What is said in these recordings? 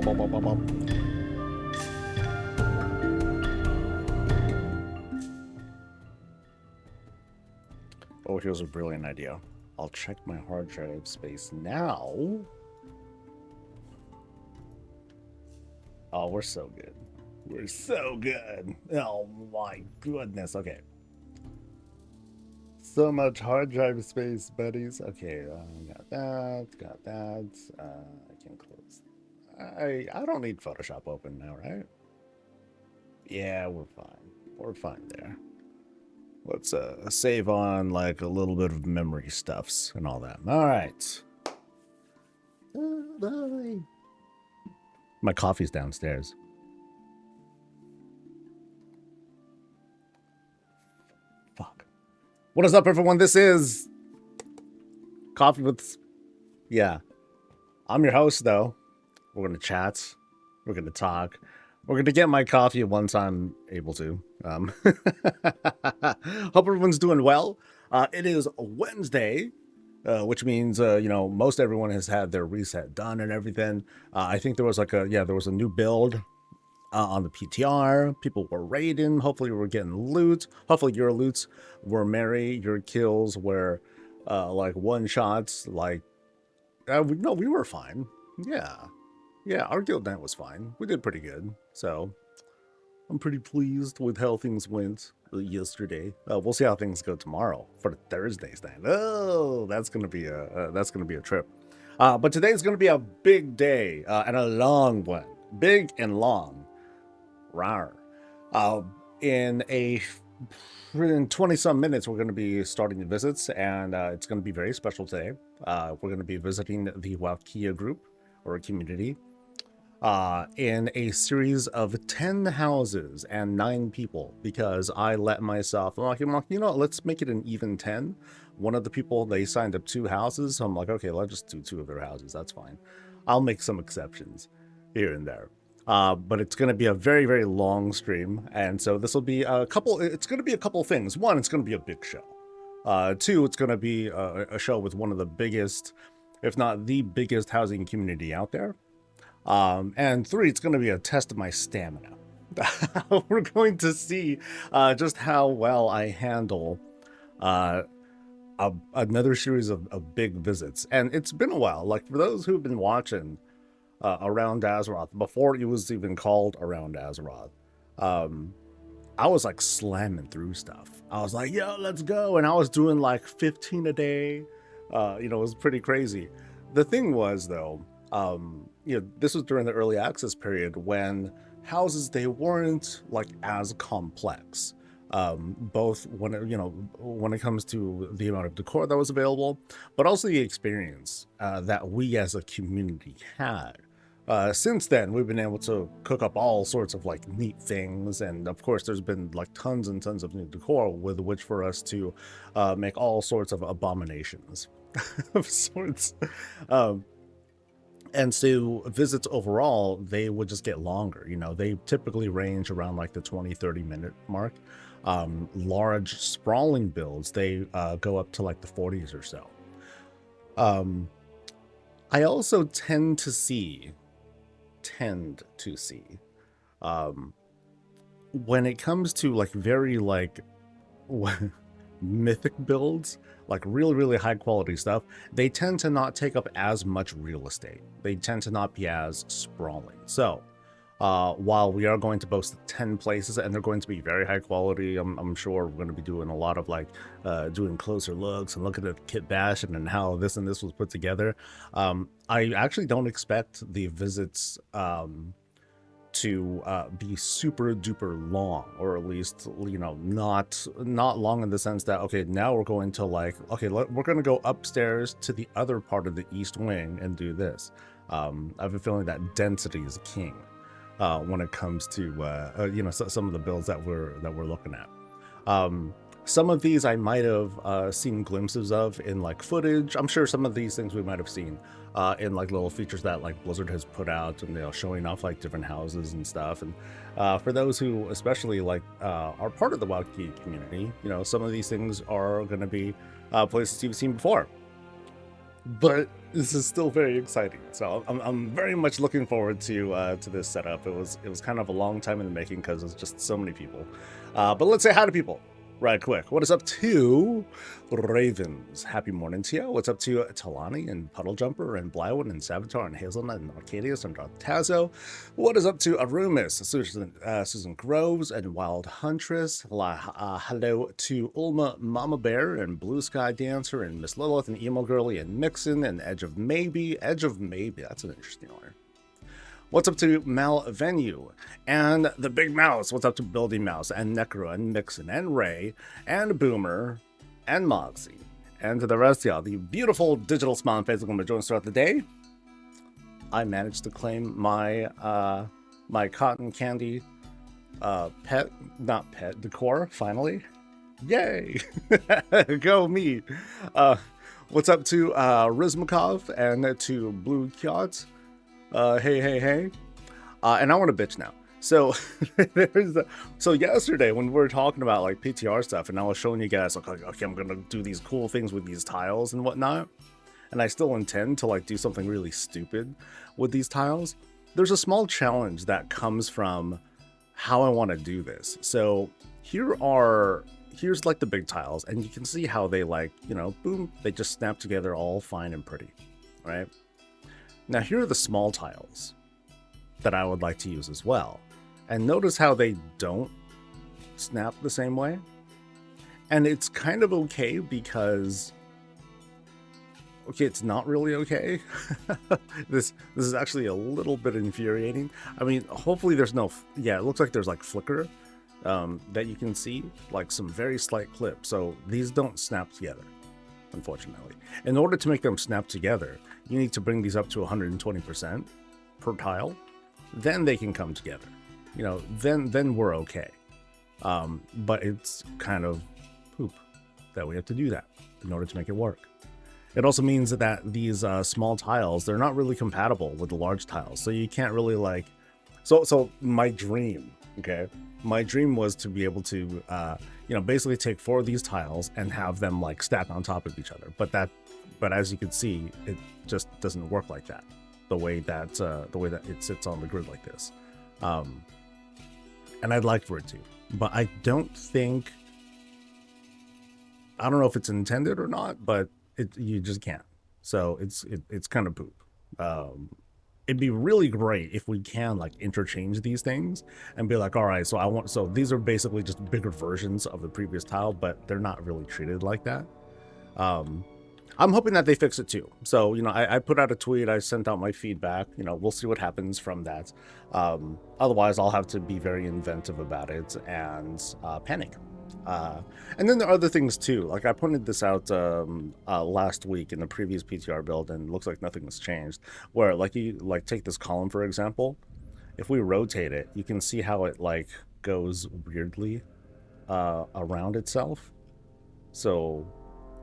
Oh, here's a brilliant idea. I'll check my hard drive space now. Oh, we're so good. We're so good. Oh my goodness. Okay. So much hard drive space, buddies. Okay, got that. Got that. I can close. I don't need Photoshop open now, right? Yeah, we're fine. We're fine there. Let's save on like a little bit of memory stuffs and all that. All right. Bye. My coffee's downstairs. Fuck. What is up, everyone? This is Coffee with... Yeah. I'm your host, though. We're going to chat. We're going to talk. We're going to get my coffee once I'm able to. Hope everyone's doing well. It is Wednesday, which means, you know, most everyone has had their reset done and everything. I think there was like there was a new build on the PTR. People were raiding. Hopefully we're getting loot. Hopefully your loots were merry. Your kills were like one shots. Like, no, we were fine. Yeah, our guild night was fine. We did pretty good. So I'm pretty pleased with how things went yesterday. We'll see how things go tomorrow for Thursday's night. Oh, that's gonna be a trip. But today's gonna be a big day and a long one. Big and long. Rawr. In 20 some minutes, we're going to be starting the visits, and it's going to be very special today. We're going to be visiting the WOWKEA group or community in a series of 10 houses and 9 people, because I let myself, I'm like, you know, let's make it an even 10. One of the people, they signed up 2 houses, so I'm like, okay, let's just do 2 of their houses. That's fine. I'll make some exceptions here and there. But it's going to be a very, very long stream. And so this will be it's going to be a couple things. 1, it's going to be a big show. 2, it's going to be a show with one of the biggest, if not the biggest housing community out there. And 3, it's going to be a test of my stamina. We're going to see just how well I handle another series of big visits. And it's been a while. Like, for those who've been watching Around Azeroth, before it was even called Around Azeroth, I was like slamming through stuff. I was like, yo, let's go. And I was doing like 15 a day. You know, it was pretty crazy. The thing was, though, you know, this was during the early access period when houses, they weren't like as complex. Both when it comes to the amount of decor that was available, but also the experience that we as a community had. Since then, we've been able to cook up all sorts of like neat things, and of course there's been like tons and tons of new decor with which for us to make all sorts of abominations of sorts. And so visits overall, they would just get longer. You know, they typically range around like the 20-30 minute mark. Large sprawling builds, they go up to like the 40s or so. I also tend to see when it comes to like very like mythic builds, like really high quality stuff, they tend to not take up as much real estate. They tend to not be as sprawling. So while we are going to boast 10 places and they're going to be very high quality, I'm sure we're going to be doing a lot of like doing closer looks and looking at the kit bash and how this and this was put together. I actually don't expect the visits to be super duper long, or at least, you know, not long in the sense that, okay, now we're going to like, okay, we're going to go upstairs to the other part of the east wing and do this. I have a feeling that density is king when it comes to you know, some of the builds that we're looking at. Some of these I might have seen glimpses of in like footage. I'm sure some of these things we might have seen in like little features that like Blizzard has put out, and, you know, showing off like different houses and stuff. And for those who especially like are part of the WOWKEA community, you know, some of these things are going to be places you've seen before. But this is still very exciting. So I'm very much looking forward to this setup. It was kind of a long time in the making because there's just so many people. But let's say hi to people right quick. What is up to Ravens? Happy morning to you. What's up to Talani and Puddle Jumper and Blywood and Savitar and Hazelnut and Arcadius and Tazo? What is up to Arumis, Susan Groves and Wild Huntress? Hello to Ulma Mama Bear and Blue Sky Dancer and Miss Lilith and Emo Girly and Mixon and Edge of Maybe. Edge of Maybe, that's an interesting one. What's up to Mal Venue and the Big Mouse? What's up to Building Mouse and Necro and Mixon and Ray and Boomer and Moxie and to the rest of y'all, the beautiful digital smiling faces going to join us throughout the day. I managed to claim my my cotton candy pet decor finally. Yay! Go me. What's up to Rizmakov and to Blue Kyots? Hey. And I want to bitch now. So so yesterday when we were talking about like PTR stuff and I was showing you guys like, okay, I'm going to do these cool things with these tiles and whatnot. And I still intend to like do something really stupid with these tiles. There's a small challenge that comes from how I want to do this. So here's like the big tiles and you can see how they like, you know, boom, they just snap together all fine and pretty, right? Now here are the small tiles that I would like to use as well. And notice how they don't snap the same way. And it's kind of okay because, okay, it's not really okay. This is actually a little bit infuriating. I mean, hopefully there's no, yeah, it looks like there's like flicker that you can see, like some very slight clip. So these don't snap together, unfortunately. In order to make them snap together, you need to bring these up to 120% per tile. Then they can come together. You know, then we're okay. But it's kind of poop that we have to do that in order to make it work. It also means that these small tiles, they're not really compatible with the large tiles. So you can't really like, so my dream, okay? My dream was to be able to, you know, basically take 4 of these tiles and have them like stack on top of each other. But as you can see, it just doesn't work like that. The way that it sits on the grid like this. And I'd like for it to, but I don't know if it's intended or not, but you just can't. So it's kind of poop. It'd be really great if we can like interchange these things and be like, all right, so these are basically just bigger versions of the previous tile, but they're not really treated like that. I'm hoping that they fix it too. So, you know, I put out a tweet, I sent out my feedback, you know, we'll see what happens from that. Otherwise, I'll have to be very inventive about it and panic. And then there are other things too. Like I pointed this out last week in the previous PTR build, and it looks like nothing has changed. Where like you like take this column for example, if we rotate it, you can see how it like goes weirdly around itself. So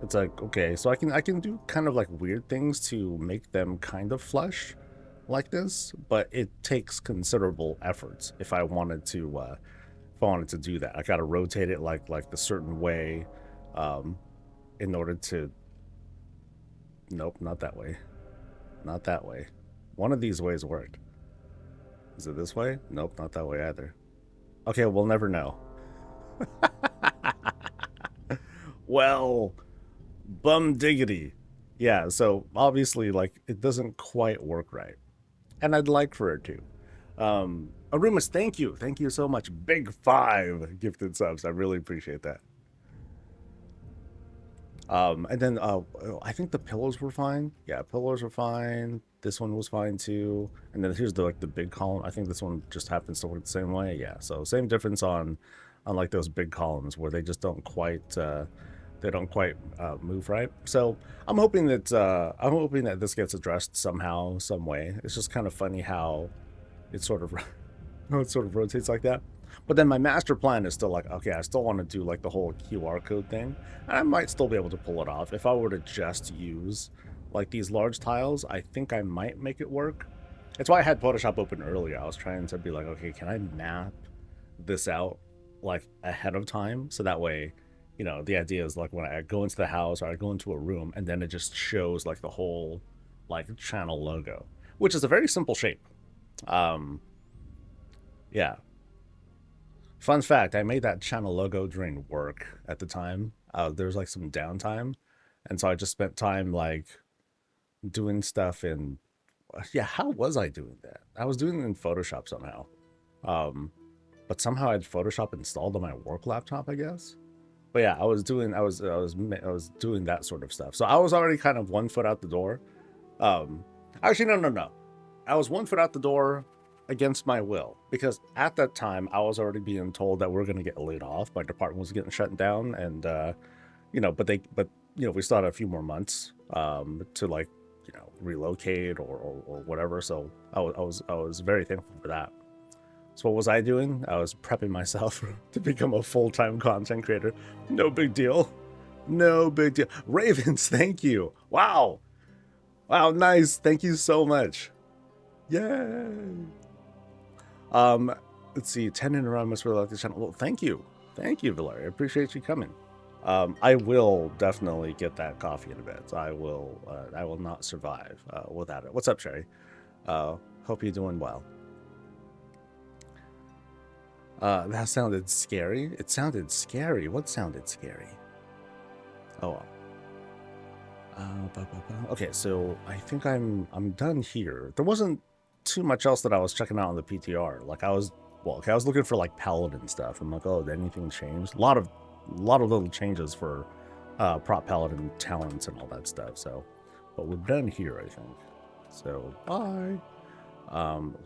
it's like, okay, so I can do kind of like weird things to make them kind of flush like this, but it takes considerable efforts if I wanted to do that. I gotta rotate it like the certain way in order to, nope, not that way. Not that way. One of these ways worked. Is it this way? Nope, not that way either. Okay, we'll never know. Well, bum diggity. Yeah, so obviously like it doesn't quite work right. And I'd like for it to. Arumas, thank you so much. Big 5 gifted subs. I really appreciate that. And then I think the pillows were fine. Yeah, pillows were fine. This one was fine too. And then here's the big column. I think this one just happens to work the same way. Yeah, so same difference on like those big columns where they just don't quite move right. So I'm hoping that this gets addressed somehow, some way. It's just kind of funny how it sort of rotates like that. But then my master plan is still like, okay, I still want to do like the whole QR code thing. And I might still be able to pull it off. If I were to just use like these large tiles, I think I might make it work. That's why I had Photoshop open earlier. I was trying to be like, okay, can I map this out like ahead of time? So that way, you know, the idea is like when I go into the house or I go into a room and then it just shows like the whole like channel logo, which is a very simple shape. Yeah. Fun fact, I made that channel logo during work at the time. There was like some downtime, and so I just spent time like doing stuff in, yeah, how was I doing that? I was doing it in Photoshop somehow. Um, but somehow I had Photoshop installed on my work laptop, I guess. But yeah, I was doing that sort of stuff. So I was already kind of 1 foot out the door. Actually, no. I was 1 foot out the door against my will, because at that time I was already being told that we're going to get laid off. My department was getting shut down, and but we still had a few more months to like relocate or whatever. So I was very thankful for that. So what was I doing? I was prepping myself to become a full-time content creator. No big deal. No big deal. Ravens, thank you. Wow. Wow, nice. Thank you so much. Yay. Let's see. 10 in a row must really like the channel. Well, thank you. Thank you, Valeria. I appreciate you coming. I will definitely get that coffee in a bit. I will not survive without it. What's up, Sherry? Hope you're doing well. That sounded scary. It sounded scary. What sounded scary? Oh, okay. So I think I'm done here. There wasn't too much else that I was checking out on the PTR. Like I was looking for like paladin stuff. I'm like, oh, did anything change? A lot of little changes for prop paladin talents and all that stuff. So, but we're done here, I think. So bye.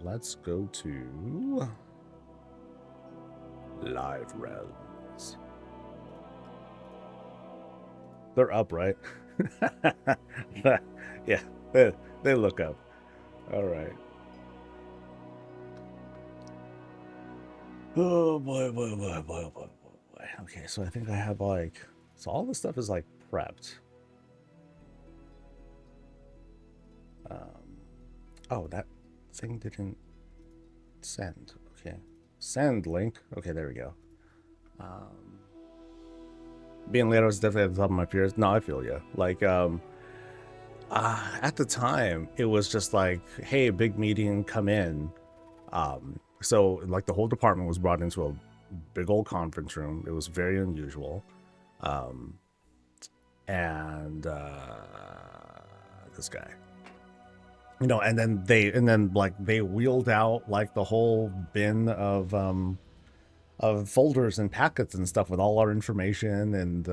Let's go to Live Realms. They're up, right? Yeah, they look up. All right. Oh boy. Okay, so I think I have like, so all this stuff is like prepped. Oh, that thing didn't send. Okay. Send link. Okay, there we go. Being late was definitely at the top of my fears. No, I feel you. Like, at the time, it was just like, hey, big meeting, come in. So like the whole department was brought into a big old conference room. It was very unusual. And this guy, and then they wheeled out like the whole bin of folders and packets and stuff with all our information, and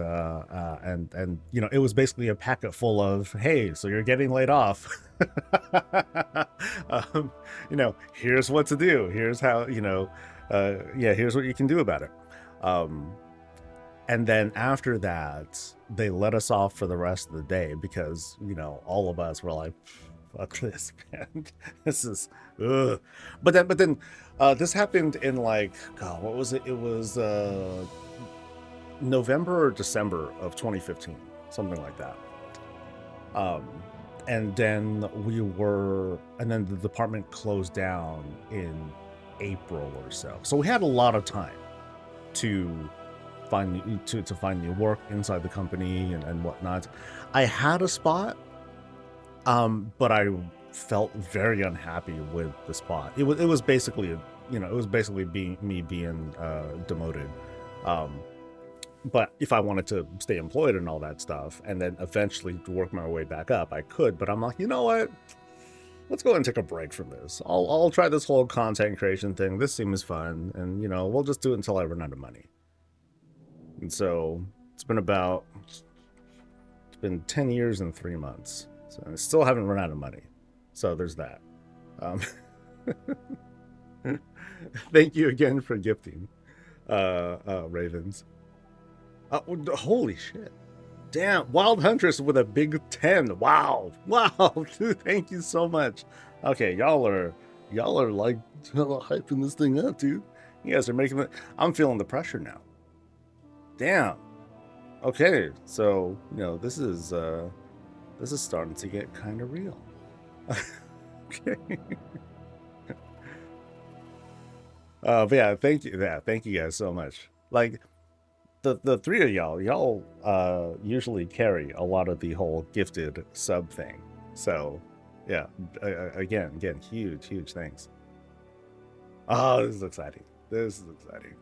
it was basically a packet full of, hey, so you're getting laid off. Here's what to do. Here's how, here's what you can do about it. And then after that, they let us off for the rest of the day because, all of us were like, fuck this, man. This is, ugh. But then, this happened in like, God, what was it? It was November or December of 2015, something like that. And then the department closed down in April or so. So we had a lot of time to find new work inside the company and whatnot. I had a spot, but I felt very unhappy with the spot. It was basically me being demoted. But if I wanted to stay employed and all that stuff, and then eventually work my way back up, I could. But I'm like, you know what? Let's go and take a break from this. I'll try this whole content creation thing. This seems fun, and we'll just do it until I run out of money. And so it's been 10 years and 3 months. So I still haven't run out of money. So there's that. Thank you again for gifting, Ravens. Holy shit. Damn, Wild Huntress with a big 10. Wow. Dude, thank you so much. Okay, y'all are like hyping this thing up, dude. You guys are making it. I'm feeling the pressure now. Damn. Okay, so this is starting to get kind of real. Okay. But yeah, thank you. Yeah, thank you guys so much. Like the three of y'all usually carry a lot of the whole gifted sub thing. So Yeah. Again, huge thanks. Oh, this is exciting. This is exciting.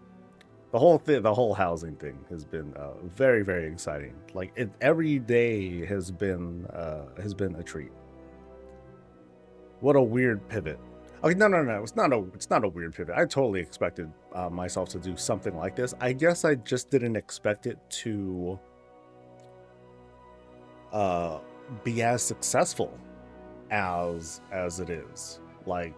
The whole housing thing has been very exciting. Like every day has been a treat. What a weird pivot. Okay, no. It's not a weird pivot. I totally expected myself to do something like this. I guess I just didn't expect it to be as successful as it is. Like,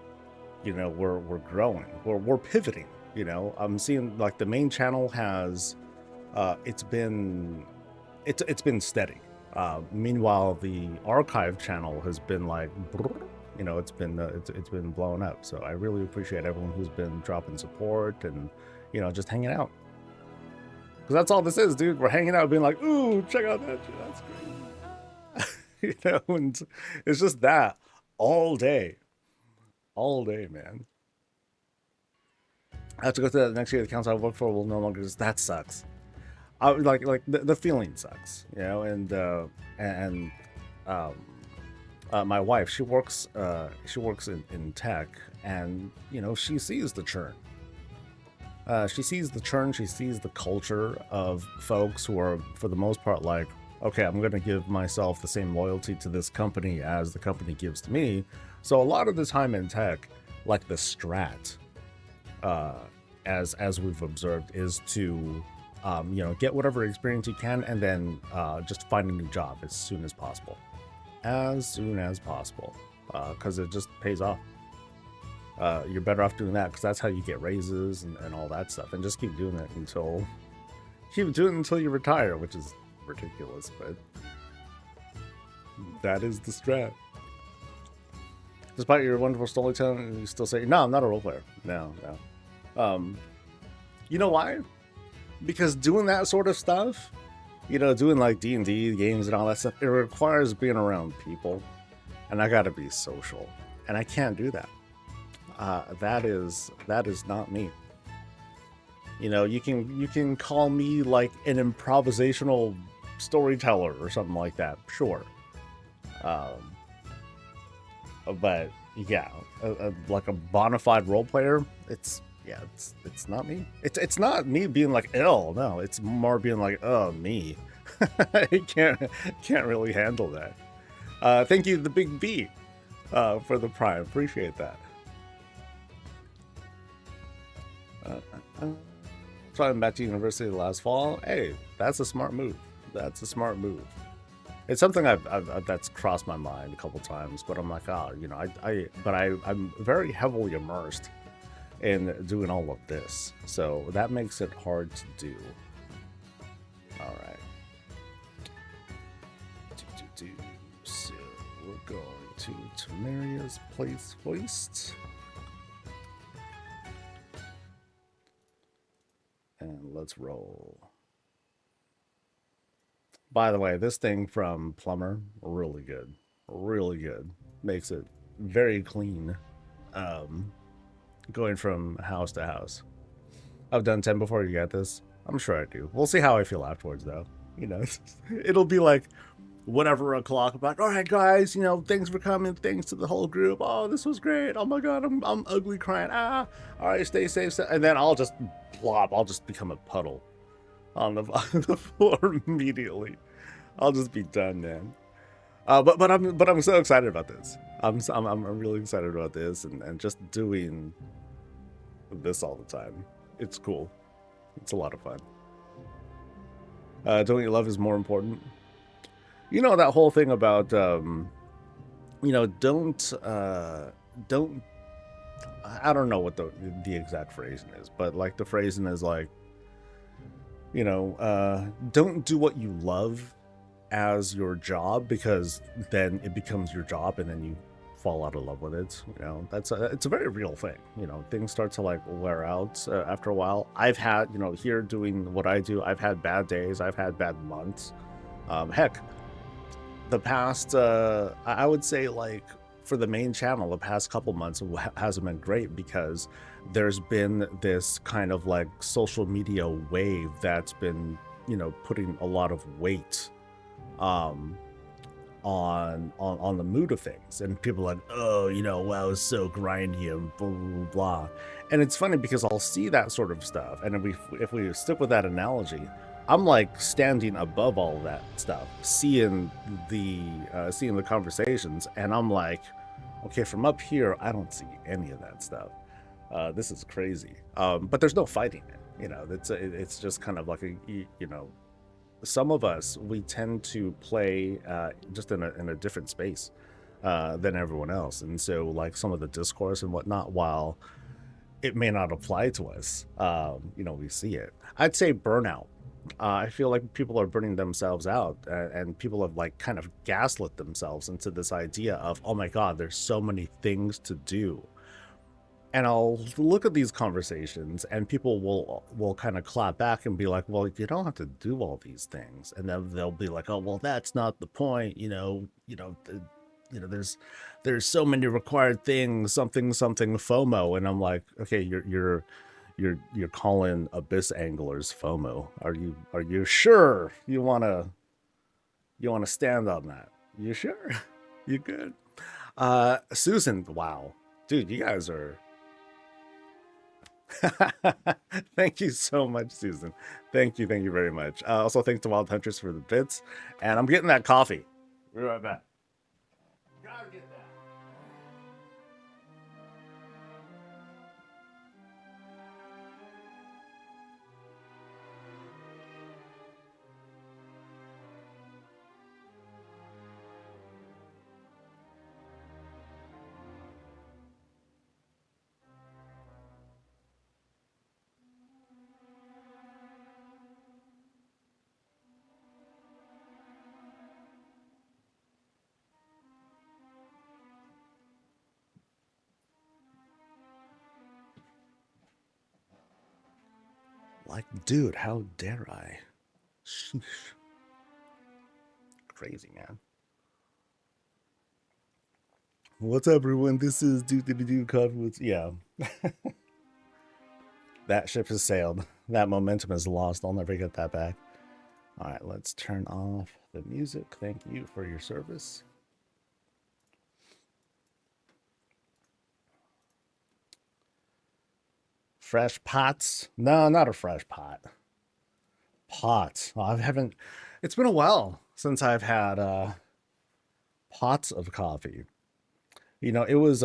you know, we're growing, we're pivoting. You know, I'm seeing like the main channel has it's been steady. Meanwhile, the archive channel has been like, you know, it's been blown up. So I really appreciate everyone who's been dropping support and, you know, just hanging out. Because that's all this is, dude. We're hanging out, being like, ooh, check out that shit. That's great. You know, and it's just that all day, man. I have to go to the next year. The council I work for will no longer exist. That sucks. Like the feeling sucks, you know. And my wife, she works in tech, and you know, she sees the churn. She sees the culture of folks who are, for the most part, like, okay, I'm going to give myself the same loyalty to this company as the company gives to me. So a lot of the time in tech, like the strat, as we've observed, is to, you know, get whatever experience you can, and then just find a new job as soon as possible. Because it just pays off. You're better off doing that, because that's how you get raises and all that stuff, and just keep doing it until you retire, which is ridiculous, but that is the strat. Despite your wonderful storytelling, you still say, no, I'm not a role player. No. You know why? Because doing that sort of stuff, you know, doing like D&D games and all that stuff, it requires being around people, and I gotta be social, and I can't do that. That is not me. You know, you can call me like an improvisational storyteller or something like that, sure. But yeah, like a bona fide role player, it's not me. It's not me being like ill. No, it's more being like, oh, me. I can't really handle that. Thank you, the Big B, for the Prime. Appreciate that. Flying back to university last fall. Hey, that's a smart move. It's something I've that's crossed my mind a couple times, but I'm like, oh, you know, I'm very heavily immersed in doing all of this, so that makes it hard to do. All right. So we're going to Tamaria's place first. And let's roll. By the way, this thing from Plumber, really good. Makes it very clean. Going from house to house. I've done 10 before. You got this? I'm sure I do. We'll see how I feel afterwards, though. You know, it'll be like whatever o'clock. I'm like, all right, guys, you know, thanks for coming. Thanks to the whole group. Oh, this was great. Oh my God, I'm ugly crying. All right, stay safe. And then I'll just plop. I'll just become a puddle on the floor immediately. I'll just be done, man. But I'm so excited about this. I'm really excited about this, and just doing this all the time. It's cool. It's a lot of fun. Don't you love is more important? You know, that whole thing about you know, don't I don't know what the exact phrasing is, but like the phrasing is like, you know, don't do what you love as your job, because then it becomes your job and then you fall out of love with it. You know, it's a very real thing. You know, things start to like wear out after a while. I've had, you know, here doing what I do, I've had bad days, I've had bad months. Heck, the past I would say, like, for the main channel, the past couple months hasn't been great, because there's been this kind of like social media wave that's been, you know, putting a lot of weight on the mood of things, and people are like, oh, wow, it's so grindy and blah blah blah. And it's funny because I'll see that sort of stuff, and if we stick with that analogy, I'm like standing above all of that stuff, seeing the conversations, and I'm like, okay, from up here, I don't see any of that stuff. This is crazy. But there's no fighting it. It's just kind of like some of us, we tend to play just in a different space than everyone else, and so like some of the discourse and whatnot, while it may not apply to us, we see it. I'd say burnout. I feel like people are burning themselves out, and people have like kind of gaslit themselves into this idea of, oh my God, there's so many things to do. And I'll look at these conversations, and people will kind of clap back and be like, well, you don't have to do all these things. And then they'll be like, oh, well, that's not the point. There's so many required things, something FOMO. And I'm like, okay, you're calling abyss anglers FOMO. Are you sure you wanna stand on that? You sure? You good? Susan, wow. Dude, you guys are thank you so much, Susan. Thank you very much. Also, thanks to Wild Hunters for the bits. And I'm getting that coffee. Be right back. Gotta get that. Like, dude, how dare I? Sheesh. Crazy, man. What's up, everyone? This is do coffee with, yeah. That ship has sailed. That momentum is lost. I'll never get that back. All right, let's turn off the music. Thank you for your service. Fresh pots? No, not a fresh pot. Pots. Oh, I haven't. It's been a while since I've had pots of coffee. It was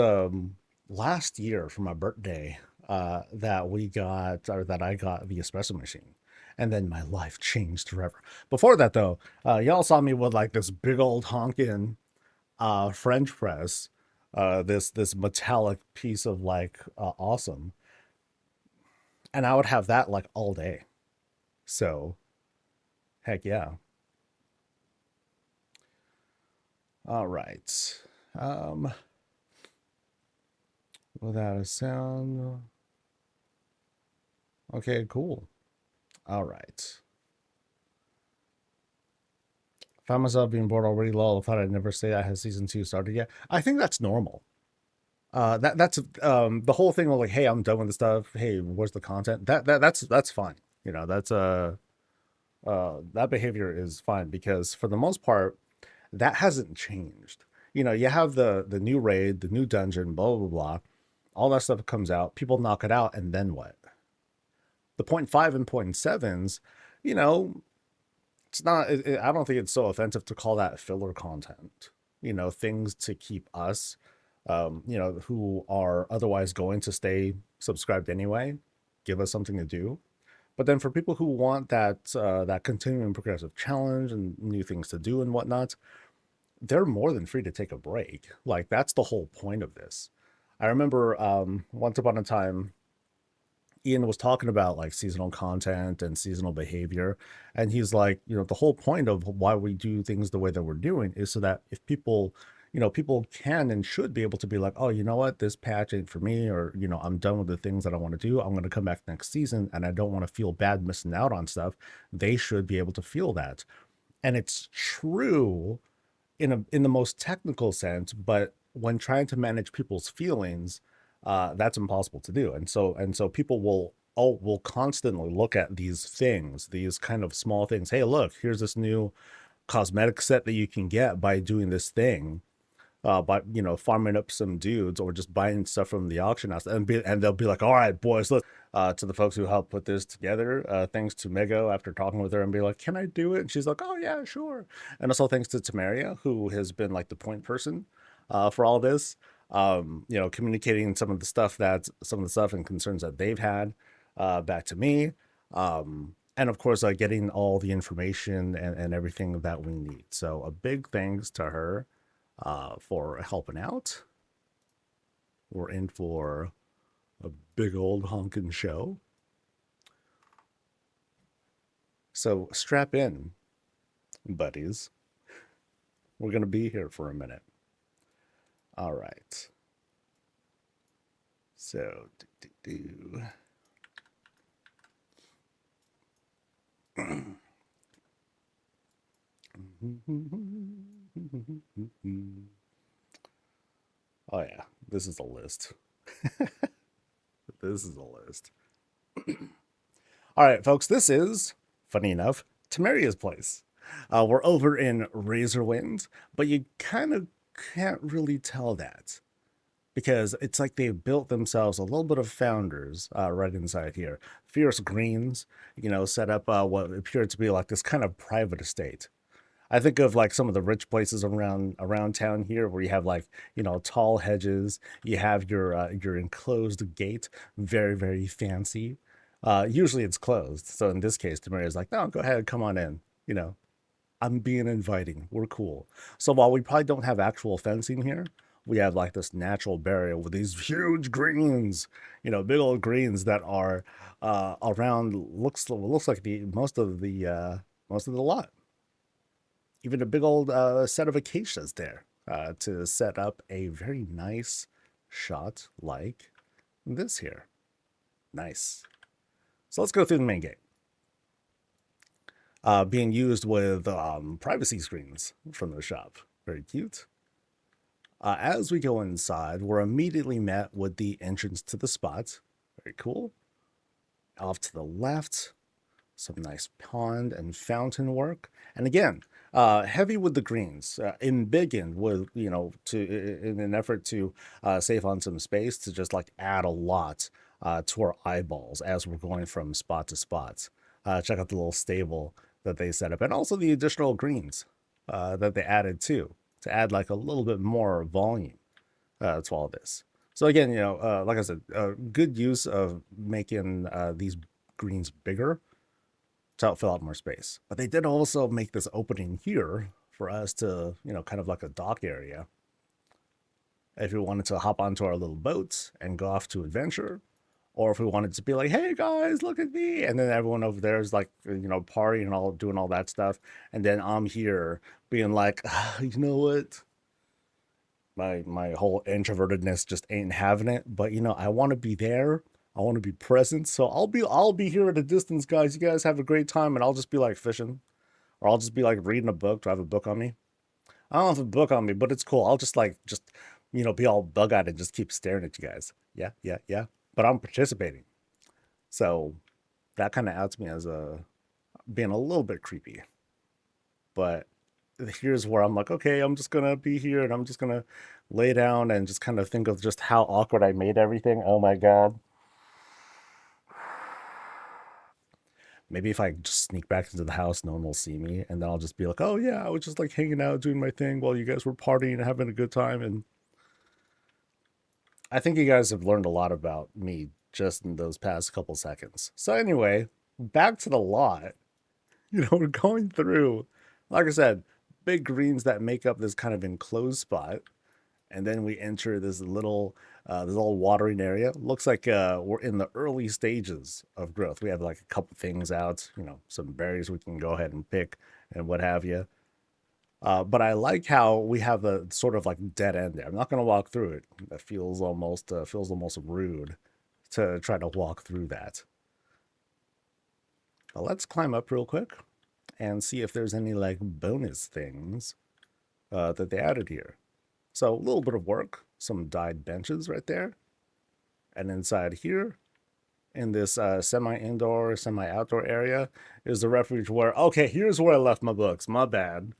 last year for my birthday that I got the espresso machine. And then my life changed forever. Before that though, y'all saw me with like this big old honkin' French press, this metallic piece of like awesome. And I would have that like all day. So heck yeah. All right. Without a sound. Okay, cool. All right. Found myself being bored already. Lol. Thought I'd never say I had season 2 started yet. I think that's normal. That's the whole thing of like, hey, I'm done with the stuff. Hey, where's the content? That's fine. That's that behavior is fine, because for the most part, that hasn't changed. You have the new raid, the new dungeon, blah blah blah. All that stuff comes out, people knock it out, and then what? The 0.5 and 0.7s, it's not. I don't think it's so offensive to call that filler content. Things to keep us, who are otherwise going to stay subscribed anyway, give us something to do. But then for people who want that continuing progressive challenge and new things to do and whatnot, they're more than free to take a break. Like, that's the whole point of this. I remember once upon a time, Ian was talking about like seasonal content and seasonal behavior. And he's like, the whole point of why we do things the way that we're doing is so that if people, people can and should be able to be like, oh, you know what, this patch ain't for me, or, I'm done with the things that I want to do. I'm going to come back next season and I don't want to feel bad missing out on stuff. They should be able to feel that. And it's true in the most technical sense, but when trying to manage people's feelings, that's impossible to do. And so people will constantly look at these things, these kind of small things. Hey, look, here's this new cosmetic set that you can get by doing this thing, by farming up some dudes or just buying stuff from the auction house, and they'll be like, all right, boys, let's to the folks who helped put this together. Thanks to Mego after talking with her and be like, can I do it? And she's like, oh yeah, sure. And also thanks to Tamaria, who has been like the point person for all this. Communicating some of the stuff and concerns that they've had back to me. And of course, getting all the information and everything that we need. So a big thanks to her for helping out. We're in for a big old honkin' show. So strap in, buddies. We're going to be here for a minute. All right. So, oh yeah, this is a list. This is a list. All right, folks, this is, funny enough, Tamaria's place. We're over in Razorwind, but you kind of can't really tell that because it's like they built themselves a little bit of founders right inside here. Fierce Greens, set up what appeared to be like this kind of private estate. I think of like some of the rich places around town here where you have like, tall hedges, you have your enclosed gate, very, very fancy. Usually it's closed. So in this case, Tamaria's like, no, go ahead, come on in. I'm being inviting. We're cool. So while we probably don't have actual fencing here, we have like this natural barrier with these huge greens, big old greens that are around. Looks like the most of the lot. Even a big old set of acacias there to set up a very nice shot like this here. Nice. So let's go through the main gate. Being used with privacy screens from the shop. Very cute. As we go inside, we're immediately met with the entrance to the spot. Very cool. Off to the left, some nice pond and fountain work. And again, heavy with the greens, embiggened with, in an effort to save on some space to just like add a lot to our eyeballs as we're going from spot to spot. Check out the little stable that they set up and also the additional greens that they added too to add like a little bit more volume to all this. So again, like I said, good use of making these greens bigger to help fill out more space. But they did also make this opening here for us to, kind of like a dock area. If we wanted to hop onto our little boats and go off to adventure, or if we wanted to be like, hey guys, look at me. And then everyone over there is like, partying and all, doing all that stuff. And then I'm here being like, you know what? My whole introvertedness just ain't having it. But, I want to be there. I want to be present. So I'll be here at a distance, guys. You guys have a great time. And I'll just be like fishing. Or I'll just be like reading a book. Do I have a book on me? I don't have a book on me, but it's cool. I'll just be all bug-eyed and just keep staring at you guys. Yeah. But I'm participating. So that kind of outs me as being a little bit creepy. But here's where I'm like, okay, I'm just going to be here and I'm just going to lay down and just kind of think of just how awkward I made everything. Oh my God. Maybe if I just sneak back into the house, no one will see me. And then I'll just be like, oh yeah, I was just like hanging out, doing my thing while you guys were partying and having a good time. And I think you guys have learned a lot about me just in those past couple seconds. So anyway, back to the lot. We're going through, like I said, big greens that make up this kind of enclosed spot. And then we enter this little watering area. Looks like we're in the early stages of growth. We have like a couple things out, some berries we can go ahead and pick and what have you. But I like how we have a sort of like dead end there. I'm not going to walk through it. That feels almost rude to try to walk through that. But let's climb up real quick and see if there's any like bonus things that they added here. So a little bit of work, some dyed benches right there. And inside here, in this semi-indoor, semi-outdoor area is the refuge where, okay, here's where I left my books. My bad.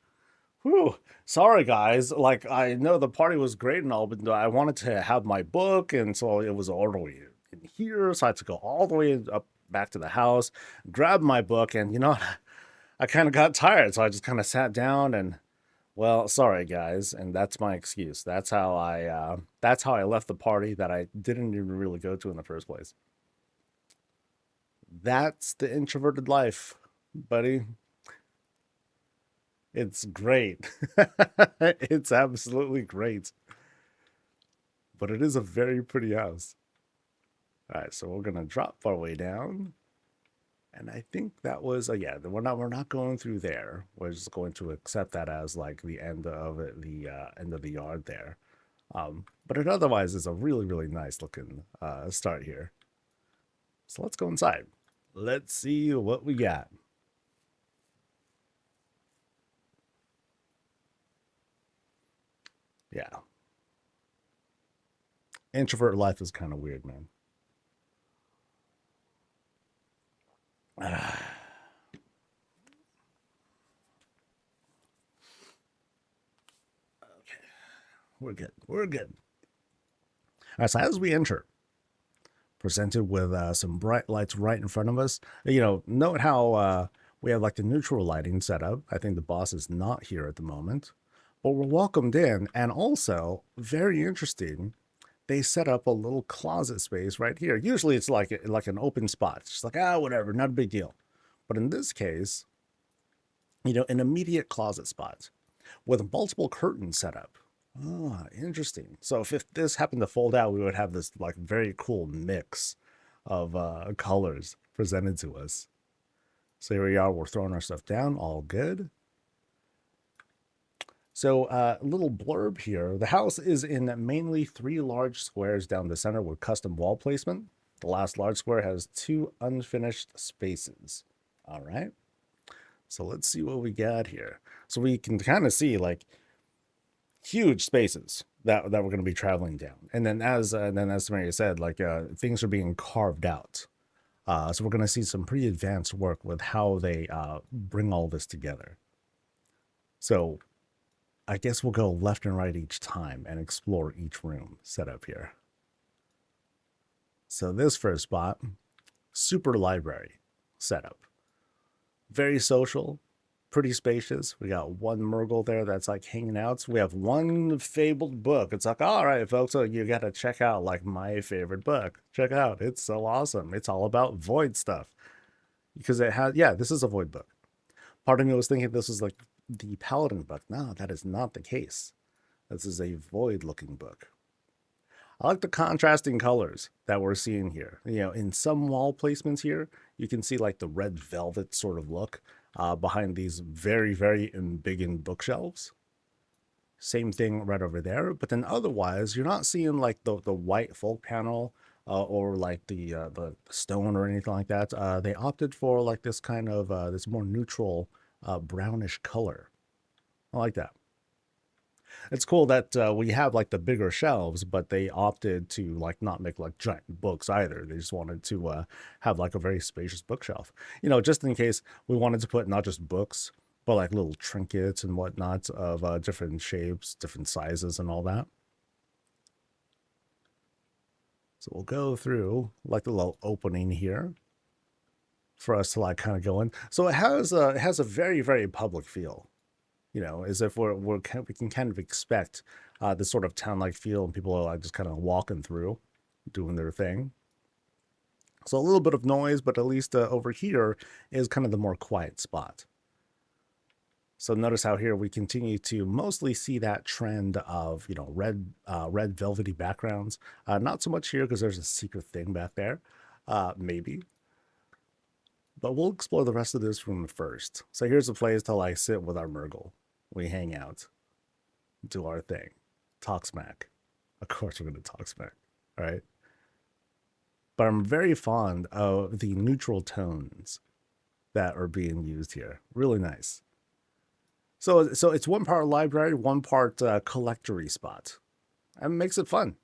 Whew. Sorry, guys. Like, I know the party was great and all, but I wanted to have my book, and so it was orderly in here. So I had to go all the way up back to the house, grab my book, and I kind of got tired, so I just kind of sat down and, well, sorry, guys, and that's my excuse. That's how I left the party that I didn't even really go to in the first place. That's the introverted life, buddy. It's great. It's absolutely great. But it is a very pretty house. All right, so we're gonna drop our way down, and I think that was yeah. We're not going through there. We're just going to accept that as like the end of it, the end of the yard there. But it otherwise is a really nice looking start here. So let's go inside. Let's see what we got. Yeah. Introvert life is kind of weird, man. Okay, we're good. We're good. All right, so as we enter, presented with some bright lights right in front of us. Note how we have like the neutral lighting set up. I think the boss is not here at the moment, but we're welcomed in. And also, very interesting, they set up a little closet space right here. Usually it's like an open spot. It's just like, whatever, not a big deal. But in this case, an immediate closet spot with multiple curtains set up. Ah, interesting. So if this happened to fold out, we would have this like very cool mix of colors presented to us. So here we are, we're throwing our stuff down, all good. So a little blurb here. The house is in mainly 3 large squares down the center with custom wall placement. The last large square has 2 unfinished spaces. All right. So let's see what we got here. So we can kind of see like huge spaces that we're going to be traveling down, and then as Maria said, like things are being carved out. So we're going to see some pretty advanced work with how they bring all this together. So I guess we'll go left and right each time and explore each room set up here. So this first spot, super library setup, very social, pretty spacious. We got one Murgle there that's like hanging out. So we have one fabled book. It's like, all right, folks, so you got to check out like my favorite book. Check out. It's so awesome. It's all about void stuff. Because it has, yeah, this is a void book. Part of me was thinking this was like the Paladin book. No, that is not the case. This is a void looking book. I like the contrasting colors that we're seeing here. In some wall placements here, you can see like the red velvet sort of look behind these very embiggened bookshelves. Same thing right over there. But then otherwise, you're not seeing like the white folk panel or like the stone or anything like that. They opted for like this kind of this more neutral brownish color. I like that. It's cool that we have like the bigger shelves, but they opted to like not make like giant books either. They just wanted to have like a very spacious bookshelf, just in case we wanted to put not just books, but like little trinkets and whatnot of different shapes, different sizes and all that. So we'll go through like the little opening here for us to like kind of go in. So it has a very public feel. As if we can kind of expect this sort of town-like feel, and people are like just kind of walking through, doing their thing. So a little bit of noise, but at least over here is kind of the more quiet spot. So notice how here we continue to mostly see that trend of red velvety backgrounds. Not so much here because there's a secret thing back there, maybe. But we'll explore the rest of this room first. So here's a place to like sit with our Murgle. We hang out, do our thing, talk smack. Of course we're going to talk smack, all right? But I'm very fond of the neutral tones that are being used here. Really nice. So it's one part library, one part collectory spot. And it makes it fun.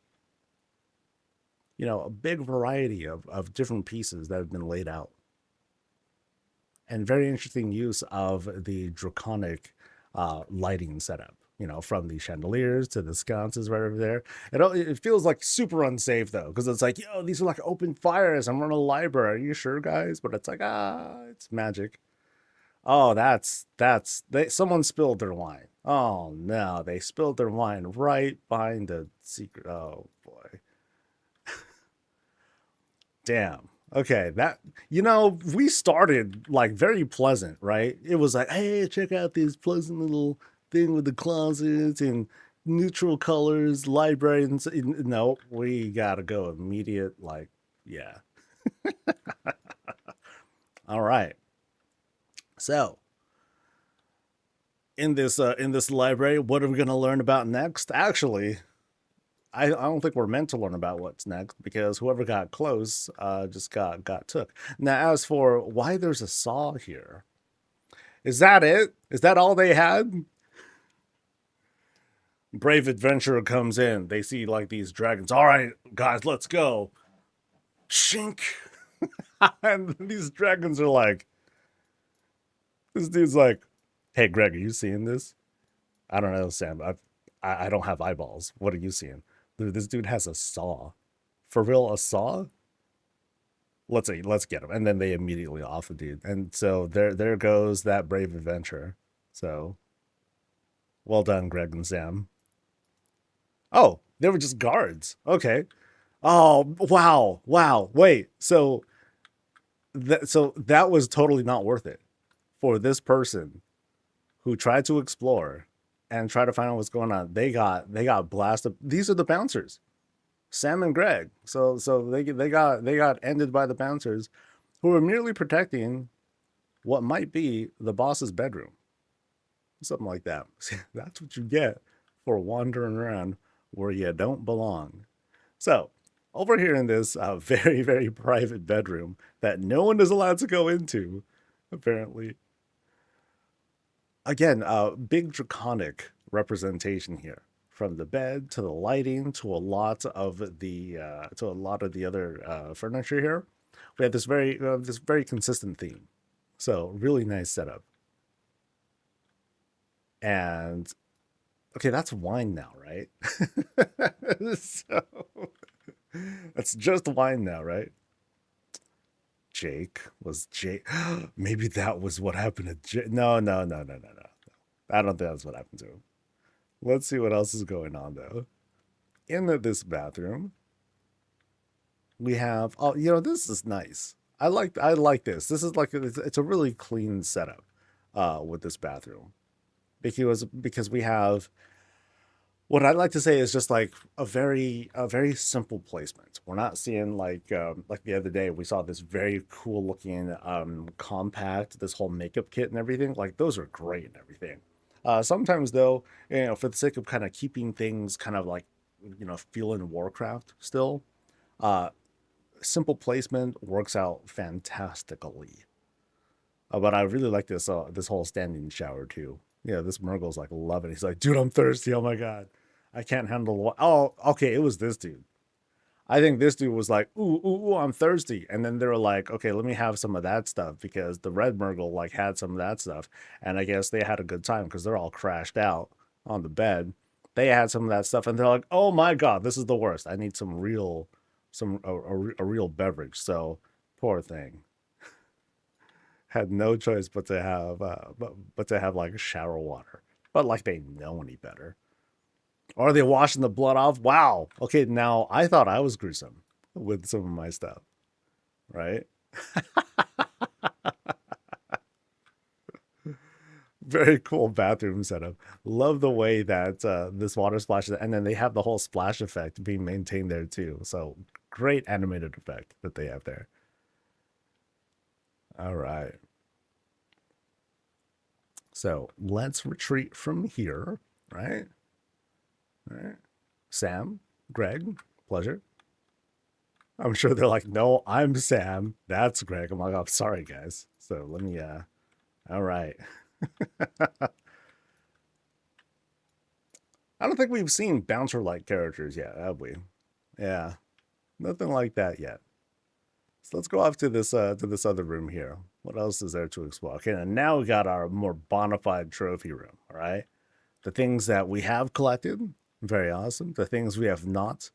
you know, a big variety of different pieces that have been laid out. And very interesting use of the draconic lighting setup. You know, from the chandeliers to the sconces right over there. It feels like super unsafe though, because it's like, yo, these are like open fires. I'm running a library. Are you sure, guys? But it's like, it's magic. Oh, someone spilled their wine. Oh no, they spilled their wine right behind the secret. Oh boy. Damn. Okay, that we started like very pleasant, right? It was like, hey, check out this pleasant little thing with the closets and neutral colors, library, and no, we gotta go immediate. Like, yeah. All right. So in this library, what are we gonna learn about next? Actually, I don't think we're meant to learn about what's next because whoever got close just got took. Now, as for why there's a saw here, is that it? Is that all they had? Brave adventurer comes in. They see like these dragons. All right, guys, let's go. Shink. And these dragons are like, this dude's like, hey, Greg, are you seeing this? I don't know, Sam. I don't have eyeballs. What are you seeing? Dude, this dude has a saw. For real, a saw? Let's see, let's get him. And then they immediately off the dude. And so there goes that brave adventurer. So well done, Greg and Sam. Oh, they were just guards. Okay. Oh, wow. Wow. Wait. So that was totally not worth it for this person who tried to explore and try to find out what's going on. They got blasted. These are the bouncers. Sam and Greg. So they got ended by the bouncers who were merely protecting what might be the boss's bedroom. Something like that. That's what you get for wandering around where you don't belong. So, over here in this very, very private bedroom that no one is allowed to go into, apparently. Again, big draconic representation here, from the bed to the lighting to a lot of the other furniture here. We have this very consistent theme. So really nice setup. And okay, that's wine now, right? So that's just wine now, right? Jake. Maybe that was what happened to Jake. No, no, no, no, no, no. I don't think that's what happened to him. Let's see what else is going on though. In this bathroom, we have, oh, this is nice. I like this. This is like it's a really clean setup with this bathroom because we have what I'd like to say is just like a very simple placement. We're not seeing like the other day we saw this very cool looking compact, this whole makeup kit and everything. Like those are great and everything. Sometimes though, for the sake of kind of keeping things kind of like feeling Warcraft still, uh, simple placement works out fantastically. But I really like this whole standing shower too. Yeah, this Murgle's like loving it. He's like, dude, I'm thirsty. Oh my god, I can't handle. Oh, okay, it was this dude. I think this dude was like, ooh, I'm thirsty, and then they were like, okay, let me have some of that stuff because the red Murgle like had some of that stuff, and I guess they had a good time because they're all crashed out on the bed. They had some of that stuff, and they're like, oh my god, this is the worst. I need some real, a real beverage. So poor thing had no choice but to have like shower water. But like they know any better. Or are they washing the blood off? Wow. Okay, now I thought I was gruesome with some of my stuff, right? Very cool bathroom setup. Love the way that this water splashes, and then they have the whole splash effect being maintained there too. So great animated effect that they have there. All right. So let's retreat from here, right? All right. Sam, Greg, pleasure. I'm sure they're like, no, I'm Sam. That's Greg. I'm like, I'm sorry, guys. So let me, all right. I don't think we've seen bouncer like characters yet, have we? Yeah. Nothing like that yet. So let's go off to this other room here. What else is there to explore? Okay, and now we got our more bona fide trophy room. All right, the things that we have collected, very awesome. The things we have not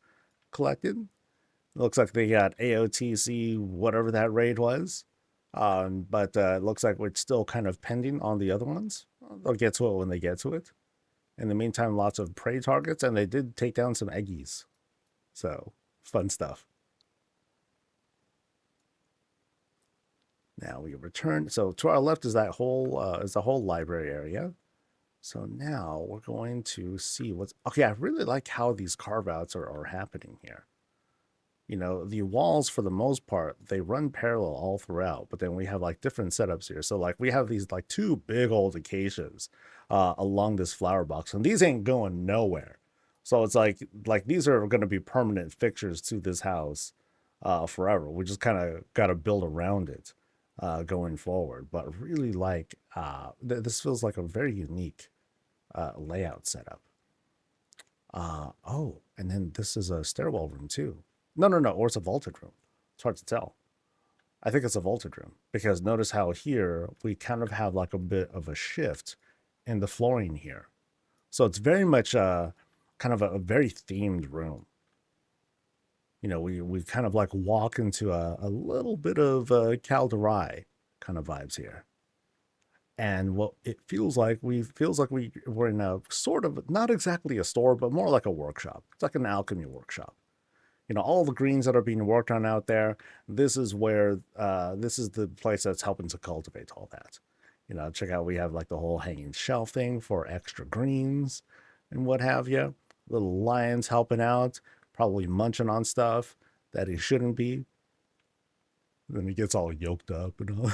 collected, it looks like they got AOTC, whatever that raid was. But it looks like we're still kind of pending on the other ones. They'll get to it when they get to it. In the meantime, lots of prey targets, and they did take down some eggies. So, fun stuff. Now we return. So to our left is that whole is the whole library area. So now we're going to see what's okay. I really like how these carve outs are happening here. You know, the walls for the most part, they run parallel all throughout, but then we have like different setups here. So like we have these like two big old acacias along this flower box, and these ain't going nowhere. So it's like these are going to be permanent fixtures to this house forever. We just kind of got to build around it going forward. But really like this feels like a very unique layout setup. Oh, and then this is a stairwell room too. No, or it's a vaulted room. It's hard to tell. I think it's a vaulted room because notice how here we kind of have like a bit of a shift in the flooring here. So it's very much kind of a very themed room. You know, we kind of like walk into a little bit of Calderai kind of vibes here. And what it feels like we're in a sort of not exactly a store, but more like a workshop. It's like an alchemy workshop. You know, all the greens that are being worked on out there, this is where this is the place that's helping to cultivate all that. You know, check out, we have like the whole hanging shelf thing for extra greens and what have you. Little lions helping out, probably munching on stuff that he shouldn't be. Then he gets all yoked up and all.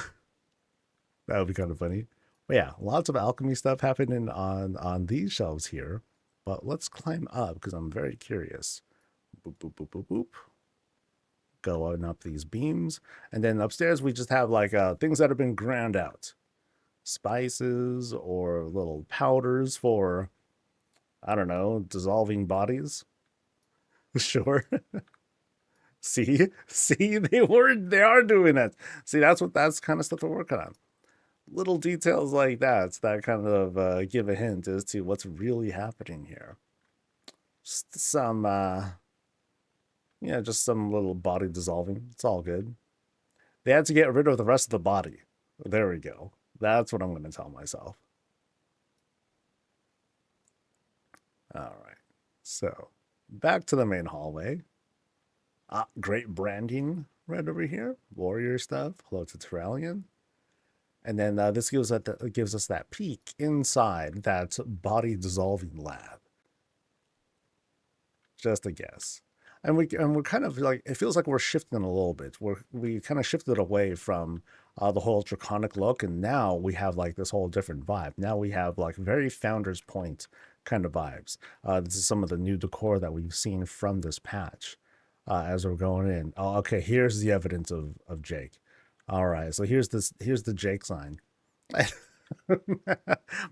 That would be kind of funny. But yeah, lots of alchemy stuff happening on these shelves here. But let's climb up because I'm very curious. Boop, boop, boop, boop, boop. Going up these beams. And then upstairs we just have like things that have been ground out. Spices or little powders for, I don't know, dissolving bodies. Sure. See, they are doing it. See, that's kind of stuff they're working on. Little details like that kind of give a hint as to what's really happening here. Just some just some little body dissolving. It's all good. They had to get rid of the rest of the body. There we go. That's what I'm going to tell myself. All right. So, back to the main hallway. Great branding right over here. Warrior stuff. Hello to Terralian. And then this gives us that peek inside that body dissolving lab. Just a guess. And we're kind of like, it feels like we're shifting a little bit. We kind of shifted away from the whole draconic look, and now we have like this whole different vibe. Now we have like very Founder's Point kind of vibes. This is some of the new decor that we've seen from this patch as we're going in. Oh, okay, here's the evidence of Jake. All right, so here's the Jake sign.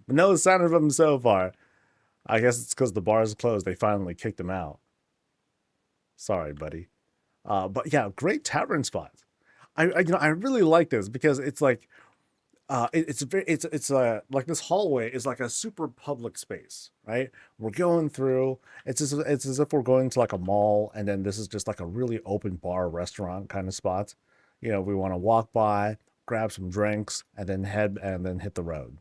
No sign of him so far. I guess it's because the bar is closed. They finally kicked him out. Sorry, buddy. But yeah, great tavern spot. I really like this because it's like it's like this hallway is like a super public space, right? We're going through. It's as if we're going to like a mall, and then this is just like a really open bar restaurant kind of spot. You know, we want to walk by, grab some drinks, and then hit the road.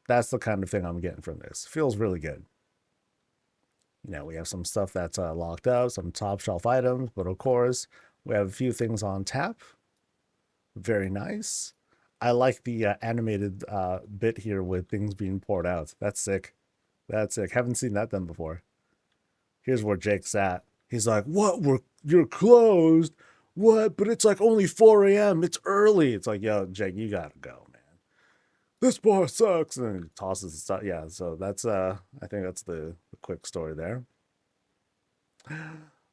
That's the kind of thing I'm getting from this. Feels really good. You know, we have some stuff that's locked up, some top shelf items, but of course, we have a few things on tap. Very nice. I like the animated bit here with things being poured out. That's sick. That's sick. Haven't seen that done before. Here's where Jake's at. He's like, "What? You're closed? What? But it's like only 4 a.m. It's early." It's like, "Yo, Jake, you gotta go, man. This bar sucks." And then he tosses the stuff. Yeah, so that's I think that's the quick story there.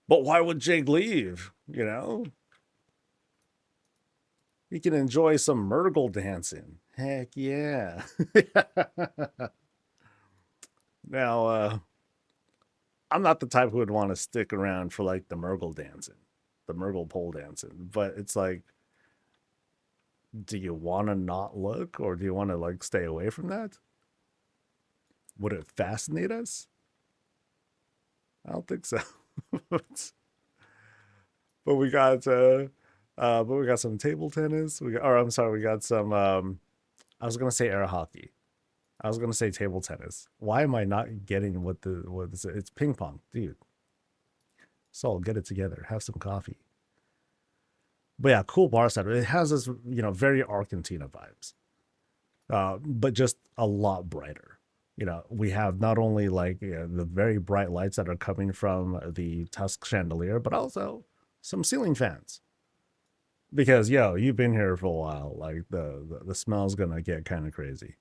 But why would Jake leave? You know? He can enjoy some Murgle dancing. Heck yeah. Now I'm not the type who would want to stick around for like the Murgle dancing, the Murgle pole dancing. But it's like, do you want to not look, or do you want to like stay away from that? Would it fascinate us? I don't think so. but we got but we got some table tennis. We got, or I'm sorry, we got some. I was gonna say air hockey. I was gonna say table tennis. Why am I not getting what this? It's ping pong, dude. Saul, get it together. Have some coffee. But yeah, cool bar setup. It has this, very Argentina vibes, but just a lot brighter. We have not only like the very bright lights that are coming from the Tusk chandelier, but also some ceiling fans. Because you've been here for a while. Like the smell's gonna get kind of crazy.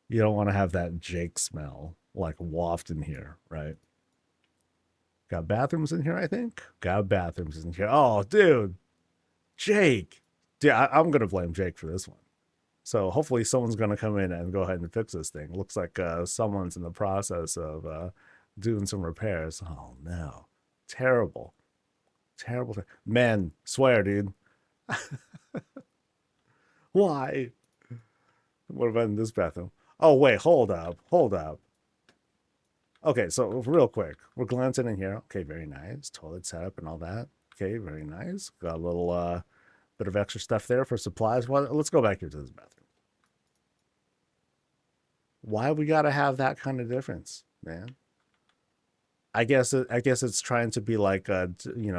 You don't want to have that Jake smell like waft in here, right? Got bathrooms in here, I think. Got bathrooms in here. Oh, dude, Jake. Dude, I'm gonna blame Jake for this one. So hopefully someone's gonna come in and go ahead and fix this thing. Looks like someone's in the process of doing some repairs. Oh no, terrible, terrible. Man, swear, dude. Why? What about in this bathroom? Oh wait, hold up, hold up. Okay, so real quick, we're glancing in here. Okay, very nice. Toilet setup and all that. Okay, very nice. Got a little bit of extra stuff there for supplies. Well, let's go back here to this bathroom. Why we gotta have that kind of difference, man? I guess it's trying to be like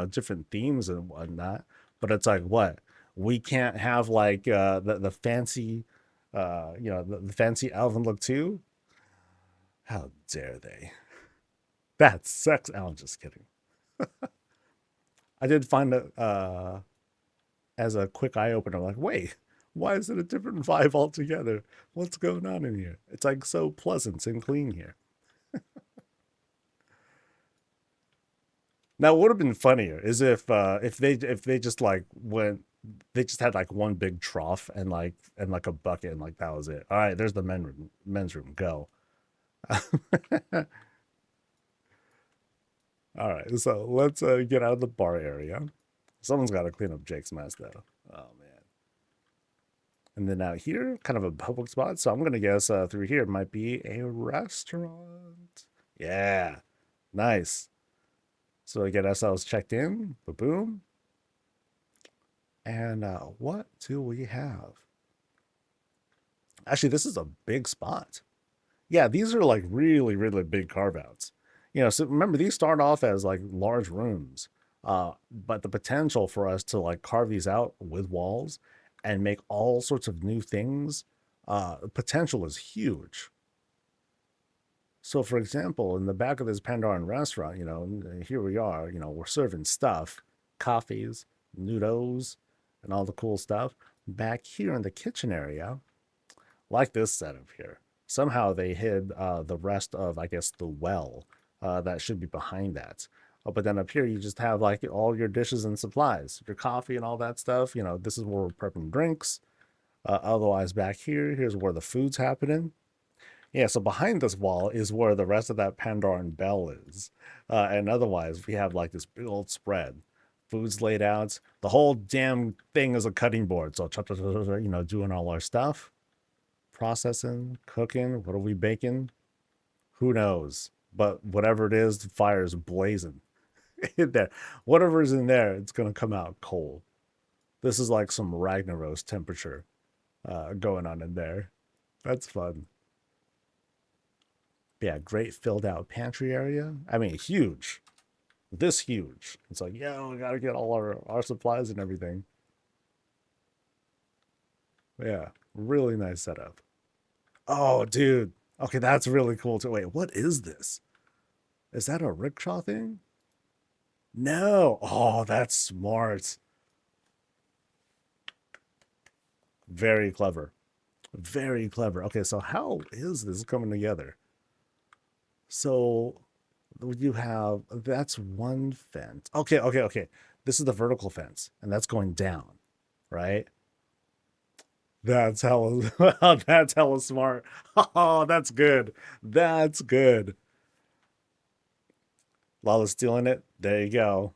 different themes and whatnot. But it's like what? We can't have like the fancy the fancy elven look too. How dare they? That's sex. Oh, I'm just kidding. I did find it as a quick eye opener. Like, wait, why is it a different vibe altogether? What's going on in here? It's like so pleasant and clean here. Now, what would have been funnier is if they just like went, they just had like one big trough and like a bucket, and like that was it. All right, there's the men's room. Go. All right, so let's get out of the bar area. Someone's got to clean up Jake's mess, though. Oh man! And then out here, kind of a public spot. So I'm gonna guess through here might be a restaurant. Yeah, nice. So we get ourselves checked in. Boom. And what do we have? Actually, this is a big spot. Yeah, these are like really, really big carve outs. So remember, these start off as like large rooms, but the potential for us to like carve these out with walls and make all sorts of new things, potential is huge. So, for example, in the back of this Pandoran restaurant, here we are, we're serving stuff, coffees, noodles, and all the cool stuff. Back here in the kitchen area, like this setup here, somehow they hid the rest of, I guess, the well that should be behind that. But then up here, you just have like all your dishes and supplies, your coffee and all that stuff. This is where we're prepping drinks. Otherwise, back here, here's where the food's happening. Yeah, so behind this wall is where the rest of that Pandoran bell is. And otherwise, we have like this big old spread. Food's laid out. The whole damn thing is a cutting board. So, doing all our stuff. Processing, cooking. What are we baking? Who knows? But whatever it is, the fire is blazing in there. Whatever's in there, it's going to come out cold. This is like some Ragnaros temperature going on in there. That's fun. Yeah, great filled out pantry area. I mean, huge. This huge. It's like, yeah, we gotta get all our supplies and everything. Yeah, really nice setup. Oh, dude. Okay, that's really cool too. Wait, what is this? Is that a rickshaw thing? No. Oh, that's smart. Very clever. Very clever. Okay, so how is this coming together? So you have, that's one fence. Okay. This is the vertical fence, and that's going down, right? That's hella, that's hella smart. Oh, that's good. That's good. Lala's stealing it. There you go.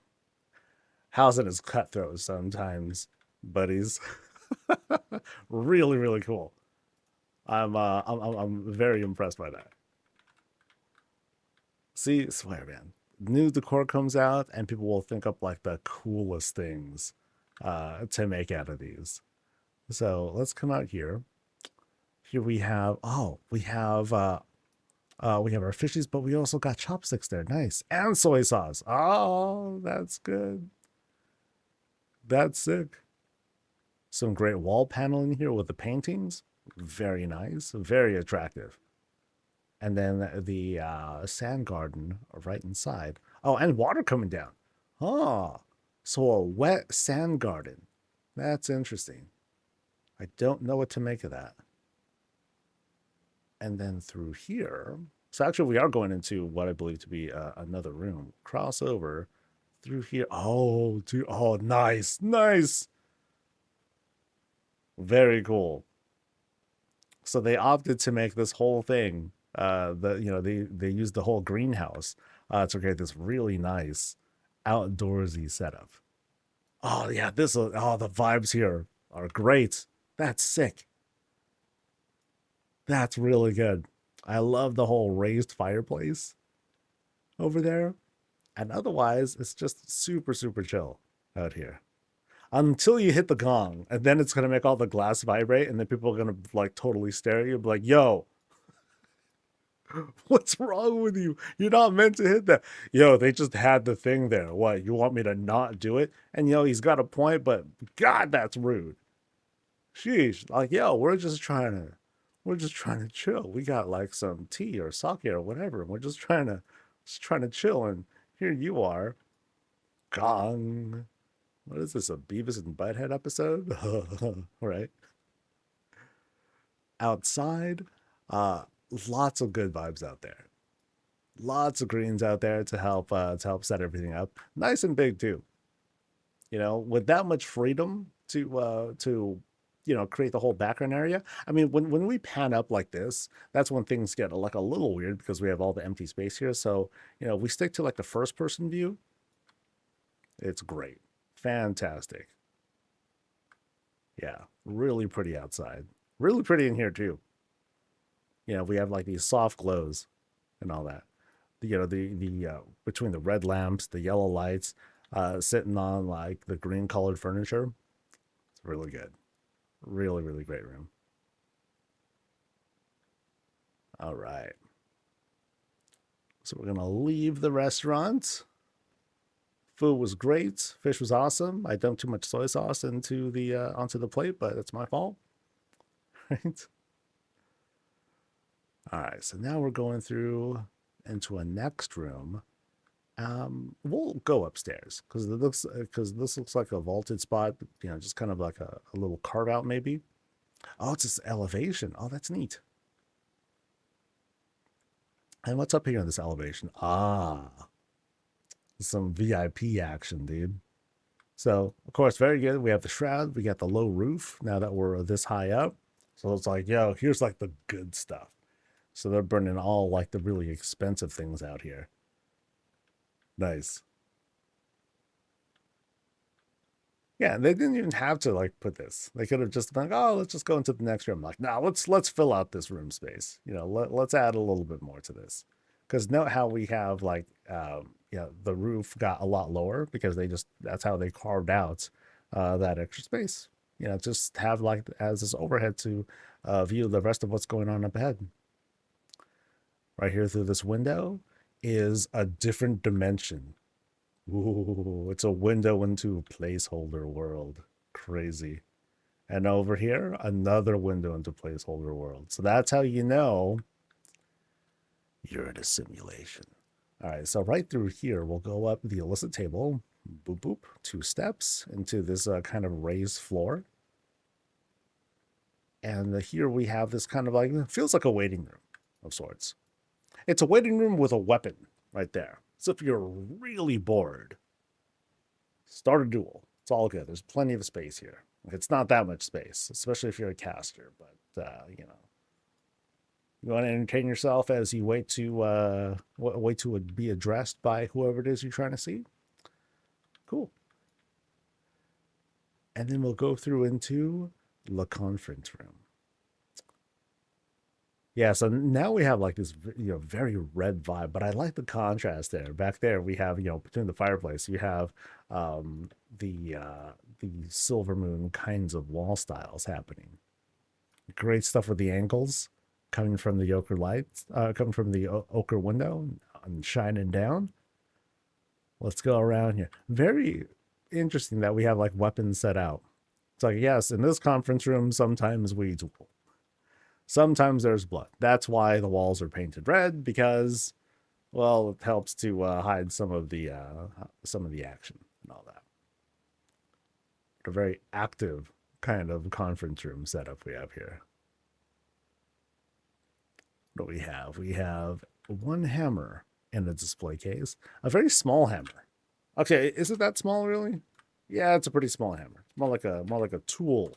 Housing is cutthroat sometimes, buddies. Really, really cool. I'm very impressed by that. See, swear man, new decor comes out and people will think up like the coolest things to make out of these. So let's come out here. Here we have we have our fishies, but we also got chopsticks there. Nice. And soy sauce. Oh, that's good. That's sick. Some great wall paneling here with the paintings. Very nice. Very attractive. And then the sand garden right inside. Oh, and water coming down. Oh, so a wet sand garden. That's interesting. I don't know what to make of that. And then through here, so actually we are going into what I believe to be another room. Cross over through here. Oh, dude. Oh, nice, nice. Very cool. So they opted to make this whole thing. They used the whole greenhouse to create this really nice outdoorsy setup. Oh yeah, the vibes here are great. That's sick. That's really good. I love the whole raised fireplace over there. And otherwise, it's just super, super chill out here. Until you hit the gong, and then it's gonna make all the glass vibrate, and then people are gonna like totally stare at you, be like, yo, what's wrong with you? You're not meant to hit that. Yo, they just had the thing there. What, you want me to not do it? And he's got a point, but God, that's rude. Sheesh. Like, yo, we're just trying to chill. We got like some tea or sake or whatever. And we're just trying to chill. And here you are. Gong. What is this? A Beavis and Butthead episode? Right. Outside, uh, lots of good vibes out there. Lots of greens out there to help set everything up. Nice and big too. With that much freedom to create the whole background area. I mean, when we pan up like this, that's when things get like a little weird because we have all the empty space here. So we stick to like the first person view. It's great, fantastic. Yeah, really pretty outside. Really pretty in here too. We have like these soft glows and all that. The between the red lamps, the yellow lights, sitting on like the green colored furniture. It's really good. Really, really great room. All right. So we're gonna leave the restaurant. Food was great. Fish was awesome. I dumped too much soy sauce into the onto the plate, but that's my fault. Right. All right. So now we're going through into a next room. We'll go upstairs because this looks like a vaulted spot. Just kind of like a little carve out maybe. Oh, it's this elevation. Oh, that's neat. And what's up here in this elevation? Ah, some VIP action, dude. So, of course, very good. We have the shroud. We got the low roof now that we're this high up. So it's like, yo, here's like the good stuff. So they're burning all like the really expensive things out here. Nice. Yeah, they didn't even have to like put this. They could have just been like, oh, let's just go into the next room. Like, nah, let's fill out this room space. Let's add a little bit more to this. Because note how we have like the roof got a lot lower because that's how they carved out that extra space. Just have like as this overhead to view the rest of what's going on up ahead. Right here through this window is a different dimension. Ooh, it's a window into a placeholder world. Crazy. And over here, another window into placeholder world. So that's how you know you're in a simulation. All right, so right through here, we'll go up the illicit table, boop, boop, 2 steps into this kind of raised floor. And here we have this kind of like, it feels like a waiting room of sorts. It's a waiting room with a weapon right there. So if you're really bored, start a duel. It's all good. There's plenty of space here. It's not that much space, especially if you're a caster, but You want to entertain yourself as you wait to be addressed by whoever it is you're trying to see. Cool. And then we'll go through into the conference room. Yeah, so now we have like this, very red vibe, but I like the contrast there. Back there, we have, between the fireplace, you have um, the silver moon kinds of wall styles happening. Great stuff with the angles coming from the ochre lights, coming from the ochre window and shining down. Let's go around here. Very interesting that we have like weapons set out. It's like, yes, in this conference room, sometimes we duel. Sometimes there's blood. That's why the walls are painted red, because, well, it helps to hide some of the action and all that. A very active kind of conference room setup we have here. What do we have? We have one hammer in the display case, a very small hammer. Okay, is it that small really? Yeah, it's a pretty small hammer. It's more like a tool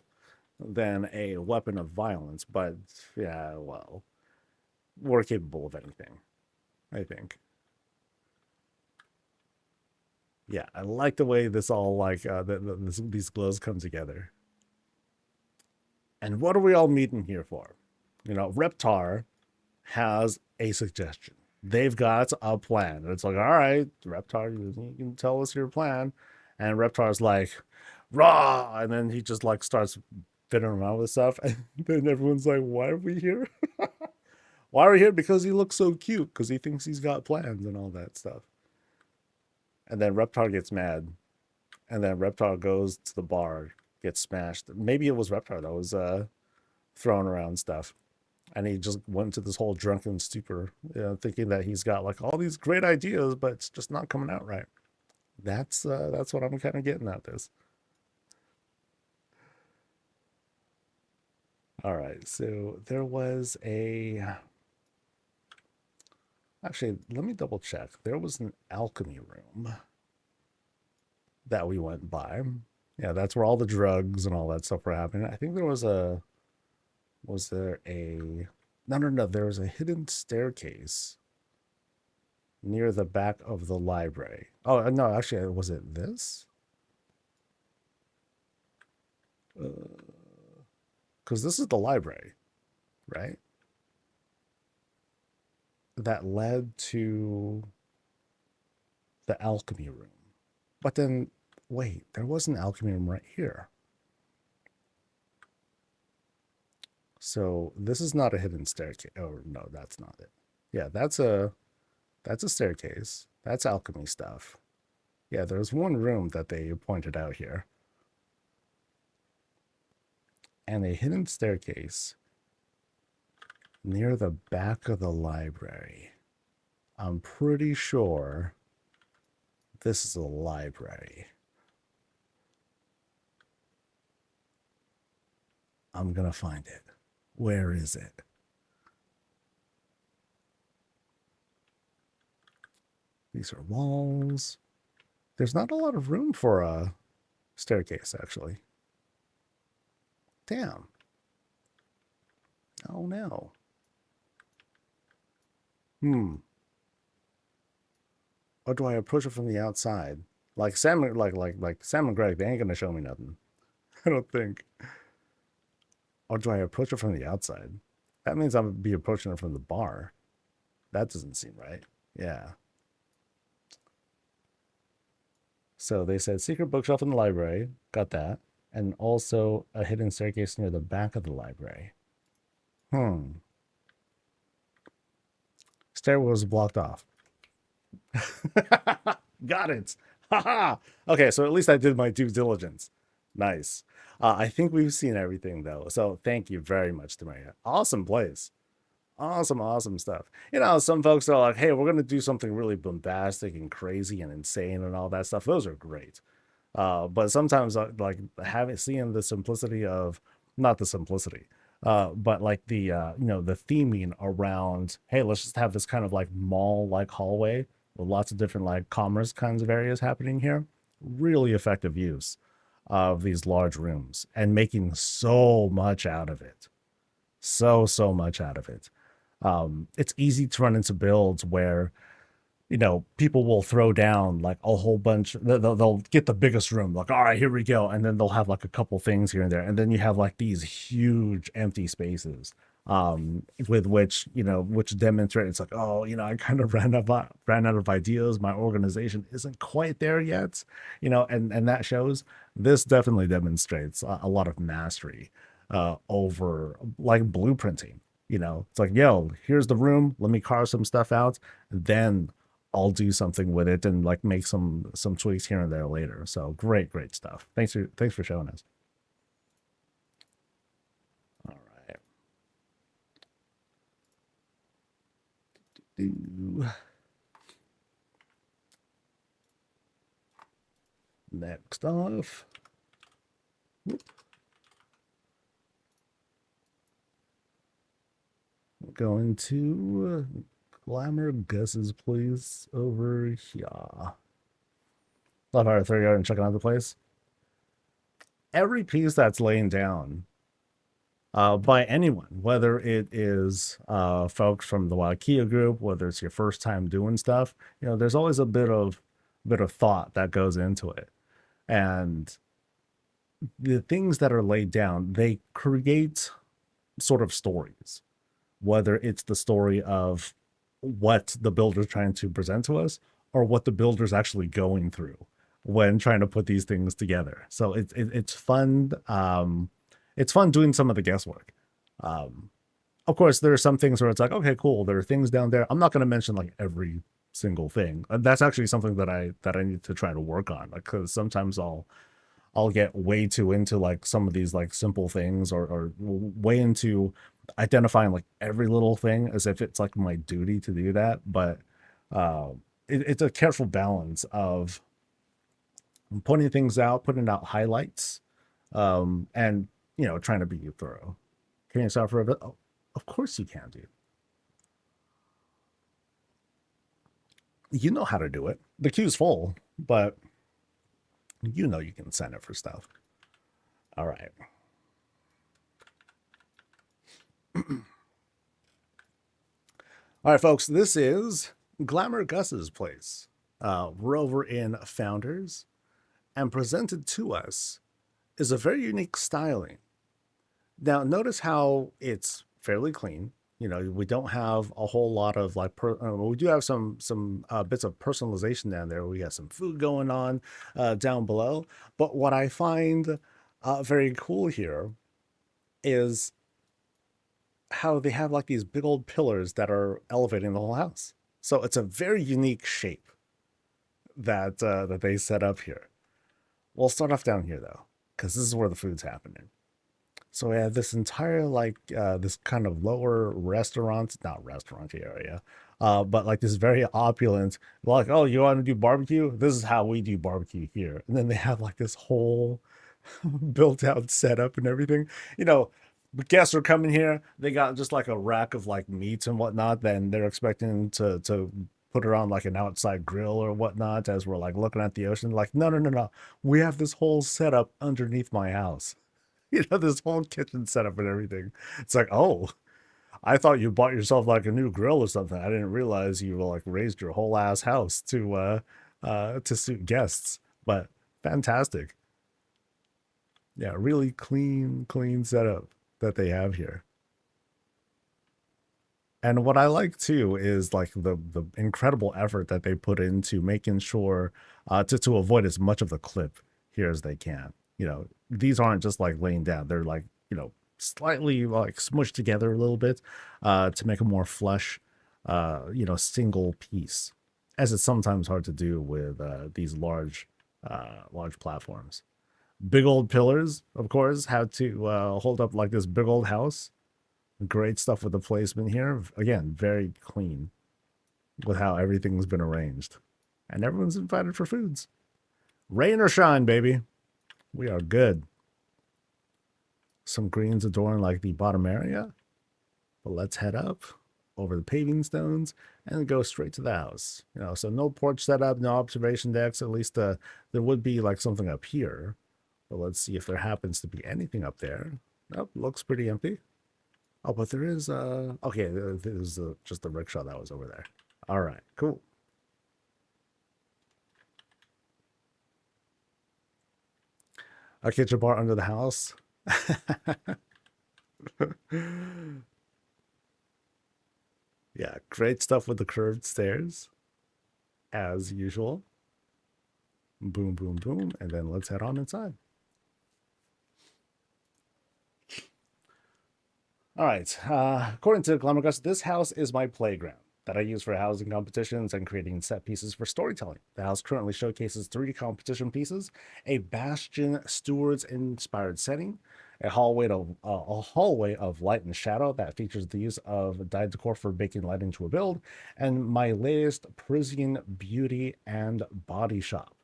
than a weapon of violence, but yeah, well, we're capable of anything, I think. Yeah, I like the way this all like these glows come together. And what are we all meeting here for? Reptar has a suggestion. They've got a plan. It's like, all right, Reptar, you can tell us your plan. And Reptar's like, raw, and then he just like starts fiddling around with stuff, and then everyone's like, why are we here? Why are we here? Because he looks so cute, because he thinks he's got plans and all that stuff. And then Reptar gets mad, and then Reptar goes to the bar, gets smashed. Maybe it was Reptar that was throwing around stuff, and he just went to this whole drunken stupor, thinking that he's got like all these great ideas, but it's just not coming out right. That's what I'm kind of getting at this. All right, so there was actually, let me double check. There was an alchemy room that we went by. Yeah, that's where all the drugs and all that stuff were happening. I think there was no, there was a hidden staircase near the back of the library. Oh, no, actually, was it this? Because this is the library, right? That led to the alchemy room. But then, wait, there was an alchemy room right here. So this is not a hidden staircase. Oh, no, that's not it. Yeah, that's a staircase. That's alchemy stuff. Yeah, there's one room that they pointed out here. And a hidden staircase near the back of the library. I'm pretty sure this is a library. I'm gonna find it. Where is it? These are walls. There's not a lot of room for a staircase, actually. Damn. Oh no. Or do I approach it from the outside? Like Sam, like Sam and Greg, they ain't gonna show me nothing. I don't think. Or do I approach it from the outside? That means I'm gonna be approaching it from the bar. That doesn't seem right. Yeah. So they said secret bookshelf in the library. Got that. And also a hidden staircase near the back of the library. Stairwell was blocked off. Got it. Haha. Okay, so at least I did my due diligence. Nice. I think we've seen everything though. So thank you very much, Tamaria. Awesome place. Awesome stuff. Some folks are like, hey, we're going to do something really bombastic and crazy and insane and all that stuff. Those are great. But sometimes like seeing the simplicity of, not the simplicity, but like the the theming around, hey, let's just have this kind of like mall like hallway with lots of different like commerce kinds of areas happening here. Really effective use of these large rooms and making so much out of it. So much out of it. It's easy to run into builds where people will throw down like a whole bunch. They'll get the biggest room, like, all right, here we go. And then they'll have like a couple things here and there. And then you have like these huge empty spaces, with which demonstrate it's like, oh, I kind of ran out of ideas. My organization isn't quite there yet, and that shows. This definitely demonstrates a lot of mastery, over like blueprinting. It's like, yo, here's the room. Let me carve some stuff out. Then I'll do something with it and like make some tweaks here and there later. So great stuff. Thanks for showing us. All right. Next off. Whoop. We're going to Glamour Gus's place over here. Love how I throw you out and checking out the place. Every piece that's laying down, by anyone, whether it is folks from the WOWKEA group, whether it's your first time doing stuff, there's always a bit of thought that goes into it. And the things that are laid down, they create sort of stories, whether it's the story of what the builder's trying to present to us or what the builder's actually going through when trying to put these things together. So it's fun. It's fun doing some of the guesswork. Of course, there are some things where it's like, okay, cool. There are things down there. I'm not going to mention like every single thing. That's actually something that I need to try to work on, like, because sometimes I'll get way too into like some of these like simple things, or way into identifying like every little thing as if it's like my duty to do that. But it's a careful balance of pointing things out, putting out highlights, and trying to be thorough. Can you stop for a bit? Oh, of course you can, dude. You know how to do it. The queue's full, but you can sign up for stuff. All right. All right, folks, this is Glamour Gus's place. We're over in Founders, and presented to us is a very unique styling. Now, notice how it's fairly clean. We don't have a whole lot of like, we do have some bits of personalization down there. We got some food going on down below. But what I find very cool here is how they have like these big old pillars that are elevating the whole house. So it's a very unique shape that that they set up here. We'll start off down here though, because this is where the food's happening. So we have this entire like this kind of lower not restaurant area, but like this very opulent, like, oh, you want to do barbecue? This is how we do barbecue here. And then they have like this whole built out setup and everything. Guests are coming here. They got just like a rack of like meats and whatnot. Then they're expecting to put it on like an outside grill or whatnot as we're like looking at the ocean. Like, no. We have this whole setup underneath my house. This whole kitchen setup and everything. It's like, oh, I thought you bought yourself like a new grill or something. I didn't realize you like raised your whole ass house to suit guests. But fantastic. Yeah, really clean setup that they have here. And what I like too is like the incredible effort that they put into making sure to avoid as much of the clip here as they can. These aren't just like laying down. They're like, slightly like smushed together a little bit to make a more flush, single piece, as it's sometimes hard to do with these large platforms. Big old pillars, of course, have to hold up like this big old house. Great stuff with the placement here. Again, very clean with how everything's been arranged. And everyone's invited for foods. Rain or shine, baby. We are good. Some greens adorn like the bottom area. But let's head up over the paving stones and go straight to the house. So no porch setup, no observation decks. At least there would be like something up here. But let's see if there happens to be anything up there. Nope, looks pretty empty. Oh, but there is okay, there's just the rickshaw that was over there. All right, cool. A kitchen bar under the house. Yeah, great stuff with the curved stairs, as usual. Boom, boom, boom, and then let's head on inside. All right. According to Glamorgus, this house is my playground that I use for housing competitions and creating set pieces for storytelling. The house currently showcases 3 competition pieces, a Bastion Stewards inspired setting, a hallway of light and shadow that features the use of dyed decor for baking light into a build, and my latest Parisian beauty and body shop.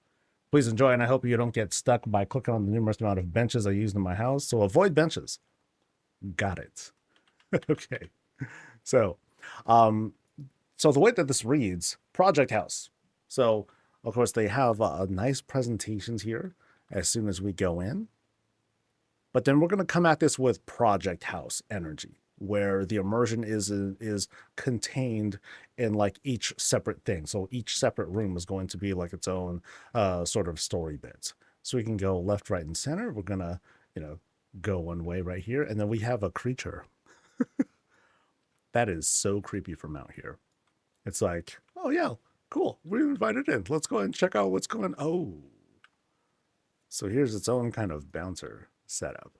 Please enjoy, and I hope you don't get stuck by clicking on the numerous amount of benches I use in my house. So avoid benches. Got it. Okay. So, um, so the way that this reads, Project House. So, of course, they have nice presentations here as soon as we go in. But then we're going to come at this with Project House energy, where the immersion is contained in like each separate thing. So each separate room is going to be like its own sort of story bits. So we can go left, right, and center. We're gonna, go one way right here, and then we have a creature that is so creepy from out here. It's like, oh yeah, cool. We're invited in. Let's go and check out what's going. Oh, so here's its own kind of bouncer setup.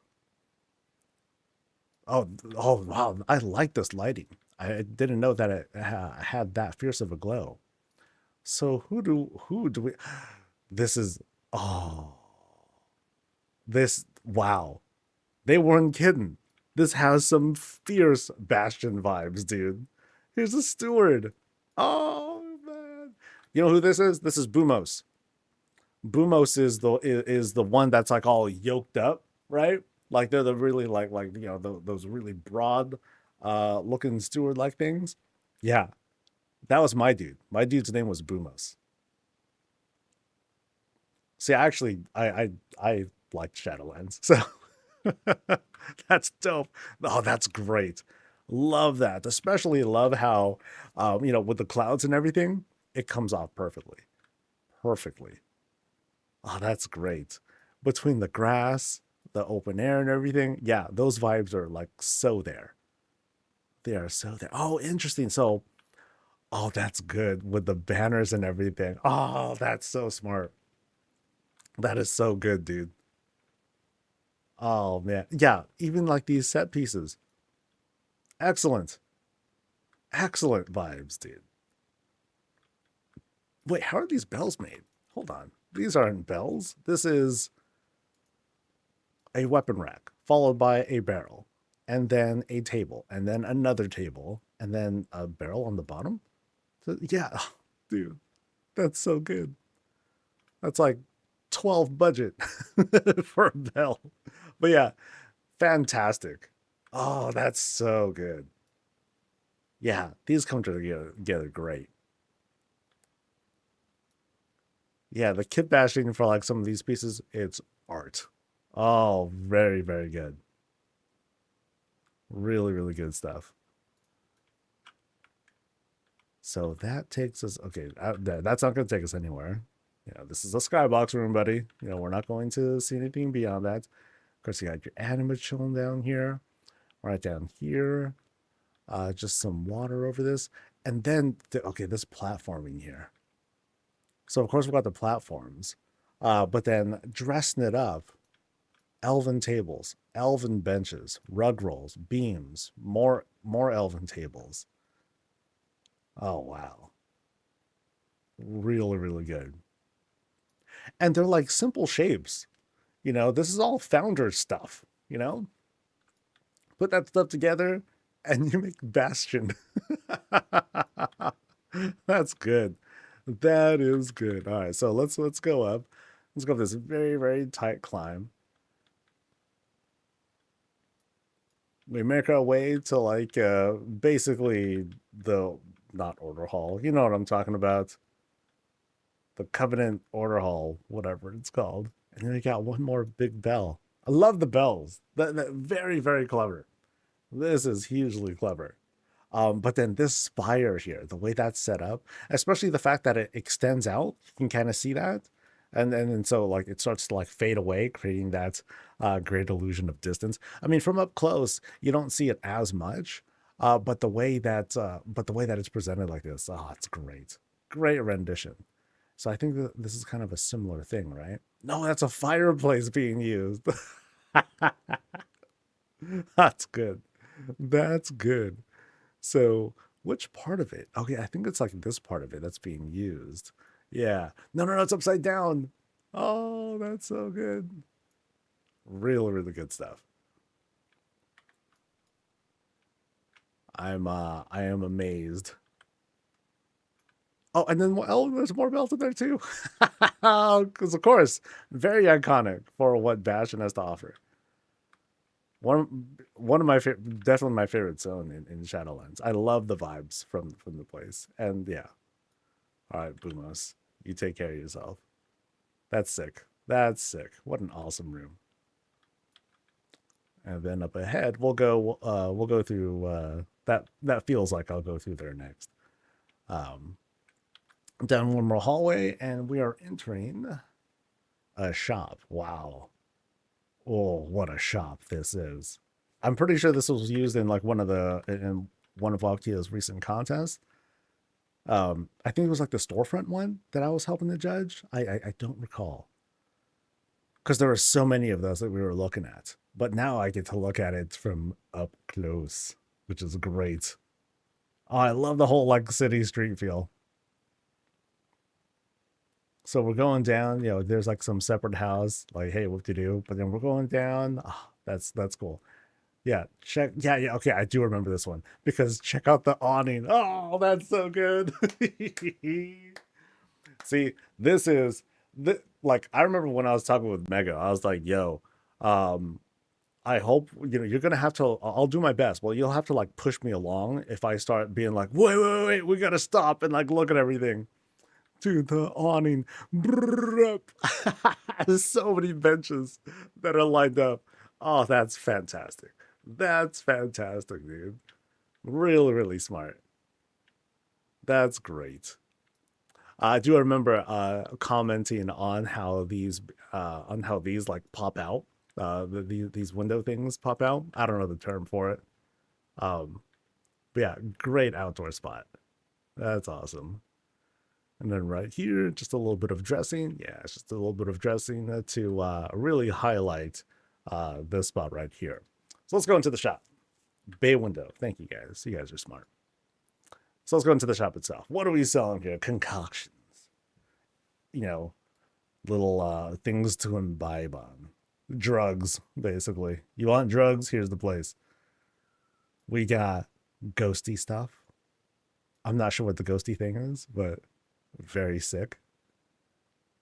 Oh wow! I like this lighting. I didn't know that it had that fierce of a glow. So who do we? This is oh this wow. They weren't kidding. This has some fierce Bastion vibes, dude. Here's a steward. Oh man, you know who this is? This is Boomos. Boomos is the one that's like all yoked up, right? Like they're the really like those really broad looking steward like things. Yeah, that was my dude. My dude's name was Boomos. See, actually, I liked Shadowlands, so that's dope. Oh, that's great. Love that. Especially love how with the clouds and everything, it comes off perfectly. Perfectly. Oh, that's great. Between the grass, the open air, and everything, yeah, those vibes are like so there. They are so there. Oh, interesting. So, oh, that's good with the banners and everything. Oh, that's so smart. That is so good, dude. Oh man, yeah. Even like these set pieces, excellent, excellent vibes, dude. Wait, how are these bells made? Hold on, these aren't bells. This is a weapon rack, followed by a barrel, and then a table, and then another table, and then a barrel on the bottom. So, yeah, dude, that's so good. That's like 12 budget for a bell. But yeah, fantastic. Oh, that's so good. Yeah, these come together great. Yeah, the kit bashing for like some of these pieces, it's art. Oh, very, very good. Really, really good stuff. So that takes us, okay, that's not going to take us anywhere. This is a skybox room, buddy. We're not going to see anything beyond that. Of course, you got your anima chilling down here, right down here. Just some water over this. And then, okay, this platforming here. So, of course, we've got the platforms, but then dressing it up, elven tables, elven benches, rug rolls, beams, more elven tables. Oh, wow. Really, really good. And they're like simple shapes. This is all founder stuff, Put that stuff together and you make Bastion. That's good. That is good. All right, so let's go up. Let's go up this very, very tight climb. We make our way to like basically the not order hall. You know what I'm talking about. The Covenant Order Hall, whatever it's called. And then we got one more big bell. I love the bells. That very, very clever. This is hugely clever. But then this spire here, the way that's set up, especially the fact that it extends out, you can kind of see that. And so like it starts to like fade away, creating that great illusion of distance. I mean, from up close, you don't see it as much. But the way that it's presented like this, oh, it's great. Great rendition. So I think that this is kind of a similar thing, right? No, that's a fireplace being used. That's good. That's good. So, which part of it? Okay, I think it's like this part of it that's being used. Yeah. No, no, no, it's upside down. Oh, that's so good. Really, really good stuff. I am amazed. Oh, and then oh, there's more belts in there too. Because of course, very iconic for what Bastion has to offer. One of my definitely my favorite zone in Shadowlands. I love the vibes from the place. And yeah. All right, Boomos, you take care of yourself. That's sick. That's sick. What an awesome room. And then up ahead, we'll go through that feels like I'll go through there next. Um Down one more hallway and we are entering a shop. Wow. Oh, what a shop this is. I'm pretty sure this was used in like in one of WOWKEA's recent contests. I think it was like the storefront one that I was helping to judge. I don't recall because there were so many of those that we were looking at. But now I get to look at it from up close, which is great. Oh, I love the whole like city street feel. So we're going down, there's like some separate house, like, hey, what to do? But then we're going down. Oh, that's cool. Yeah, check. Yeah, yeah. Okay, I do remember this one because check out the awning. Oh, that's so good. See, this is like I remember when I was talking with Mega, I was like, "Yo, um, I hope you're gonna have to. I'll do my best. Well, you'll have to like push me along if I start being like, wait, wait, wait, we gotta stop and like look at everything." Dude, the awning. There's so many benches that are lined up. Oh, that's fantastic. That's fantastic, dude. Really, really smart. That's great. I do remember commenting on how these like pop out. These window things pop out. I don't know the term for it. Um, but yeah, great outdoor spot. That's awesome. And then right here, just a little bit of dressing. Yeah, it's just a little bit of dressing to really highlight this spot right here. So let's go into the shop. Bay window. Thank you guys. You guys are smart. So let's go into the shop itself. What are we selling here? Concoctions. You know, little things to imbibe on. Drugs, basically. You want drugs? Here's the place. We got ghosty stuff. I'm not sure what the ghosty thing is, but very sick.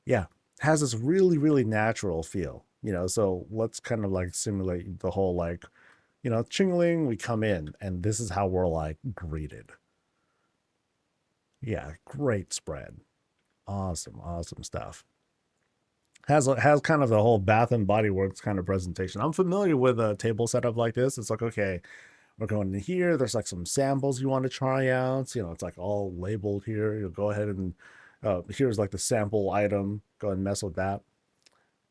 Yeah, has this really, really natural feel. So let's kind of like simulate the whole like, chingling, we come in, and this is how we're like greeted. Yeah, great spread. Awesome, awesome stuff. Has kind of the whole Bath and Body Works kind of presentation. I'm familiar with a table setup like this. It's like, okay, we're going in here. There's like some samples you want to try out. It's like all labeled here. You'll go ahead and here's like the sample item. Go and mess with that.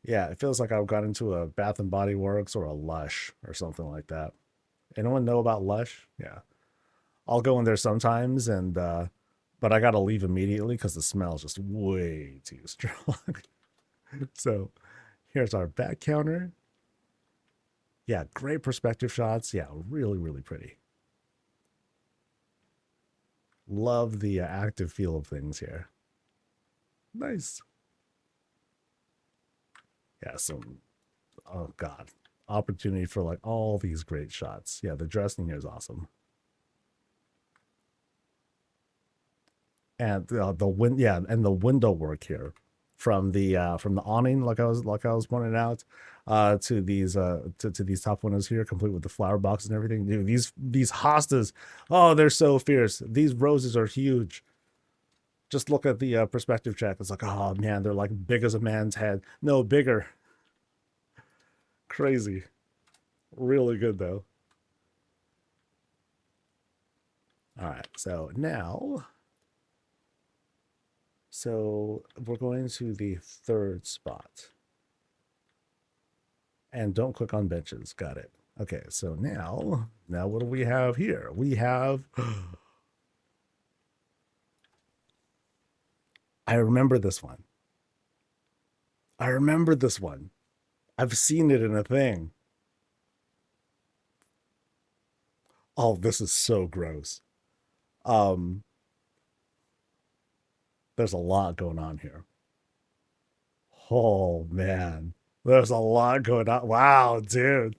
Yeah, it feels like I've got into a Bath and Body Works or a Lush or something like that. Anyone know about Lush? Yeah, I'll go in there sometimes, and but I gotta leave immediately because the smell is just way too strong. So here's our back counter. Yeah, great perspective shots. Yeah, really, really pretty. Love the active feel of things here. Nice. Yeah, some, oh God, opportunity for like all these great shots. Yeah, the dressing here is awesome. And and the window work here from the awning, like I was pointing out, to these top windows here, complete with the flower box and everything. Dude, these hostas, oh, they're so fierce. These roses are huge. Just look at the perspective check. It's like, oh man, they're like big as a man's head. No, bigger. Crazy. Really good though. All right, so now, so we're going to the third spot. And don't click on benches. Got it. Okay, so now what do we have here? We have, I remember this one. I remember this one. I've seen it in a thing. Oh, this is so gross. Um, there's a lot going on here. Oh man. There's a lot going on. Wow, dude.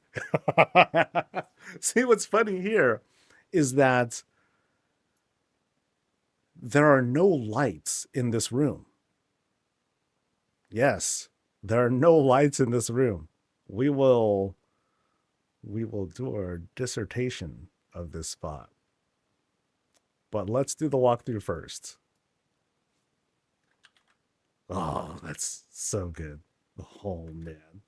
See, what's funny here is that there are no lights in this room. Yes, there are no lights in this room. We will do our dissertation of this spot. But let's do the walkthrough first. Oh, that's so good. Oh man.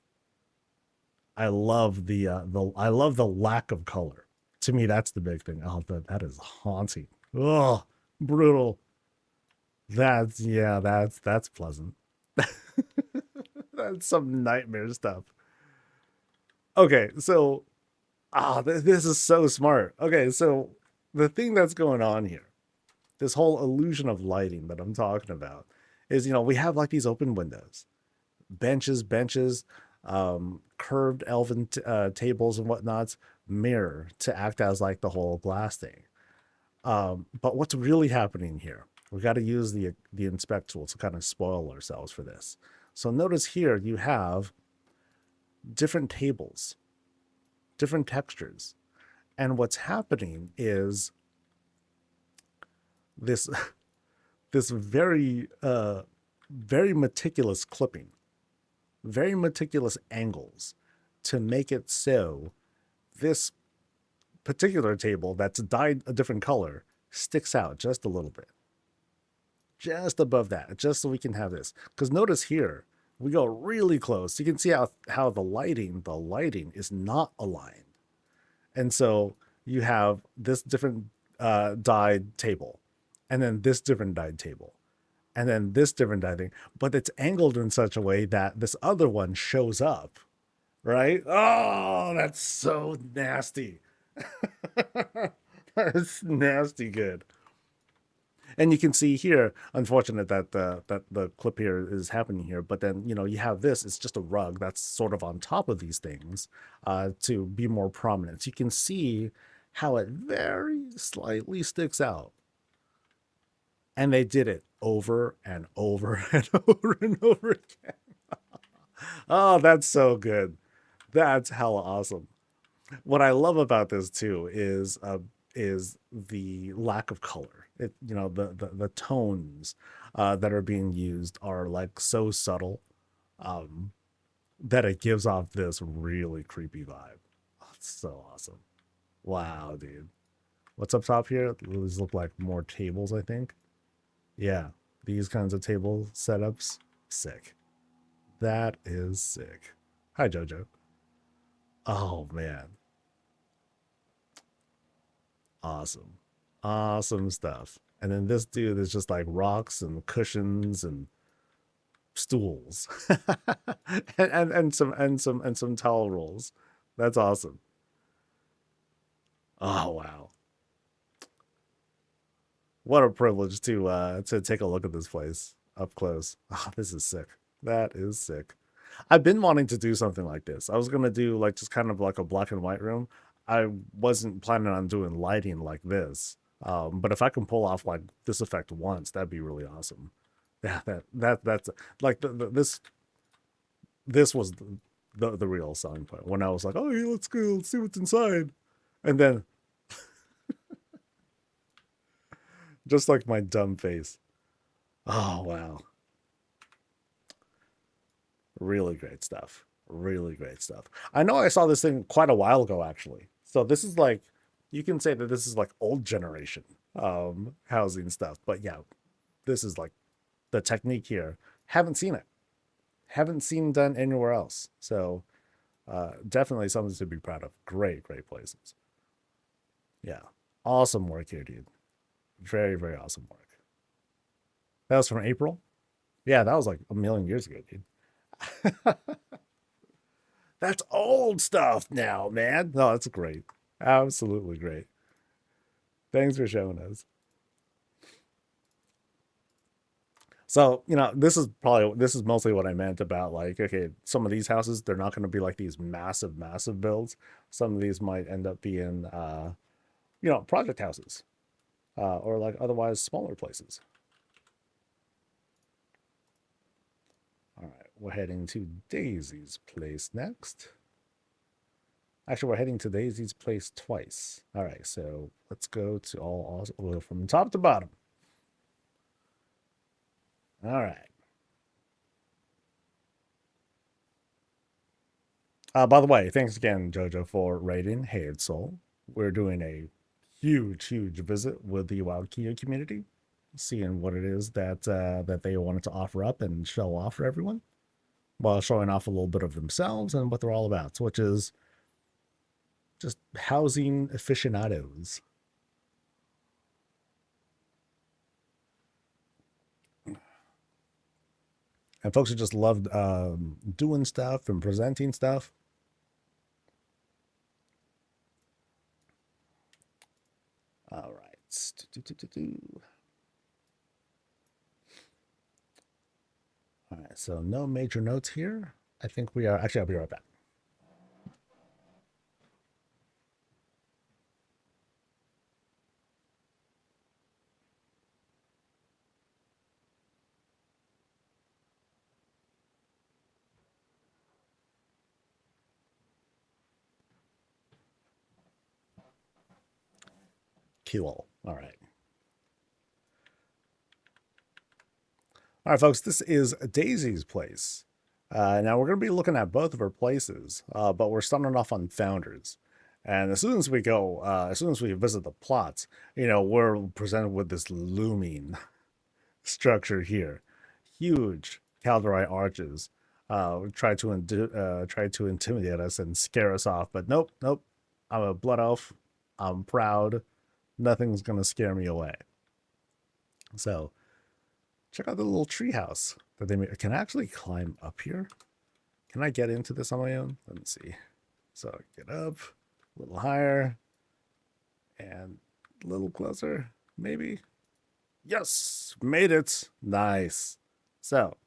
I love I love the lack of color. To me, that's the big thing. Oh, that is haunting. Oh, brutal. That's pleasant. That's some nightmare stuff. Okay, so this is so smart. Okay, so the thing that's going on here, this whole illusion of lighting that I'm talking about, is we have like these open windows, benches, curved elven tables and whatnots, mirror to act as like the whole glass thing. But what's really happening here? We got to use the inspect tool to kind of spoil ourselves for this. So notice here you have different tables, different textures. And what's happening is this this very very meticulous clipping, very meticulous angles to make it so this particular table that's dyed a different color sticks out just a little bit, just above that, just so we can have this. Because notice here, we go really close. You can see how the lighting is not aligned. And so you have this different dyed table, and then this different dyed table, and then this different dyed thing, but it's angled in such a way that this other one shows up, right? Oh, that's so nasty. That's nasty good. And you can see here, unfortunate that the clip here is happening here, but then you have this. It's just a rug that's sort of on top of these things to be more prominent. So you can see how it very slightly sticks out. And they did it over and over and over and over again. Oh, that's so good. That's hella awesome. What I love about this too is the lack of color. The tones that are being used are like so subtle um, that it gives off this really creepy vibe. Oh, it's so awesome. Wow, dude. What's up top here? These look like more tables, I think. Yeah, these kinds of table setups, sick. That is sick. Hi, Jojo. Oh man, awesome, awesome stuff. And then this dude is just like rocks and cushions and stools, and some towel rolls. That's awesome. Oh wow, what a privilege to take a look at this place up close. Oh, this is sick. That is sick. I've been wanting to do something like this. I was gonna do like just kind of like a black and white room. I wasn't planning on doing lighting like this. But if I can pull off like this effect once, that'd be really awesome. Yeah, that's like this was the real selling point when I was like, oh, yeah, let's go, let's see what's inside, and then just like my dumb face. Oh wow, really great stuff. Really great stuff. I know I saw this thing quite a while ago, actually. So this is like, you can say that this is like old generation housing stuff. But yeah, this is like the technique here. Haven't seen it. Haven't seen done anywhere else. So definitely something to be proud of. Great, great places. Yeah. Awesome work here, dude. Very, very awesome work. That was from April. Yeah, that was like a million years ago, dude. That's old stuff now, man. No, that's great. Absolutely great. Thanks for showing us. So, this is mostly what I meant about like, okay, some of these houses, they're not going to be like these massive, massive builds. Some of these might end up being, project houses, or like otherwise smaller places. All right, we're heading to Daisy's place next. Actually, we're heading to Daisy's place twice. All right, so let's go to all from top to bottom. All right. By the way, thanks again, Jojo, for rating Hey Soul. We're doing a huge, huge visit with the WOWKEA community, seeing what it is that they wanted to offer up and show off for everyone, while showing off a little bit of themselves and what they're all about, which is just housing aficionados. And folks who just loved doing stuff and presenting stuff. All right. All right, so no major notes here. I think we are, actually, I'll be right back. Cool. All right. All right, folks, this is Daisy's place. Now we're going to be looking at both of her places, but we're starting off on Founders. And as soon as we go, as soon as we visit the plots, we're presented with this looming structure here. Huge Calderi arches. Try to intimidate us and scare us off, but nope, nope. I'm a blood elf. I'm proud. Nothing's going to scare me away. So check out the little treehouse that they made. Can I actually climb up here? Can I get into this on my own? Let me see. So get up a little higher and a little closer, maybe. Yes, made it. Nice. So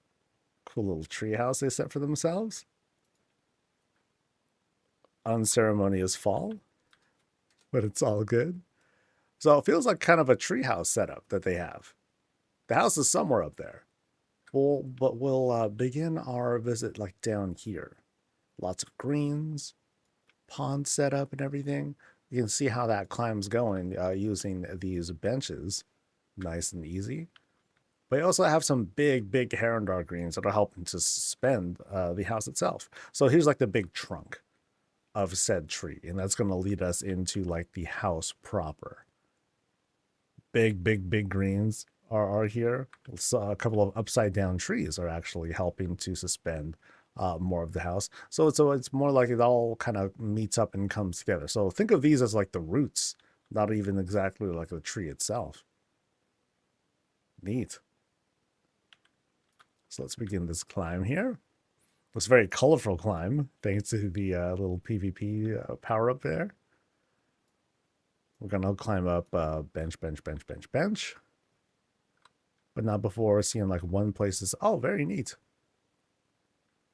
cool little treehouse they set for themselves. Unceremonious fall, but it's all good. So it feels like kind of a treehouse setup that they have. The house is somewhere up there. But we'll begin our visit like down here. Lots of greens, pond setup and everything. You can see how that climb's going using these benches. Nice and easy. But you also have some big, big Herondar greens that are helping to suspend the house itself. So here's like the big trunk of said tree. And that's going to lead us into like the house proper. Big, big, big greens are here. So a couple of upside down trees are actually helping to suspend more of the house. So it's more like it all kind of meets up and comes together. So think of these as like the roots, not even exactly like the tree itself. Neat. So let's begin this climb here. It's a very colorful climb, thanks to the little PvP power up there. We're gonna climb up bench, but not before seeing like one place is, oh, very neat.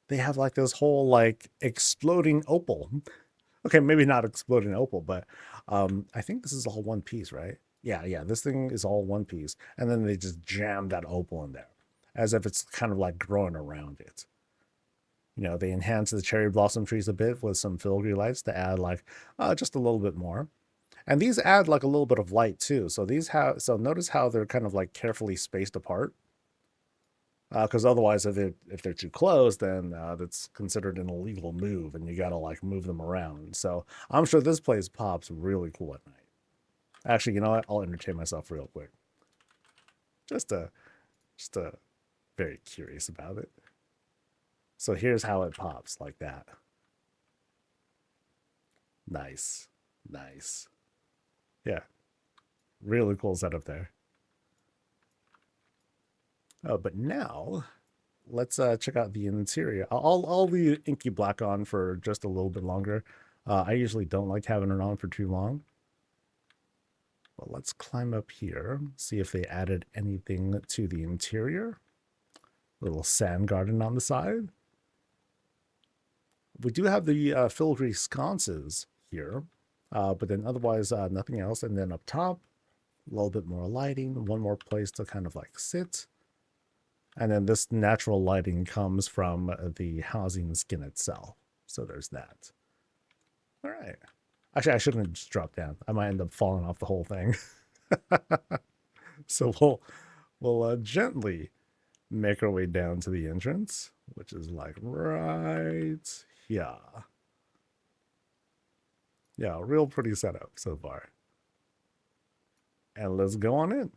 They have like this whole like exploding opal. Okay, maybe not exploding opal, but I think this is all one piece, right? Yeah, this thing is all one piece. And then they just jam that opal in there as if it's kind of like growing around it. They enhance the cherry blossom trees a bit with some filigree lights to add like just a little bit more. And these add like a little bit of light too. So notice how they're kind of like carefully spaced apart. Because otherwise, if they're too close, then that's considered an illegal move, and you gotta like move them around. So I'm sure this place pops really cool at night. Actually, you know what? I'll entertain myself real quick. Just very curious about it. So here's how it pops like that. Nice. Yeah. Really cool setup there. Oh, but now let's check out the interior. I'll leave Inky Black on for just a little bit longer. I usually don't like having it on for too long. But let's climb up here, see if they added anything to the interior. Little sand garden on the side. We do have the filigree sconces here, but then otherwise nothing else. And then up top, a little bit more lighting, one more place to kind of like sit. And then this natural lighting comes from the housing skin itself. So there's that. All right. Actually, I shouldn't have just dropped down. I might end up falling off the whole thing. So we'll gently make our way down to the entrance, which is like right here. Yeah, real pretty setup so far. And let's go on in.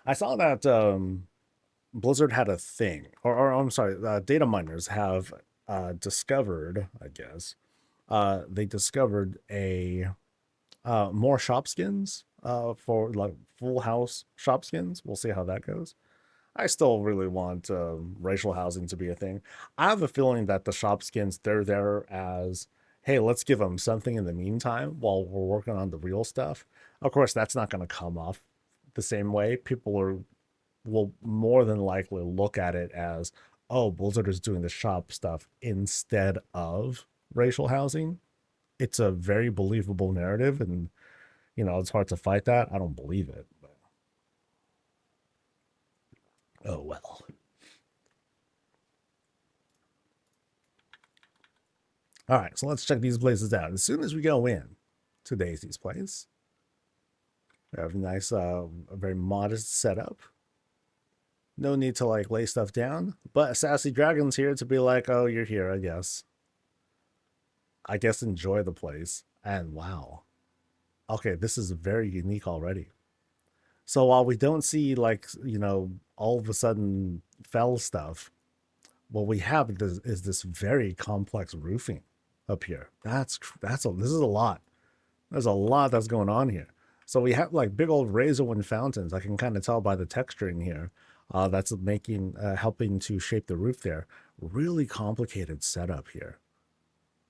I saw that Blizzard had a thing, or I'm sorry, data miners have discovered, I guess, they discovered a more shop skins for like full house shop skins. We'll see how that goes. I still really want racial housing to be a thing. I have a feeling that the shop skins, they're there as, hey, let's give them something in the meantime while we're working on the real stuff. Of course, that's not going to come off the same way. Will more than likely look at it as, oh, Blizzard is doing the shop stuff instead of racial housing. It's a very believable narrative, and it's hard to fight that. I don't believe it, but oh well. All right, so let's check these places out. As soon as we go in to Daisy's place, we have a nice, a very modest setup. No need to like lay stuff down, but Sassy Dragon's here to be like, oh, you're here, I guess. I guess enjoy the place. And wow. Okay, this is very unique already. So while we don't see like, all of a sudden fell stuff, what we have is this very complex roofing up here. This is a lot. There's a lot that's going on here. So we have like big old razor wind fountains. I can kind of tell by the texturing here. That's helping to shape the roof there. Really complicated setup here.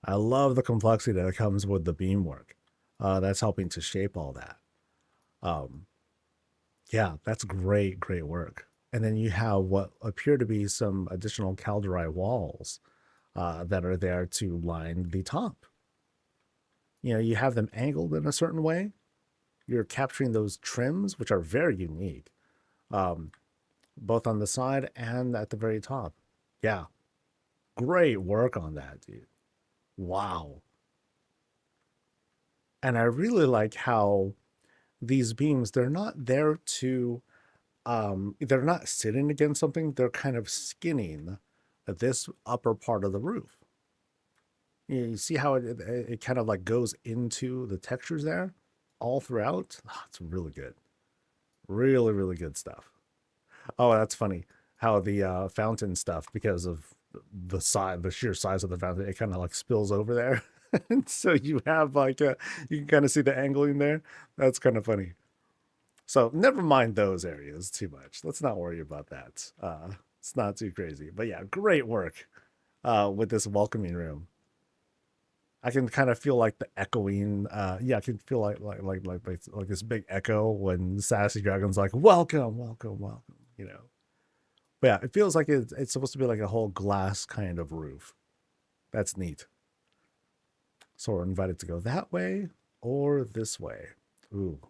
I love the complexity that comes with the beamwork. That's helping to shape all that. Yeah, that's great work. And then you have what appear to be some additional calderai walls that are there to line the top. You have them angled in a certain way. You're capturing those trims, which are very unique, both on the side and at the very top. Yeah, great work on that, dude. Wow. And I really like how these beams, they're not there to, they're not sitting against something. They're kind of skinning this upper part of the roof. You see how it kind of like goes into the textures there all throughout. Oh, it's really good. Really good stuff. Oh, that's funny how the fountain stuff, because of the sheer size of the fountain, it kind of like spills over there. And so you have like you can kind of see the angling there. That's kind of funny. So never mind those areas too much. Let's not worry about that. It's not too crazy. But yeah, great work with this welcoming room. I can kind of feel like the echoing. Yeah, I can feel like this big echo when Sassy Dragon's like, "Welcome, welcome, welcome." But yeah, it feels like it's supposed to be like a whole glass kind of roof. That's neat. So we're invited to go that way or this way. Ooh.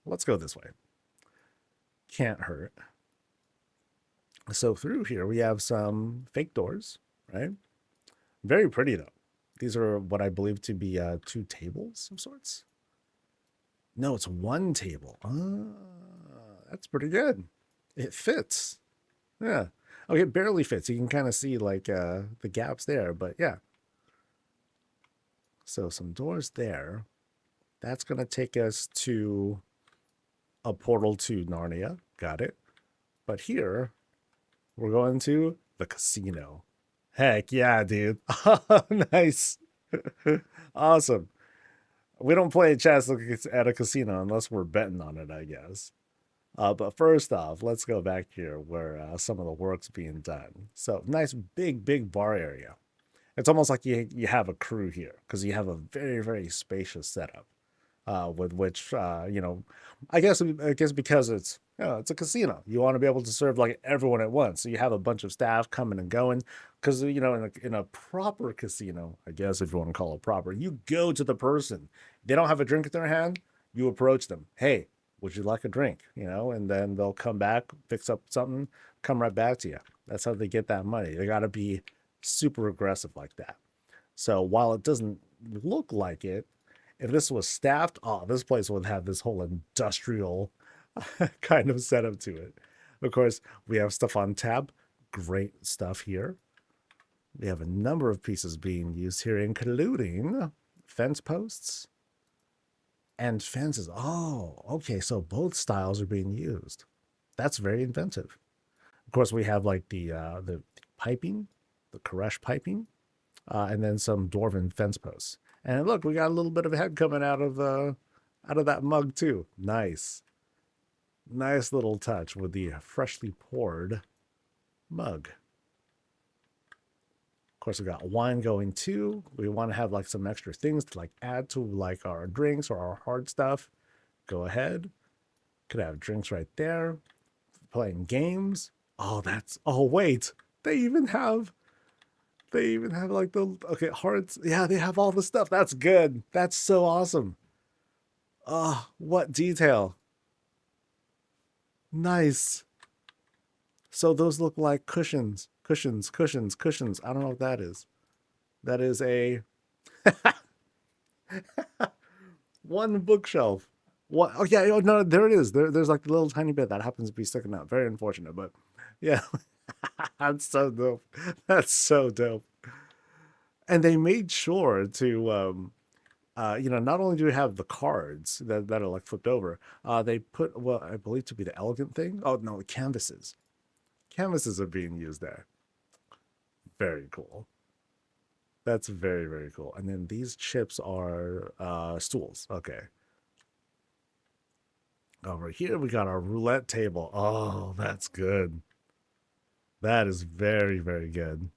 Let's go this way. Can't hurt. So through here we have some fake doors, right? Very pretty though. These are what I believe to be two tables of sorts. No, it's one table. That's pretty good. It fits. Yeah. Okay, it barely fits. You can kind of see like the gaps there, but yeah. So some doors there. That's going to take us to a portal to Narnia. Got it. But here, we're going to the casino. Heck yeah, dude. Nice. Awesome. We don't play chess at a casino unless we're betting on it, I guess. But first off, let's go back here where some of the work's being done. So nice big bar area. It's almost like you have a crew here because you have a very spacious setup. With which I guess because it's it's a casino, you want to be able to serve like everyone at once. So you have a bunch of staff coming and going because in a proper casino, I guess if you want to call it proper, you go to the person. They don't have a drink in their hand, you approach them. Hey, would you like a drink? And then they'll come back, fix up something, come right back to you. That's how they get that money. They got to be super aggressive like that. So while it doesn't look like it, if this was staffed, oh, this place would have this whole industrial kind of setup to it. Of course, we have stuff on tab. Great stuff here. We have a number of pieces being used here, including fence posts and fences. Oh, okay. So both styles are being used. That's very inventive. Of course, we have like the piping, the Koresh piping, and then some dwarven fence posts. And look, we got a little bit of a head coming out of that mug too. Nice. Nice little touch with the freshly poured mug. Of course, we got wine going too. We want to have like some extra things to like add to like our drinks or our hard stuff. Go ahead. Could have drinks right there. Playing games. Oh wait. They even have like the hearts. Yeah, they have all the stuff. That's good. That's so awesome. Oh, what detail. Nice. So those look like cushions. Cushions. I don't know what that is. That is a one bookshelf. What? Oh yeah, oh, no, there it is. There's like the little tiny bit that happens to be sticking out. Very unfortunate, but yeah. That's so dope. That's so dope. And they made sure to not only do we have the cards that are like flipped over, they put what I believe to be the elegant thing. Oh no, the canvases. Canvases are being used there. Very cool. That's very cool. And then these chips are stools. Okay. Over here we got our roulette table. Oh, that's good. That is very good.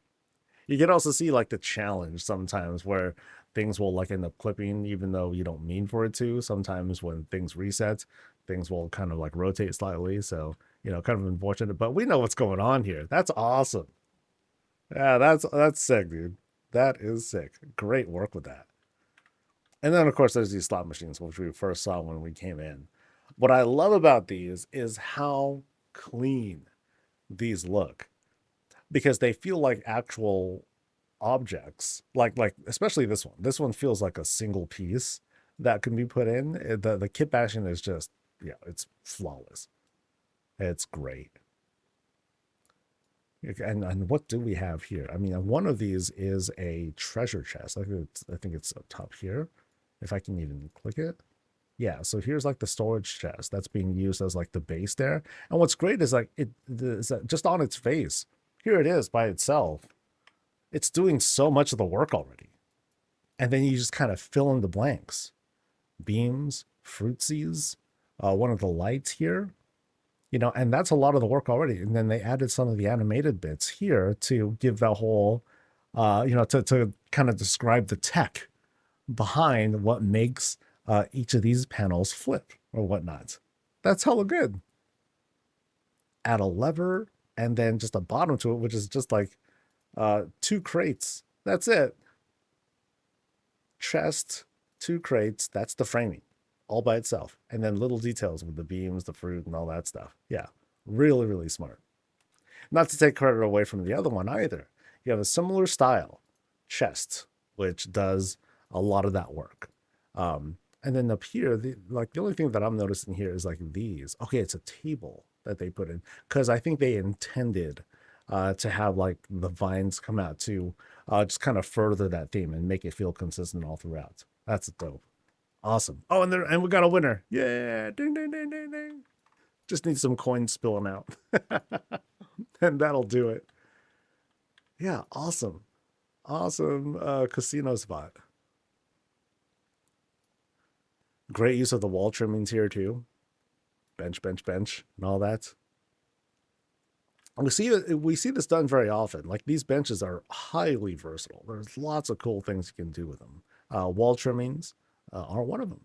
You can also see like the challenge sometimes where things will like end up clipping even though you don't mean for it to. Sometimes when things reset, things will kind of like rotate slightly. So, kind of unfortunate, but we know what's going on here. That's awesome. Yeah, that's sick, dude. That is sick. Great work with that. And then of course there's these slot machines, which we first saw when we came in. What I love about these is how clean these look because they feel like actual objects, like especially this one. This one feels like a single piece that can be put in. The kit bashing is just, yeah, it's flawless. It's great. And what do we have here? I mean, one of these is a treasure chest. I think it's up top here, if I can even click it. Yeah, so here's like the storage chest that's being used as like the base there. And what's great is like is that just on its face, here it is by itself. It's doing so much of the work already. And then you just kind of fill in the blanks. Beams, fruitsies, one of the lights here, and that's a lot of the work already. And then they added some of the animated bits here to give that whole, to kind of describe the tech behind what makes each of these panels flip or whatnot. That's hella good. Add a lever and then just a bottom to it, which is just like two crates. That's it. Chest, two crates. That's the framing all by itself. And then little details with the beams, the fruit, and all that stuff. Yeah, really smart. Not to take credit away from the other one either. You have a similar style chest, which does a lot of that work. And then up here, the only thing that I'm noticing here is like these. Okay, it's a table that they put in because I think they intended to have like the vines come out to just kind of further that theme and make it feel consistent all throughout. That's dope. Awesome. Oh, and we got a winner. Yeah. Ding. Just need some coins spilling out. And that'll do it. Yeah, awesome. Awesome casino spot. Great use of the wall trimmings here too. Bench, bench, bench, and all that. We see this done very often. Like these benches are highly versatile. There's lots of cool things you can do with them. Wall trimmings are one of them.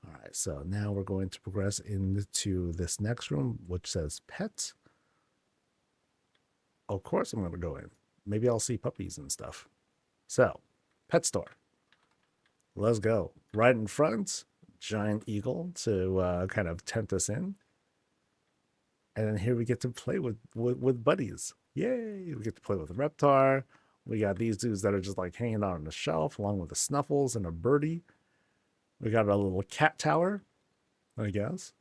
All right, so now we're going to progress into this next room, which says pets. Of course, I'm going to go in. Maybe I'll see puppies and stuff. So, pet store. Let's go. Right in front, giant eagle to kind of tempt us in. And then here we get to play with buddies. Yay! We get to play with a Reptar. We got these dudes that are just like hanging out on the shelf, along with the Snuffles and a birdie. We got a little cat tower, I guess.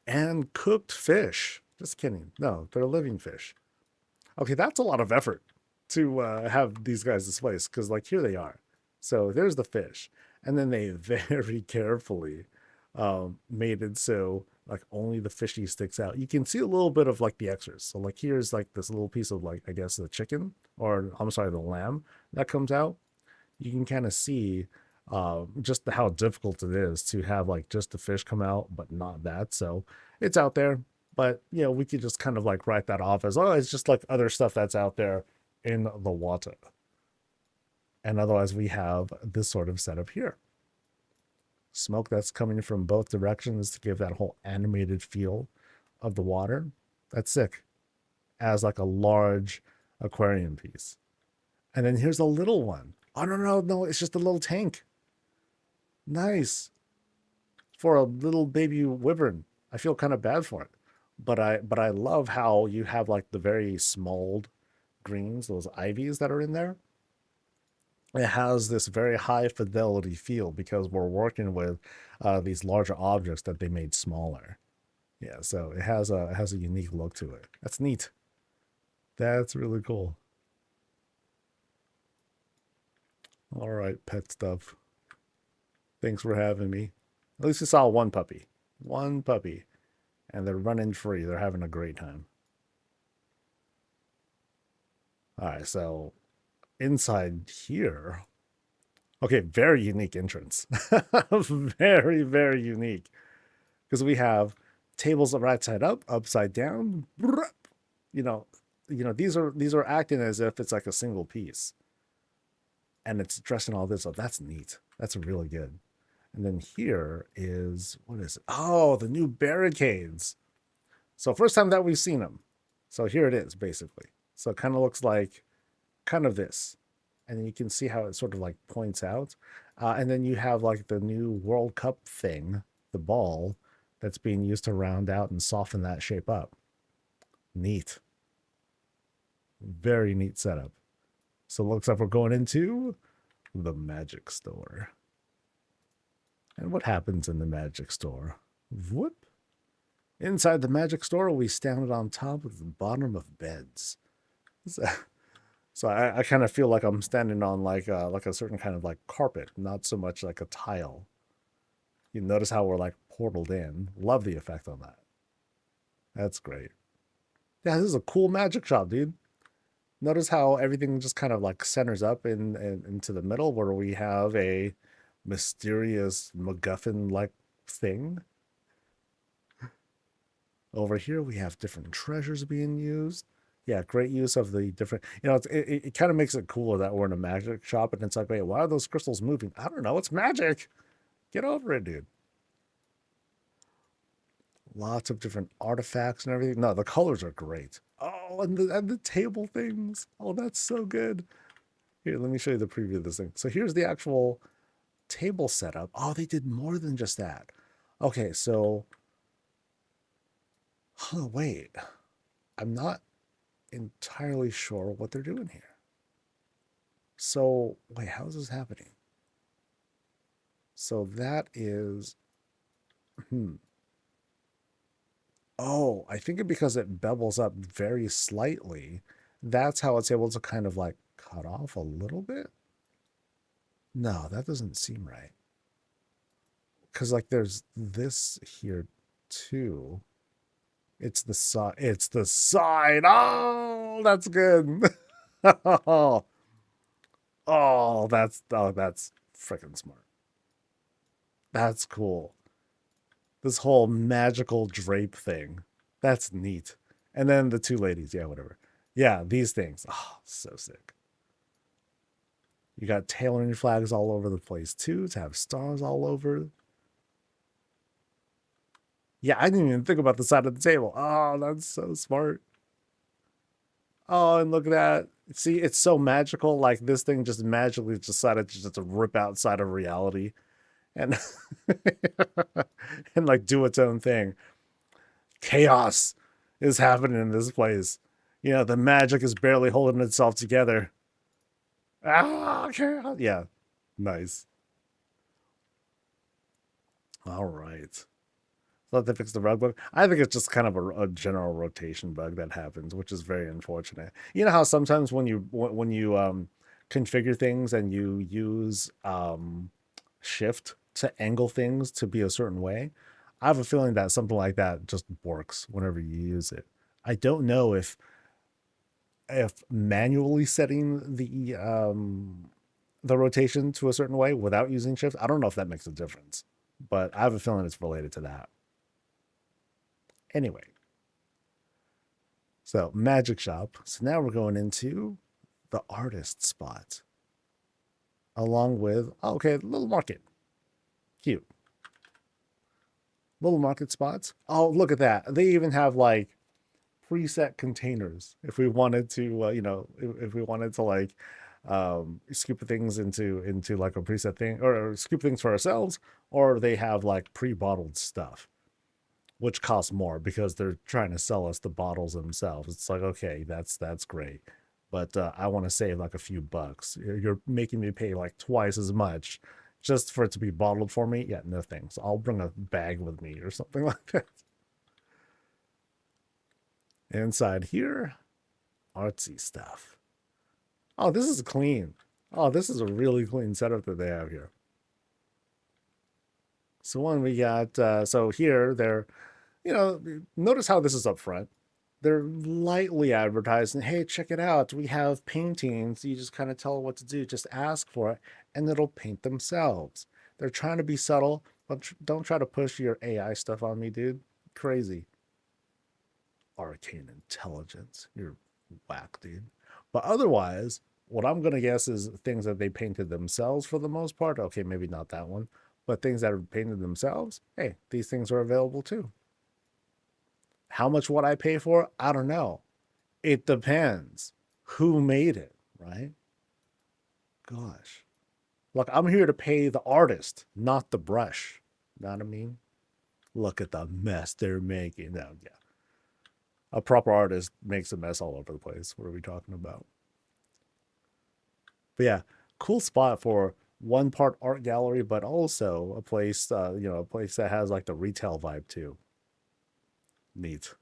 And cooked fish. Just kidding. No, they're living fish. Okay, that's a lot of effort to have these guys displaced because, like, here they are. So there's the fish. And then they very carefully made it so like only the fishy sticks out. You can see a little bit of like the extras. So like here's like this little piece of like I guess the chicken or I'm sorry the lamb that comes out. You can kind of see just how difficult it is to have like just the fish come out but not that. So it's out there, but you know we could just kind of like write that off as oh it's just like other stuff that's out there in the water. And otherwise we have this sort of setup here. Smoke that's coming from both directions to give that whole animated feel of the water. That's sick. As like a large aquarium piece. And then here's a little one. Oh no, it's just a little tank. Nice. For a little baby wyvern. I feel kind of bad for it. But I love how you have like the very small greens, those ivies that are in there. It has this very high fidelity feel because we're working with these larger objects that they made smaller. Yeah, so it has a unique look to it. That's neat. That's really cool. All right, pet stuff. Thanks for having me. At least we saw one puppy. One puppy. And they're running free. They're having a great time. All right, so inside here. Okay, very unique entrance. Very, very unique. Because we have tables right side up, upside down. You know, these are acting as if it's like a single piece. And it's dressing all this up. That's neat. That's really good. And then here is what is it? Oh, the new barricades. So first time that we've seen them. So here it is, basically. So it kind of looks like kind of this. And then you can see how it sort of like points out. And then you have like the new World Cup thing, the ball that's being used to round out and soften that shape up. Neat. Very neat setup. So it looks like we're going into the magic store. And what happens in the magic store? Whoop. Inside the magic store, we stand on top of the bottom of beds. So I kind of feel like I'm standing on like a certain kind of like carpet, not so much like a tile. You notice how we're like portaled in. Love the effect on that. That's great. Yeah, this is a cool magic shop, dude. Notice how everything just kind of like centers up into the middle where we have a mysterious MacGuffin-like thing. Over here we have different treasures being used. Yeah, great use of the different, it kind of makes it cooler that we're in a magic shop and it's like, wait, why are those crystals moving? I don't know, it's magic. Get over it, dude. Lots of different artifacts and everything. No, the colors are great. Oh, and the table things. Oh, that's so good. Here, let me show you the preview of this thing. So here's the actual table setup. Oh, they did more than just that. Okay, so, wait. I'm not entirely sure what they're doing here. So, wait, how is this happening? So that is, Oh, I think because it bevels up very slightly, that's how it's able to kind of like cut off a little bit. No, that doesn't seem right. Because like there's this here too. It's the side. It's the side. Oh, that's good. Oh, that's freaking smart. That's cool. This whole magical drape thing. That's neat. And then the two ladies, yeah, whatever. Yeah, these things. Oh, so sick. You got tailoring flags all over the place too, to have stars all over. Yeah, I didn't even think about the side of the table. Oh, that's so smart. Oh, and look at that. See, it's so magical. Like this thing just magically decided to just rip outside of reality and and like do its own thing. Chaos is happening in this place. You know, the magic is barely holding itself together. Ah, chaos. Yeah, nice. All right. So they fix the rug bug. I think it's just kind of a general rotation bug that happens, which is very unfortunate. You know how sometimes when you configure things and you use shift to angle things to be a certain way, I have a feeling that something like that just works whenever you use it. I don't know if manually setting the rotation to a certain way without using shift, I don't know if that makes a difference, but I have a feeling it's related to that. Anyway, so magic shop. So now we're going into the artist spot, along with okay, little market, cute little market spots. Oh, look at that! They even have like preset containers if we wanted to, if we wanted to like scoop things into like a preset thing or scoop things for ourselves, or they have like pre-bottled stuff which costs more because they're trying to sell us the bottles themselves. It's like, okay, that's great, but I want to save like a few bucks. You're making me pay like twice as much just for it to be bottled for me. Yeah, no thanks. I'll bring a bag with me or something like that. Inside here, artsy stuff. Oh, this is clean. Oh, this is a really clean setup that they have here. So one we got, so here they're, notice how this is up front. They're lightly advertising, hey, check it out. We have paintings. You just kind of tell what to do. Just ask for it and it'll paint themselves. They're trying to be subtle, but don't try to push your AI stuff on me, dude. Crazy. Arcane intelligence. You're whack, dude. But otherwise, what I'm going to guess is things that they painted themselves for the most part. Okay, maybe not that one, but things that are painted themselves. Hey, these things are available too. How much would I pay for it? I don't know. It depends who made it, right? Gosh. Look, I'm here to pay the artist, not the brush. Know what I mean? Look at the mess they're making. No, yeah. A proper artist makes a mess all over the place. What are we talking about? But yeah, cool spot for one part art gallery, but also a place, a place that has like the retail vibe too. Neat.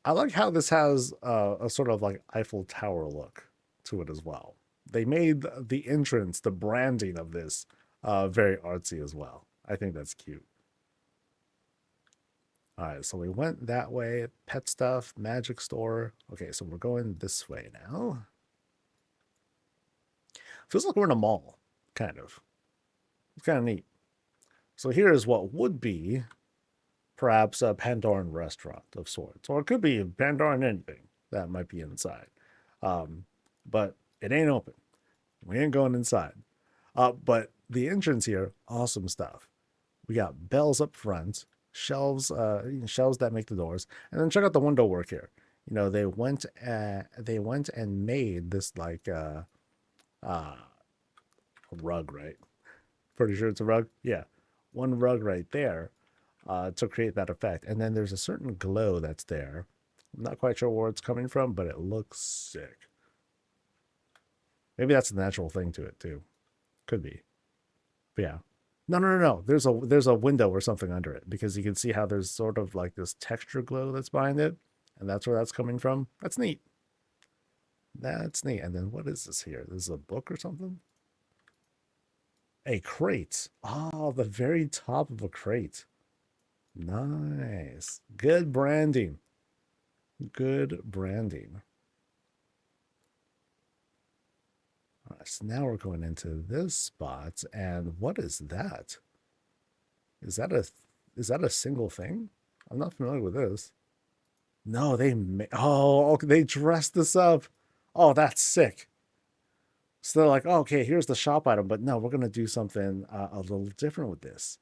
I like how this has a sort of like Eiffel Tower look to it as well. They made the entrance, the branding of this very artsy as well. I think that's cute. All right, so we went that way. Pet stuff, magic store. Okay, so we're going this way now. Feels like we're in a mall, kind of. It's kind of neat. So here is what would be perhaps a Pandoran restaurant of sorts, or it could be Pandoran anything that might be inside. But it ain't open. We ain't going inside. But the entrance here, awesome stuff. We got bells up front, shelves, shelves that make the doors, and then check out the window work here. They went and made this like a rug, right? Pretty sure it's a rug. Yeah, one rug right there to create that effect. And then there's a certain glow that's there. I'm not quite sure where it's coming from, but it looks sick. Maybe that's a natural thing to it too. Could be. But yeah. No. There's a window or something under it because you can see how there's sort of like this texture glow that's behind it, and that's where that's coming from. That's neat. That's neat. And then what is this here? This is a book or something? A crate. Oh, the very top of a crate. Nice. Good branding. Good branding. All right, so now we're going into this spot, and what is that? Is that a single thing? I'm not familiar with this. No, they dressed this up. Oh, that's sick. So they're like, oh, okay, here's the shop item, but no, we're gonna do something a little different with this.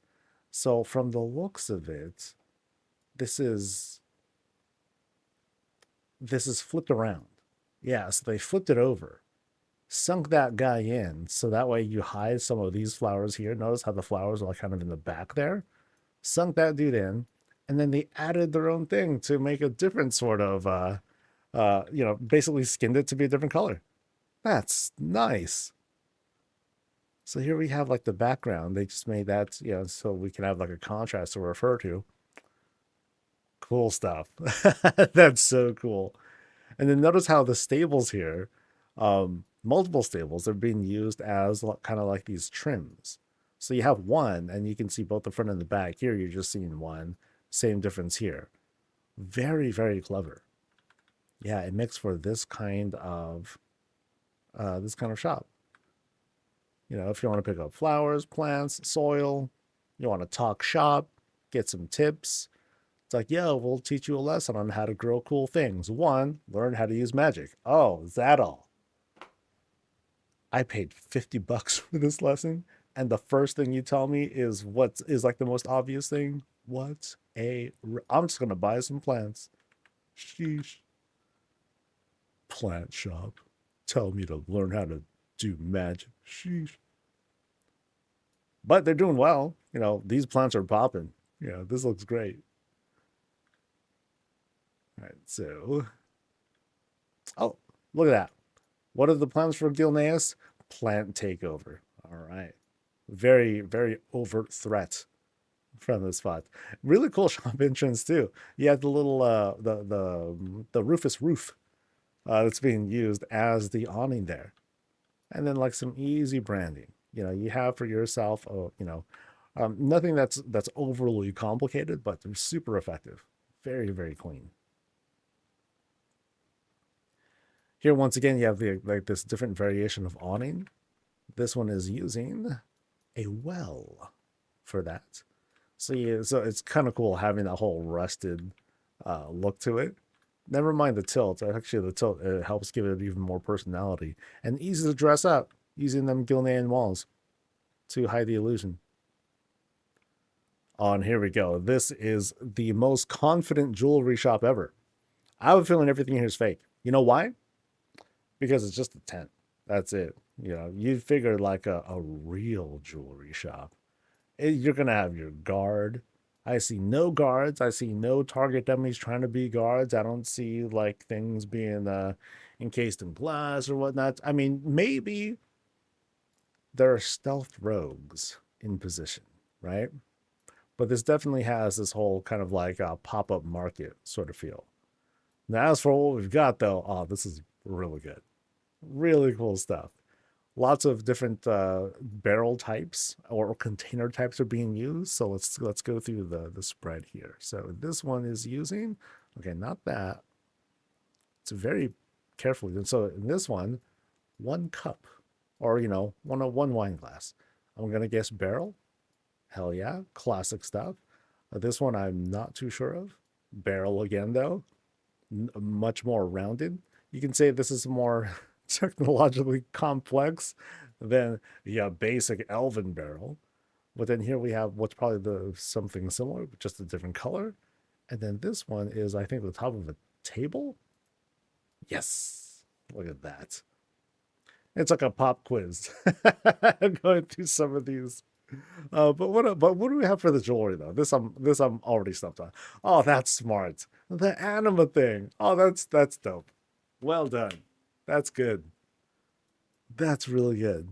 So from the looks of it, this is this is flipped around. Yeah, so they flipped it over, sunk that guy in, so that way you hide some of these flowers here. Notice how the flowers are like kind of in the back there. Sunk that dude in, and then they added their own thing to make a different sort of basically skinned it to be a different color. That's nice. So here we have like the background. They just made that, so we can have like a contrast to refer to. Cool stuff. That's so cool. And then notice how the stables here, multiple stables, are being used as kind of like these trims. So you have one, and you can see both the front and the back. Here, you're just seeing one. Same difference here. Very, very clever. Yeah, it makes for this kind of shop. If you want to pick up flowers, plants, soil, you want to talk shop, get some tips. It's like, yo, we'll teach you a lesson on how to grow cool things. One, learn how to use magic. Oh, is that all? I paid $50 for this lesson, and the first thing you tell me is what is like the most obvious thing. I'm just gonna buy some plants. Sheesh. Plant shop. Tell me to learn how to do magic. Sheesh. But they're doing well. These plants are popping. This looks great. All right, so. Oh, look at that. What are the plans for Gilneas? Plant takeover. All right. Very, very overt threat from the spot. Really cool shop entrance too. You have the little the Rufus roof that's being used as the awning there, and then like some easy branding. You have for yourself. Nothing that's overly complicated, but they're super effective. Very, very clean. Here, once again, you have this different variation of awning. This one is using a well for that. So it's kind of cool having that whole rusted look to it. Never mind the tilt. Actually, the tilt helps give it even more personality and easy to dress up using them Gilnean walls to hide the illusion. Oh, and here we go. This is the most confident jewelry shop ever. I have a feeling everything here is fake. You know why? Because it's just a tent. That's it. You'd figure like a real jewelry shop. You're going to have your guard. I see no guards. I see no target dummies trying to be guards. I don't see like things being encased in glass or whatnot. I mean, maybe there are stealth rogues in position, right? But this definitely has this whole kind of like a pop-up market sort of feel. Now, as for what we've got, though, oh, this is really good. Really cool stuff. Lots of different barrel types or container types are being used. So let's go through the spread here. So this one is using, okay, not that. It's very carefully. And so in this one cup, or one wine glass. I'm gonna guess barrel. Hell yeah, classic stuff. This one I'm not too sure of. Barrel again though, much more rounded. You can say this is more technologically complex than basic elven barrel. But then here we have what's probably something similar, but just a different color. And then this one is, I think, the top of a table. Yes, look at that. It's like a pop quiz. Going through some of these. But what do we have for the jewelry though? This I'm already stumped on. Oh, that's smart. The anima thing. Oh, that's dope. Well done. That's good. That's really good.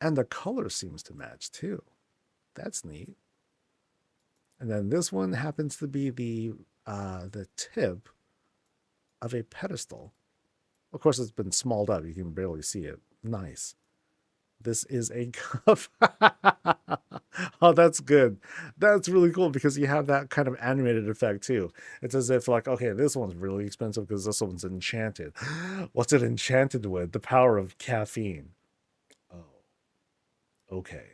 And the color seems to match too. That's neat. And then this one happens to be the tip of a pedestal. Of course, it's been smalled up. You can barely see it. Nice. This is a cup. Oh, that's good. That's really cool because you have that kind of animated effect too. It's as if like, okay, this one's really expensive because this one's enchanted. What's it enchanted with? The power of caffeine. Oh, okay.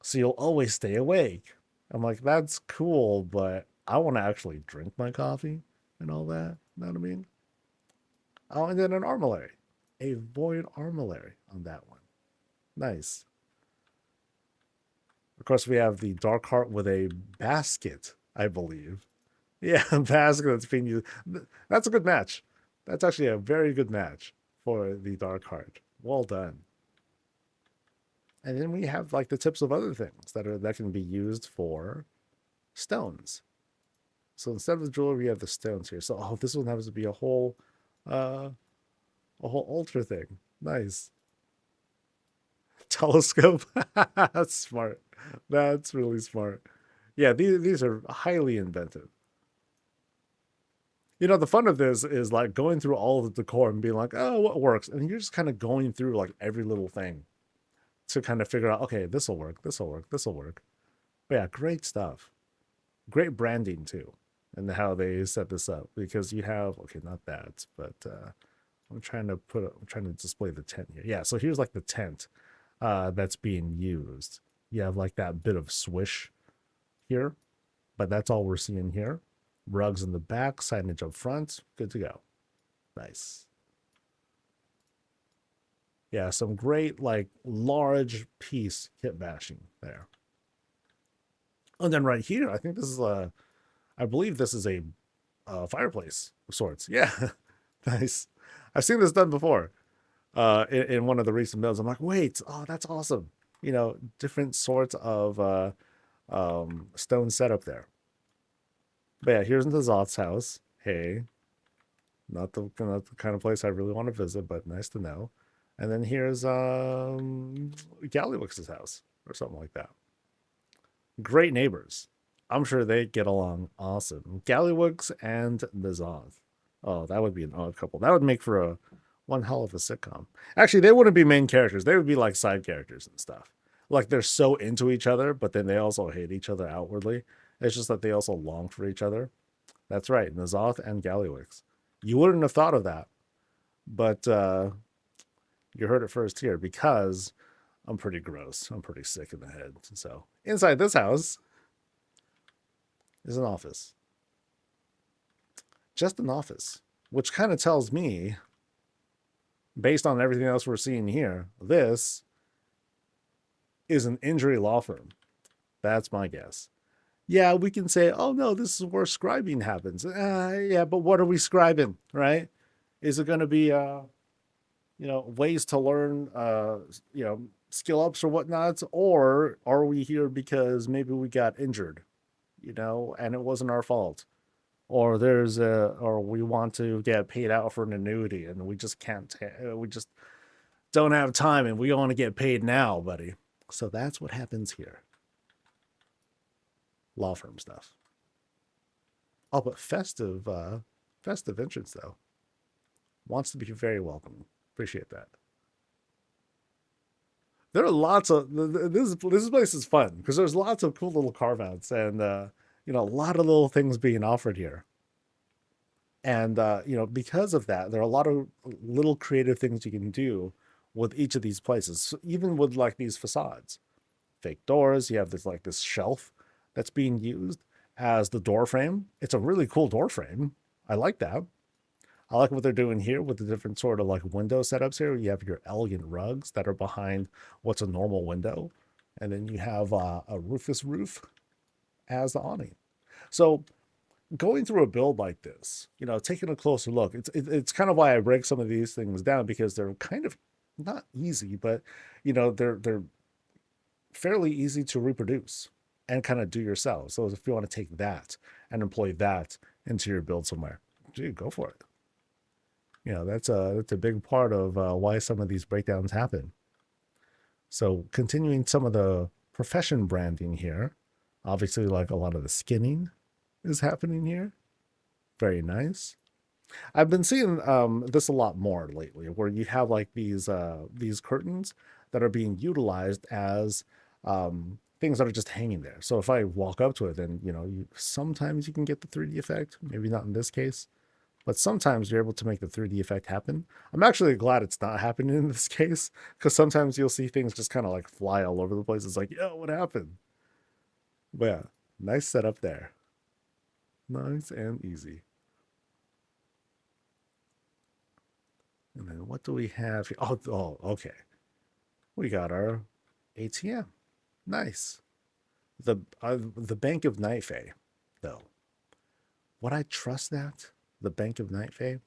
So you'll always stay awake. I'm like, that's cool, but I want to actually drink my coffee and all that. You know what I mean? Oh, and then an armillary. A void armillary on that one. Nice. Of course, we have the Dark Heart with a basket, I believe. Yeah, a basket that's being used. That's a good match. That's actually a very good match for the Dark Heart. Well done. And then we have like the tips of other things that can be used for stones. So instead of the jewelry, we have the stones here. So this one happens to be uh a whole ultra thing. Nice. Telescope. That's smart. That's really smart. Yeah, these are highly inventive. You know, the fun of this is like going through all of the decor and being like, oh, what works? And you're just kind of going through like every little thing to kind of figure out, okay, this will work, this will work, this will work. But yeah, great stuff. Great branding too, and how they set this up because you have, okay, not that, but I'm trying to display the tent here. Yeah, so here's like the tent that's being used. You have like that bit of swish here, but that's all we're seeing here. Rugs in the back, signage up front, good to go. Nice. Yeah, some great like large piece kit bashing there. And then right here, I think this is I believe this is a fireplace of sorts. Yeah, nice. I've seen this done before in one of the recent builds. I'm like, wait, oh, that's awesome. You know, different sorts of stone setup there. But yeah, here's the Zoth's house. Hey, not the kind of place I really want to visit, but nice to know. And then here's Gallywix's house or something like that. Great neighbors. I'm sure they get along awesome. Gallywix and the Zoth. Oh, that would be an odd couple. That would make for a one hell of a sitcom. Actually, they wouldn't be main characters. They would be like side characters and stuff. Like they're so into each other, but then they also hate each other outwardly. It's just that they also long for each other. That's right, Nazoth and Gallywix. You wouldn't have thought of that, but you heard it first here because I'm pretty gross. I'm pretty sick in the head. So inside this house is an office. Just an office, which kind of tells me, based on everything else we're seeing here, this is an injury law firm. That's my guess. Yeah, we can say, oh no, this is where scribing happens. Yeah, but what are we scribing, right? Is it going to be, ways to learn, skill ups or whatnots, or are we here because maybe we got injured, and it wasn't our fault, or or we want to get paid out for an annuity and we just can't, we just don't have time and we want to get paid now, buddy. So that's what happens here. Law firm stuff. Oh, but festive entrance though. Wants to be very welcoming. Appreciate that. There are lots of this place is fun because there's lots of cool little carve outs and a lot of little things being offered here. And because of that, there are a lot of little creative things you can do with each of these places. So even with like these facades, fake doors, you have this shelf that's being used as the door frame. It's a really cool door frame. I like that. I like what they're doing here with the different sort of like window setups here. You have your elegant rugs that are behind what's a normal window. And then you have a roofless roof as the awning. So going through a build like this, taking a closer look, it's kind of why I break some of these things down because they're kind of not easy, but they're fairly easy to reproduce and kind of do yourself. So if you want to take that and employ that into your build somewhere, dude, go for it. That's a big part of why some of these breakdowns happen. So continuing some of the profession branding here, obviously like a lot of the skinning is happening here. Very nice. I've been seeing this a lot more lately, where you have like these curtains that are being utilized as things that are just hanging there. So if I walk up to it, then sometimes you can get the 3D effect. Maybe not in this case, but sometimes you're able to make the 3D effect happen. I'm actually glad it's not happening in this case, because sometimes you'll see things just kind of like fly all over the place. It's like, yo, what happened? But yeah, nice setup there. Nice and easy. And then what do we have here? Oh, okay. We got our ATM. Nice. The Bank of Night Fae, though. Would I trust that? The Bank of Night Fae?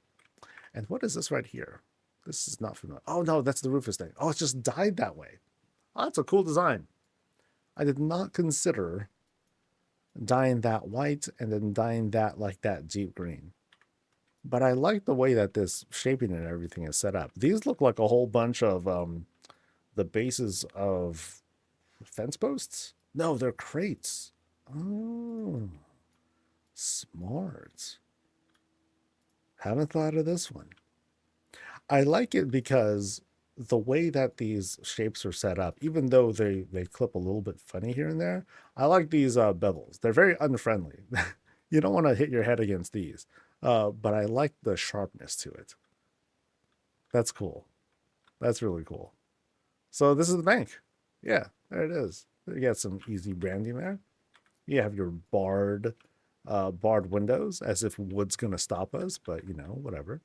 And what is this right here? This is not familiar. Oh no, that's the Rufus thing. Oh, it's just dyed that way. Oh, that's a cool design. I did not consider dyeing that white and then dyeing that like that deep green. But I like the way that this shaping and everything is set up. These look like a whole bunch of the bases of fence posts. No, they're crates. Oh, smart. Haven't thought of this one. I like it because the way that these shapes are set up, even though they clip a little bit funny here and there, I like these bevels. They're very unfriendly. You don't want to hit your head against these, but I like the sharpness to it. That's cool. That's really cool. So this is the bank. Yeah, there it is. You got some easy branding there. You have your barred windows, as if wood's gonna stop us, but whatever.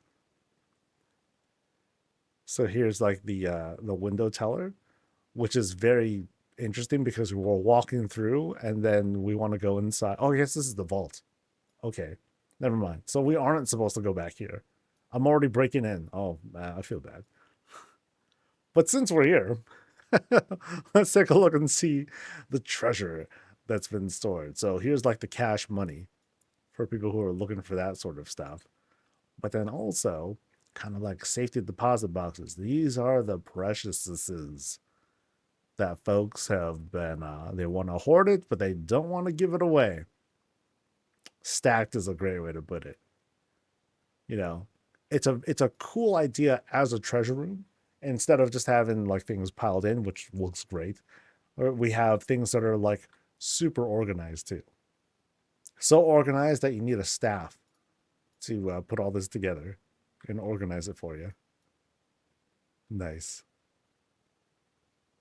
So here's like the window teller, which is very interesting because we're walking through and then we want to go inside. Oh, yes, this is the vault. Okay, never mind. So we aren't supposed to go back here. I'm already breaking in. Oh, man, I feel bad. But since we're here, let's take a look and see the treasure that's been stored. So here's like the cash money for people who are looking for that sort of stuff. But then also kind of like safety deposit boxes. These are the preciousnesses that folks have been they want to hoard it, but they don't want to give it away. Stacked is a great way to put it. You know, it's a cool idea as a treasure room. Instead of just having like things piled in, which looks great, or we have things that are like super organized too. So organized that you need a staff to put all this together and organize it for you. Nice.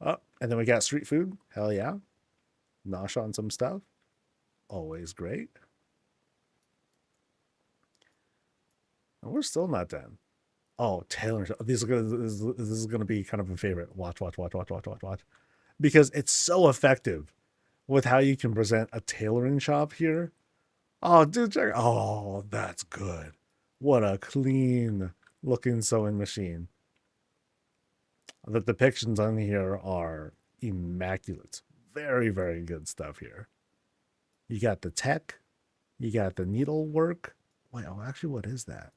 Oh, and then we got street food. Hell yeah. Nosh on some stuff. Always great. And we're still not done. Oh, tailoring. This is gonna be kind of a favorite. Watch, watch, watch, watch, watch, watch, watch. Because it's so effective with how you can present a tailoring shop here. Oh, dude, check. Oh, that's good. What a clean looking sewing machine. The depictions on here are immaculate. Very, very good stuff here. You got the tech. You got the needlework. Wait, oh, actually, what is that?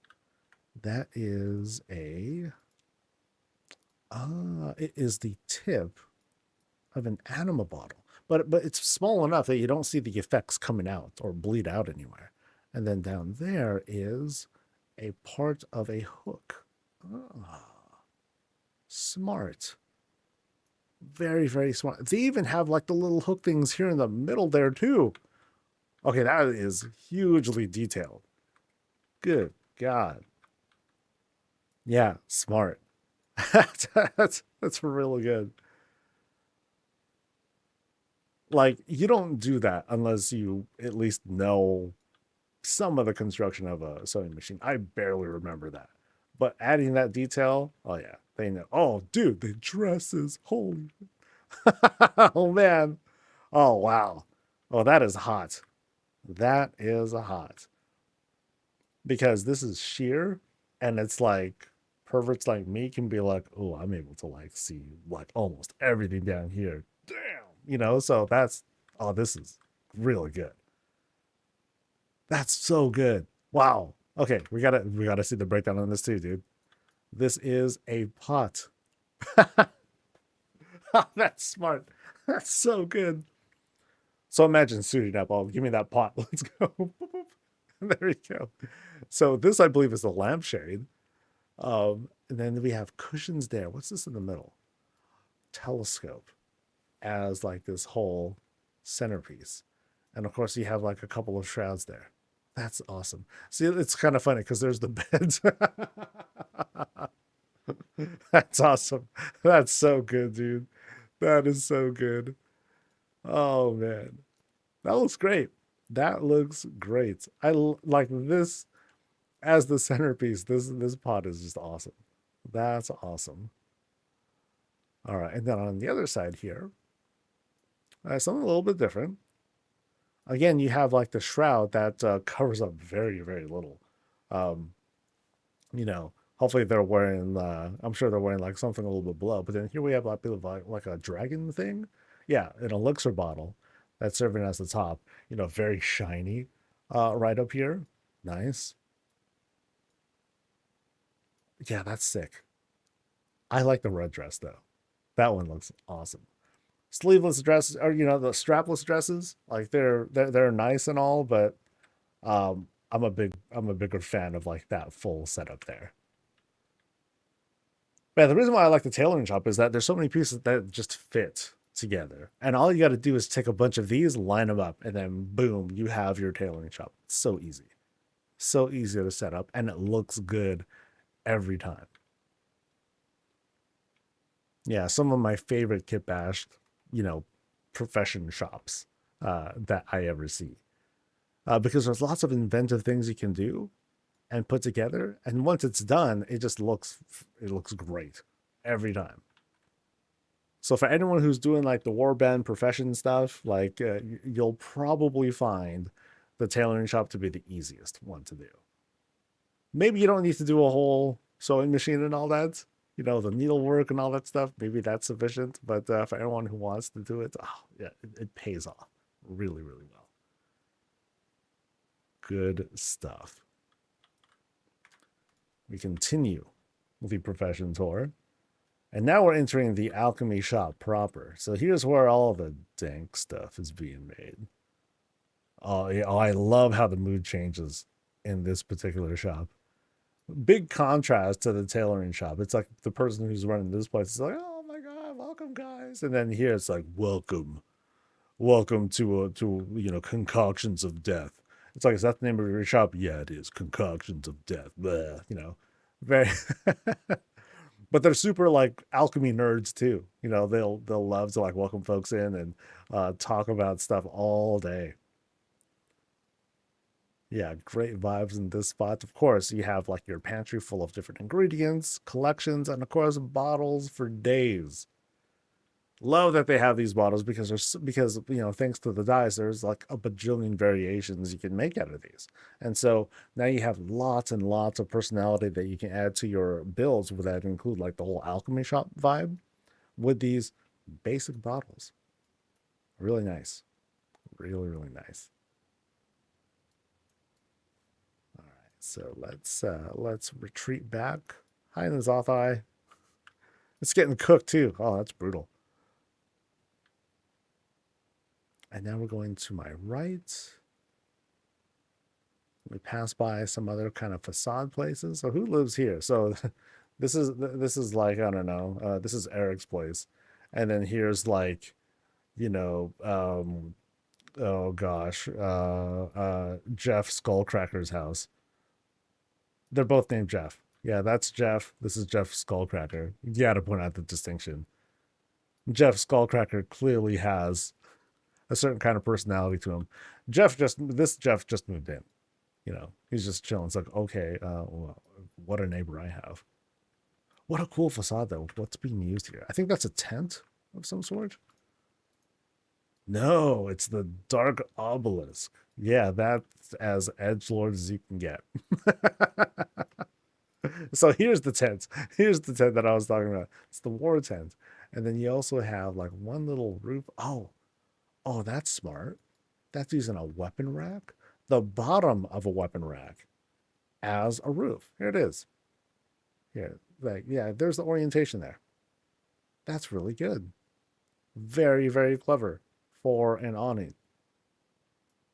That is it is the tip of an anima bottle. But it's small enough that you don't see the effects coming out or bleed out anywhere. And then down there is a part of a hook. Ah, smart. Very, very smart. They even have like the little hook things here in the middle there too. Okay, that is hugely detailed. Good God. Yeah, smart. That's really good. Like, you don't do that unless you at least know some of the construction of a sewing machine. I barely remember that. But adding that detail, oh yeah, they know. Oh, dude, the dresses. Holy. Oh man. Oh wow. Oh, that is hot. That is a hot. Because this is sheer and it's like perverts like me can be like, oh, I'm able to like see like almost everything down here. Damn. So this is really good. That's so good. Wow. Okay, we gotta see the breakdown on this too, dude. This is a pot. That's smart. That's so good. So imagine suiting up. Oh, give me that pot. Let's go. There you go. So this, I believe, is the lampshade. And then we have cushions there. What's this in the middle? Telescope as like this whole centerpiece. And of course, you have like a couple of shrouds there. That's awesome. See, it's kind of funny because there's the beds. That's awesome. That's so good, dude. That is so good. Oh man, that looks great. That looks great. like this as the centerpiece. This pot is just awesome. That's awesome. All right, and then on the other side here, something a little bit different. Again, you have like the shroud that covers up very, very little. Um, you know, hopefully they're wearing, I'm sure they're wearing like something a little bit below. But then here we have like a dragon thing. Yeah, an elixir bottle that's serving as the top, very shiny right up here. Nice. Yeah, that's sick. I like the red dress though. That one looks awesome. Sleeveless dresses, or the strapless dresses, like they're nice and all, but I'm a bigger fan of like that full setup there. But the reason why I like the tailoring shop is that there's so many pieces that just fit together, and all you got to do is take a bunch of these, line them up, and then boom, you have your tailoring shop. It's so easy to set up, and it looks good every time. Yeah, some of my favorite kit bashed, you know, profession shops that I ever see. Because there's lots of inventive things you can do and put together, and once it's done, it looks great every time. So for anyone who's doing like the warband profession stuff, like you'll probably find the tailoring shop to be the easiest one to do. Maybe you don't need to do a whole sewing machine and all that, the needlework and all that stuff. Maybe that's sufficient. But for anyone who wants to do it, oh, yeah, it pays off really, really well. Good stuff. We continue with the profession tour. And now we're entering the alchemy shop proper. So here's where all the dank stuff is being made. Oh, yeah, I love how the mood changes in this particular shop. Big contrast to the tailoring shop. It's like the person who's running this place is like, "Oh my god, welcome guys," and then here it's like, welcome to concoctions of death." It's like, is that the name of your shop? Yeah, it is, concoctions of death. Bleh, very. But they're super like alchemy nerds too. They'll love to like welcome folks in and talk about stuff all day. Yeah, great vibes in this spot. Of course, you have like your pantry full of different ingredients, collections, and of course bottles for days. Love that they have these bottles because thanks to the dyes, there's like a bajillion variations you can make out of these. And so now you have lots and lots of personality that you can add to your builds that include like the whole alchemy shop vibe with these basic bottles. Really nice. Really, really nice. All right, so let's retreat back. Hi, Nazathai. It's getting cooked too. Oh, that's brutal. And now we're going to my right. We pass by some other kind of facade places. So who lives here? So this is like, I don't know. This is Eric's place, and then here's like, oh gosh, Jeff Skullcracker's house. They're both named Jeff. Yeah, that's Jeff. This is Jeff Skullcracker. You got to point out the distinction. Jeff Skullcracker clearly has a certain kind of personality to him. Jeff just moved in. He's just chilling. It's like, okay, well, what a neighbor I have. What a cool facade though. What's being used here? I think that's a tent of some sort. No, it's the Dark Obelisk. Yeah, that's as edgelord as you can get. So here's the tent. Here's the tent that I was talking about. It's the war tent. And then you also have like one little roof. Oh, that's smart. That's using a weapon rack. The bottom of a weapon rack as a roof. Here it is. Here, like, yeah, there's the orientation there. That's really good. Very, very clever for an awning.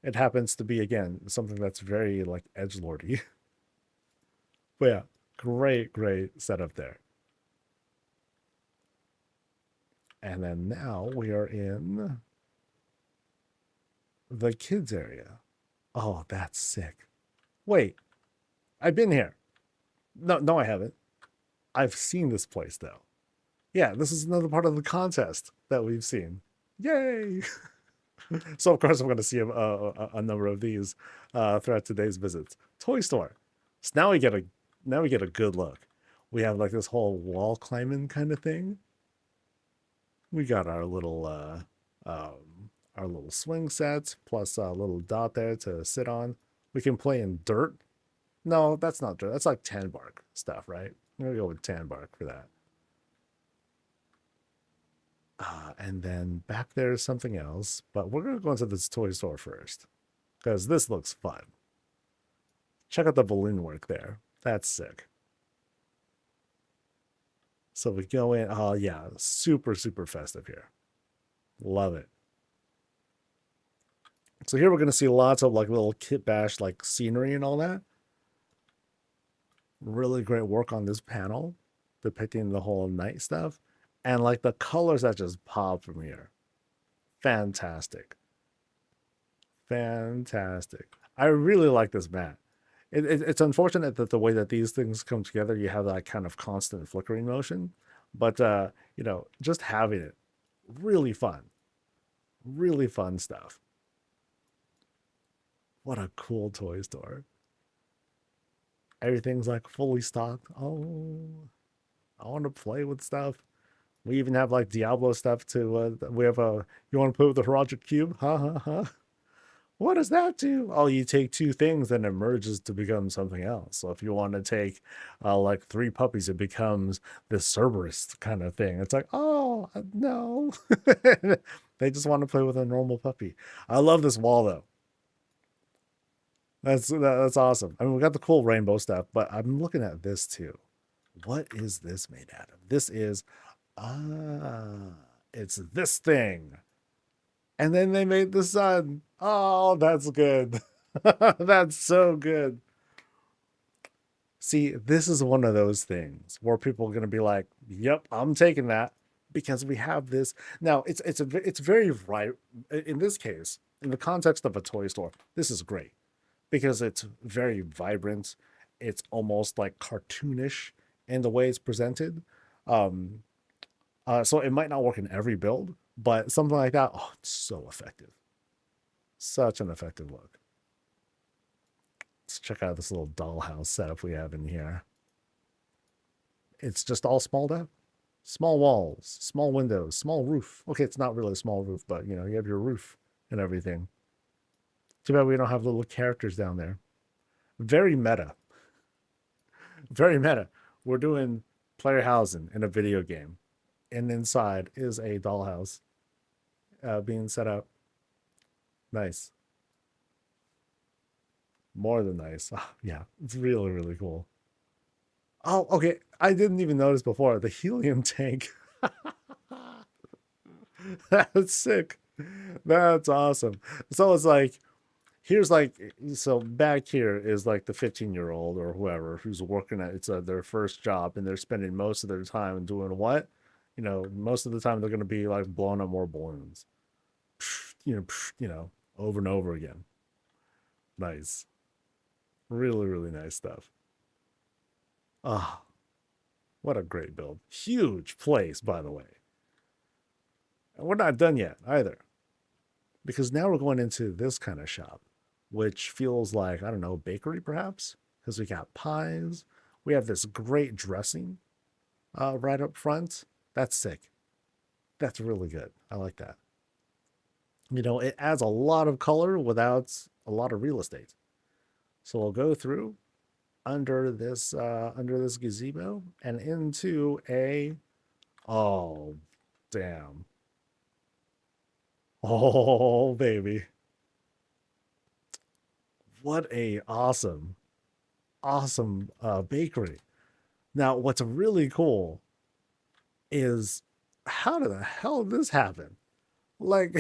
It happens to be, again, something that's very like edgelordy. But yeah, great setup there. And then now we are in the kids area. Oh, that's sick. Wait, I've been here. No, I haven't. I've seen this place though. Yeah, this is another part of the contest that we've seen. Yay! So of course I'm going to see a number of these throughout today's visits. Toy store. So now we get a good look. We have like this whole wall climbing kind of thing. We got our little swing sets plus a little dot there to sit on. We can play in dirt. No, that's not dirt. That's like tan bark stuff, right? I'm gonna go with tan bark for that. And then back there's something else, but we're gonna go into this toy store first because this looks fun. Check out the balloon work there. That's sick. So we go in. Oh yeah, super festive here. Love it. So here we're gonna see lots of like little kit bash like scenery and all that. Really great work on this panel, depicting the whole night stuff, and like the colors that just pop from here. Fantastic. I really like this mat. It's unfortunate that the way that these things come together, you have that kind of constant flickering motion, but you know, just having it, really fun stuff. What a cool toy store. Everything's like fully stocked. Oh, I want to play with stuff. We even have like Diablo stuff to, we have you want to play with the Project Cube? Ha. What does that do? Oh, you take two things and it merges to become something else. So if you want to take like 3 puppies, it becomes this Cerberus kind of thing. It's like, oh, no. They just want to play with a normal puppy. I love this wall though. That's awesome. I mean, we got the cool rainbow stuff, but I'm looking at this too. What is this made out of? This is, it's this thing. And then they made the sun. Oh, that's good. That's so good. See, this is one of those things where people are going to be like, "Yep, I'm taking that," because we have this. Now, it's very right in this case, in the context of a toy store. This is great because it's very vibrant. It's almost like cartoonish in the way it's presented. So it might not work in every build, but something like that, oh, it's so effective. Such an effective look. Let's check out this little dollhouse setup we have in here. It's just all smalled out. Small walls, small windows, small roof. Okay, it's not really a small roof, but you know, you have your roof and everything. Too bad we don't have little characters down there. Very meta. Very meta. We're doing player housing in a video game. And inside is a dollhouse being set up. Nice. More than nice. Oh, yeah, it's really cool. Oh, okay. I didn't even notice before the helium tank. That's sick. That's awesome. So it's like, here's like, so back here is like the 15-year-old or whoever who's working at, it's their first job and they're spending most of their time doing what? You know, most of the time they're going to be like blowing up more balloons. You know, over and over again. Nice. Really nice stuff. Ah, what a great build. Huge place, by the way. And we're not done yet either. Because now we're going into this kind of shop, which feels like, I don't know, bakery perhaps? Because we got pies. We have this great dressing right up front. That's sick. That's really good. I like that. You know, it adds a lot of color without a lot of real estate. So we'll go through under this gazebo and into a, oh damn, oh baby, what a awesome bakery. Now what's really cool is, how did the hell did this happen? Like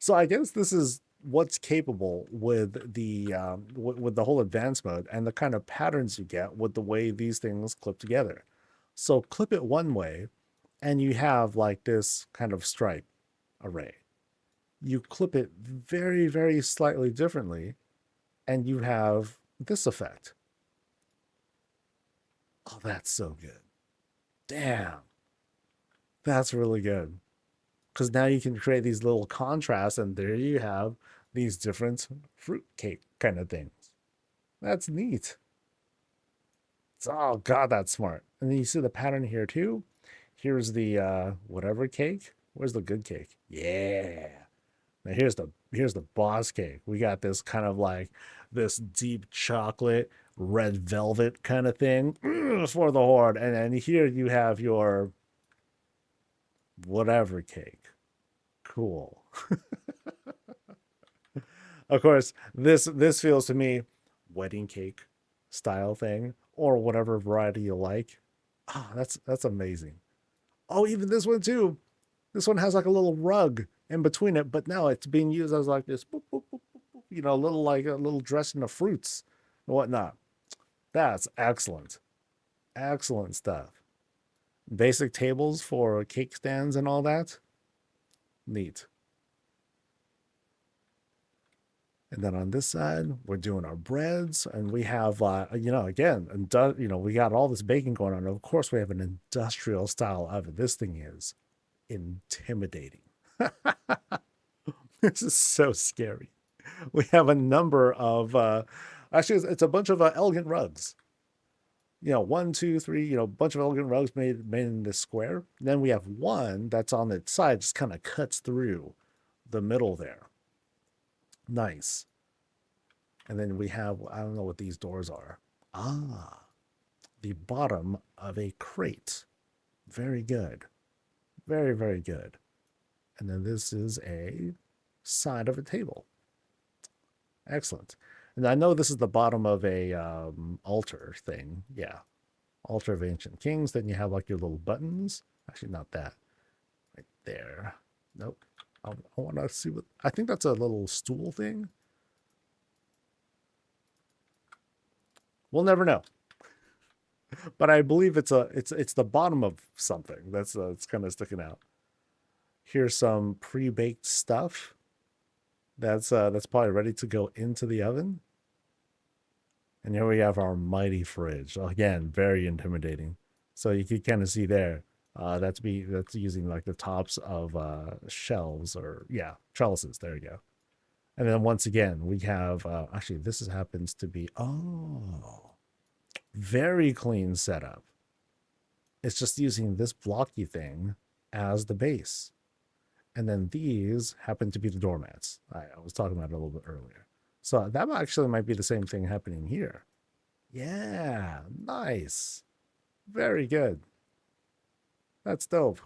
So I guess this is what's capable with the with the whole advanced mode and the kind of patterns you get with the way these things clip together. So clip it one way, and you have like this kind of stripe array. You clip it very, very slightly differently, and you have this effect. Oh, that's so good. Damn. That's really good. Because now you can create these little contrasts, and there you have these different fruit cake kind of things. That's neat. Oh, God, that's smart. And then you see the pattern here, too. Here's the whatever cake. Where's the good cake? Yeah. Now here's the boss cake. We got this kind of like this deep chocolate, red velvet kind of thing for the horde. And then here you have your whatever cake. Cool. Of course, this feels to me wedding cake style thing or whatever variety you like. Ah, that's amazing. Oh, even this one too. This one has like a little rug in between it, but now it's being used as like this, boop, boop, boop, boop, boop, you know, a little dressing of fruits and whatnot. That's excellent. Excellent stuff. Basic tables for cake stands and all that. Neat. And then on this side, we're doing our breads, and we have, you know, again, you know, we got all this baking going on. Of course, we have an industrial style oven. This thing is intimidating. This is so scary. We have a number of, actually, it's a bunch of elegant rugs. You know, 1, 2, 3, you know, bunch of elegant rugs made in this square. And then we have one that's on its side, just kind of cuts through the middle there. Nice. And then we have, I don't know what these doors are. Ah, the bottom of a crate. Very good. Very, very good. And then this is a side of a table. Excellent. And I know this is the bottom of a altar thing. Yeah. Altar of Ancient Kings. Then you have like your little buttons. Actually, not that. Right there. Nope. I want to see what, I think that's a little stool thing. We'll never know. But I believe it's the bottom of something that's it's kind of sticking out. Here's some pre-baked stuff that's probably ready to go into the oven. And here we have our mighty fridge. Again, very intimidating. So you can kind of see there. That's using like the tops of shelves or yeah, trellises. There you go. And then once again, we have actually this happens to be very clean setup. It's just using this blocky thing as the base. And then these happen to be the doormats. I was talking about it a little bit earlier. So that actually might be the same thing happening here. Yeah, nice. Very good. That's dope.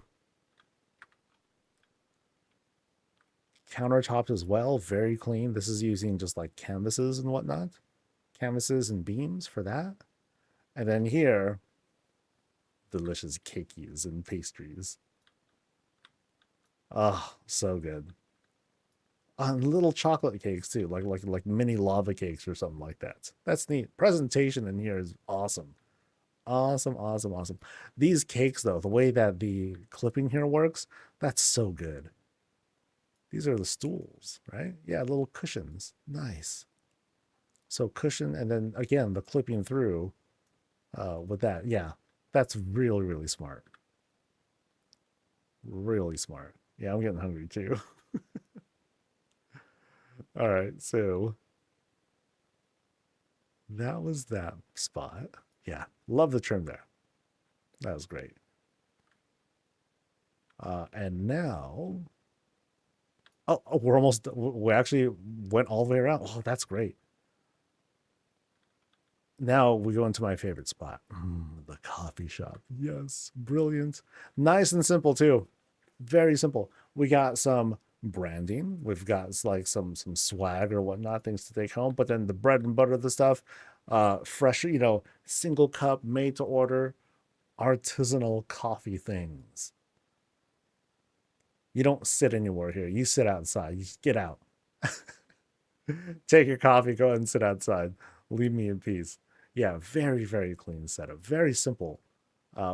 Countertops as well, very clean. This is using just like canvases and whatnot. Canvases and beams for that. And then here, delicious cakeys and pastries. Oh, so good. Little chocolate cakes too, like mini lava cakes or something like that. That's neat. Presentation in here is awesome. Awesome, awesome, awesome. These cakes though, the way that the clipping here works, that's so good. These are the stools, right? Yeah, little cushions. Nice. So cushion, and then again, the clipping through with that. Yeah, that's really, really smart. Really smart. Yeah, I'm getting hungry too. All right, so that was that spot. Yeah, love the trim there. That was great. And now, we're almost, we actually went all the way around. Oh, that's great. Now we go into my favorite spot, the coffee shop. Yes, brilliant. Nice and simple too. Very simple. We got some branding. We've got like some swag or whatnot, things to take home. But then the bread and butter of the stuff, fresh, you know, single cup, made to order, artisanal coffee things. You don't sit anymore here. You sit outside. You just get out. Take your coffee, go and sit outside. Leave me in peace. Yeah, very, very clean setup. Very simple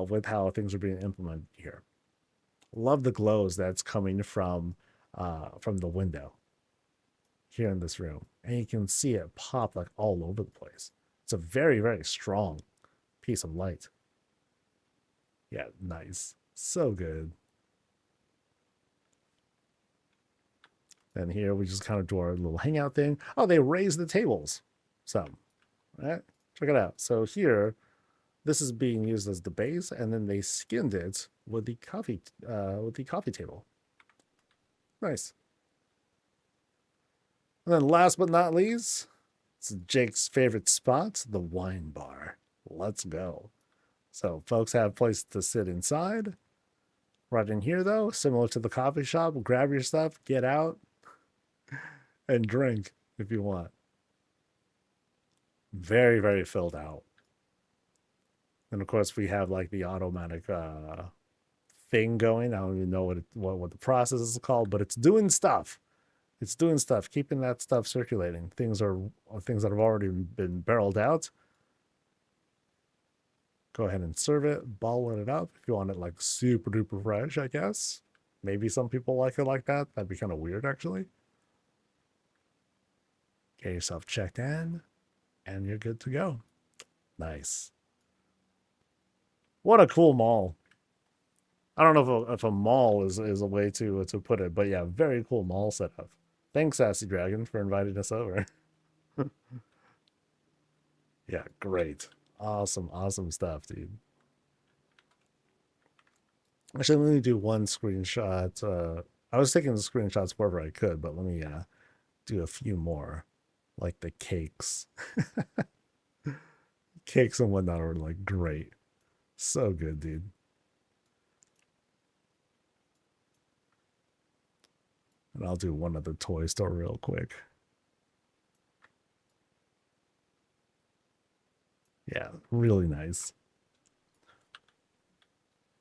with how things are being implemented here. Love the glows that's coming from the window here in this room. And you can see it pop like all over the place. It's a very, very strong piece of light. Yeah, nice. So good. And here we just kind of do our little hangout thing. Oh, they raised the tables some. Right? Check it out. So here, this is being used as the base, and then they skinned it with the coffee table. Nice. And then last but not least, it's Jake's favorite spot, the wine bar. Let's go. So folks have a place to sit inside. Right in here, though, similar to the coffee shop, grab your stuff, get out, and drink if you want. Very, very filled out. And of course, we have like the automatic thing going. I don't even know what the process is called, but it's doing stuff. It's doing stuff, keeping that stuff circulating. Things that have already been barreled out. Go ahead and serve it, bottle it up if you want it like super duper fresh, I guess. Maybe some people like it like that. That'd be kind of weird, actually. Get yourself checked in, and you're good to go. Nice. What a cool mall. I don't know if a mall is a way to put it, but yeah, very cool mall setup. Thanks, Sassy Dragon, for inviting us over. Yeah, great. Awesome, awesome stuff, dude. Actually, let me do one screenshot. I was taking the screenshots wherever I could, but let me do a few more. Like the cakes. Cakes and whatnot are like great. So good, dude. And I'll do one of the toy store real quick. Yeah, really nice.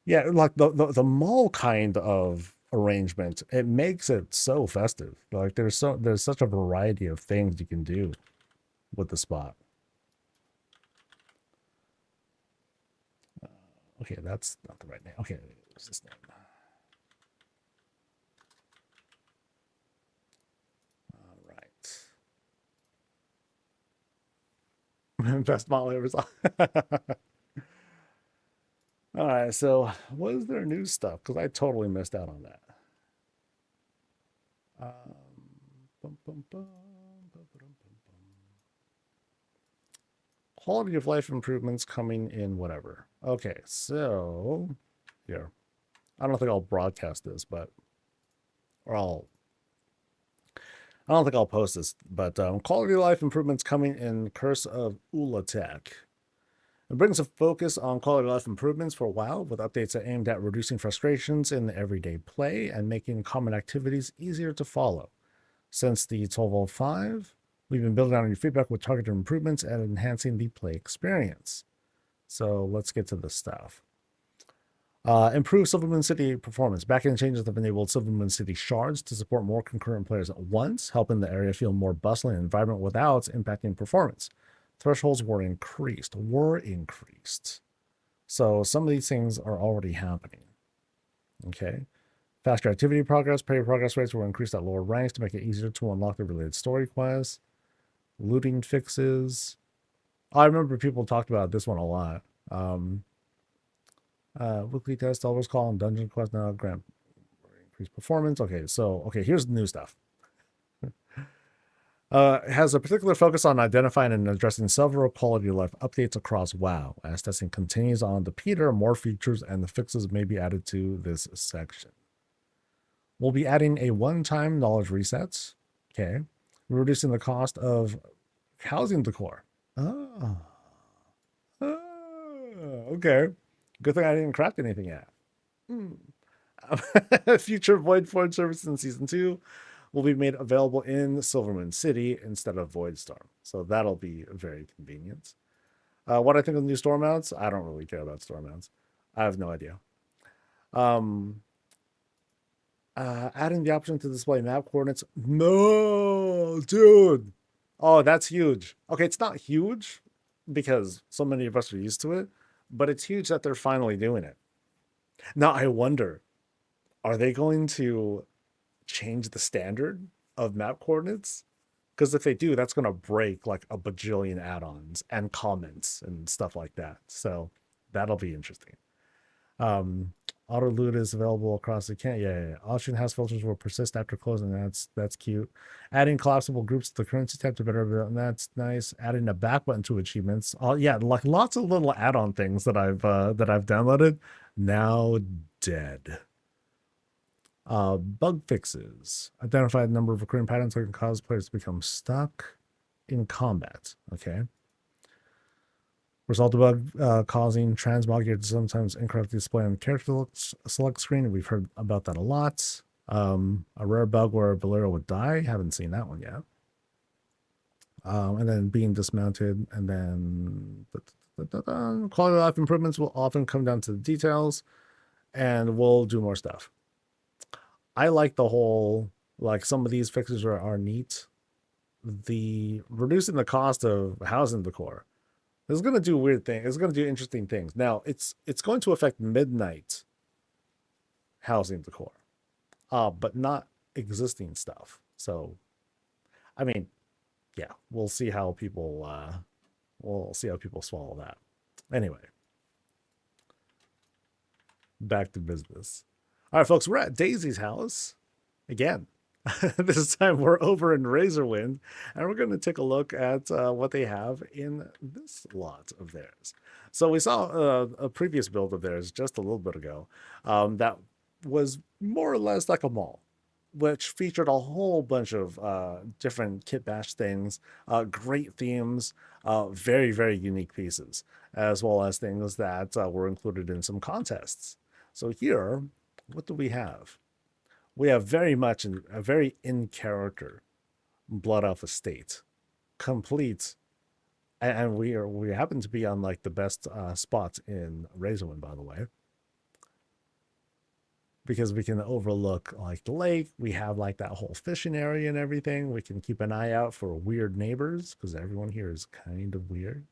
Yeah, like the mall kind of arrangement, it makes it so festive. Like there's such a variety of things you can do with the spot. Okay, that's not the right name. Okay, what's this name? All right. Best model I ever saw. All right, so what is their new stuff? Because I totally missed out on that. Bum, bum, bum, Quality of life improvements coming in whatever. Okay, so here. I don't think I'll broadcast this, but I don't think I'll post this, but quality of life improvements coming in Curse of Ulatek. It brings a focus on quality of life improvements for WoW with updates that aimed at reducing frustrations in the everyday play and making common activities easier to follow. Since the 12.05, we've been building on your feedback with targeted improvements and enhancing the play experience. So let's get to the stuff. Improve Silvermoon City performance. Backend changes have enabled Silvermoon City shards to support more concurrent players at once, helping the area feel more bustling and vibrant without impacting performance. Thresholds were increased. So some of these things are already happening. Okay. Faster activity progress. Party progress rates were increased at lower ranks to make it easier to unlock the related story quests. Looting fixes. I remember people talked about this one a lot. Weekly test, always call, and dungeon quest now grant increased performance. Okay, here's the new stuff. It has a particular focus on identifying and addressing several quality of life updates across WoW. As testing continues on the Peter, more features and the fixes may be added to this section. We'll be adding a one-time knowledge reset. Okay. We're reducing the cost of housing decor. Okay. Good thing I didn't craft anything yet. Future Voidforge services in Season 2 will be made available in Silvermoon City instead of Voidstorm. So that'll be very convenient. What I think of the new store mounts, I don't really care about store mounts. I have no idea. Adding the option to display map coordinates. No, dude. Oh, that's huge. Okay, it's not huge because so many of us are used to it, but it's huge that they're finally doing it. Now, I wonder, are they going to change the standard of map coordinates? Because if they do, that's going to break like a bajillion add-ons and comments and stuff like that. So that'll be interesting. Um, Auto loot is available across the can. Yeah. Auction house filters will persist after closing. That's cute. Adding collapsible groups to the currency tab to better. That's nice. Adding a back button to achievements. Oh yeah, like lots of little add-on things that I've downloaded. Now dead. Bug fixes. Identify the number of recurring patterns that can cause players to become stuck in combat. Okay. Result of bug causing transmog gear to sometimes incorrectly display on the character select screen. We've heard about that a lot. A rare bug where a Bolero would die. Haven't seen that one yet. And then being dismounted, and then quality of life improvements will often come down to the details, and we'll do more stuff. I like the whole, like some of these fixes are neat. The reducing the cost of housing decor. It's going to do weird things. It's going to do interesting things. Now, it's going to affect midnight housing decor, but not existing stuff. So, I mean, yeah, we'll see how people swallow that. Anyway, back to business. All right, folks, we're at Daisy's house again. This time we're over in Razorwind, and we're going to take a look at what they have in this lot of theirs. So we saw a previous build of theirs just a little bit ago that was more or less like a mall, which featured a whole bunch of different kit bash things, great themes, very, very unique pieces, as well as things that were included in some contests. So here, what do we have? We have very much a very in character Blood Elf estate, complete, and we happen to be on like the best spots in Razorwind, by the way, because we can overlook like the lake. We have like that whole fishing area and everything. We can keep an eye out for weird neighbors because everyone here is kind of weird.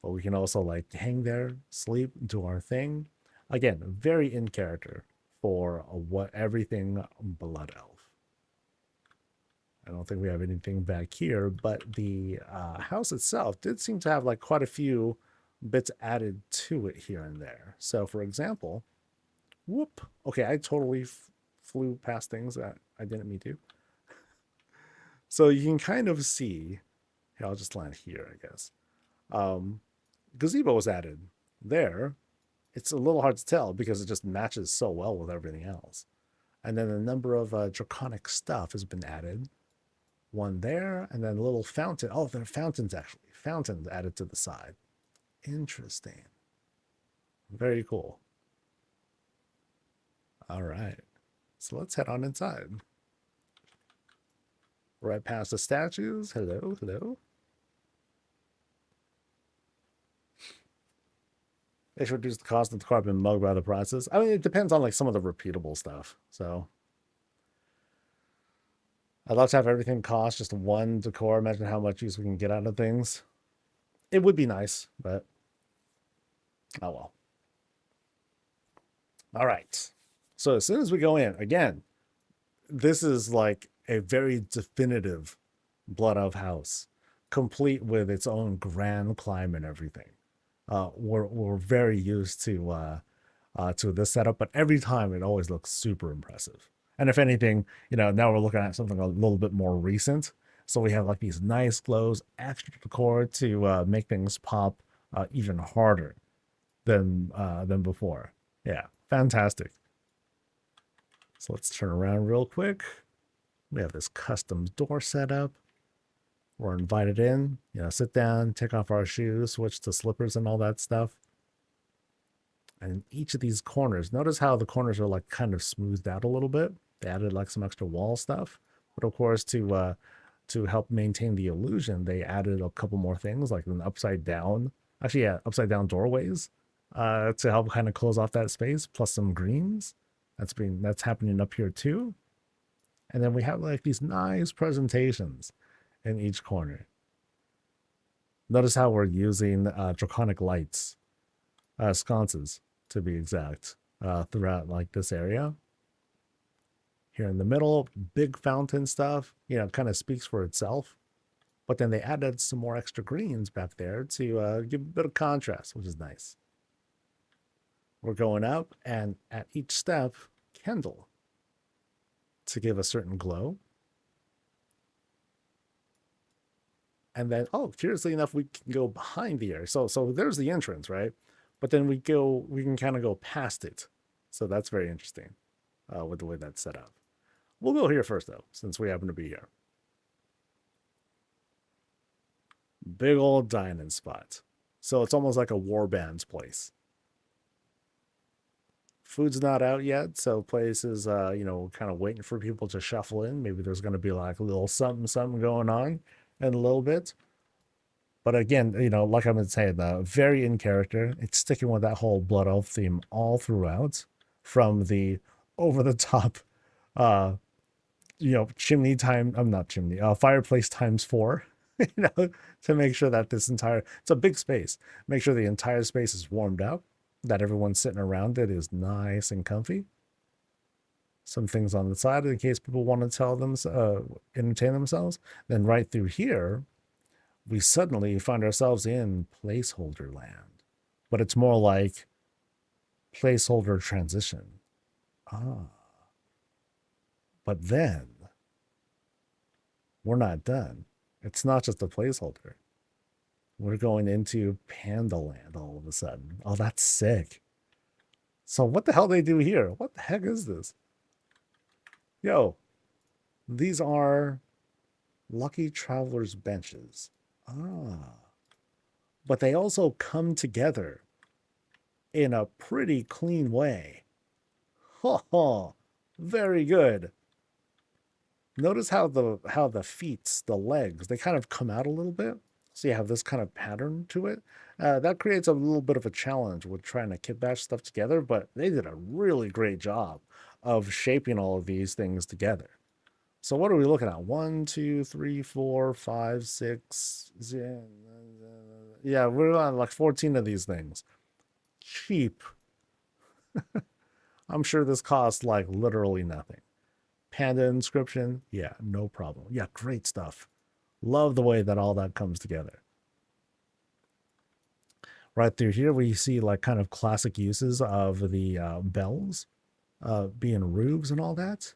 But we can also like hang there, sleep, do our thing. Again, very in character for what everything Blood Elf. I don't think we have anything back here, but the house itself did seem to have like quite a few bits added to it here and there. So for example, whoop, okay, I totally flew past things that I didn't mean to. So you can kind of see, here, I'll just land here, I guess. Gazebo was added there. It's a little hard to tell because it just matches so well with everything else. And then a number of draconic stuff has been added. One there, and then a little fountain. Oh, there are fountains actually. Fountains added to the side. Interesting. Very cool. All right. So let's head on inside. Right past the statues. Hello, hello. They should reduce the cost of the carbon mug by the process. I mean, it depends on like some of the repeatable stuff. So I'd love to have everything cost just one decor. Imagine how much use we can get out of things. It would be nice, but oh well. All right. So as soon as we go in, again, this is like a very definitive Blood Elf house, complete with its own grand climb and everything. We're very used to this setup, but every time it always looks super impressive. And if anything, now we're looking at something a little bit more recent. So we have like these nice glows, extra decor to make things pop even harder than before. Yeah, fantastic. So let's turn around real quick. We have this custom door set up. We're invited in, sit down, take off our shoes, switch to slippers and all that stuff. And in each of these corners, notice how the corners are like kind of smoothed out a little bit. They added like some extra wall stuff. But of course, to help maintain the illusion, they added a couple more things like an upside down doorways to help kind of close off that space, plus some greens. That's happening up here too. And then we have like these nice presentations in each corner. Notice how we're using draconic lights, sconces to be exact, throughout like this area. Here in the middle, big fountain stuff, kind of speaks for itself. But then they added some more extra greens back there to give a bit of contrast, which is nice. We're going up, and at each step, candle to give a certain glow. And then, curiously enough, we can go behind the area. So there's the entrance, right? But then we can kind of go past it. So that's very interesting with the way that's set up. We'll go here first, though, since we happen to be here. Big old dining spot. So it's almost like a warband's place. Food's not out yet, so place is, kind of waiting for people to shuffle in. Maybe there's going to be like a little something going on in a little bit. But again, like I've been saying, very in character. It's sticking with that whole Blood Elf theme all throughout, from the over-the-top, chimney time. I'm not chimney. Fireplace times 4. To make sure that it's a big space. Make sure the entire space is warmed up, that everyone sitting around it is nice and comfy. Some things on the side in case people want to entertain themselves. Then right through here, we suddenly find ourselves in placeholder land. But it's more like placeholder transition. But then, we're not done. It's not just a placeholder. We're going into Panda Land all of a sudden. Oh, that's sick. So what the hell they do here? What the heck is this? Yo, these are Lucky Traveler's benches. But they also come together in a pretty clean way. Very good. Notice how the feet, the legs, they kind of come out a little bit. So you have this kind of pattern to it. That creates a little bit of a challenge with trying to kit bash stuff together, but they did a really great job of shaping all of these things together. So what are we looking at? 1, 2, 3, 4, 5, 6. Yeah, we're on like 14 of these things. Cheap. I'm sure this costs like literally nothing. Panda inscription, yeah, no problem. Yeah, great stuff. Love the way that all that comes together. Right through here, we see like kind of classic uses of the bells being roofs and all that.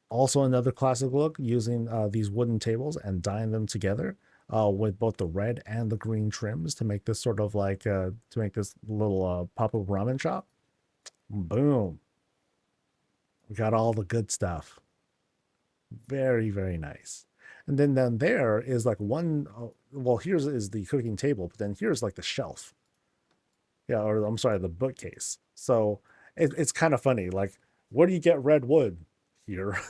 Also another classic look, using these wooden tables and dyeing them together with both the red and the green trims to make this sort of like, to make this little pop-up ramen shop. Boom. We got all the good stuff. Very, very nice. And then down there is like here's is the cooking table, but then here's like the shelf. Yeah, or I'm sorry, the bookcase. So it's kind of funny. Like, where do you get red wood? Here,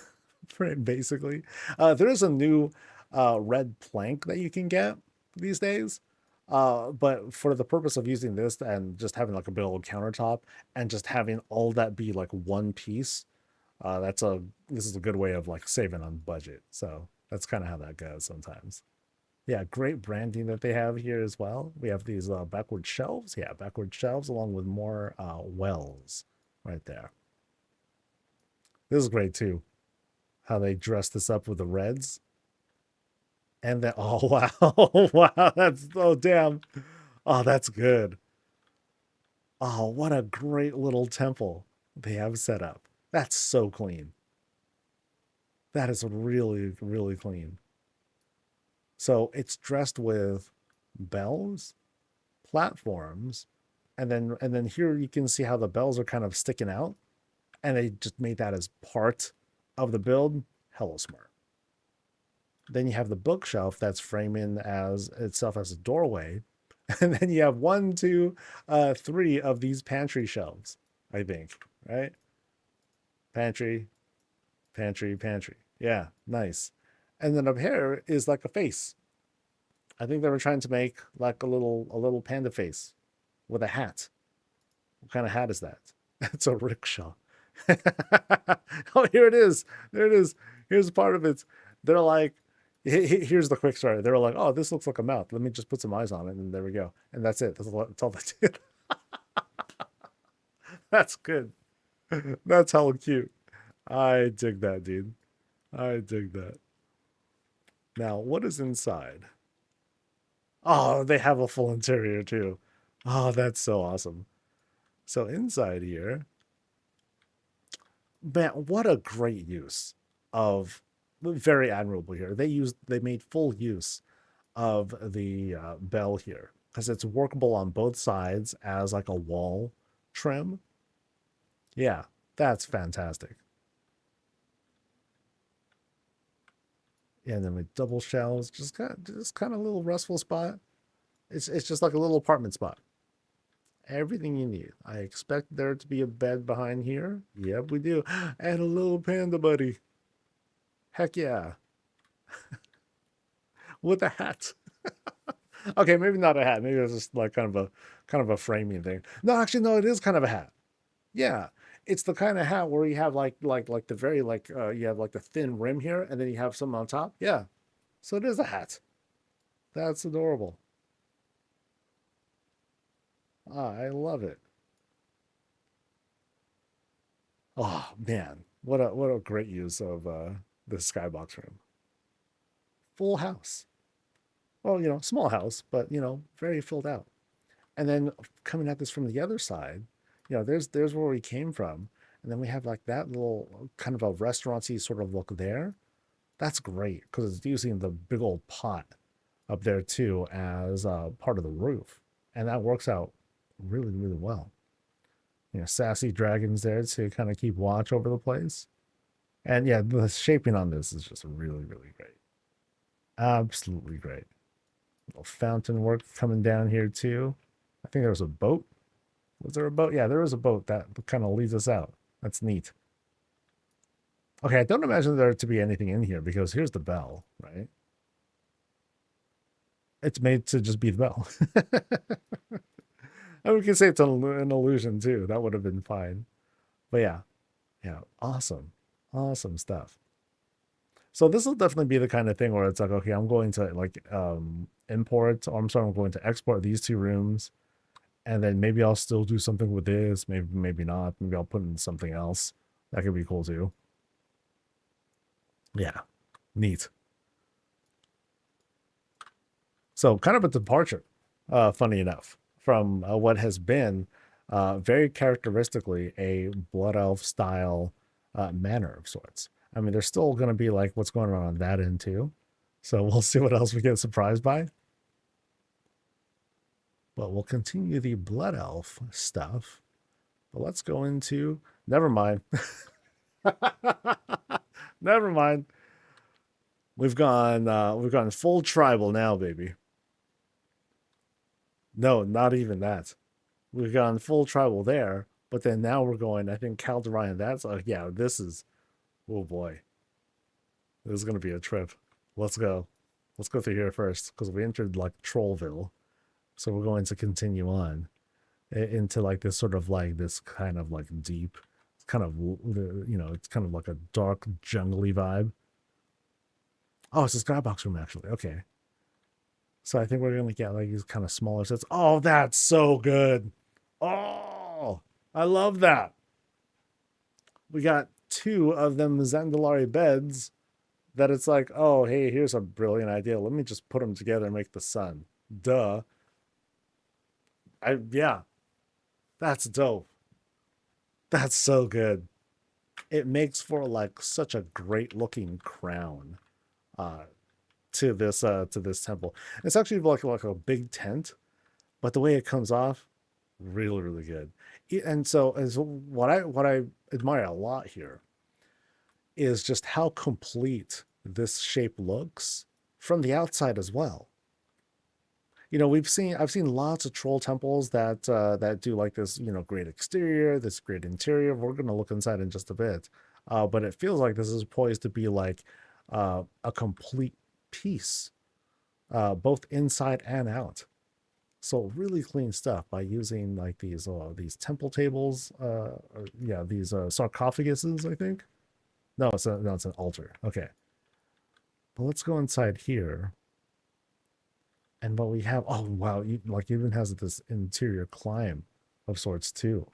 basically. There is a new red plank that you can get these days. But for the purpose of using this and just having like a big old countertop and just having all that be like one piece, this is a good way of like saving on budget. So that's kind of how that goes sometimes. Yeah, great branding that they have here as well. We have these backward shelves. Yeah, backward shelves along with more wells right there. This is great too. How they dress this up with the reds. And then, oh, wow. Wow, that's, oh, damn. Oh, that's good. Oh, what a great little temple they have set up. That's so clean. That is really, really clean. So it's dressed with bells, platforms, and then here you can see how the bells are kind of sticking out, and they just made that as part of the build. Hella smart. Then you have the bookshelf that's framing as itself as a doorway, and then you have 1, 2, 3 of these pantry shelves, I think, right? Pantry, pantry, pantry. Yeah, nice. And then up here is like a face. I think they were trying to make like a little panda face with a hat. What kind of hat is that? It's a rickshaw. Oh, here it is. There it is. Here's part of it. They're like, here's the quick story. They were like, oh, this looks like a mouth. Let me just put some eyes on it, and there we go. And that's it. That's all they did. That's good. That's hella cute. I dig that, dude. I dig that. Now, what is inside? Oh, they have a full interior too. Oh, that's so awesome. So inside here, man, what a great use of, very admirable here. They made full use of the bell here because it's workable on both sides as like a wall trim. Yeah, that's fantastic. And then with double shelves, just kind of a little restful spot. It's just like a little apartment spot. Everything you need. I expect there to be a bed behind here. Yep, we do. And a little panda buddy. Heck yeah. With a hat. Okay, maybe not a hat. Maybe it's just like kind of a framing thing. No, actually, no, it is kind of a hat. Yeah. It's the kind of hat where you have like the very you have like the thin rim here and then you have something on top. Yeah. So it is a hat. That's adorable. I love it. Oh man, what a great use of the skybox room. Full house. Well, small house, but very filled out. And then coming at this from the other side, there's where we came from, and then we have like that little kind of a restauranty sort of look there. That's great because it's using the big old pot up there too as part of the roof, and that works out really really well. Sassy dragons there to kind of keep watch over the place. And yeah, the shaping on this is just really, really great. Absolutely great. Little fountain work coming down here too. I think there was a boat. Was there a boat? Yeah, there was a boat that kind of leads us out. That's neat. Okay, I don't imagine there to be anything in here because here's the bell, right? It's made to just be the bell. And we can say it's an illusion too. That would have been fine. But yeah, yeah, awesome. Awesome stuff. So this will definitely be the kind of thing where it's like, okay, I'm going to like import, or I'm sorry, I'm going to export these two rooms, and then maybe I'll still do something with this, maybe not. Maybe I'll put in something else. That could be cool too. Yeah, neat. So kind of a departure, funny enough, from what has been very characteristically a Blood Elf style manner of sorts. I mean, there's still going to be like what's going on that end too. So we'll see what else we get surprised by. But we'll continue the Blood Elf stuff. But let's go into, never mind. Never mind. We've gone full tribal now, baby. No, not even that. We've gone full tribal there, but then now we're going, I think, Calderian. That's yeah, this is, oh boy. This is gonna be a trip. Let's go. Let's go through here first, because we entered like Trollville. So we're going to continue on into like this sort of like this kind of like deep, it's kind of it's kind of like a dark jungly vibe. Oh, it's a skybox room actually. Okay. So I think we're gonna get like these kind of smaller sets. Oh, that's so good. Oh, I love that. We got two of them Zandalari beds that it's like, oh, hey, here's a brilliant idea. Let me just put them together and make the sun. Duh. Yeah, that's dope. That's so good. It makes for like such a great looking crown uh to this temple. It's actually like a big tent, but the way it comes off, really, really good. And so as what I admire a lot here is just how complete this shape looks from the outside as well. I've seen lots of troll temples that do like this, great exterior, this great interior. We're gonna look inside in just a bit, but it feels like this is poised to be like a complete piece, both inside and out. So really clean stuff by using like these temple tables, or, yeah, these sarcophaguses, I think. No, it's an altar. Okay, but let's go inside here. And what we have, oh wow, like even has this interior climb of sorts too.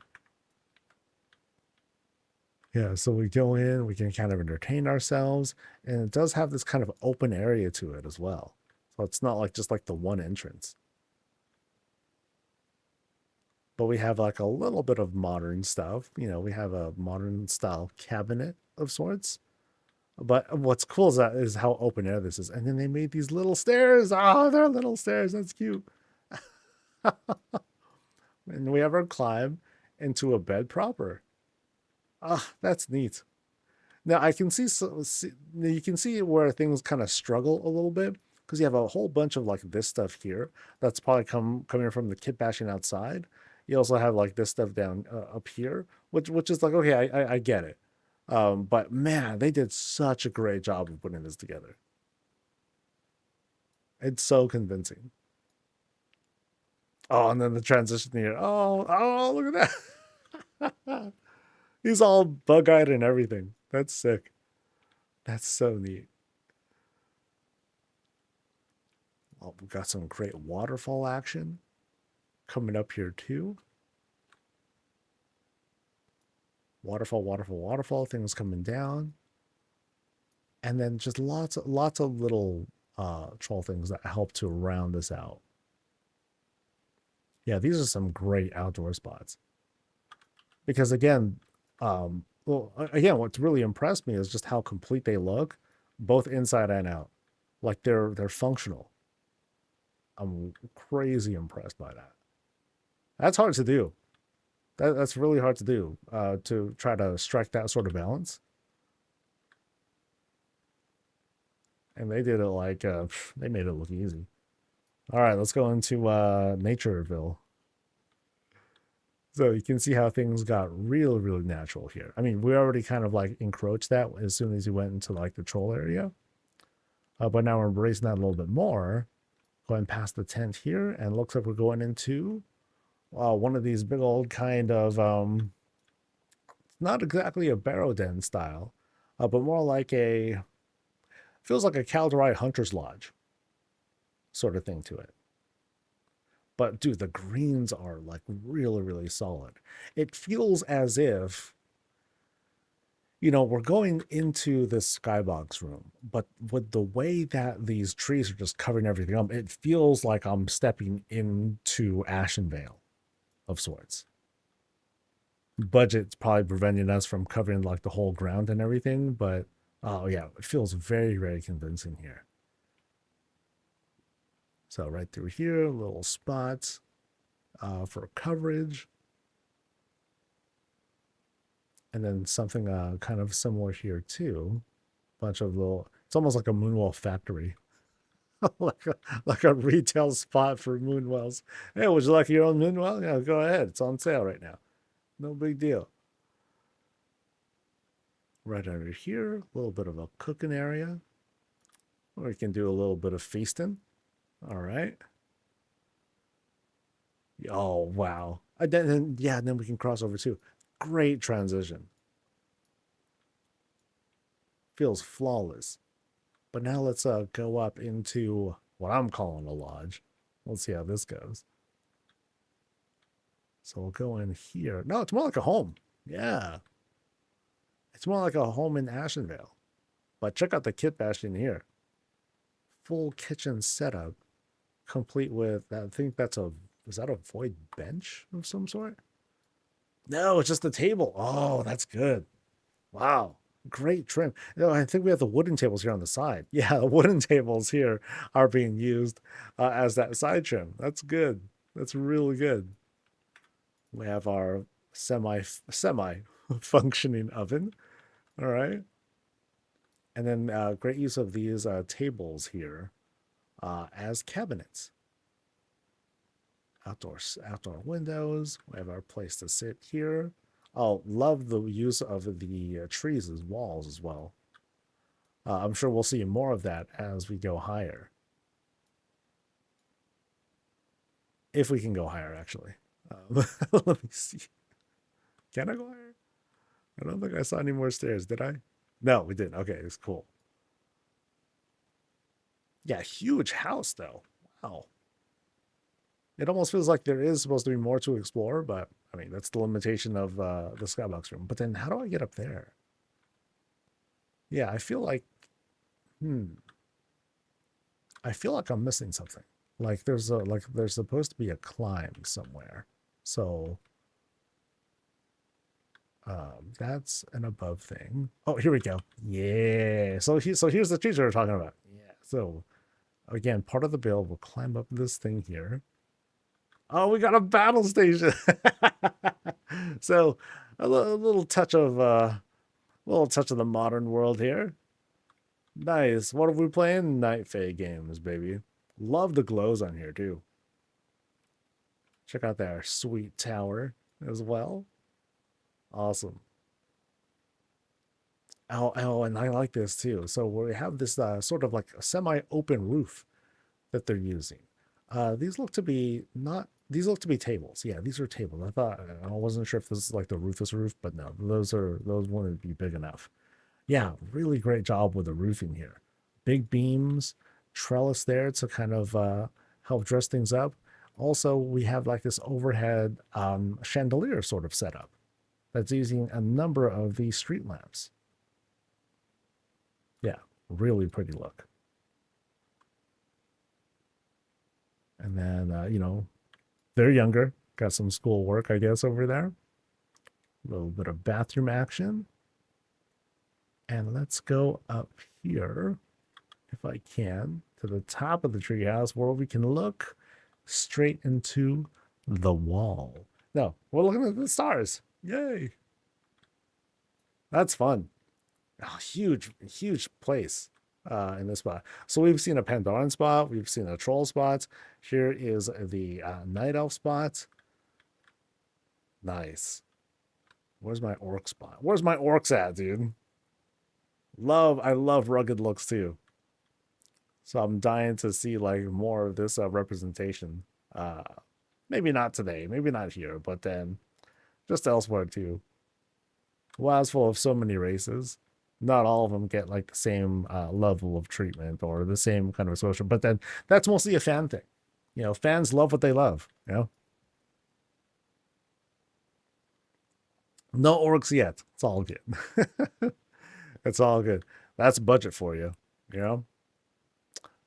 Yeah, so we go in, we can kind of entertain ourselves, and it does have this kind of open area to it as well. So it's not like just like the one entrance. But we have like a little bit of modern stuff. You know, we have a modern style cabinet of sorts. But what's cool is how open air this is. And then they made these little stairs. Oh, they're little stairs. That's cute. And we have our climb into a bed proper. Ah, that's neat. Now I can see you can see where things kind of struggle a little bit because you have a whole bunch of like this stuff here that's probably coming from the kit bashing outside. You also have like this stuff down up here, which is like okay, I get it. But man, they did such a great job of putting this together. It's so convincing. Oh, and then the transition here. Oh, look at that. He's all bug-eyed and everything. That's sick. That's so neat. Oh, we've got some great waterfall action coming up here too. Waterfall, waterfall, waterfall, things coming down. And then just lots of little troll things that help to round this out. Yeah, these are some great outdoor spots. Because again, again, what's really impressed me is just how complete they look, both inside and out. Like they're functional. I'm crazy impressed by that. That's hard to do. That's really hard to do. To try to strike that sort of balance. And they did it like they made it look easy. All right, let's go into Natureville. So you can see how things got really natural here. I mean, we already kind of like encroached that as soon as you went into like the troll area. But now we're embracing that a little bit more. Going past the tent here, and looks like we're going into one of these big old kind of not exactly a barrow den style, but more like feels like a Caldari Hunter's Lodge sort of thing to it. But dude, the greens are like really solid. It feels as if, you know, we're going into this skybox room, but with the way that these trees are just covering everything up, it feels like I'm stepping into Ashenvale of sorts. Budget's probably preventing us from covering like the whole ground and everything, but oh yeah, it feels very convincing here. So right through here, little spots for coverage. And then something kind of similar here too. Bunch of little, it's almost like a Moonwell factory. like a retail spot for Moonwells. Hey, would you like your own Moonwell? Yeah, go ahead. It's on sale right now. No big deal. Right under here, a little bit of a cooking area. Or we can do a little bit of feasting. All right. Oh, wow. Then we can cross over too. Great transition. Feels flawless. But now let's go up into what I'm calling a lodge. Let's see how this goes. So we'll go in here. No, it's more like a home. Yeah. It's more like a home in Ashenvale. But check out the kit bashing here. Full kitchen setup, complete with, I think is that a void bench of some sort? No, it's just a table. Oh, that's good. Wow. Great trim. You know, I think we have the wooden tables here on the side. Yeah, the wooden tables here are being used as that side trim. That's good. That's really good. We have our semi functioning oven. All right. And then great use of these tables here as cabinets. Outdoor windows. We have our place to sit here. Oh, love the use of the trees as walls as well. I'm sure we'll see more of that as we go higher. If we can go higher, actually. Let me see. Can I go higher? I don't think I saw any more stairs, did I? No, we didn't. Okay, it's cool. Yeah, huge house, though. Wow. It almost feels like there is supposed to be more to explore, but I mean, that's the limitation of the skybox room. But then how do I get up there? Yeah, I feel like, hmm, I feel like I'm missing something. Like there's supposed to be a climb somewhere. So that's an above thing. Oh, here we go. Yeah. So here's the treasure we're talking about. Yeah. So again, part of the build will climb up this thing here. Oh, we got a battle station. So a little touch of the modern world here. Nice. What are we playing? Night Fae games, baby. Love the glows on here too. Check out their sweet tower as well. Awesome. Oh, and I like this too. So we have this sort of like a semi-open roof that they're using. These look to be not. These look to be tables. Yeah, these are tables. I wasn't sure if this is like the roofless roof, but no, those wouldn't be big enough. Yeah, really great job with the roofing here. Big beams, trellis there to kind of help dress things up. Also, we have like this overhead chandelier sort of setup that's using a number of these street lamps. Yeah, really pretty look. And then, they're younger. Got some school work, I guess, over there. A little bit of bathroom action. And let's go up here, if I can, to the top of the treehouse where we can look straight into the wall. No, we're looking at the stars. Yay. That's fun. Oh, huge place in this spot. So we've seen a Pandoran spot. We've seen a troll spot. Here is the night elf spot. Nice. Where's my orc spot? Where's my orcs at, dude? I love rugged looks too. So I'm dying to see like more of this representation. Maybe not today, maybe not here, but then just elsewhere too. WoW's full of so many races. Not all of them get like the same level of treatment or the same kind of social, but then that's mostly a fan thing. Fans love what they love, No orcs yet. It's all good. It's all good. That's budget for you, All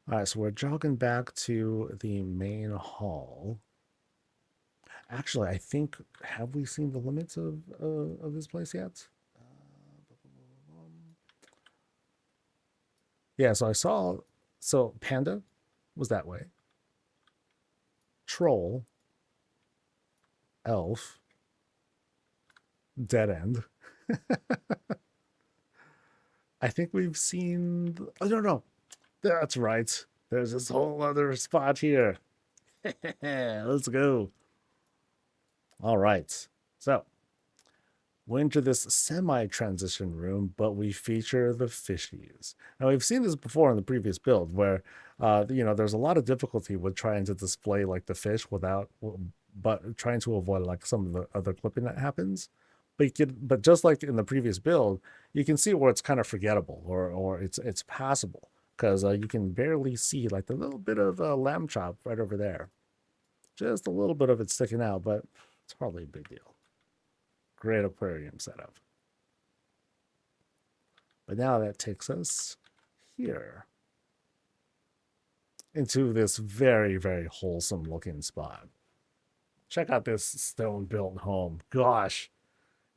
right, so we're jogging back to the main hall. Actually, I think, have we seen the limits of this place yet? Yeah, so Panda was that way. Troll, Elf, Dead End. I think we've seen, oh, no. That's right. There's this whole other spot here. Let's go. All right. So we're into this semi-transition room, but we feature the fishies. Now we've seen this before in the previous build where, there's a lot of difficulty with trying to display like the fish but trying to avoid like some of the other clipping that happens. But just like in the previous build, you can see where it's kind of forgettable or it's passable because you can barely see like the little bit of lamb chop right over there. Just a little bit of it sticking out, but it's hardly a big deal. Great aquarium setup. But now that takes us here into this very, very wholesome looking spot. Check out this stone built home. Gosh,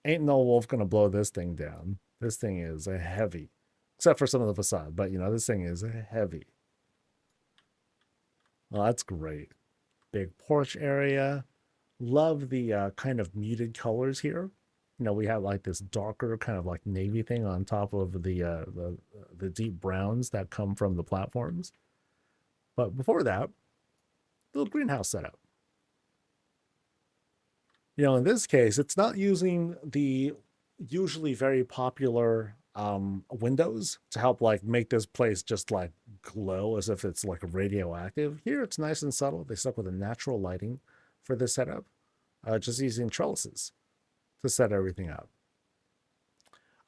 ain't no wolf gonna blow this thing down. This thing is heavy, except for some of the facade, but this thing is heavy. Well, that's great. Big porch area. Love the kind of muted colors here. We have like this darker kind of like navy thing on top of the deep browns that come from the platforms. But before that, little greenhouse setup. In this case, it's not using the usually very popular windows to help like make this place just like glow as if it's like radioactive. Here it's nice and subtle. They stuck with a natural lighting for this setup, just using trellises to set everything up.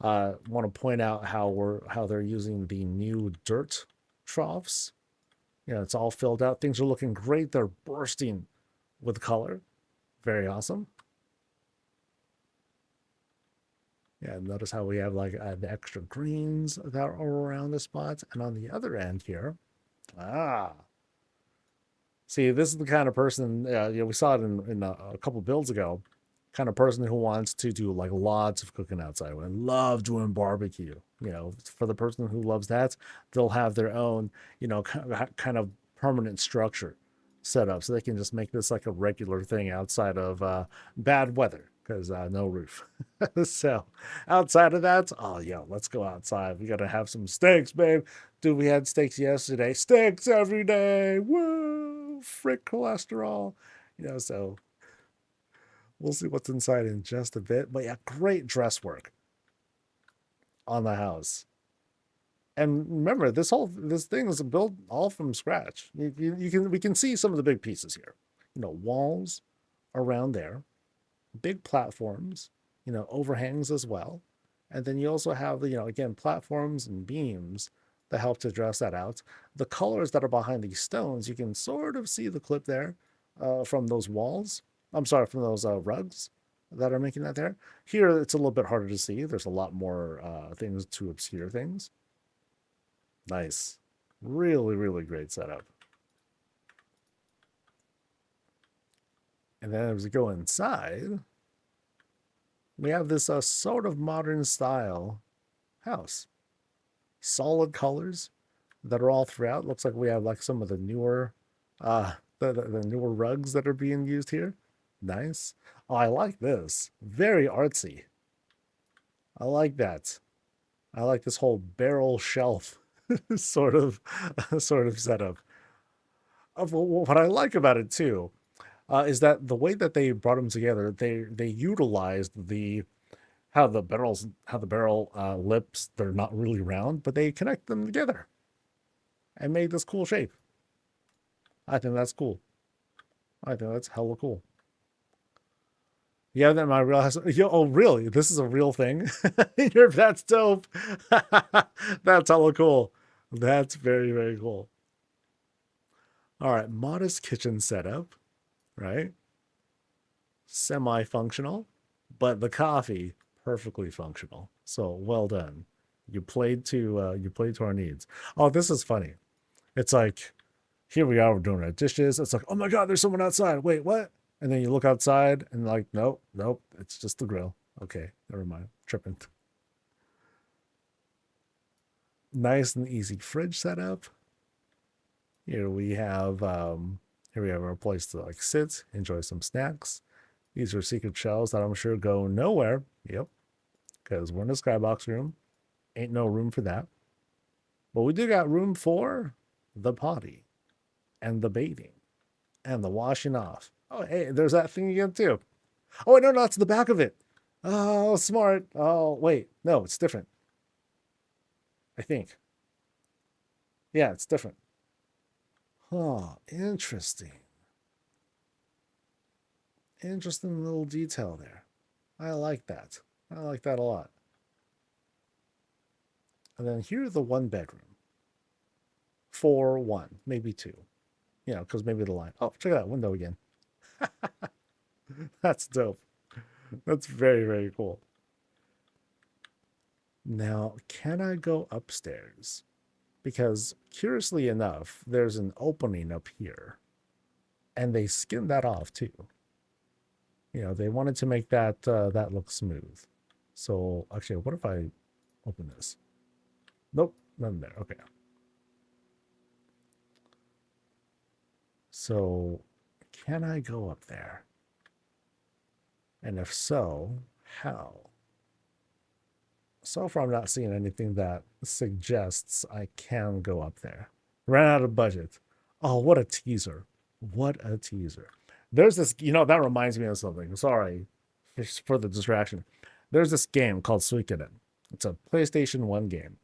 Want to point out how they're using the new dirt troughs. You know, it's all filled out. Things are looking great. They're bursting with color. Very awesome. Yeah, notice how we have like the extra greens that are around the spots. And on the other end here, see, this is the kind of person, we saw it in a couple builds ago, kind of person who wants to do like lots of cooking outside. I love doing barbecue. You know, for the person who loves that, they'll have their own, kind of permanent structure set up so they can just make this like a regular thing outside of bad weather because no roof. So outside of that, oh yeah, let's go outside. We gotta have some steaks, babe. Dude, we had steaks yesterday. Steaks every day. Woo! Frick cholesterol. So we'll see what's inside in just a bit. But yeah, great dress work on the house. And remember, this thing is built all from scratch. We can see some of the big pieces here. Walls around there, big platforms, overhangs as well. And then you also have again, platforms and beams that help to dress that out. The colors that are behind these stones, you can sort of see the clip there from those walls. I'm sorry, from those rugs that are making that there. Here, it's a little bit harder to see. There's a lot more things to obscure things. Nice. Really, really great setup. And then as we go inside, we have this sort of modern style house. Solid colors that are all throughout. Looks like we have like some of the newer the newer rugs that are being used here. Nice. Oh, I like this. Very artsy. I like that. I like this whole barrel shelf sort of setup. What I like about it too is that the way that they brought them together, they utilized how the barrel lips, they're not really round, but they connect them together and made this cool shape. I think that's cool. I think that's hella cool. Yeah, then my real house. Oh, really? This is a real thing? That's dope. That's hella cool. That's very, very cool. All right, modest kitchen setup, right? Semi-functional, but the coffee perfectly functional. So well done. You played to our needs. Oh, this is funny. It's like, here we are, we're doing our dishes. It's like, oh my God, there's someone outside. Wait, what? And then you look outside and like, nope, it's just the grill. Okay, never mind. Tripping. Nice and easy fridge setup. Here we have our place to like sit, enjoy some snacks. These are secret shelves that I'm sure go nowhere. Yep. Because we're in the skybox room. Ain't no room for that. But we do got room for the potty and the bathing and the washing off. Oh, hey, there's that thing again too. Oh, no, it's the back of it. Oh, smart. Oh, wait. No, it's different. I think. Yeah, it's different. Oh, interesting. Interesting little detail there. I like that. I like that a lot. And then here's the one bedroom. For one, maybe two. Because maybe the line. Oh, check out that window again. That's dope. That's very, very cool. Now, can I go upstairs? Because curiously enough, there's an opening up here. And they skinned that off too. They wanted to make that that look smooth. So actually, what if I open this? Nope, nothing there. Okay. So can I go up there? And if so, how? So far, I'm not seeing anything that suggests I can go up there. Ran out of budget. Oh, what a teaser. What a teaser. There's this, that reminds me of something. Sorry for the distraction. There's this game called Suikoden. It's a PlayStation 1 game.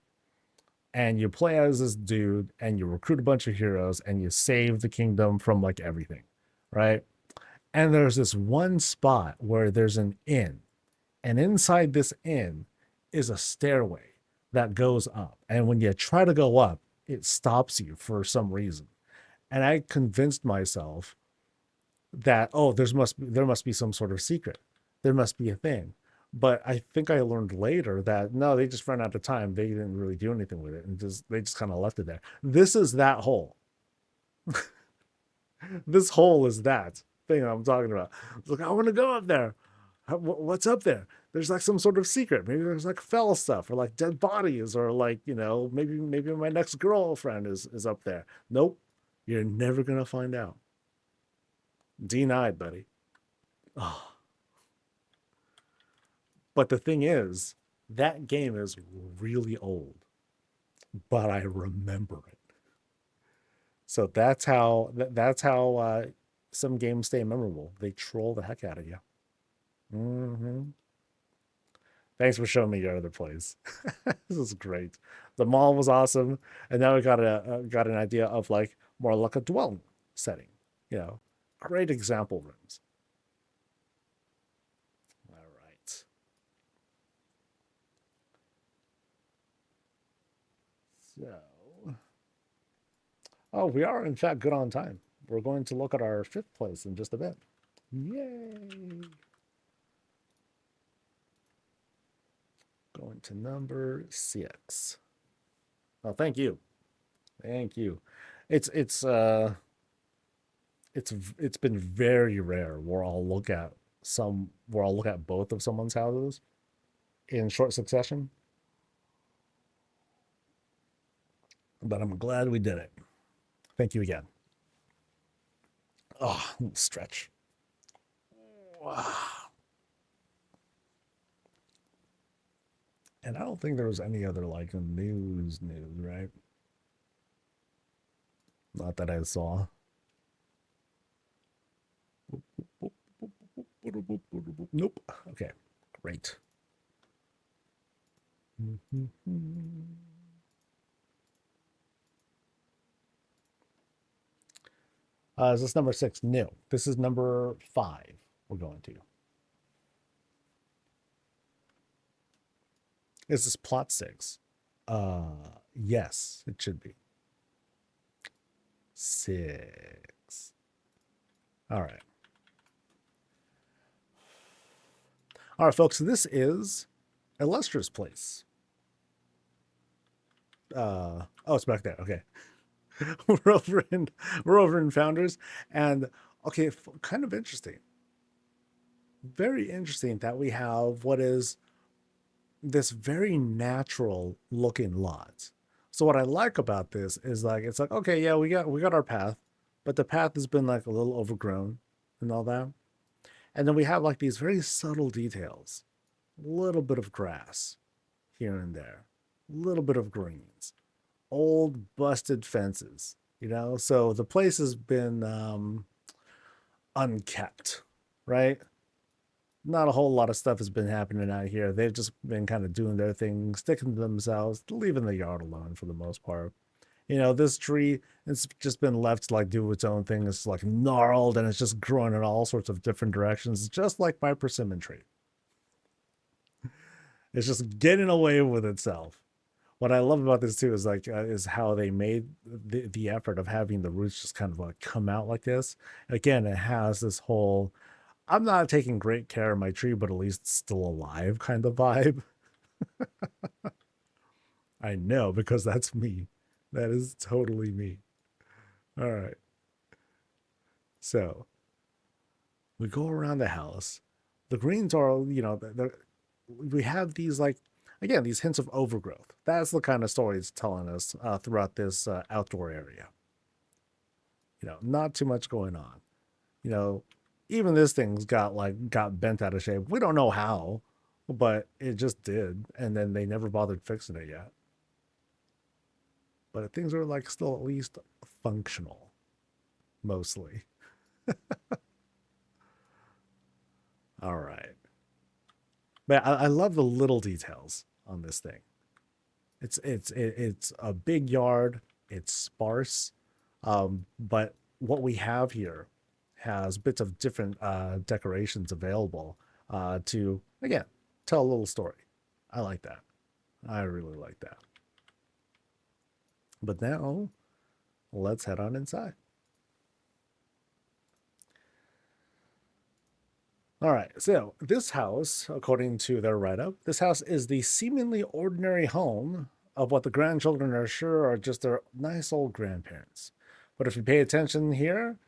And you play as this dude and you recruit a bunch of heroes and you save the kingdom from like everything, right? And there's this one spot where there's an inn. And inside this inn is a stairway that goes up. And when you try to go up, it stops you for some reason. And I convinced myself that, oh, there must be some sort of secret. There must be a thing. But I think I learned later that no, they just ran out of time. They didn't really do anything with it, and they just kind of left it there. This is that hole. This hole is that thing I'm talking about. It's like I want to go up there. What's up there? There's like some sort of secret. Maybe there's like fell stuff or like dead bodies or like, you know, maybe my next girlfriend is up there. Nope. You're never gonna find out. Denied, buddy. Oh. But the thing is, that game is really old, but I remember it. So that's how some games stay memorable. They troll the heck out of you. Mm-hmm. Thanks for showing me your other place. This is great. The mall was awesome, and now we got an idea of like more like a dwelling setting. You know, great example rooms. All right. So, oh, we are in fact good on time. We're going to look at our 5th place in just a bit. Yay! Going to number 6. Oh, thank you. Thank you. It's been very rare where I'll look at both of someone's houses in short succession. But I'm glad we did it. Thank you again. Oh, stretch. Wow. And I don't think there was any other like news, right? Not that I saw. Nope. Okay, great. Is this number 6? No. This is number 5 we're going to. Is this plot 6? Yes, it should be. 6. All right. All right, folks, this is Illustrious Place. Oh, it's back there. Okay. we're over in Founders, and okay, kind of interesting. Very interesting that we have what is this very natural looking lot. So what I like about this is like it's like, okay, yeah, we got our path, but the path has been like a little overgrown and all that. And then we have like these very subtle details. A little bit of grass here and there, a little bit of greens, old busted fences, you know? So the place has been unkept, right? Not a whole lot of stuff has been happening out here. They've just been kind of doing their thing, sticking to themselves, leaving the yard alone for the most part. You know, this tree, it's just been left to like do its own thing. It's like gnarled and it's just growing in all sorts of different directions, just like my persimmon tree. It's just getting away with itself. What I love about this too is like is how they made the effort of having the roots just kind of like come out like this. Again, it has this whole I'm not taking great care of my tree, but at least it's still alive kind of vibe. I know, because that's me. That is totally me. All right. So we go around the house. The greens are, you know, we have these like, again, these hints of overgrowth. That's the kind of story it's telling us throughout this outdoor area. You know, not too much going on. You know, even this thing's got bent out of shape. We don't know how, but it just did. And then they never bothered fixing it yet. But things are like still at least functional, mostly. All right. But I love the little details on this thing. It's a big yard. It's sparse, but what we have here has bits of different decorations available to again tell a little story. I like that. I really like that. But now let's head on inside. All right, so this house, according to their write-up, this house is the seemingly ordinary home of what the grandchildren are sure are just their nice old grandparents. But if you pay attention here,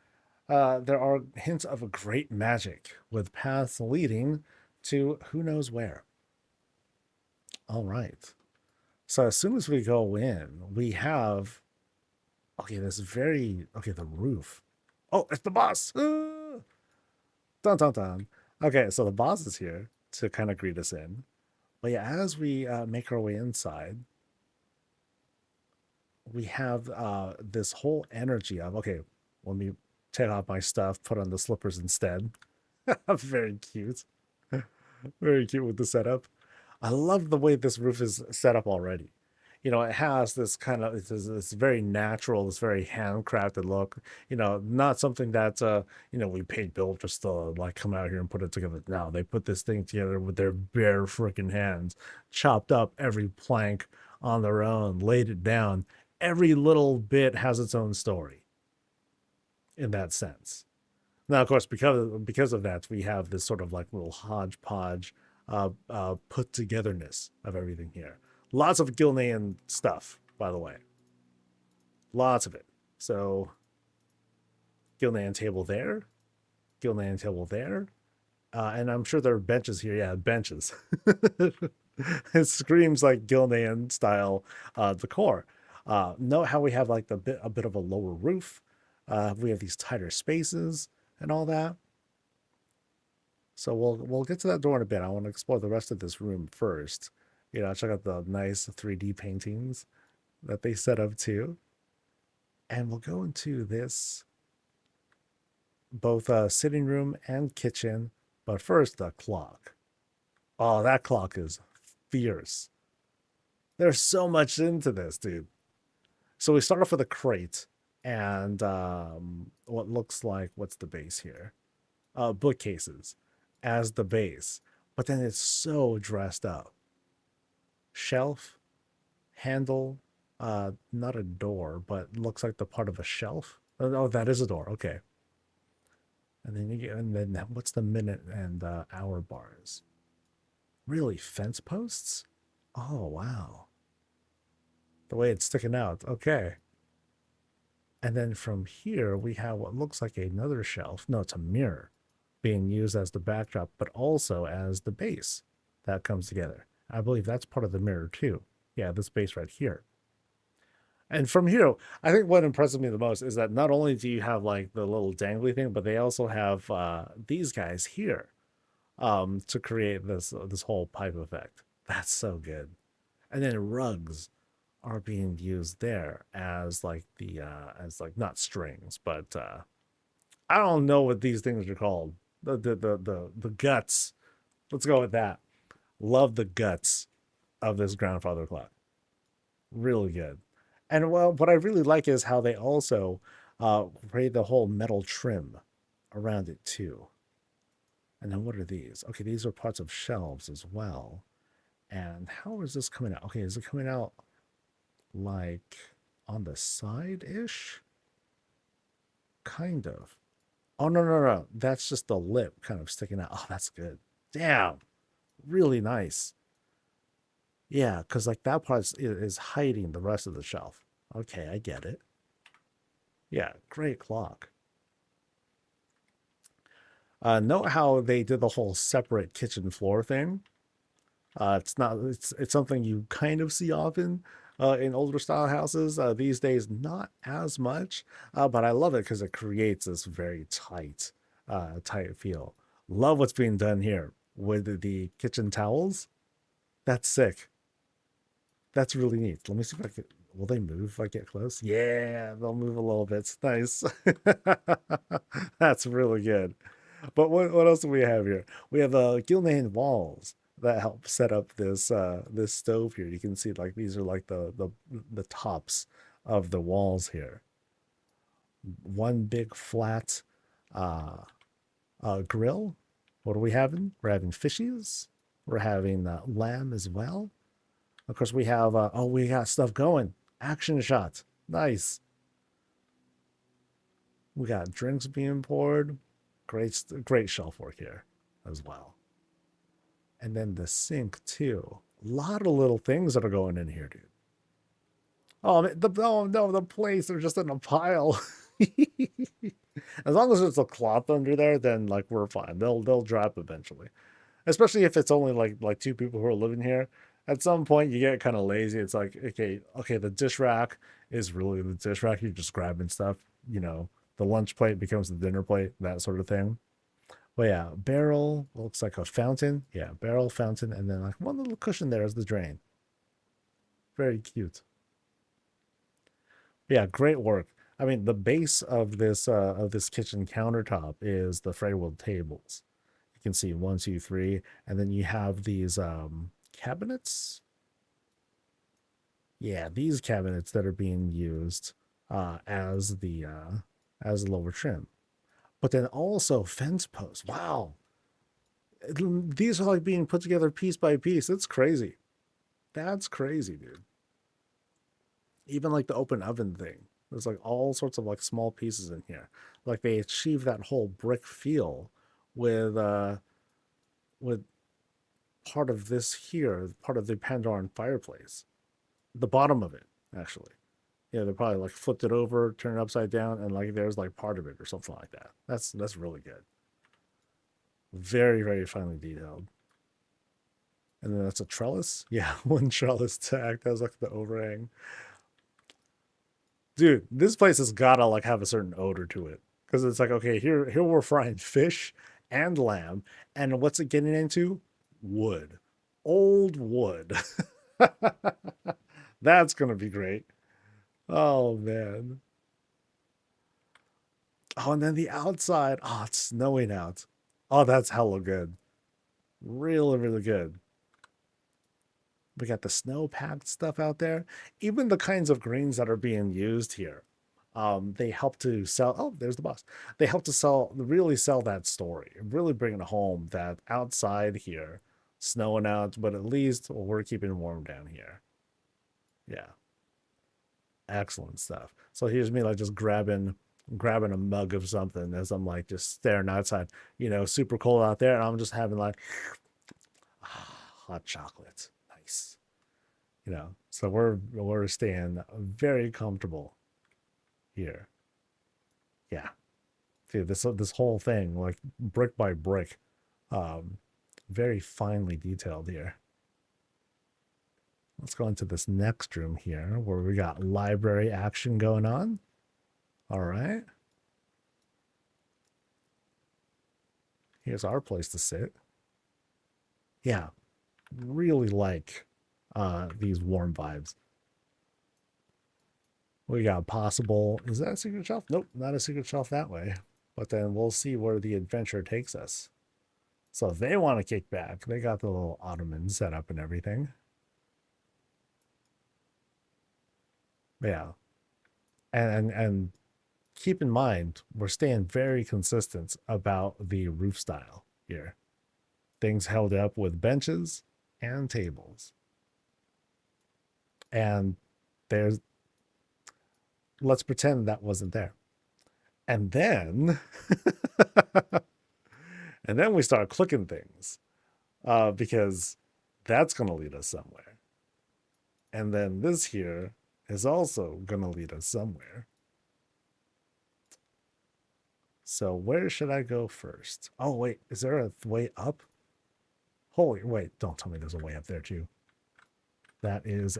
there are hints of a great magic with paths leading to who knows where. All right. So as soon as we go in, we have, okay, the roof. Oh, it's the boss. Dun, dun, dun. Okay, so the boss is here to kind of greet us in. But yeah, as we make our way inside, we have this whole energy of, okay, let me take off my stuff, put on the slippers instead. Very cute. Very cute with the setup. I love the way this roof is set up already. You know, it has this kind of it's very natural, this very handcrafted look. You know, not something that we paid builders just to like come out here and put it together. Now they put this thing together with their bare freaking hands, chopped up every plank on their own, laid it down. Every little bit has its own story in that sense. Now, of course, because of that, we have this sort of like little hodgepodge put togetherness of everything here. Lots of Gilnean stuff, by the way. Lots of it. So, Gilnean table there, Gilnean table there, and I'm sure there are benches here. Yeah, benches. It screams like Gilnean style decor. Note how we have like a bit of a lower roof. We have these tighter spaces and all that. So we'll get to that door in a bit. I want to explore the rest of this room first. You know, check out the nice 3D paintings that they set up too. And we'll go into this both sitting room and kitchen. But first, the clock. Oh, that clock is fierce. There's so much into this, dude. So we start off with a crate and what looks like, what's the base here? Bookcases as the base. But then it's so dressed up. Shelf, handle, not a door, but looks like the part of a shelf. Oh, that is a door. Okay. And then what's the minute and hour bars? Really, fence posts? Oh, wow. The way it's sticking out. Okay. And then from here, we have what looks like another shelf. No, it's a mirror being used as the backdrop, but also as the base that comes together. I believe that's part of the mirror too. Yeah, this base right here. And from here, I think what impresses me the most is that not only do you have like the little dangly thing, but they also have these guys here to create this whole pipe effect. That's so good. And then rugs are being used there as like as like not strings, but I don't know what these things are called. The guts. Let's go with that. Love the guts of this grandfather clock. Really good. And well, what I really like is how they also create the whole metal trim around it too. And then what are these? Okay, these are parts of shelves as well. And how is this coming out? Okay, is it coming out like on the side-ish? Kind of. Oh, no. That's just the lip kind of sticking out. Oh, that's good. Damn. Really nice. Yeah, because like that part is hiding the rest of the shelf. Okay, I get it. Yeah, great clock. Note how they did the whole separate kitchen floor thing. It's something you kind of see often in older style houses. These days, not as much, but I love it because it creates this very tight feel. Love what's being done here with the kitchen towels. That's sick. That's really neat. Let me see if I can. Will they move if I get close? Yeah, they'll move a little bit. Nice. That's really good. But what else do we have here? We have Gilnean walls that helped set up this stove here. You can see like these are like the tops of the walls here. One big flat uh grill. What are we having? We're having fishies. We're having lamb as well. Of course, we have oh, we got stuff going. Action shot. Nice. We got drinks being poured. Great shelf work here as well. And then the sink too. A lot of little things that are going in here, dude. Oh, oh no, the plates are just in a pile. As long as there's a cloth under there, then like we're fine. They'll drop eventually. Especially if it's only like two people who are living here. At some point you get kind of lazy. It's like, okay, the dish rack is really the dish rack. You're just grabbing stuff, you know. The lunch plate becomes the dinner plate, that sort of thing. But yeah, barrel looks like a fountain. Yeah, barrel, fountain, and then like one little cushion there as the drain. Very cute. Yeah, great work. I mean, the base of this kitchen countertop is the Freywood tables. You can see one, two, three, and then you have these cabinets. Yeah, these cabinets that are being used as the lower trim. But then also fence posts. Wow. These are like being put together piece by piece. That's crazy. That's crazy, dude. Even like the open oven thing. There's like all sorts of like small pieces in here. Like they achieve that whole brick feel with part of this here, part of the Pandoran fireplace. The bottom of it, actually. Yeah, they probably like flipped it over, turned it upside down, and like there's like part of it or something like that. That's really good. Very, very finely detailed. And then that's a trellis. Yeah, one trellis to act as like the overhang. Dude, this place has gotta like have a certain odor to it. Because it's like, okay, here we're frying fish and lamb. And what's it getting into? Wood. Old wood. That's gonna be great. Oh man. Oh, and then the outside. Oh, it's snowing out. Oh, that's hella good. Really, really good. We got the snow packed stuff out there. Even the kinds of greens that are being used here. They help to sell. Oh, there's the boss. They help to really sell that story, really bring it home that outside here, snowing out, but at least we're keeping warm down here. Yeah, excellent stuff. So here's me like just grabbing a mug of something as I'm like just staring outside, super cold out there, and I'm just having like hot chocolate. Nice. So we're staying very comfortable here. Yeah. See, this whole thing, like brick by brick, very finely detailed here. Let's go into this next room here where we got library action going on. All right. Here's our place to sit. Yeah, really like these warm vibes. We got possible. Is that a secret shelf? Nope, not a secret shelf that way. But then we'll see where the adventure takes us. So if they want to kick back, they got the little ottoman set up and everything. Yeah. And keep in mind, we're staying very consistent about the roof style here. Things held up with benches and tables. And let's pretend that wasn't there. And then, and then we start clicking things because that's going to lead us somewhere. And then this here is also going to lead us somewhere. So where should I go first? Oh, wait, is there a way up? Holy, wait, don't tell me there's a way up there too. That is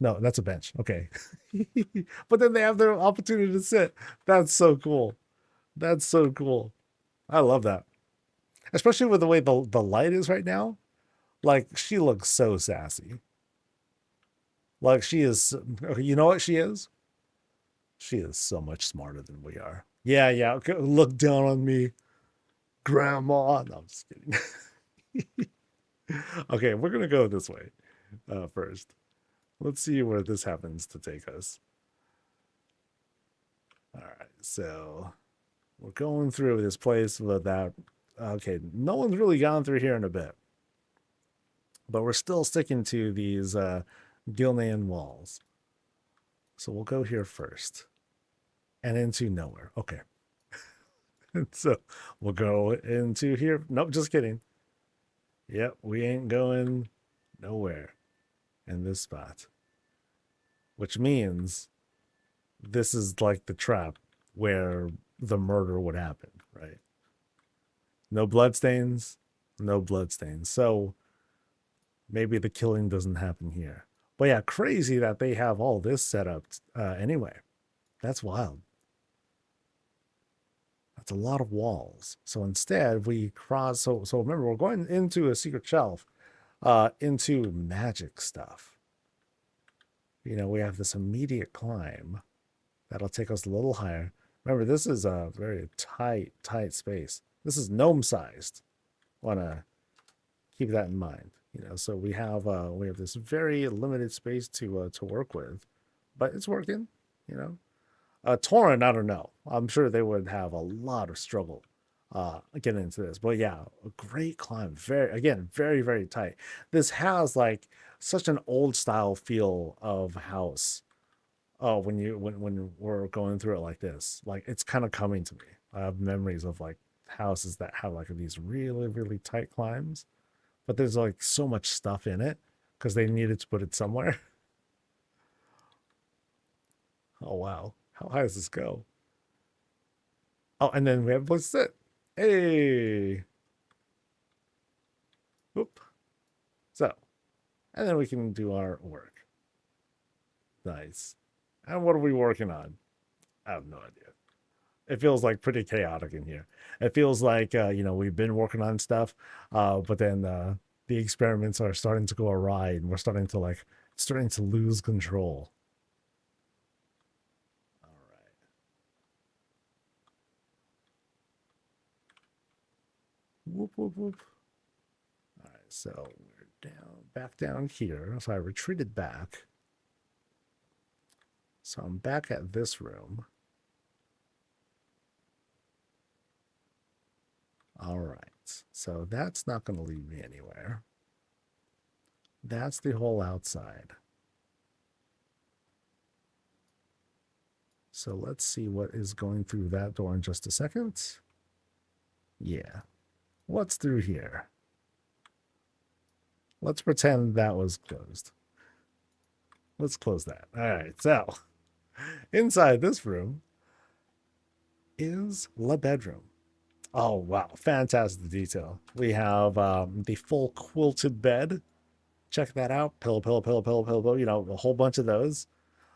no, that's a bench. Okay. But then they have their opportunity to sit. That's so cool. That's so cool. I love that. Especially with the way the light is right now. Like, she looks so sassy. Like, she is, you know what she is? She is so much smarter than we are. Yeah. Okay, look down on me, Grandma. No, I'm just kidding. Okay, we're gonna go this way first. Let's see where this happens to take us. All right, so we're going through this place without. Okay, no one's really gone through here in a bit, but we're still sticking to these Gilnean walls. So we'll go here first and into nowhere. Okay. So we'll go into here. Nope, just kidding. Yep, we ain't going nowhere in this spot. Which means this is like the trap where the murder would happen, right? No bloodstains, no bloodstains. So maybe the killing doesn't happen here. But yeah, crazy that they have all this set up anyway. That's wild. That's a lot of walls. So instead, we cross. So remember, we're going into a secret shelf, into magic stuff. You know, we have this immediate climb that'll take us a little higher. Remember, this is a very tight space. This is gnome sized. Want to keep that in mind. You know, so we have this very limited space to work with, but it's working. You know. Torrent, I don't know. I'm sure they would have a lot of struggle getting into this. But yeah, a great climb. Very, very tight. This has like such an old style feel of house. Oh, when we're going through it like this, like it's kind of coming to me. I have memories of like houses that have like these really, really tight climbs, but there's like so much stuff in it because they needed to put it somewhere. Oh wow. How high does this go? Oh, and then we have a place to sit. Hey. Whoop. So, and then we can do our work. Nice. And what are we working on? I have no idea. It feels like pretty chaotic in here. It feels like, you know, we've been working on stuff, but then the experiments are starting to go awry and we're starting to lose control. Whoop, whoop, whoop. All right, so we're back down here. So I retreated back. So I'm back at this room. All right, so that's not going to lead me anywhere. That's the whole outside. So let's see what is going through that door in just a second. Yeah. What's through here? Let's pretend that was closed. Let's close that. All right, so inside this room is the bedroom. Oh, wow. Fantastic detail. We have the full quilted bed. Check that out. Pillow, pillow, pillow, pillow, pillow, pillow. You know, a whole bunch of those.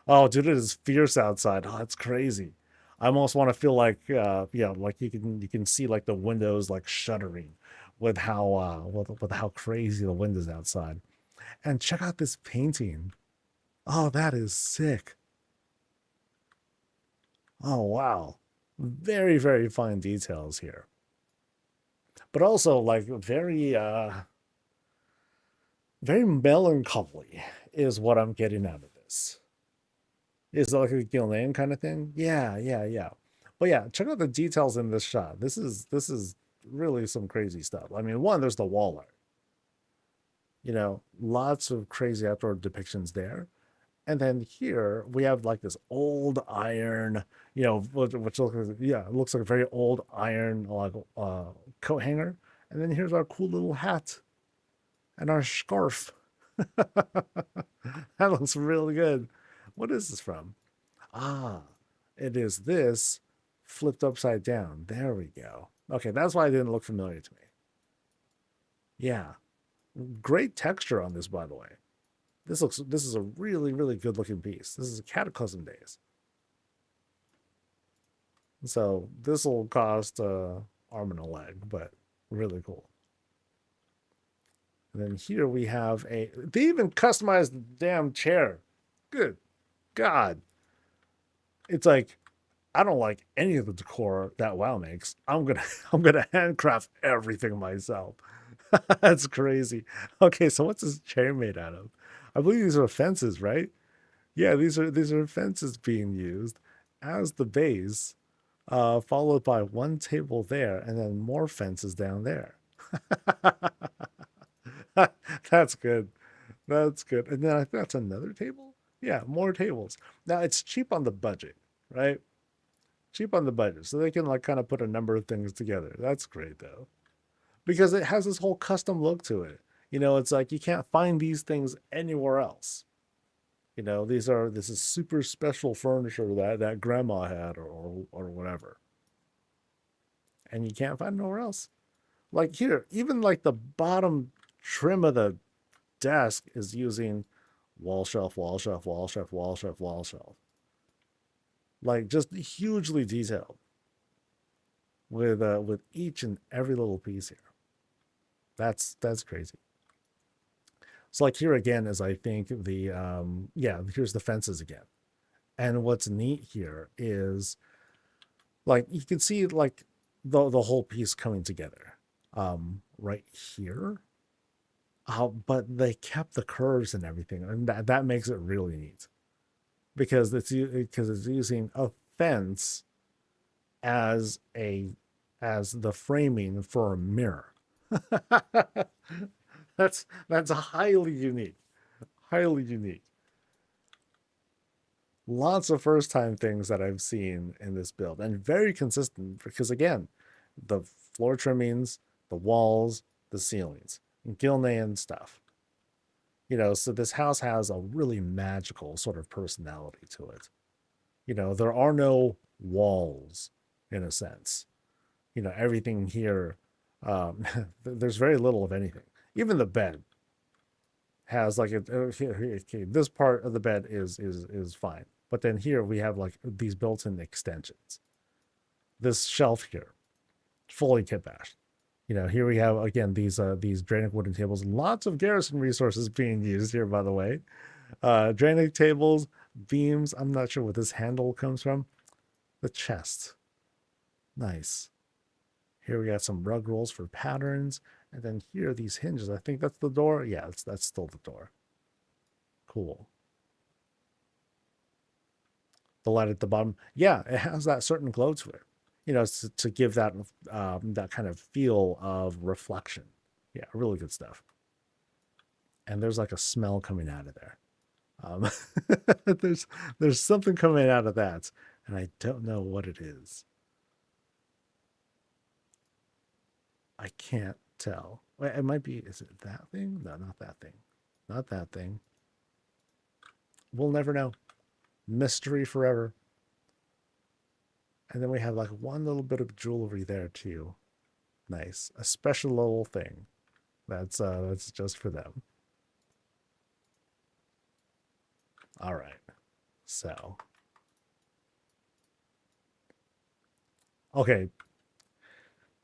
Oh, dude, it is fierce outside. Oh, that's crazy. I almost want to feel like, yeah, like you can see like the windows like shuddering with how with how crazy the wind is outside. And check out this painting. Oh, that is sick. Oh, wow. Very, very fine details here. But also like very melancholy is what I'm getting out of this. Is it like a Gilnean kind of thing? Yeah, yeah, yeah. But yeah, check out the details in this shot. This is really some crazy stuff. I mean, one, there's the wall art. You know, lots of crazy outdoor depictions there. And then here we have like this old iron, you know, which looks like, yeah, it looks like a very old iron like coat hanger. And then here's our cool little hat and our scarf. That looks really good. What is this from? Ah, it is this flipped upside down. There we go. Okay, that's why it didn't look familiar to me. Yeah, great texture on this, by the way. This is a really, really good looking piece. This is a Cataclysm Days. So this will cost arm and a leg, but really cool. And then here we have they even customized the damn chair. Good God. It's like, I don't like any of the decor that WoW makes. I'm gonna I'm gonna handcraft everything myself. That's crazy. Okay, so what's this chair made out of? I believe these are fences, right? Yeah, these are fences being used as the base, followed by one table there, and then more fences down there. That's good. That's good. And then I think that's another table. Yeah, more tables. Now it's cheap on the budget, right? Cheap on the budget, so they can like kind of put a number of things together. That's great though, because it has this whole custom look to it. It's like you can't find these things anywhere else. This is super special furniture that grandma had or whatever, and you can't find it nowhere else. Like here, even like the bottom trim of the desk is using wall shelf, wall shelf, wall shelf, wall shelf, wall shelf. Like just hugely detailed with each and every little piece here. That's crazy. So like here again is I think the yeah, here's the fences again. And what's neat here is like you can see like the whole piece coming together right here. But they kept the curves and everything, and that makes it really neat because it's using a fence as the framing for a mirror. That's highly unique. Highly unique. Lots of first time things that I've seen in this build, and very consistent because again, the floor trimmings, the walls, the ceilings, Gilnean stuff. So this house has a really magical sort of personality to it. There are no walls in a sense. Everything here, there's very little of anything. Even the bed has like okay, this part of the bed is fine, but then here we have like these built-in extensions. This shelf here, fully kit bashed. Here we have again these Draenic wooden tables. Lots of garrison resources being used here, by the way. Draenic tables, beams. I'm not sure what this handle comes from. The chest, nice. Here we got some rug rolls for patterns, and then here are these hinges. I think that's the door. Yeah, that's still the door. Cool. The light at the bottom. Yeah, it has that certain glow to it. To give that that kind of feel of reflection. Yeah, really good stuff. And there's like a smell coming out of there. Um, there's something coming out of that, and I don't know what it is. I can't tell. Wait, it might be. Is it that thing? No, not that thing. Not that thing. We'll never know. Mystery forever. And then we have like one little bit of jewelry there too. Nice. A special little thing. That's just for them. All right. So. Okay.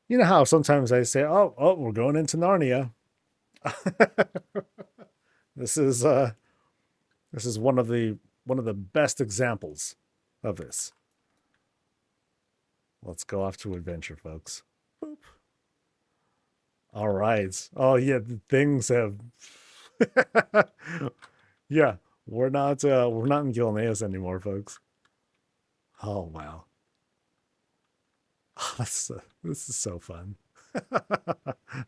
You know how sometimes I say, "Oh, we're going into Narnia." This is one of the best examples of this. Let's go off to adventure, folks. Boop. All right. Oh yeah, things have. Yeah, we're not in Gilneas anymore, folks. Oh wow. This is so fun.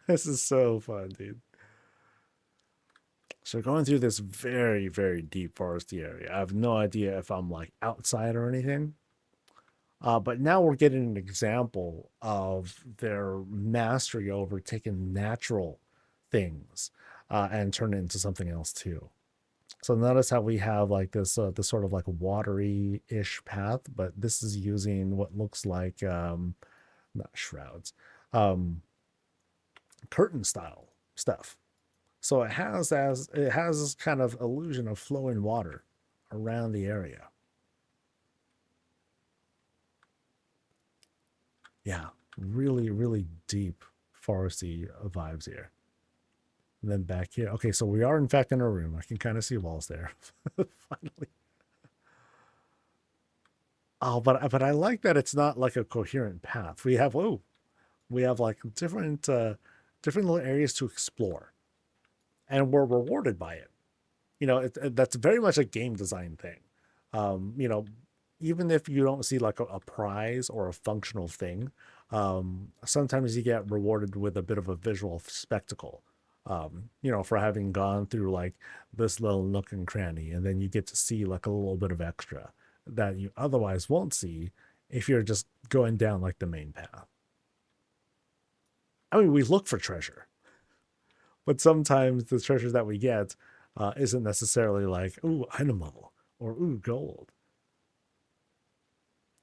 This is so fun, dude. So going through this very, very deep foresty area. I have no idea if I'm like outside or anything. But now we're getting an example of their mastery over taking natural things and turn it into something else too. So notice how we have like this sort of like watery-ish path, but this is using what looks like not shrouds, curtain style stuff. So it has this kind of illusion of flowing water around the area. Yeah, really, really deep foresty vibes here. And then back here. Okay, so we are in fact in a room. I can kind of see walls there. Finally. Oh, but I like that it's not like a coherent path. We have like different different little areas to explore, and we're rewarded by it. You know, that's very much a game design thing. You know, even if you don't see like a prize or a functional thing, sometimes you get rewarded with a bit of a visual spectacle. You know, for having gone through like this little nook and cranny, and then you get to see like a little bit of extra that you otherwise won't see if you're just going down like the main path. I mean, we look for treasure, but sometimes the treasures that we get isn't necessarily like, ooh, item level or ooh, gold.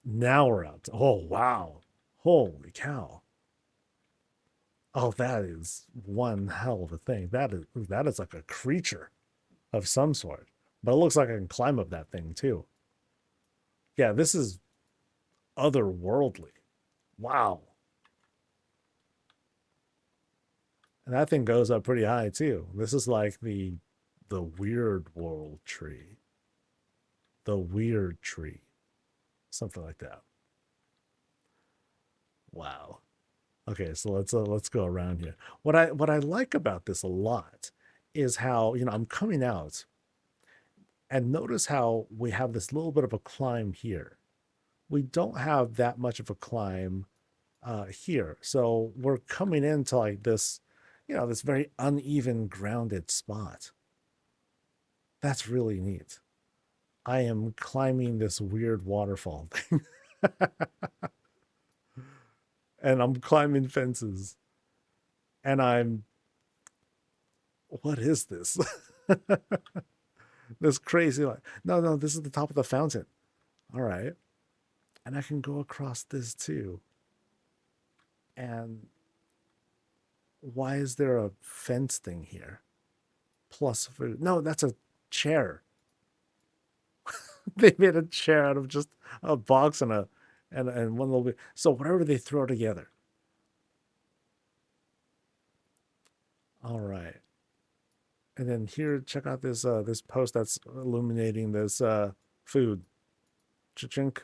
Now we're up to, oh, wow. Holy cow. Oh, that is one hell of a thing. That is like a creature of some sort. But it looks like I can climb up that thing too. Yeah, this is otherworldly. Wow. And that thing goes up pretty high too. This is like the weird world tree. The weird tree. Something like that. Wow. Okay, so let's go around here. What I like about this a lot is how, you know, I'm coming out and notice how we have this little bit of a climb here. We don't have that much of a climb here. So we're coming into like this, you know, this very uneven grounded spot. That's really neat. I am climbing this weird waterfall thing. And I'm climbing fences. And I'm, what is this? This crazy, like, no, this is the top of the fountain. All right. And I can go across this too. And why is there a fence thing here? Plus food. No, that's a chair. They made a chair out of just a box and and one little bit. So whatever they throw together. All right. And then here, check out this this post that's illuminating this food. Cha-chink.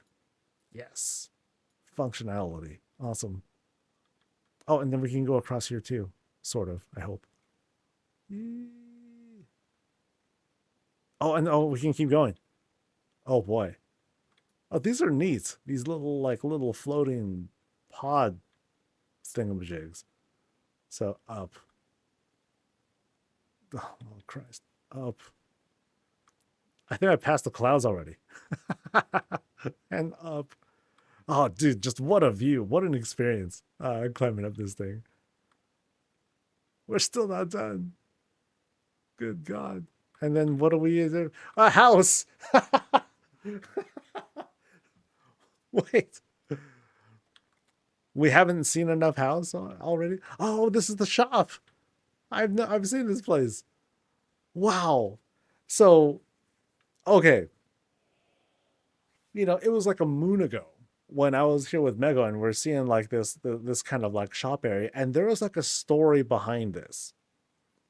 Yes. Functionality. Awesome. Oh, and then we can go across here too. Sort of, I hope. Oh, and oh, we can keep going. Oh boy. Oh, these are neat. These little like little floating pod thingamajigs. So up. Oh Christ. Up. I think I passed the clouds already. And up. Oh, dude, just what a view. What an experience. Climbing up this thing. We're still not done. Good God. And then what do we do? A house. Wait. We haven't seen enough house already. Oh, this is the shop. I've seen this place. Wow. So, okay. You know, it was like a moon ago when I was here with Mego and we're seeing like this kind of like shop area, and there was like a story behind this.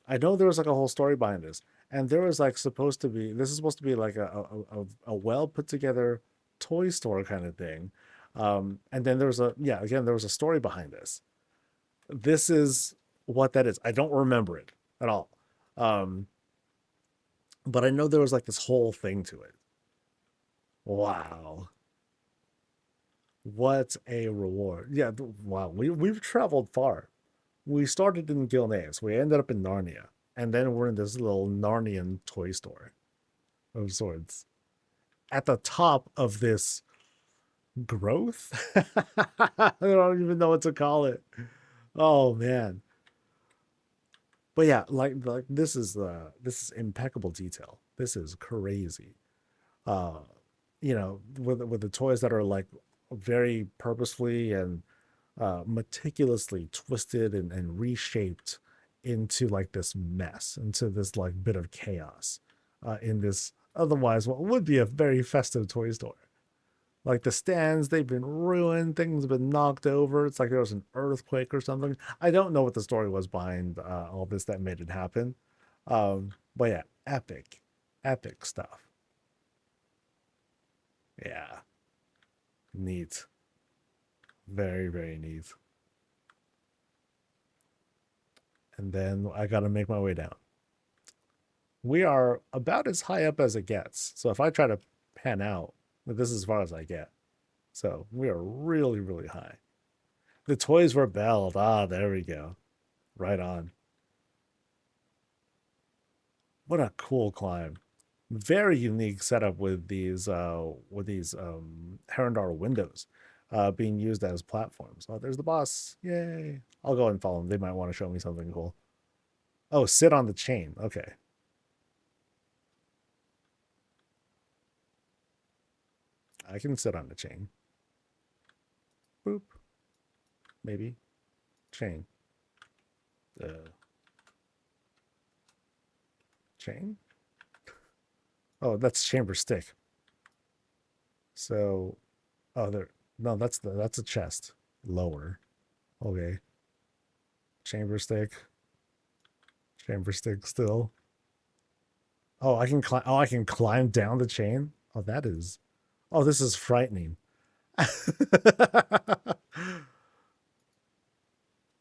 I know there was like a whole story behind this, and there was like supposed to be, this is supposed to be like a well put together toy store kind of thing. And then there was again, there was a story behind this. This is what that is. I don't remember it at all. But I know there was like this whole thing to it. Wow. What a reward. Yeah, wow. We've traveled far. We started in Gilneas. We ended up in Narnia. And then we're in this little Narnian toy store of sorts. At the top of this growth? I don't even know what to call it. Oh man. But yeah, like this is impeccable detail. This is crazy. Uh, you know, with the toys that are like very purposefully and meticulously twisted and reshaped into like this mess, into this like bit of chaos in this otherwise what would be a very festive toy store. Like the stands, they've been ruined, things have been knocked over. It's like there was an earthquake or something. I don't know what the story was behind all this that made it happen. But yeah, epic stuff. Yeah, neat. Very, very neat. And then I got to make my way down. We are about as high up as it gets. So if I try to pan out, this is as far as I get. So we are really, really high. The toys were belled. Ah, there we go. Right on. What a cool climb. Very unique setup with these Herondar windows being used as platforms. Oh, there's the boss. Yay. I'll go and follow them. They might want to show me something cool. Oh, sit on the chain. Okay. I can sit on the chain. Boop. Maybe. Chain. Chain? Oh, that's chamber stick. So, oh, there. No, that's a chest. Lower. Okay. Chamber stick. Chamber stick still. Oh, I can climb. Oh, I can climb down the chain. Oh, that is. Oh, this is frightening.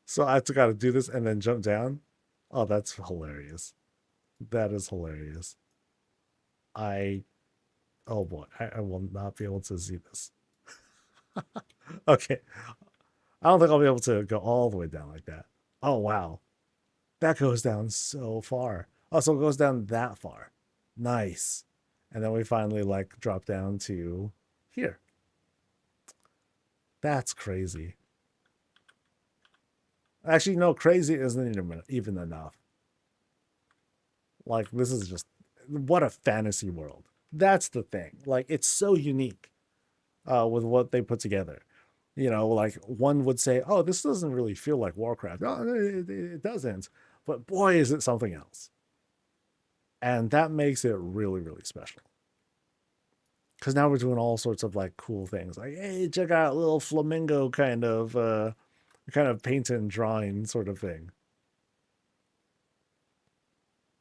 So I got to do this and then jump down. Oh, that's hilarious. That is hilarious. I. Oh boy, I will not be able to see this. Okay, I don't think I'll be able to go all the way down like that. Oh wow, that goes down so far. Oh, so it goes down that far. Nice. And then we finally like drop down to here. That's crazy. Actually, no, crazy isn't even enough. Like, this is just what a fantasy world. That's the thing. Like, it's so unique with what they put together. You know, like one would say, oh, this doesn't really feel like Warcraft. No, it doesn't. But boy, is it something else. And that makes it really, really special. Because now we're doing all sorts of like cool things. Like, hey, check out little flamingo kind of paint and drawing sort of thing.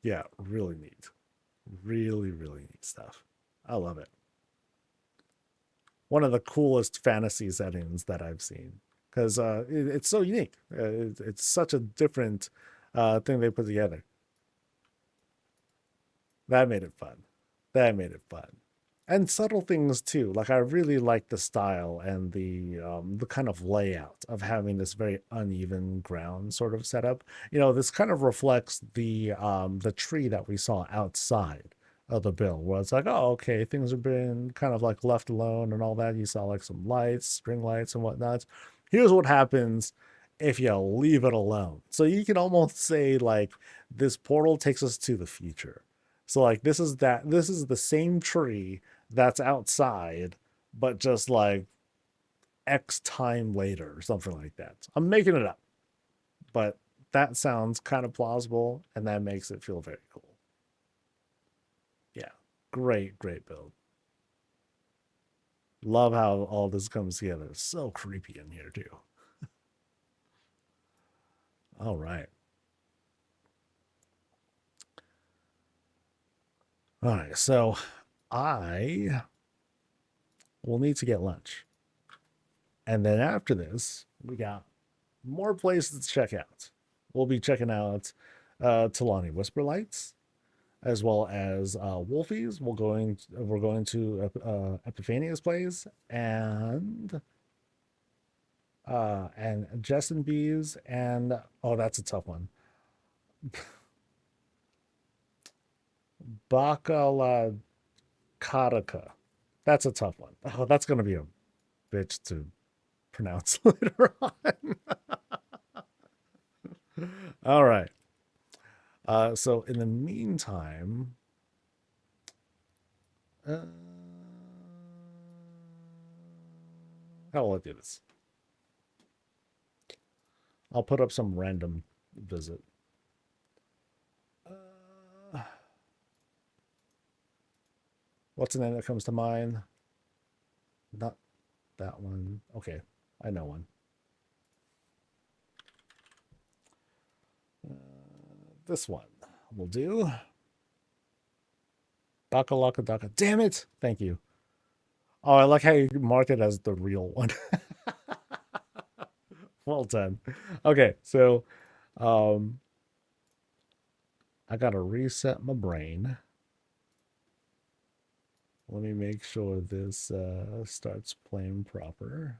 Yeah, really neat. Really, really neat stuff. I love it. One of the coolest fantasy settings that I've seen because it's so unique. It's such a different thing they put together. That made it fun. That made it fun. And subtle things too. Like I really like the style and the kind of layout of having this very uneven ground sort of setup. You know, this kind of reflects the tree that we saw outside of the build, where it's like, oh, okay, things have been kind of like left alone and all that. You saw like some lights, string lights and whatnot. Here's what happens if you leave it alone. So you can almost say like this portal takes us to the future. So like this is the same tree that's outside, but just like X time later or something like that. I'm making it up, but that sounds kind of plausible and that makes it feel very cool. Yeah, great, great build. Love how all this comes together. It's so creepy in here too. All right. All right, so I will need to get lunch. And then after this, we got more places to check out. We'll be checking out Talani Whisperlights, as well as Wolfie's. We're going to Epiphania's place and Jess and Bees and oh, that's a tough one. Bacala Kataka. That's a tough one. Oh, that's gonna be a bitch to pronounce later on. All right. So in the meantime, how will I do this? I'll put up some random visit. What's the name that comes to mind? Not that one. Okay, I know one. This one will do. Dakalaka Daka. Damn it! Thank you. Oh, I like how you marked it as the real one. Well done. Okay, so I gotta reset my brain. Let me make sure this starts playing proper.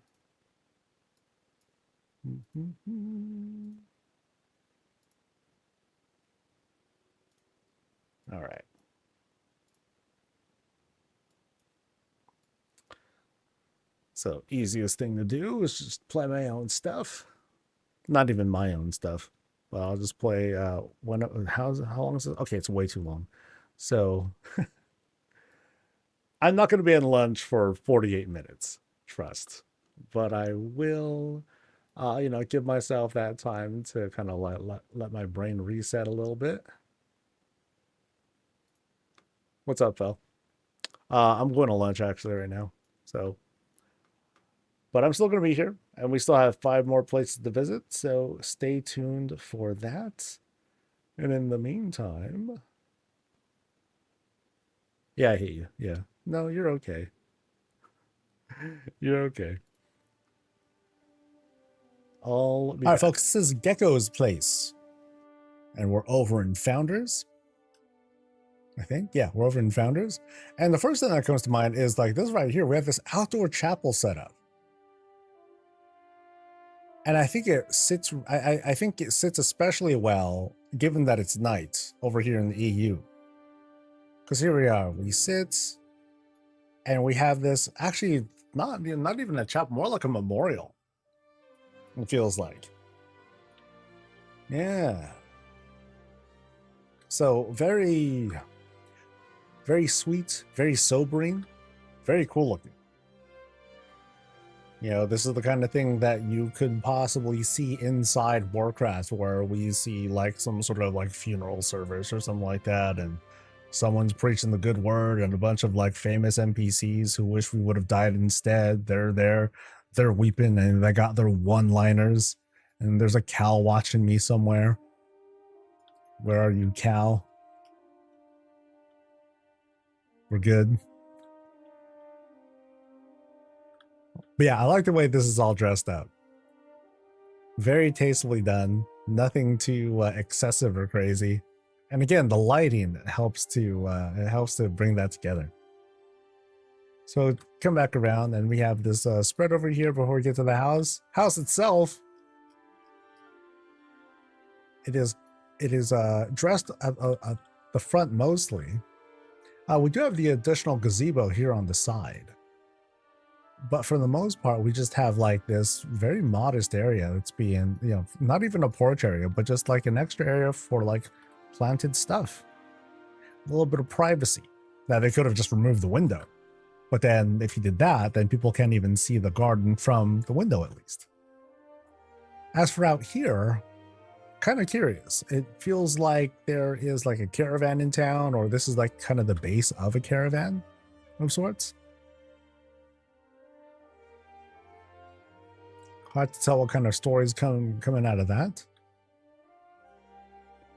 All right. So easiest thing to do is just play my own stuff. Not even my own stuff. But I'll just play how long is it? Okay, it's way too long. So I'm not going to be in lunch for 48 minutes, trust. But I will give myself that time to kind of let my brain reset a little bit. What's up, Phil? I'm going to lunch actually right now. So, but I'm still going to be here, and we still have 5 more places to visit. So stay tuned for that. And in the meantime, yeah, I hate you. Yeah, no, you're okay. You're okay. All right, folks. This is Gecko's place, and we're over in Founders. I think, yeah, we're over in Founders. And the first thing that comes to mind is like this right here. We have this outdoor chapel set up. And I think it sits, I think it sits especially well, given that it's night over here in the EU. Because here we are, we sit, and we have this, actually, not even a chapel, more like a memorial, it feels like. Yeah. So very, very sweet, very sobering, very cool looking. You know, this is the kind of thing that you could possibly see inside Warcraft, where we see like some sort of like funeral service or something like that, and someone's preaching the good word, and a bunch of like famous NPCs who wish we would have died instead. They're there, they're weeping, and they got their one-liners. And there's a cow watching me somewhere. Where are you, cow? We're good. But yeah, I like the way this is all dressed up. Very tastefully done. Nothing too excessive or crazy. And again, the lighting helps to bring that together. So come back around, and we have this spread over here before we get to the house. House itself, it is dressed at the front mostly. We do have the additional gazebo here on the side. But for the most part, we just have like this very modest area that's being, not even a porch area, but just like an extra area for like planted stuff. A little bit of privacy. Now, they could have just removed the window. But then if you did that, then people can't even see the garden from the window at least. As for out here, kind of curious. It feels like there is like a caravan in town, or this is like kind of the base of a caravan of sorts. Hard to tell what kind of stories coming out of that.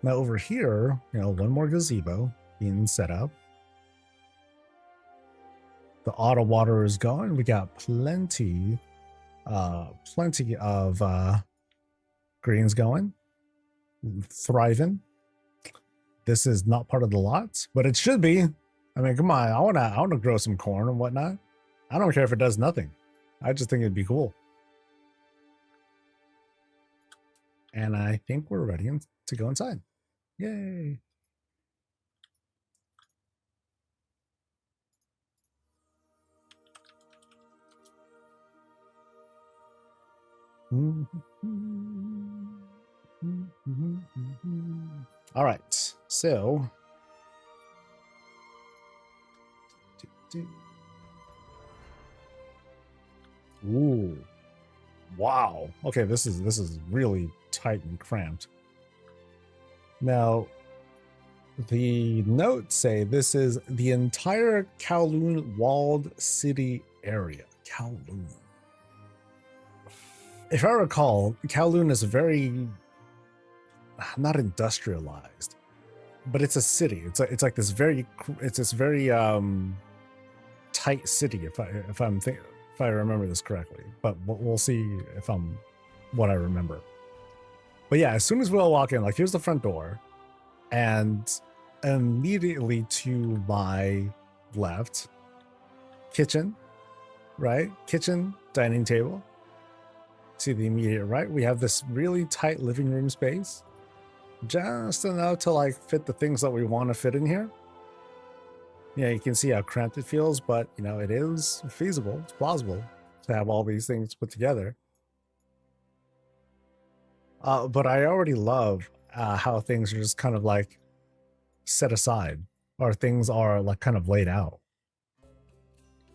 Now over here, one more gazebo being set up. The auto water is going. We got plenty of greens going, thriving. This is not part of the lots, but it should be. I mean, come on, I wanna grow some corn and whatnot. I don't care if it does nothing. I just think it'd be cool. And I think we're ready to go inside. Yay. All right, so ooh, wow. Okay, this is really tight and cramped. Now, the notes say this is the entire Kowloon walled city area. Kowloon. If I recall, Kowloon is very not industrialized, but it's a city. It's like this very tight city. If I remember this correctly, but we'll see if I'm what I remember. But yeah, as soon as we all walk in, like here's the front door. And immediately to my left, kitchen, right? Kitchen, dining table. To the immediate right, we have this really tight living room space. Just enough to like fit the things that we want to fit in here. Yeah, you can see how cramped it feels, but you know, it is feasible, it's plausible to have all these things put together. But I already love how things are just kind of like set aside, or things are like kind of laid out.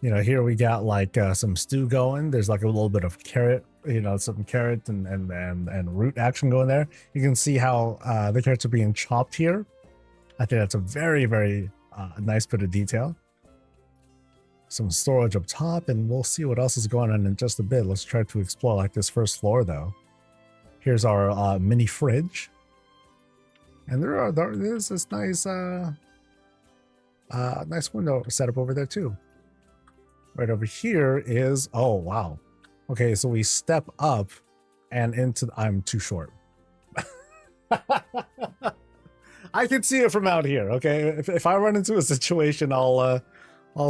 You know, here we got like some stew going. There's like a little bit of carrot, you know, some carrot and root action going there. You can see how the carrots are being chopped here. I think that's a very, very nice bit of detail. Some storage up top, and we'll see what else is going on in just a bit. Let's try to explore like this first floor though. Here's our mini fridge. And there's this nice nice window setup over there too. Right over here is, oh wow. Okay, so we step up and into I'm too short. I can see it from out here, okay? If I run into a situation, I'll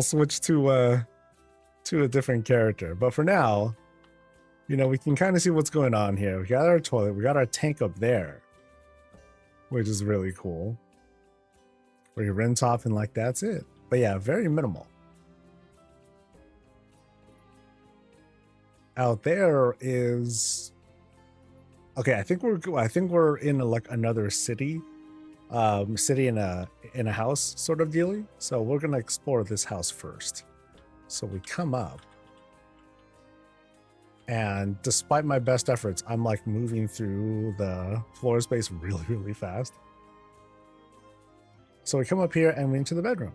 switch to a different character. But for now, you know, we can kind of see what's going on here. We got our toilet, we got our tank up there, which is really cool. Where you rinse off and like that's it. But yeah, very minimal. Out there is okay. I think we're in like another city, city in a house sort of dealy. So we're gonna explore this house first. So we come up, and despite my best efforts, I'm like moving through the floor space really, really fast. So we come up here and we're into the bedroom.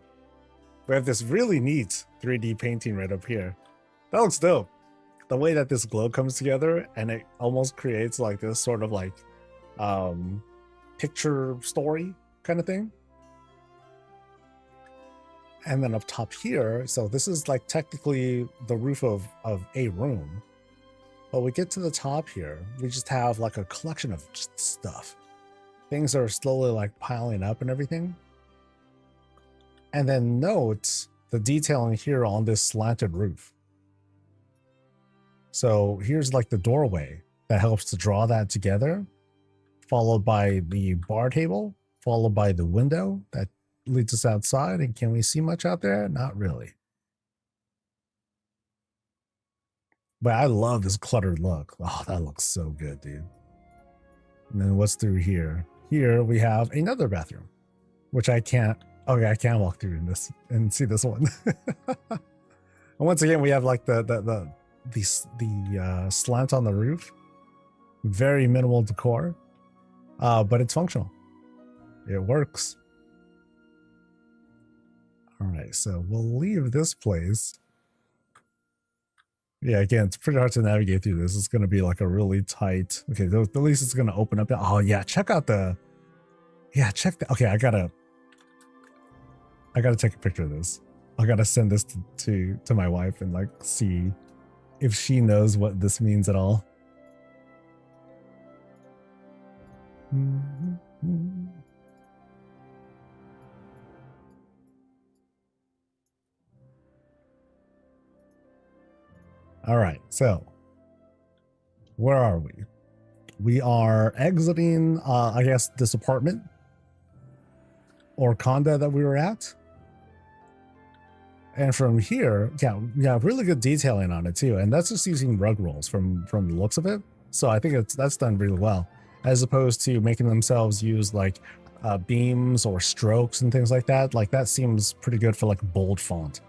We have this really neat 3D painting right up here. That looks dope. The way that this glow comes together and it almost creates like this sort of like picture story kind of thing. And then up top here, so this is like technically the roof of a room. But we get to the top here, we just have like a collection of just stuff. Things are slowly like piling up and everything. And then note the detailing here on this slanted roof. So here's like the doorway that helps to draw that together, followed by the bar table, followed by the window that leads us outside. And can we see much out there? Not really. But I love this cluttered look. Oh, that looks so good, dude. And then what's through here? Here we have another bathroom, which I can't. Okay, I can walk through this and see this one. And once again, we have like the slant on the roof. Very minimal decor, but it's functional. It works. All right, so we'll leave this place. Yeah, again, it's pretty hard to navigate through this. It's going to be like a really tight. Okay, at least it's going to open up. Oh yeah, check out the. Yeah, check the. Okay, I gotta take a picture of this. I gotta send this to my wife and like see if she knows what this means at all. All right, so where are we? We are exiting, I guess, this apartment or condo that we were at. And from here, yeah, we have really good detailing on it too. And that's just using rug rolls from the looks of it. So I think that's done really well, as opposed to making themselves use like beams or strokes and things like that. Like that seems pretty good for like bold font.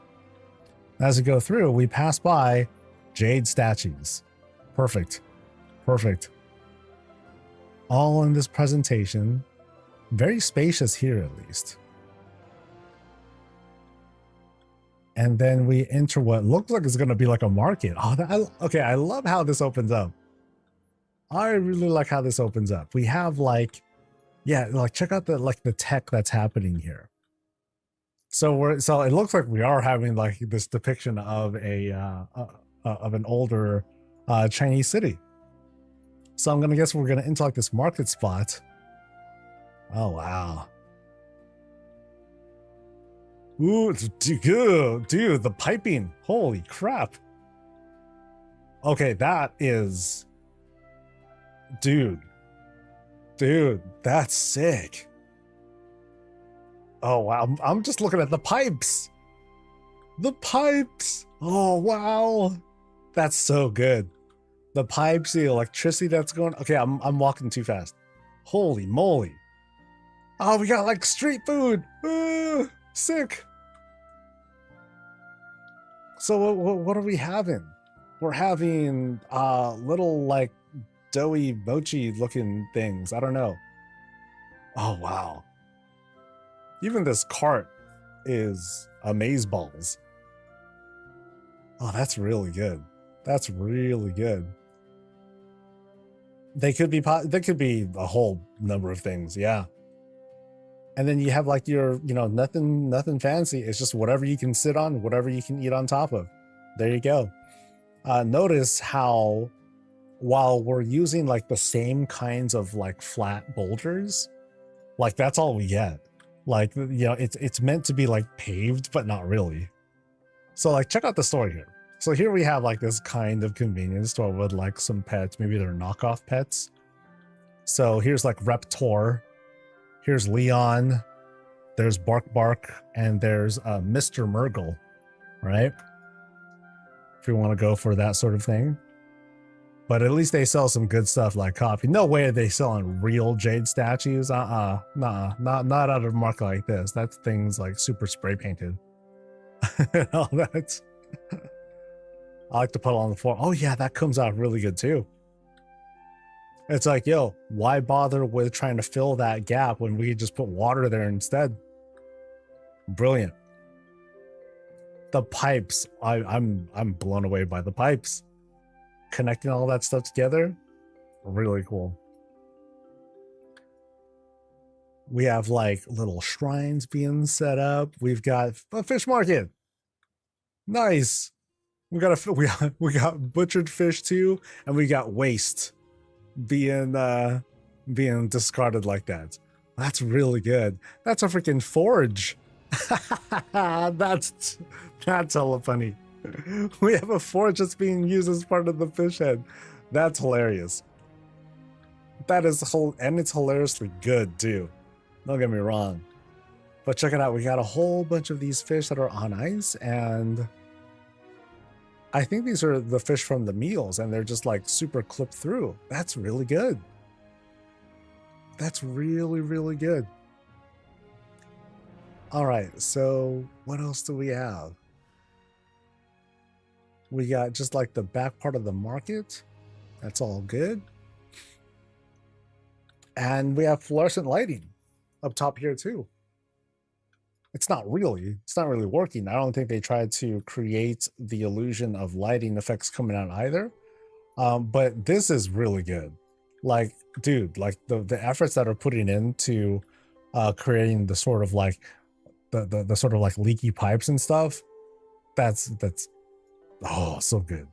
As we go through, we pass by jade statues. Perfect. Perfect. All in this presentation. Very spacious here, at least. And then we enter what looks like it's going to be like a market. Oh, okay. I love how this opens up. I really like how this opens up. We have like, yeah, like check out the tech that's happening here. So it looks like we are having like this depiction of of an older Chinese city. So I'm gonna guess we're gonna enter like this market spot. Oh, wow. Ooh, dude, the piping. Holy crap. Okay, that is... Dude, that's sick. Oh, wow. I'm just looking at the pipes. The pipes. Oh, wow. That's so good. The pipes, the electricity that's going... Okay, I'm walking too fast. Holy moly. Oh, we got like street food. Sick. So what are we having? We're having little like doughy mochi looking things. I don't know. Oh, wow. Even this cart is amazeballs. Oh, that's really good. That's really good. They could be a whole number of things, yeah. And then you have like your, nothing fancy. It's just whatever you can sit on, whatever you can eat on top of. There you go. Notice how while we're using like the same kinds of like flat boulders, like that's all we get. Like, it's meant to be like paved, but not really. So like, check out the story here. So here we have like this kind of convenience store with like some pets. Maybe they're knockoff pets. So here's like Reptor. Here's Leon. There's Bark Bark. And there's Mr. Murgle, right? If you want to go for that sort of thing. But at least they sell some good stuff like coffee. No way are they selling real jade statues. Nah, not out of a market like this. That thing's like super spray painted. All that. I like to put it on the floor. Oh yeah, that comes out really good too. It's like, yo, why bother with trying to fill that gap when we just put water there instead? Brilliant. The pipes, I'm blown away by the pipes. Connecting all that stuff together, really cool. We have like little shrines being set up. We've got a fish market. Nice. We got butchered fish too, and we got waste being discarded like that. That's really good. That's a freaking forge. that's hella funny. We have a forge that's being used as part of the fish head. That's hilarious. That is and it's hilariously good too. Don't get me wrong. But check it out. We got a whole bunch of these fish that are on ice, and I think these are the fish from the meals, and they're just like super clipped through. That's really good. That's really, really good. All right, so what else do we have? We got just like the back part of the market. That's all good. And we have fluorescent lighting up top here too. It's not really working. I don't think they tried to create the illusion of lighting effects coming out either. But this is really good. Like, dude, like the efforts that are putting into creating the sort of like the sort of like leaky pipes and stuff. That's oh, so good.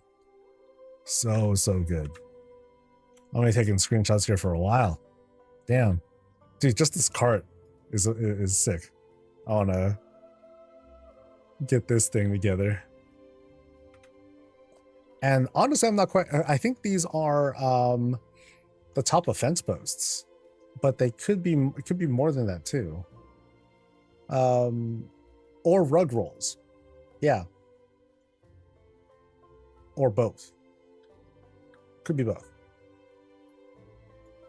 So good. I'm only taking screenshots here for a while. Damn. Dude, just this cart is sick. I want to get this thing together. And honestly, I'm not quite... I think these are the top of fence posts. But they could be... It could be more than that, too. Or rug rolls. Yeah. Or both. Could be both.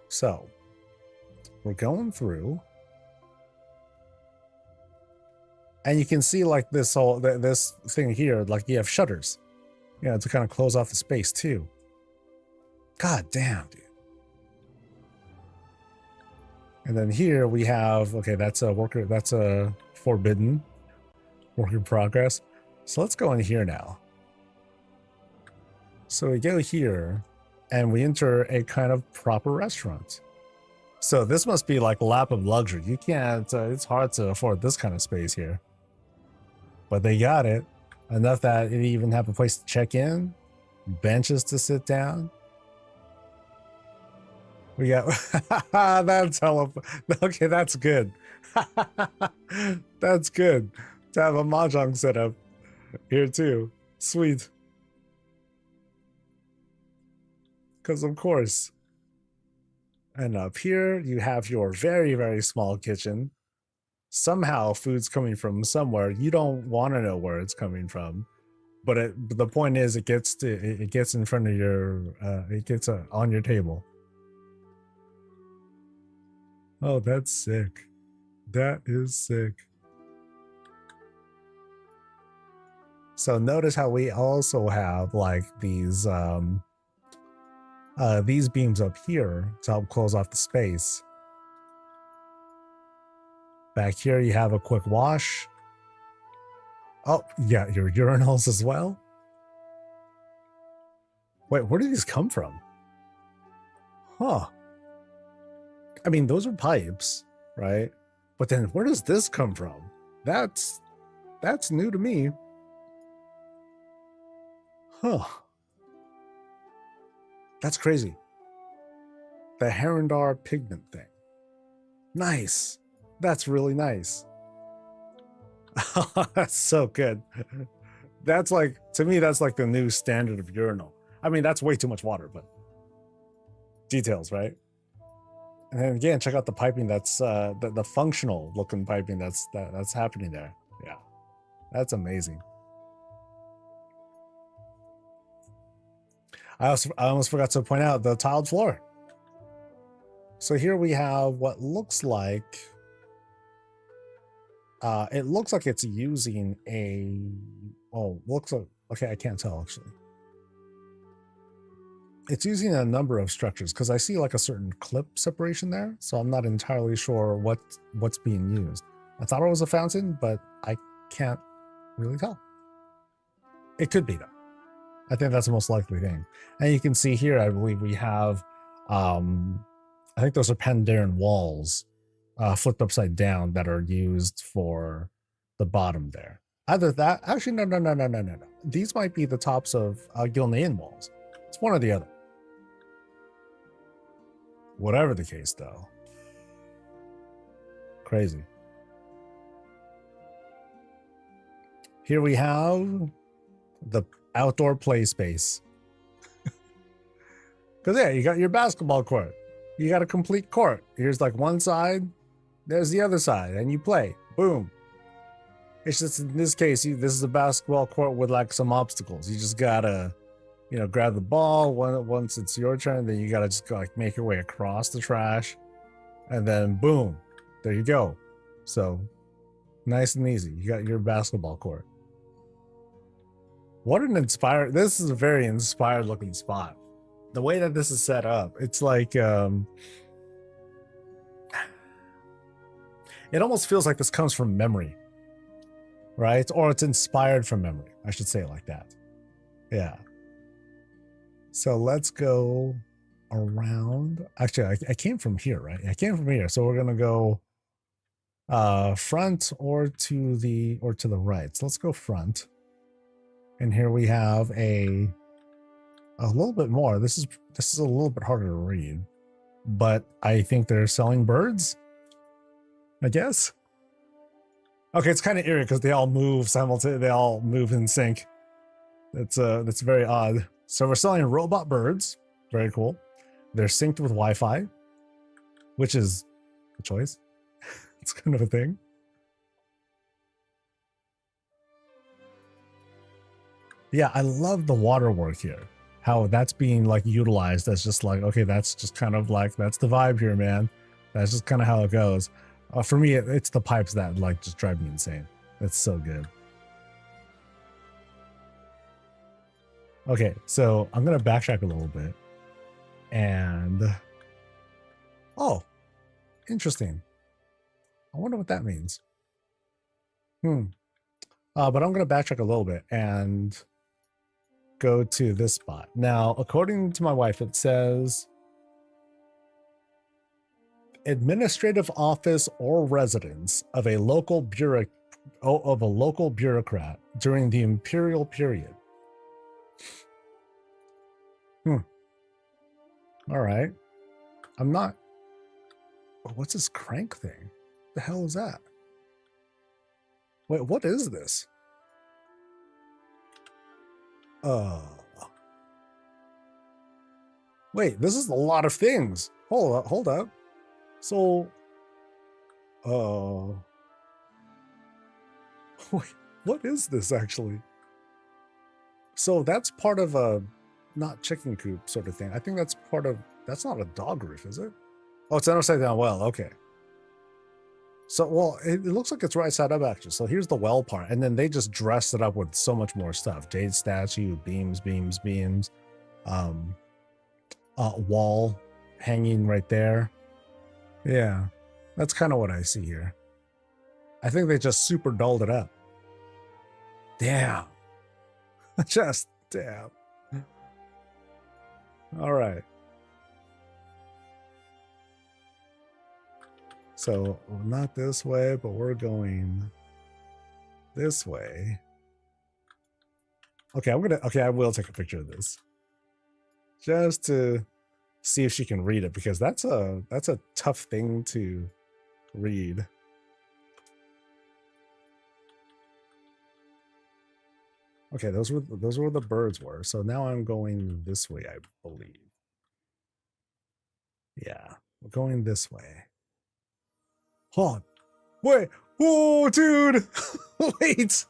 So, we're going through... And you can see like this whole this thing here, like you have shutters, to kind of close off the space too. God damn, dude. And then here we have, okay, that's a worker, that's a forbidden work in progress. So let's go in here now. So we go here and we enter a kind of proper restaurant. So this must be like lap of luxury. You can't, it's hard to afford this kind of space here. But they got it. Enough that they even have a place to check in, benches to sit down. We got that's hella. Okay, that's good. That's good to have a mahjong setup here too. Sweet. Because of course. And up here you have your very, very small kitchen. Somehow food's coming from somewhere. You don't want to know where it's coming from. But the point is, it gets in front of your, it gets on your table. Oh, that's sick. That is sick. So notice how we also have like these beams up here to help close off the space. Back here you have a quick wash. Oh, yeah, your urinals as well. Wait, where did these come from? Huh. I mean, those are pipes, right? But then where does this come from? That's new to me. Huh. That's crazy. The Herondar pigment thing. Nice. That's really nice. That's so good. That's like, to me, that's like the new standard of urinal. I mean, that's way too much water, but details, right? And then again, check out the piping. That's the functional looking piping that's happening there. Yeah, that's amazing. I almost forgot to point out the tiled floor. So here we have what looks like, it looks like it's using a, oh, looks like, okay, I can't tell actually. It's using a number of structures because I see like a certain clip separation there. So I'm not entirely sure what's being used. I thought it was a fountain, but I can't really tell. It could be though. I think that's the most likely thing. And you can see here, I believe we have, I think those are Pandaren walls flipped upside down that are used for the bottom there. Either that, actually, no. These might be the tops of Gilnean walls. It's one or the other. Whatever the case, though. Crazy. Here we have the outdoor play space. Because yeah, you got your basketball court. You got a complete court. Here's like one side, there's the other side, and you play. Boom. It's just in this case, this is a basketball court with like some obstacles. You just gotta, you know, grab the ball once it's your turn. Then you gotta just like make your way across the trash, and then boom, there you go. So nice and easy. You got your basketball court. What an inspired! This is a very inspired looking spot. The way that this is set up, it's like it almost feels like this comes from memory, right? Or it's inspired from memory. I should say it like that. Yeah. So let's go around. Actually, I came from here, right? I came from here. So we're gonna go front or to the right. So let's go front. And here we have a little bit more. This is a little bit harder to read, but I think they're selling birds, I guess. Okay, it's kind of eerie because they all move simultaneously. They all move in sync. That's very odd. So we're selling robot birds. Very cool. They're synced with Wi-Fi, which is a choice. It's kind of a thing. Yeah, I love the water work here. How that's being like utilized as just like, okay, that's just kind of like, that's the vibe here, man. That's just kind of how it goes. For me, it's the pipes that like just drive me insane. It's so good. Okay, so I'm gonna backtrack a little bit. And oh, interesting. I wonder what that means. But I'm gonna backtrack a little bit and go to this spot. Now, according to my wife, it says administrative office or residence of a local bureaucrat during the imperial period. All right. I'm not. What's this crank thing? The hell is that? Wait, what is this? Wait, this is a lot of things. Hold up. So, wait, what is this actually? So that's part of a not chicken coop sort of thing. I think that's part of, that's not a dog roof, is it? Oh, it's an upside down well. Okay. So, well, it looks like it's right side up actually. So here's the well part, and then they just dressed it up with so much more stuff. Jade statue, beams, wall hanging right there. Yeah, that's kind of what I see here. I think they just super dulled it up. Damn. Just damn. All right. So not this way, but we're going this way. Okay, I will take a picture of this just to see if she can read it, because that's a tough thing to read. Okay, those were where the birds were. So now I'm going this way, I believe. Yeah, we're going this way. Hold on. Wait. Oh, dude. Wait.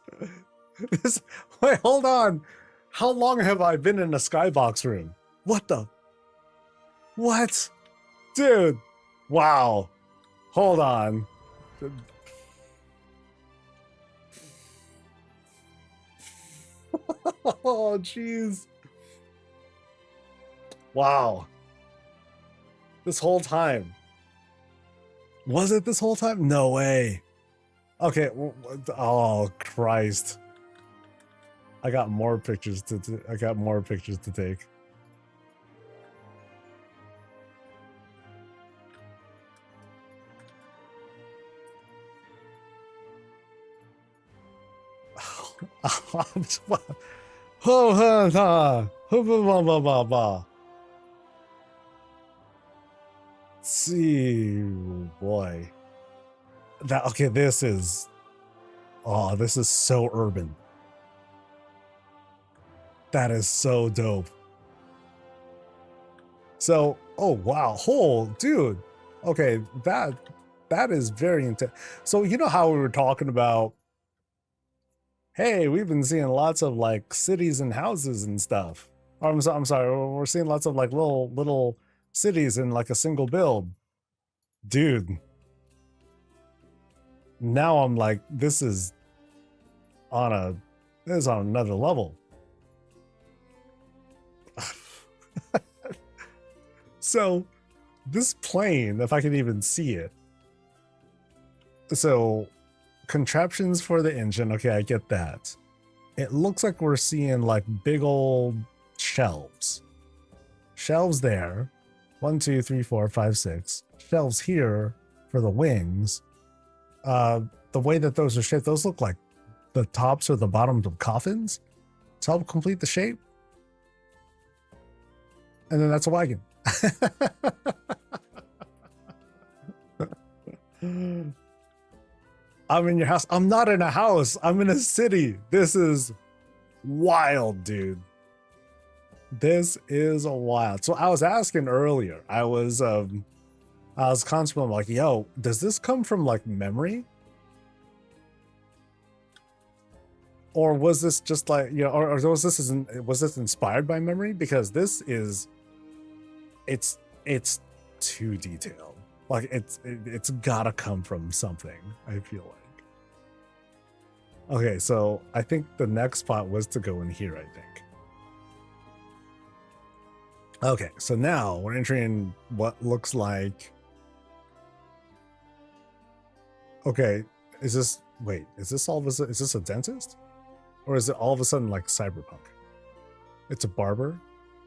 Wait, hold on. How long have I been in a skybox room? What the? What? Dude. Wow. Hold on. Oh, jeez. Wow. This whole time. Was it this whole time? No way. Okay. Oh, Christ. I got more pictures to take. See, boy. Okay, this is so urban. That is so dope. So, oh wow, dude. Okay, that is very intense. So you know how we were talking about, hey, we've been seeing lots of like cities and houses and stuff. I'm sorry, we're seeing lots of like little cities in like a single build. Dude. Now I'm like, this is on another level. So this plane, if I can even see it. So contraptions for the engine. Okay, I get that. It looks like we're seeing like big old shelves. Shelves there. 1, 2, 3, 4, 5, 6. Shelves here for the wings. The way that those are shaped, those look like the tops or the bottoms of coffins to help complete the shape. And then that's a wagon. I'm in your house. I'm not in a house. I'm in a city. This is wild, dude. This is wild. So I was asking earlier, I was constantly like, yo, does this come from like memory? Or was this just like, you know, or was this inspired by memory? Because this is, it's too detailed. Like it's gotta come from something, I feel like. Okay, so I think the next spot was to go in here, I think. Okay, so now we're entering what looks like, okay, is this a dentist? Or is it all of a sudden like cyberpunk? It's a barber?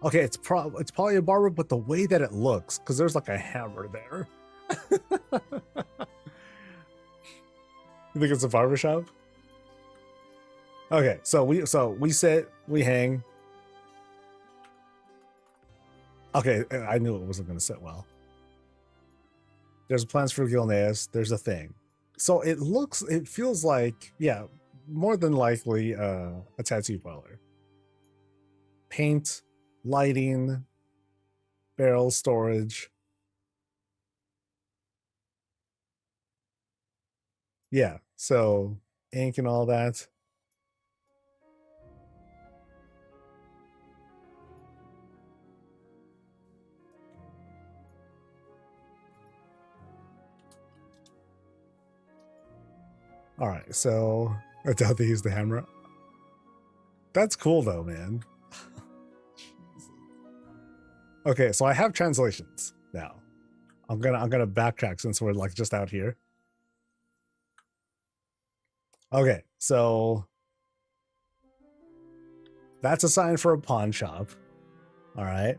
Okay, it's probably a barber, but the way that it looks, because there's like a hammer there. You think it's a barber shop? Okay, so we sit, we hang. Okay, I knew it wasn't gonna sit well. There's plans for Gilneas. There's a thing. So it feels like, yeah, more than likely a tattoo parlor. Paint, lighting, barrel storage. Yeah, so ink and all that. All right, so I doubt they use the hammer. That's cool though, man. Okay, so I have translations now. I'm gonna backtrack since we're like just out here. Okay, so that's a sign for a pawn shop. All right.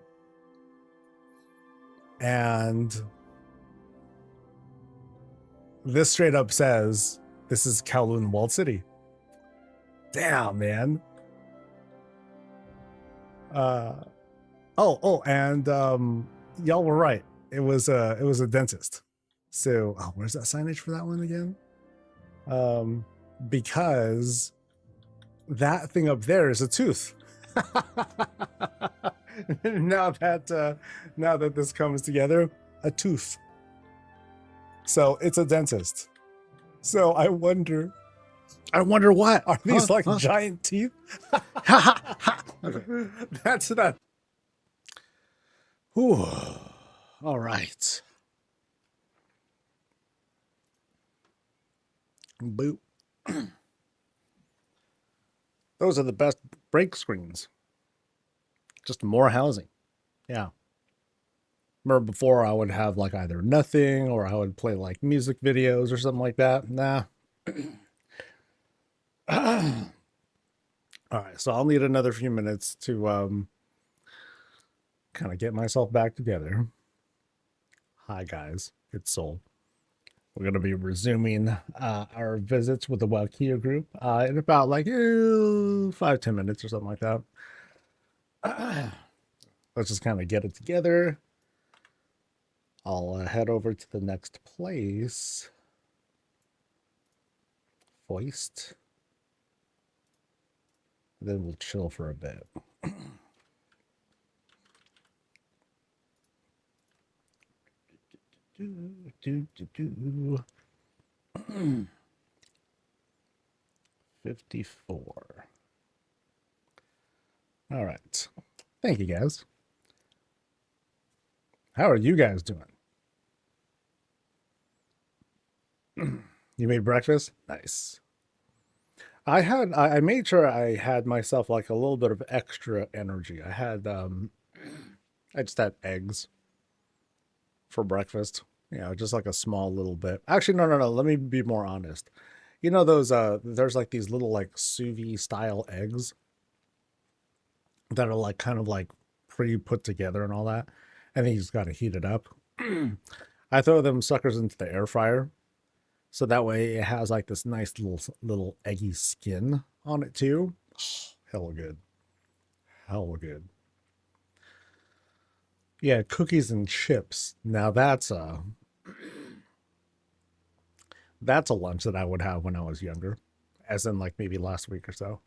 And this straight up says this is Kowloon Walled City. Damn, man. And y'all were right. It was a dentist. So where's that signage for that one again? Because that thing up there is a tooth. now that this comes together, a tooth. So it's a dentist. So I wonder what are these giant teeth? Okay. That's that. Whew. All right. Boop. Those are the best break screens. Just more housing. Yeah. Remember before I would have like either nothing or I would play like music videos or something like that. Nah. All right, so I'll need another few minutes to kind of get myself back together. Hi guys, it's Soul. We're going to be resuming our visits with the WOWKEA group in about like 5-10 minutes or something like that. Let's just kind of get it together. I'll head over to the next place. Foist. Then we'll chill for a bit. do. 54. All right. Thank you, guys. How are you guys doing? You made breakfast? Nice. I made sure I had myself like a little bit of extra energy. I just had eggs for breakfast. You know, just like a small little bit. Actually, no. Let me be more honest. You know those there's like these little like sous vide style eggs that are like kind of like pretty put together and all that. And then you just got to heat it up. I throw them suckers into the air fryer. So that way it has like this nice little eggy skin on it too. Hella good. Hella good. Yeah, cookies and chips. Now that's a lunch that I would have when I was younger. As in like maybe last week or so.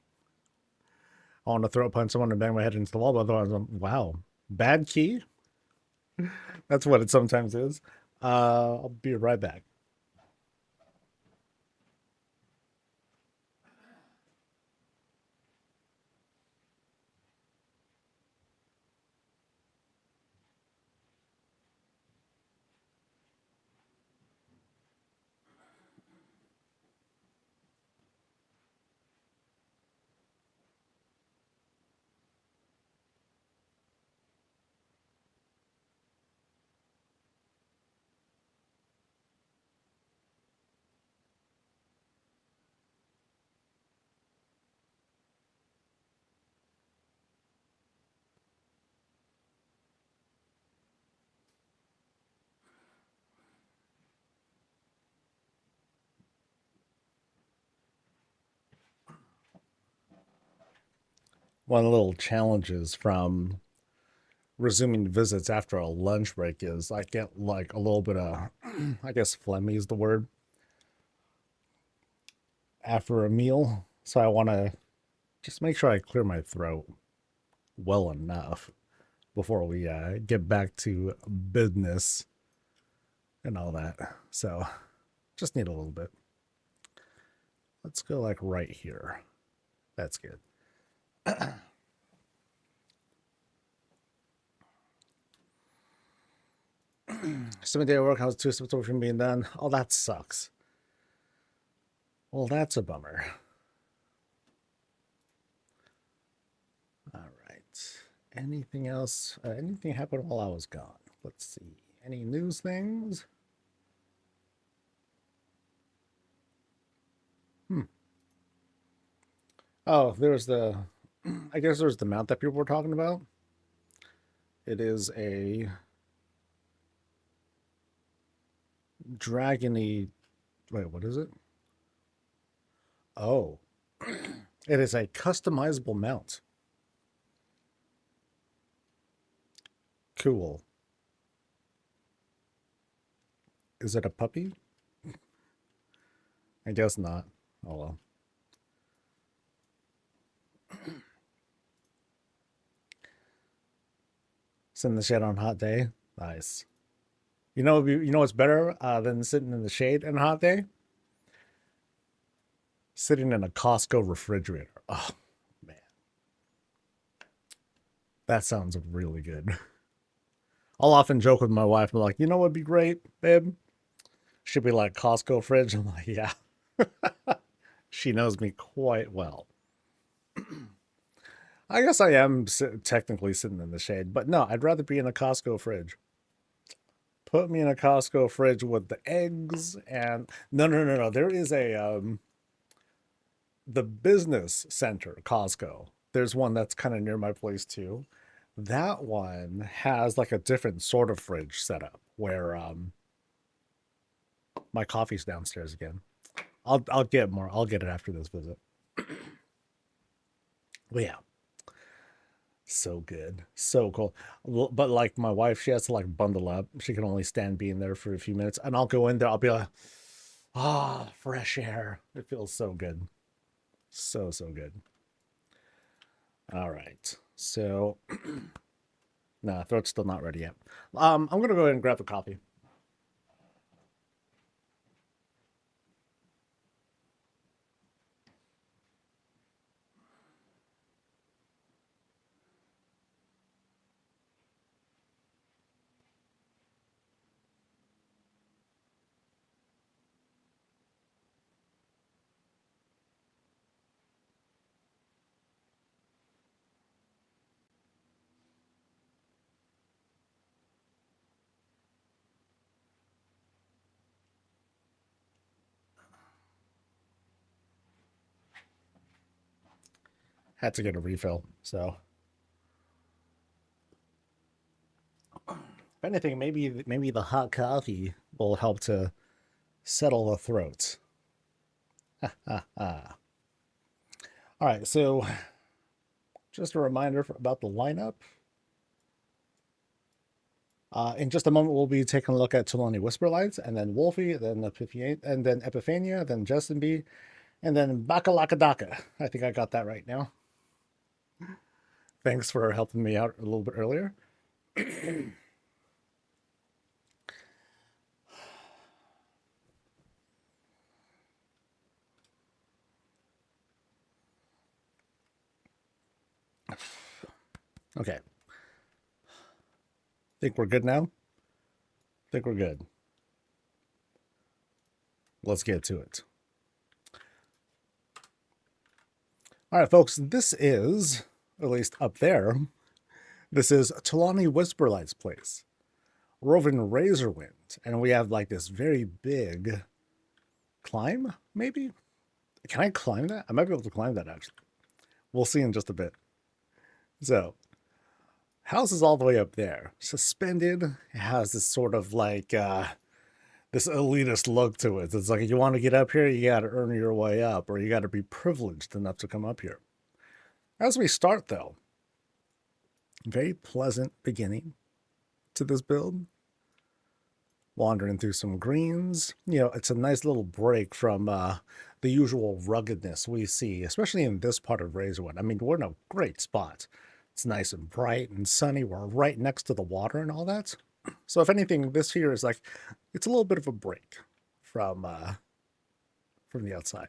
I want to throw a punch someone and bang my head into the wall, but otherwise wow. Bad key? That's what it sometimes is. I'll be right back. One of the little challenges from resuming visits after a lunch break is I get like a little bit of I guess phlegmy is the word, after a meal. So I want to just make sure I clear my throat well enough before we get back to business and all that. So just need a little bit. Let's go like right here. That's good. 7-day workout, 2 steps away from being done. Oh, that sucks. Well, that's a bummer. All right. Anything else? Anything happened while I was gone? Let's see. Any news things? Oh, there's the... I guess there's the mount that people were talking about. It is a dragony... Wait, what is it? Oh. It is a customizable mount. Cool. Is it a puppy? I guess not. Oh well. Sit in the shade on a hot day. Nice. You know what's better than sitting in the shade on a hot day? Sitting in a Costco refrigerator. Oh, man. That sounds really good. I'll often joke with my wife. I'm like, you know what'd be great, babe? She'd be like, Costco fridge. I'm like, yeah. She knows me quite well. I guess I am technically sitting in the shade, but no, I'd rather be in a Costco fridge. Put me in a Costco fridge with the eggs and... No. There is a... the business center, Costco. There's one that's kind of near my place too. That one has like a different sort of fridge setup where my coffee's downstairs again. I'll get more. I'll get it after this visit. But yeah. So good. So cool. But like my wife, she has to like bundle up. She can only stand being there for a few minutes. And I'll go in there. I'll be like, ah, fresh air. It feels so good. So good. All right. So, nah, throat's still not ready yet. I'm going to go ahead and grab the coffee. Had to get a refill, so if anything, maybe the hot coffee will help to settle the throat. All right, so just a reminder about the lineup. In just a moment, we'll be taking a look at Tulani Whisperlights, and then Wolfie, then Epiphania, then Justin B, and then Bakalakadaka. I think I got that right now. Thanks for helping me out a little bit earlier. Okay. Think we're good now? Think we're good. Let's get to it. All right, folks, this is, at least up there, this is Tulani Whisperlight's place. Roving Razorwind. And we have like this very big climb, maybe? Can I climb that? I might be able to climb that, actually. We'll see in just a bit. So, house is all the way up there. Suspended. It has this sort of like, this elitist look to it. It's like, if you want to get up here, you got to earn your way up, or you got to be privileged enough to come up here. As we start, though, very pleasant beginning to this build. Wandering through some greens. You know, it's a nice little break from the usual ruggedness we see, especially in this part of Razorwood. I mean, we're in a great spot. It's nice and bright and sunny. We're right next to the water and all that. So if anything, this here is like, it's a little bit of a break from the outside.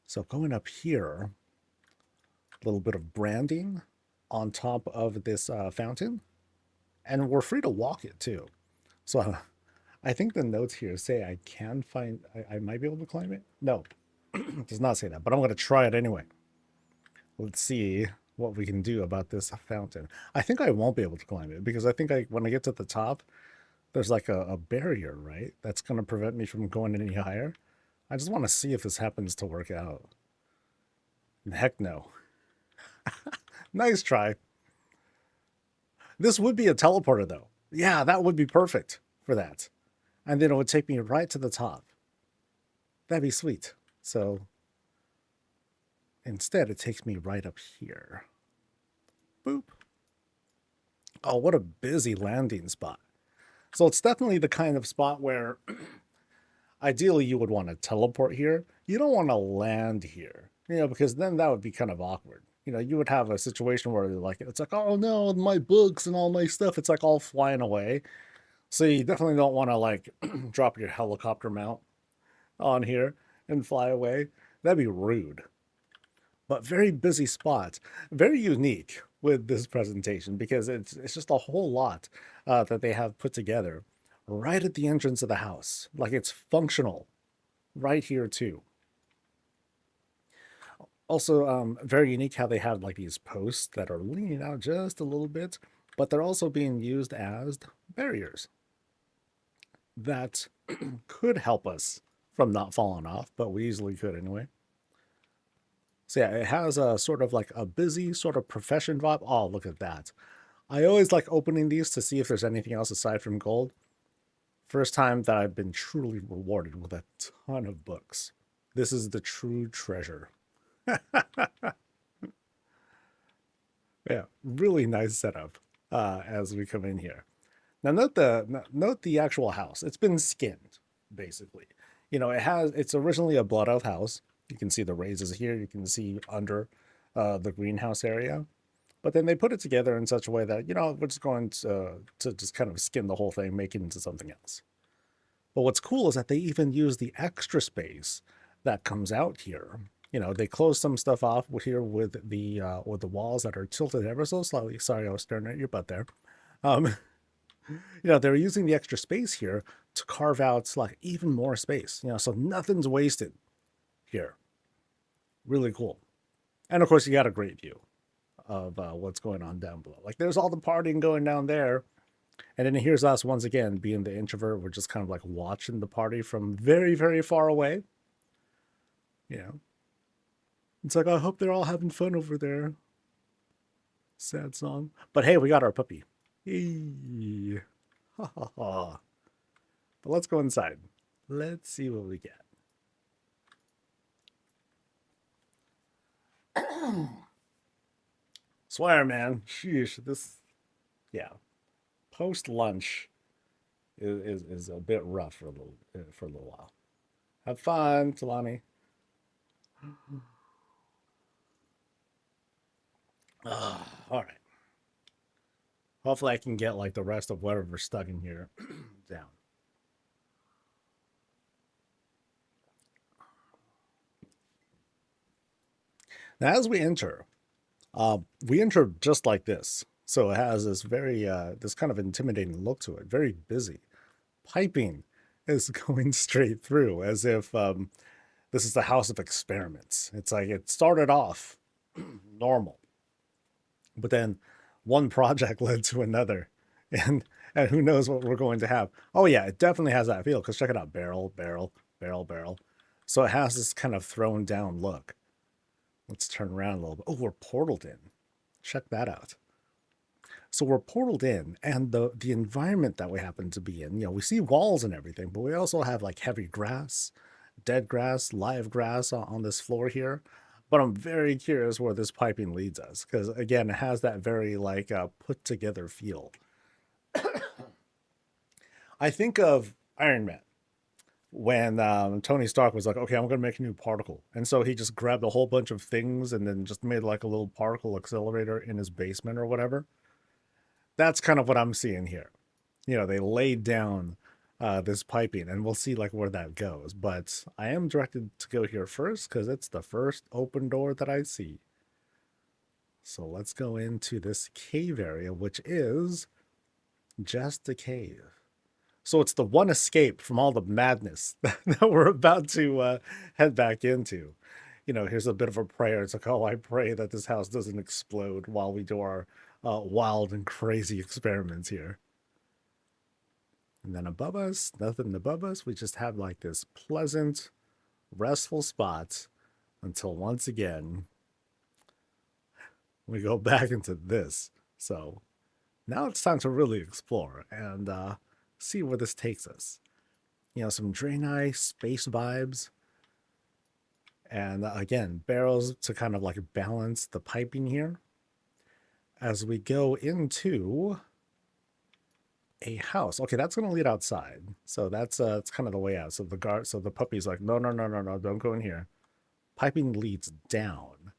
So going up here, a little bit of branding on top of this fountain, and we're free to walk it too. So I think the notes here say I can find, I might be able to climb it. No, it does not say that, but I'm going to try it anyway. Let's see what we can do about this fountain. I think I won't be able to climb it because I think when I get to the top, there's like a barrier, right? That's going to prevent me from going any higher. I just want to see if this happens to work out. Heck no. Nice try. This would be a teleporter though. Yeah, that would be perfect for that. And then it would take me right to the top. That'd be sweet. So instead, it takes me right up here. Boop. Oh, what a busy landing spot. So it's definitely the kind of spot where ideally you would want to teleport here. You don't want to land here, you know, because then that would be kind of awkward. You know, you would have a situation where like it's like, oh no, my books and all my stuff, it's like all flying away. So you definitely don't want to like drop your helicopter mount on here and fly away. That'd be rude. But very busy spot, very unique with this presentation because it's just a whole lot that they have put together right at the entrance of the house. Like it's functional right here too. Also, very unique how they have like these posts that are leaning out just a little bit, but they're also being used as barriers that could help us from not falling off, but we easily could anyway. So yeah, it has a sort of like a busy sort of profession vibe. Oh, look at that. I always like opening these to see if there's anything else aside from gold. First time that I've been truly rewarded with a ton of books. This is the true treasure. Yeah, really nice setup as we come in here. Now note the actual house. It's been skinned, basically. You know, it's originally a blood oath house. You can see the raises here. You can see under the greenhouse area. But then they put it together in such a way that, you know, we're just going to just kind of skin the whole thing, make it into something else. But what's cool is that they even use the extra space that comes out here. You know, they close some stuff off here with the walls that are tilted ever so slightly. Sorry, I was staring at your butt there. You know, they're using the extra space here to carve out like even more space. You know, so nothing's wasted here. Really cool. And of course, you got a great view of what's going on down below. Like there's all the partying going down there. And then here's us once again, being the introvert. We're just kind of like watching the party from very, very far away. You know, it's like, I hope they're all having fun over there. Sad song. But hey, we got our puppy. Hey. Ha ha ha. But let's go inside. Let's see what we get. Swear, man. Sheesh. This, yeah. Post lunch is a bit rough for a little while. Have fun, Talani. All right. Hopefully I can get like the rest of whatever's stuck in here down. Now, as we enter just like this. So it has this very, this kind of intimidating look to it. Very busy. Piping is going straight through as if this is the house of experiments. It's like it started off normal, but then one project led to another, and who knows what we're going to have. Oh yeah, it definitely has that feel, because check it out. Barrel, barrel, barrel, barrel. So it has this kind of thrown down look. Let's turn around a little bit. Oh, we're portaled in. Check that out. So we're portaled in, and the environment that we happen to be in, you know, we see walls and everything, but we also have like heavy grass, dead grass, live grass on this floor here. But I'm very curious where this piping leads us, because again, it has that very like put together feel. I think of Iron Man when Tony Stark was like, okay, I'm going to make a new particle. And so he just grabbed a whole bunch of things and then just made like a little particle accelerator in his basement or whatever. That's kind of what I'm seeing here. You know, they laid down this piping, and we'll see like where that goes. But I am directed to go here first because it's the first open door that I see. So let's go into this cave area, which is just a cave. So it's the one escape from all the madness that we're about to head back into. You know, here's a bit of a prayer. It's like, oh, I pray that this house doesn't explode while we do our wild and crazy experiments here. And then above us, nothing above us. We just have like this pleasant, restful spot until once again we go back into this. So now it's time to really explore and see where this takes us. You know, some Draenei space vibes. And again, barrels to kind of like balance the piping here. As we go into a house. Okay, that's going to lead outside. So that's it's kind of the way out. So the puppy's like, no, don't go in here. Piping leads down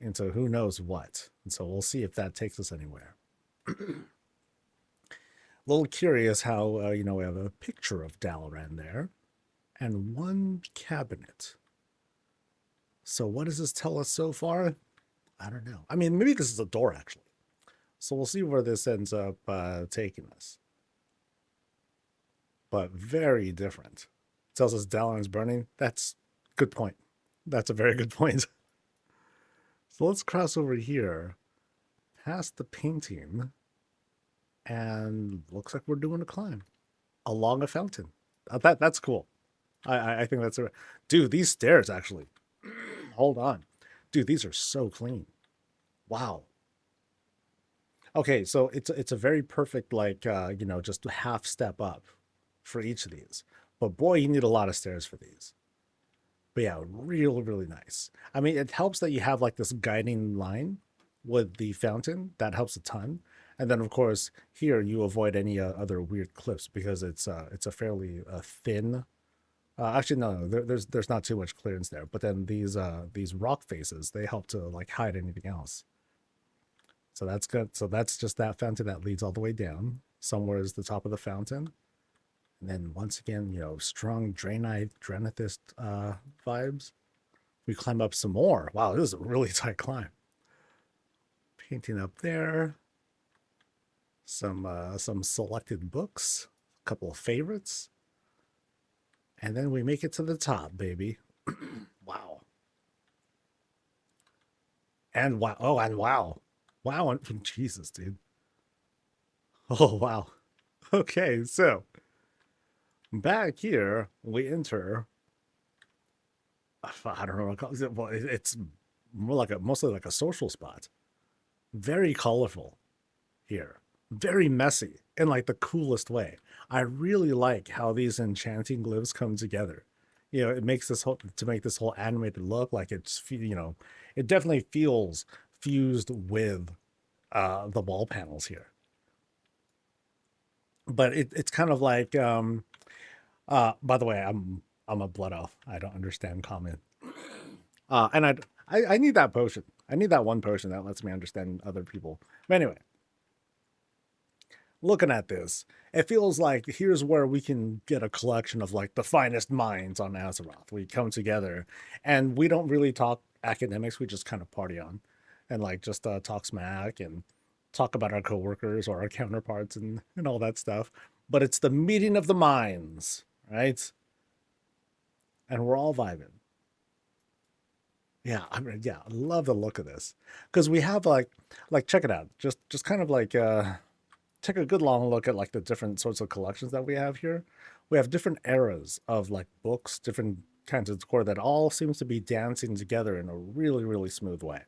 into who knows what. And so we'll see if that takes us anywhere. A little curious how, you know, we have a picture of Dalaran there and one cabinet. So what does this tell us so far? I don't know. I mean, maybe this is a door, actually. So we'll see where this ends up taking us. But very different. It tells us Dalaran's burning. That's a good point. That's a very good point. So let's cross over here, past the painting, and looks like we're doing a climb along a fountain. That's cool. I think that's a... Dude, these stairs actually... Hold on. Dude, these are so clean. Wow. Okay, so it's a very perfect, like, you know, just half step up for each of these. But boy, you need a lot of stairs for these. But yeah, really, really nice. I mean, it helps that you have like this guiding line with the fountain. That helps a ton. And then of course here you avoid any other weird cliffs because it's a fairly thin. Actually, no, there's not too much clearance there. But then these rock faces, they help to like hide anything else. So that's good. So that's just that fountain that leads all the way down. Somewhere is the top of the fountain. And then once again, you know, strong Draenei Drenethist vibes. We climb up some more. Wow, this is a really tight climb. Painting up there. Some selected books. A couple of favorites. And then we make it to the top, baby. Wow. And wow. Oh, and wow. Wow. Jesus, dude. Oh, wow. Okay, so back here, we enter. I don't know what to call it. Well, it's more like mostly like a social spot. Very colorful here. Very messy in like the coolest way. I really like how these enchanting glyphs come together. You know, it makes this whole animated look like it's, you know, it definitely feels fused with the wall panels here. But it's kind of like by the way, I'm a blood elf. I don't understand common. And I need that potion. I need that one potion that lets me understand other people. But anyway, looking at this, it feels like here's where we can get a collection of like the finest minds on Azeroth. We come together and we don't really talk academics. We just kind of party on and like just talk smack and talk about our coworkers or our counterparts and all that stuff. But it's the meeting of the minds, right? And we're all vibing. Yeah, I mean, yeah, I love the look of this because we have like check it out. Just kind of like take a good long look at like the different sorts of collections that we have here. We have different eras of like books, different kinds of decor that all seems to be dancing together in a really, really smooth way.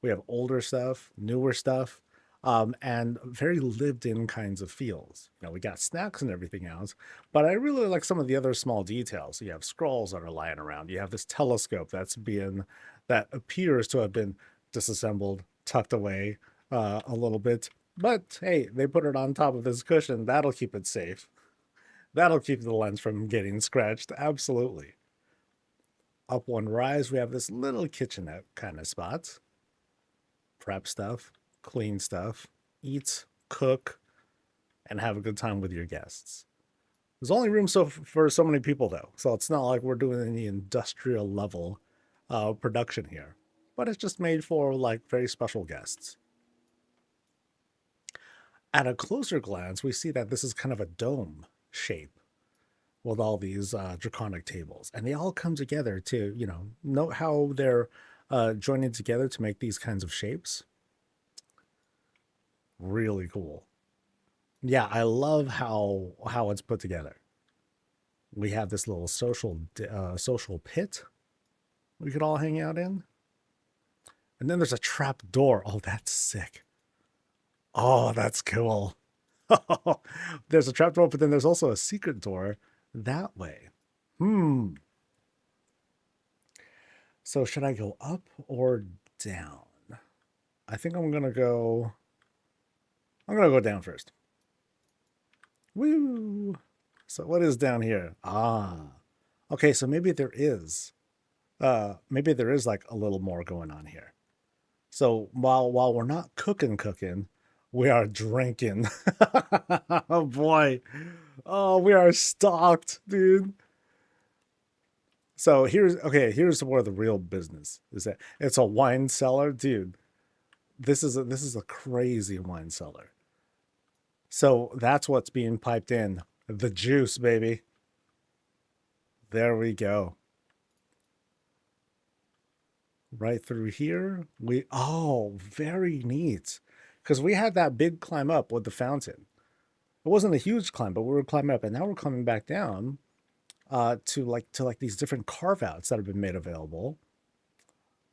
We have older stuff, newer stuff. and very lived-in kinds of feels. You know, we got snacks and everything else, but I really like some of the other small details. You have scrolls that are lying around. You have this telescope that appears to have been disassembled, tucked away a little bit. But hey, they put it on top of this cushion. That'll keep it safe. That'll keep the lens from getting scratched. Absolutely. Up one rise, we have this little kitchenette kind of spot. Prep stuff, clean stuff, eat, cook, and have a good time with your guests. There's only room for so many people though, so it's not like we're doing any industrial level production here, but it's just made for like very special guests. At a closer glance, we see that this is kind of a dome shape with all these draconic tables, and they all come together to, you know, note how they're joining together to make these kinds of shapes. Really cool. Yeah, I love how it's put together. We have this little social pit we could all hang out in, and then there's a trap door. Oh, that's sick. Oh, that's cool. There's a trap door, but then there's also a secret door that way. So should I go up or down? I think I'm gonna go down first. Woo! So what is down here? Ah. Okay, so maybe there is like a little more going on here. So while we're not cooking, we are drinking. Oh boy. Oh, we are stocked, dude. So here's where the real business is at. It's a wine cellar, dude. This is a crazy wine cellar. So that's what's being piped in. The juice, baby. There we go. Right through here. Oh, very neat. Because we had that big climb up with the fountain. It wasn't a huge climb, but we were climbing up, and now we're coming back down to like these different carve outs that have been made available.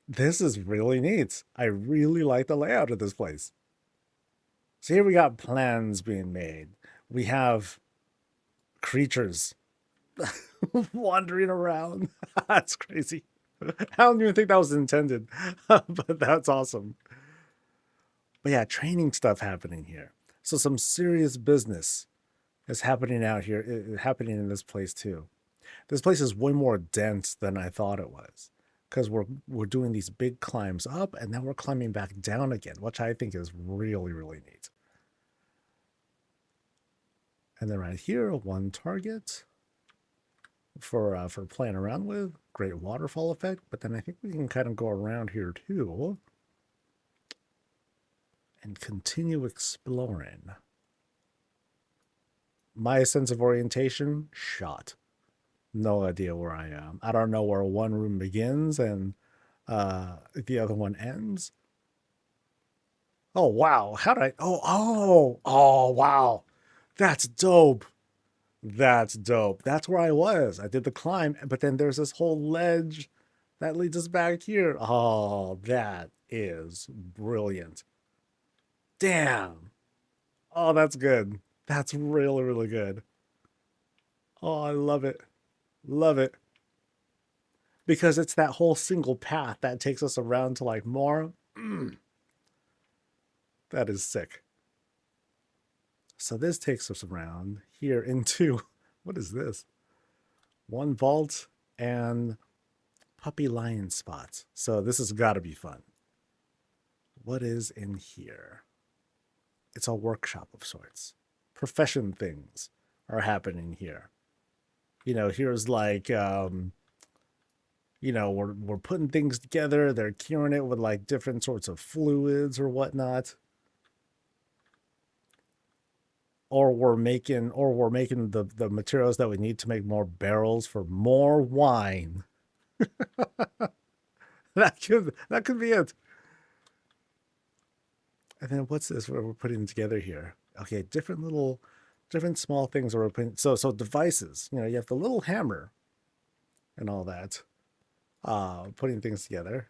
This is really neat. I really like the layout of this place. So here we got plans being made. We have creatures wandering around. That's crazy. I don't even think that was intended, but that's awesome. But yeah, training stuff happening here. So some serious business is happening out here, happening in this place too. This place is way more dense than I thought it was, because we're doing these big climbs up and then we're climbing back down again, which I think is really, really neat. And then right here, one target for playing around with. Great waterfall effect, but then I think we can kind of go around here too and continue exploring. My sense of orientation, shot. No idea where I am. I don't know where one room begins and the other one ends. Oh, wow. How did I... Oh, wow. That's dope. That's dope. That's where I was. I did the climb, but then there's this whole ledge that leads us back here. Oh, that is brilliant. Damn. Oh, that's good. That's really, really good. Oh, I love it. Love it. Because it's that whole single path that takes us around to like more. That is sick. So this takes us around here into, what is this? One vault and puppy lion spots. So this has got to be fun. What is in here? It's a workshop of sorts. Profession things are happening here. You know, here's like, you know, we're putting things together. They're curing it with like different sorts of fluids or whatnot. Or we're making the materials that we need to make more barrels for more wine. that could be it. And then what's this we're putting together here? Okay, different small things that we're putting. So devices, you know, you have the little hammer and all that. Putting things together.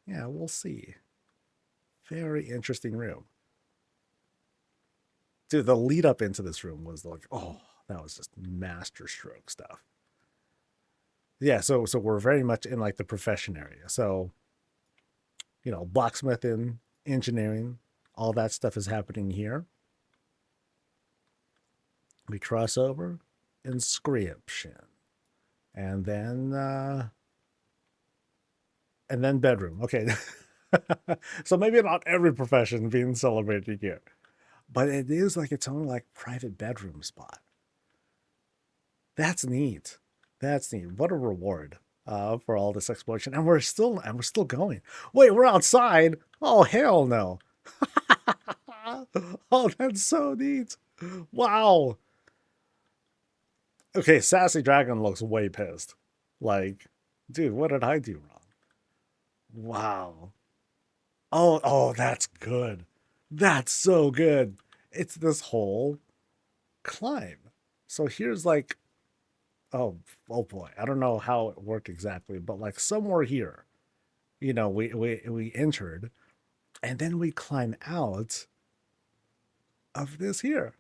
Yeah, we'll see. Very interesting room. Dude, the lead up into this room was like, oh, that was just master stroke stuff. Yeah, so we're very much in like the profession area. So, blacksmithing, engineering, all that stuff is happening here. We cross over inscription. And then bedroom. Okay. So maybe not every profession being celebrated here, but it is like its own like private bedroom spot. That's neat. That's neat. What a reward for all this exploration. And we're still going. Wait, we're outside. Oh, hell no. Oh, that's so neat. Wow. Okay, Sassy Dragon looks way pissed. Like, dude, what did I do wrong? Wow. Oh, that's good. That's so good. It's this whole climb. So here's like, oh boy, I don't know how it worked exactly, but like somewhere here, we entered, and then we climb out of this here.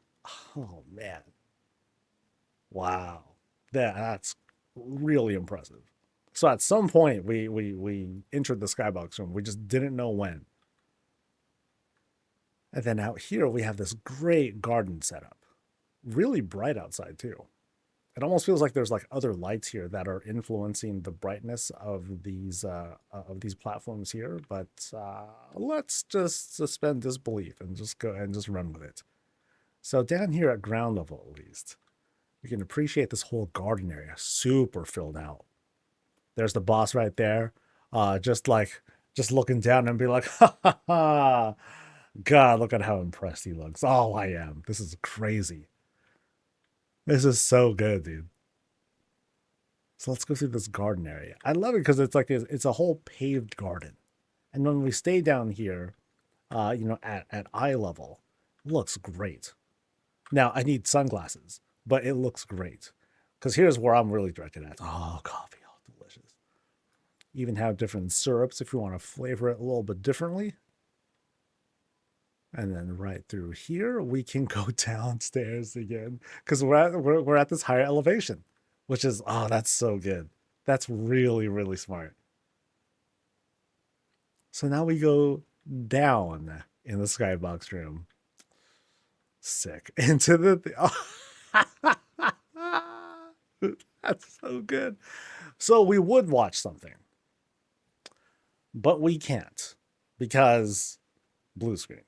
Oh man, wow, that's really impressive. So at some point we entered the skybox room. We just didn't know when. And then out here we have this great garden setup. Really bright outside too. It almost feels like there's like other lights here that are influencing the brightness of these platforms here. But let's just suspend disbelief and just go and just run with it. So down here at ground level, at least, you can appreciate this whole garden area, super filled out. There's the boss right there, just looking down and be like, ha ha ha. God, look at how impressed he looks. Oh, I am. This is crazy. This is so good, dude. So let's go through this garden area. I love it because it's a whole paved garden. And when we stay down here, at eye level, it looks great. Now, I need sunglasses, but it looks great. Because here's where I'm really directed at. Oh, coffee. Oh, delicious. Even have different syrups if you want to flavor it a little bit differently. And then right through here, we can go downstairs again because we're at this higher elevation, which is, oh, that's so good. That's really, really smart. So now we go down in the skybox room. Sick. Into the that's so good. So we would watch something, but we can't because blue screen.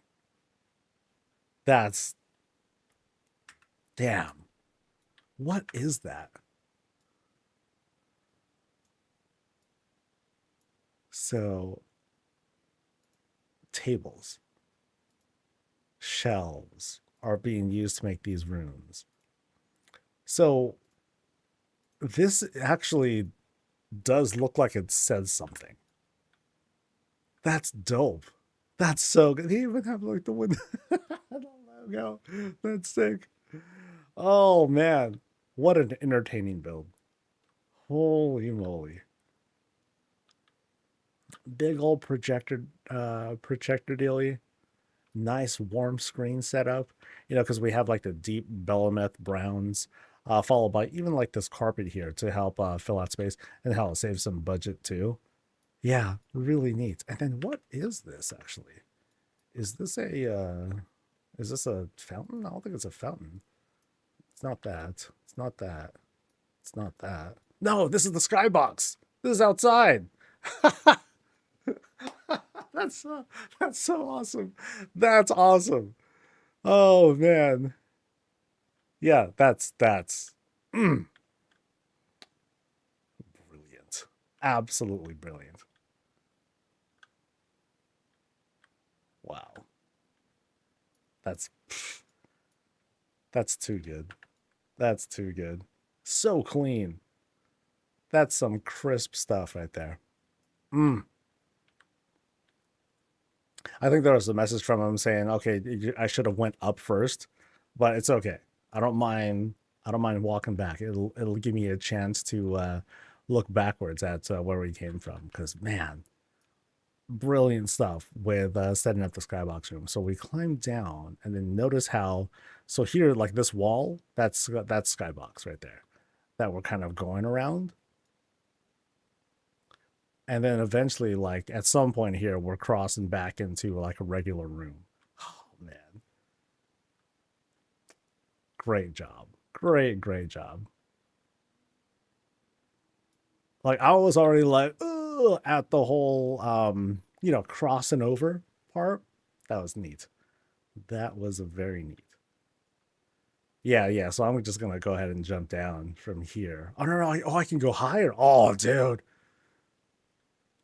That's, damn. What is that? So, tables, shelves are being used to make these rooms. So, this actually does look like it says something. That's dope. That's so good. He even have like the window. Logo. That's sick. Oh man, what an entertaining build. Holy moly. Big old projector dealy. Nice warm screen setup. Because we have like the deep Bellameth browns, followed by even like this carpet here to help fill out space and help save some budget too. Yeah, really neat. And then what is this actually? Is this a fountain? I don't think it's a fountain. It's not that. It's not that. It's not that. No, this is the skybox. This is outside. That's so awesome. That's awesome. Oh man. Yeah, that's brilliant. Absolutely brilliant. Wow. That's too good. That's too good. So clean. That's some crisp stuff right there. I think there was a message from him saying, "Okay, I should have went up first, but it's okay. I don't mind. I don't mind walking back. It'll give me a chance to look backwards at where we came from. Because man, brilliant stuff with setting up the skybox room. So we climb down, and then notice how So here, like this wall, that's skybox right there that we're kind of going around. And then eventually, like at some point here, we're crossing back into like a regular room. Oh man. Great job. Great job. Like I was already like, ugh, at the whole crossing over part. That was neat. That was very neat. Yeah. So I'm just gonna go ahead and jump down from here. Oh no. Oh, I can go higher. Oh, dude.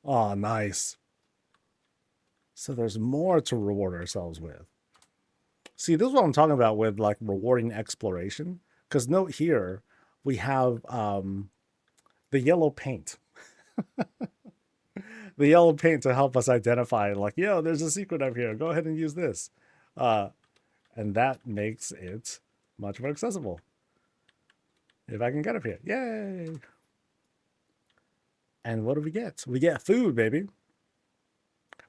Oh, nice. So there's more to reward ourselves with. See, this is what I'm talking about with like rewarding exploration. Because note here, we have the yellow paint. The yellow paint to help us identify, like, yo, there's a secret up here. Go ahead and use this. Uh, and that makes it much more accessible. If I can get up here. Yay! And what do we get? We get food, baby.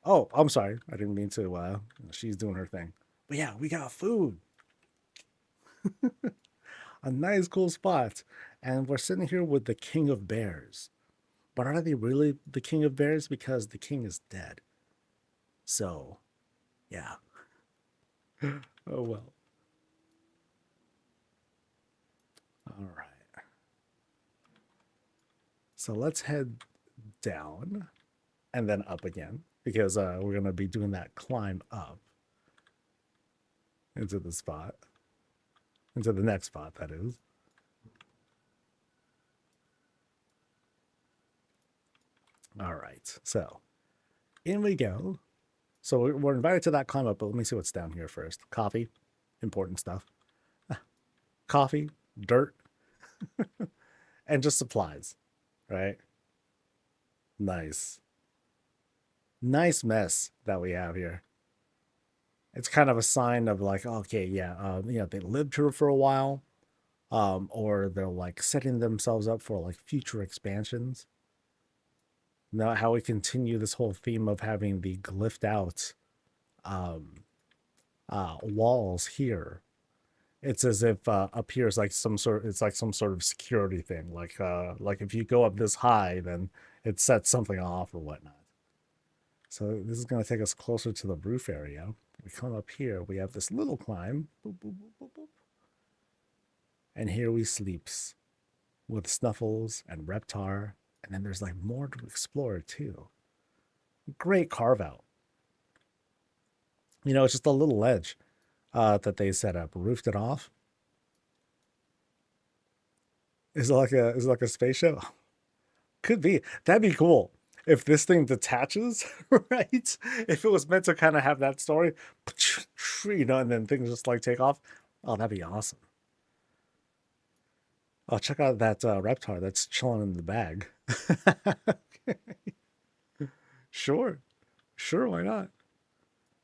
Oh, I'm sorry. I didn't mean to. She's doing her thing. But yeah, we got food. A nice, cool spot. And we're sitting here with the king of bears. But are they really the king of bears? Because the king is dead. So, yeah. Oh, well. All right. So let's head down and then up again. Because we're going to be doing that climb up into the spot. Into the next spot, that is. All right. So, in we go. So we're invited to that climb up, but let me see what's down here first. Coffee, important stuff. Coffee, dirt, and just supplies, right? Nice. Nice mess that we have here. It's kind of a sign of like, okay, yeah, they lived here for a while, or they're like setting themselves up for like future expansions. Now, how we continue this whole theme of having the glyphed out walls here. It's as if up here is like it's like some sort of security thing. Like if you go up this high, then it sets something off or whatnot. So this is going to take us closer to the roof area. We come up here, we have this little climb. Boop, boop, boop, boop, boop. And here we sleeps with Snuffles and Reptar. And then there's like more to explore too. Great carve out. It's just a little ledge that they set up, roofed it off. Is it like a spaceship? Could be. That'd be cool if this thing detaches, right? If it was meant to kind of have that story, and then things just like take off. Oh, that'd be awesome. Oh, check out that Reptar that's chilling in the bag. Sure, why not?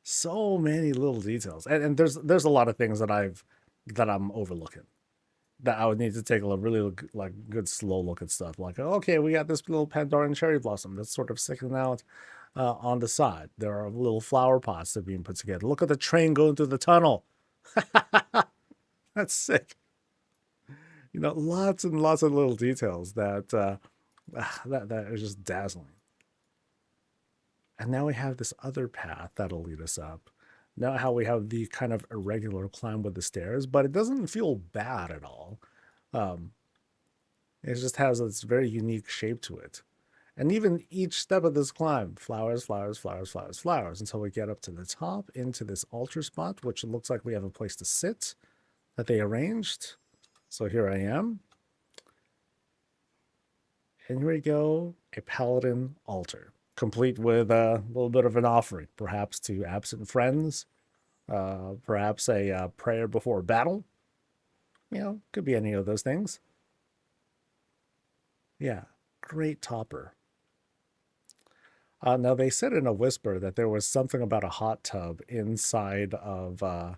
So many little details, and there's a lot of things that I'm overlooking that I would need to take a really like good slow look at stuff. Like, okay, we got this little Pandoran cherry blossom that's sort of sticking out on the side. There are little flower pots that are being put together. Look at the train going through the tunnel. That's sick. Lots and lots of little details that that are just dazzling. And now we have this other path that'll lead us up. Now how we have the kind of irregular climb with the stairs, but it doesn't feel bad at all. It just has this very unique shape to it. And even each step of this climb, flowers, flowers, flowers, flowers, flowers, until we get up to the top into this altar spot, which looks like we have a place to sit that they arranged. So here I am. And here we go, a paladin altar, complete with a little bit of an offering, perhaps to absent friends, perhaps a prayer before battle. Could be any of those things. Yeah, great topper. Now, they said in a whisper that there was something about a hot tub inside of, I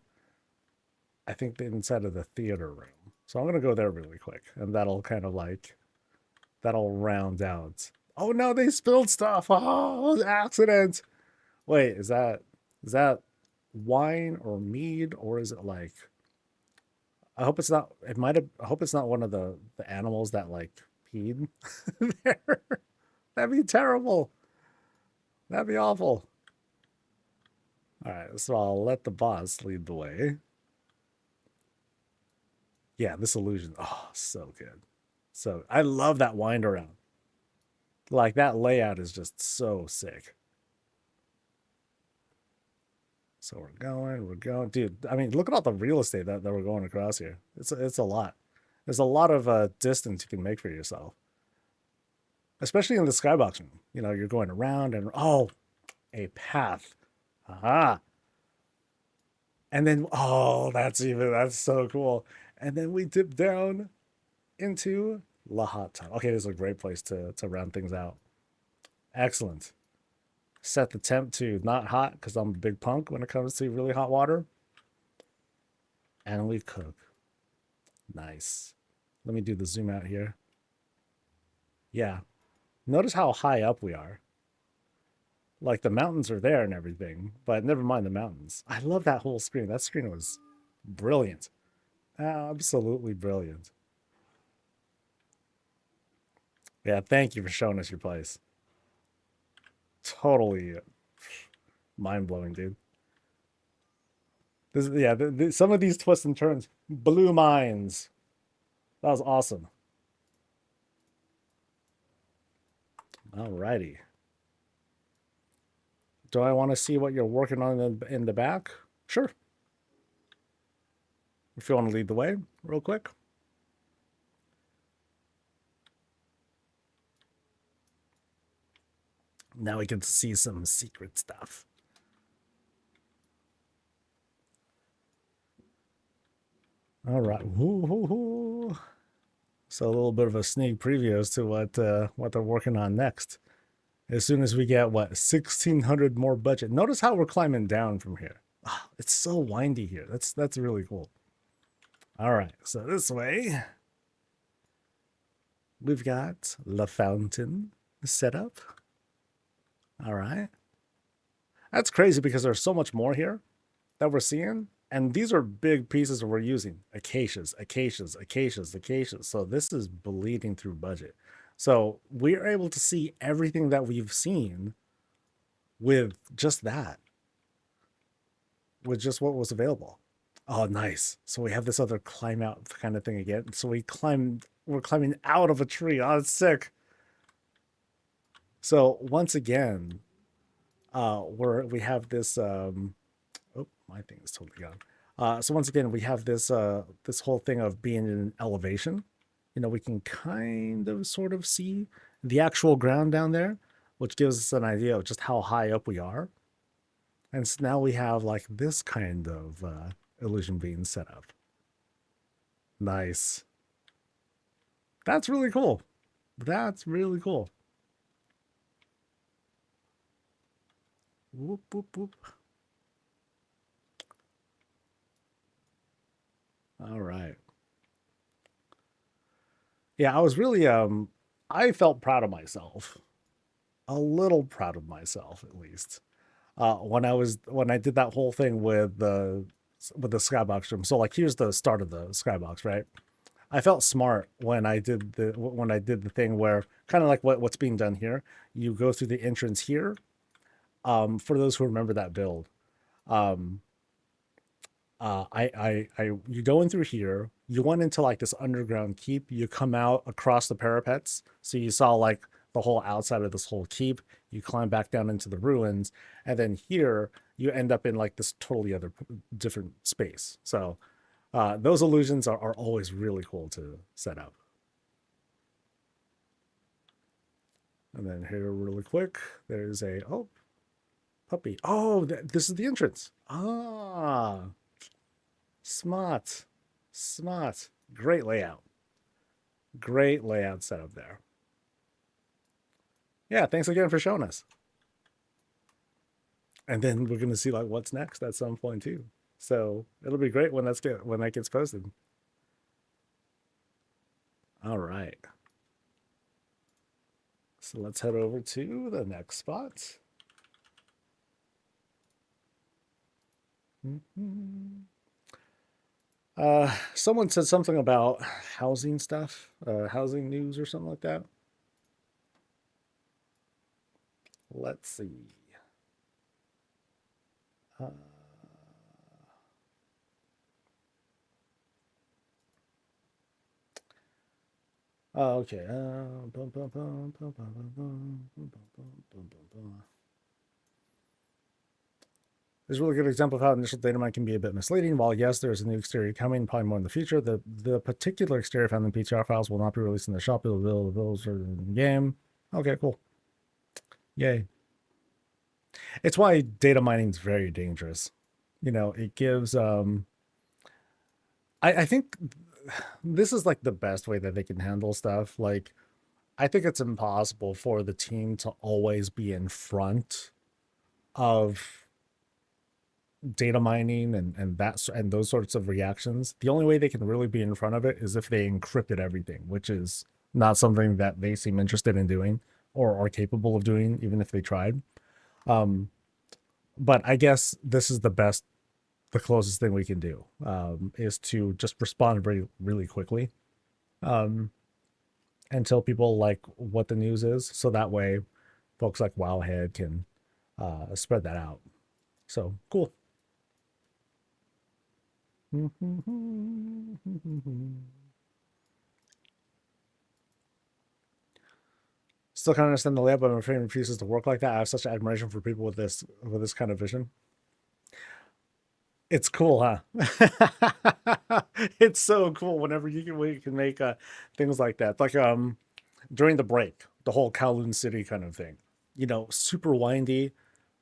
think, inside of the theater room. So I'm going to go there really quick, and that'll kind of like, that'll round out. Oh no, they spilled stuff. Oh, accident. Wait, is that wine or mead, or is it like I hope it's not. It might have. I hope it's not one of the animals that like peed there. That'd be terrible. That'd be awful. All right, so I'll let the boss lead the way. Yeah, this illusion. Oh, so good. So I love that wind around. Like that layout is just so sick. So we're going, dude. I mean, look at all the real estate that we're going across here. It's a lot. There's a lot of distance you can make for yourself, especially in the skybox room. You know, you're going around and oh, a path. Aha. And then oh, that's so cool. And then we dip down into La Hot Tub. Okay, this is a great place to round things out. Excellent. Set the temp to not hot because I'm a big punk when it comes to really hot water. And we cook. Nice. Let me do the zoom out here. Yeah. Notice how high up we are. Like the mountains are there and everything, but never mind the mountains. I love that whole screen. That screen was brilliant. Absolutely brilliant. Yeah, thank you for showing us your place. Totally mind-blowing, dude. This, yeah, some of these twists and turns blew minds. That was awesome. Alrighty. Do I want to see what you're working on in the back? Sure. If you want to lead the way, real quick. Now we get to see some secret stuff. All right. Woo-hoo-hoo. So a little bit of a sneak preview as to what they're working on next. As soon as we get what 1,600 more budget. Notice how we're climbing down from here. Oh, it's so windy here. That's really cool. All right. So this way, we've got La Fountain set up. All right. That's crazy because there's so much more here that we're seeing. And these are big pieces that we're using. Acacias, acacias, acacias, acacias. So this is bleeding through budget. So we're able to see everything that we've seen with just that. With just what was available. Oh, nice. So we have this other climb out kind of thing again. So we're climbing out of a tree. Oh, it's sick. So once again, we have this oh, my thing is totally gone. So once again, we have this this whole thing of being in an elevation. You know, we can kind of sort of see the actual ground down there, which gives us an idea of just how high up we are. And so now we have like this kind of illusion being set up. Nice. That's really cool. That's really cool. Whoop, whoop, whoop. All right. Yeah, I was really I felt proud of myself. A little proud of myself at least. When I did that whole thing with the skybox room. So like here's the start of the skybox, right? I felt smart when I did the thing where kind of like what's being done here. You go through the entrance here. For those who remember that build, um, you go in through here. You went into like this underground keep. You come out across the parapets, so you saw like the whole outside of this whole keep. You climb back down into the ruins, and then here you end up in like this totally other different space. So those illusions are always really cool to set up. And then here, really quick, there's a oh puppy. Oh, this is the entrance. Ah. Smart. Smart. Great layout. Great layout setup there. Yeah, thanks again for showing us. And then we're gonna see like what's next at some point too. So it'll be great when that gets posted. All right. So let's head over to the next spot. Someone said something about housing stuff, housing news or something like that. Let's see. Uh, okay. There's a really good example of how initial data mine can be a bit misleading. While yes, there's a new exterior coming, probably more in the future. The particular exterior found in PTR files will not be released in the shop. It'll be those are in the game. Okay, cool. Yay. It's why data mining is very dangerous. You know, it gives I think this is like the best way that they can handle stuff. Like I think it's impossible for the team to always be in front of data mining and those sorts of reactions. The only way they can really be in front of it is if they encrypted everything, which is not something that they seem interested in doing or are capable of doing, even if they tried. But I guess this is the closest thing we can do, is to just respond really quickly, and tell people like what the news is, so that way folks like Wowhead can spread that out. So cool. Still can't understand the layout, but I'm afraid it refuses to work like that. I have such admiration for people with this kind of vision. It's cool, huh? It's so cool whenever we can make things like that. Like during the break, the whole Kowloon City kind of thing. You know, super windy,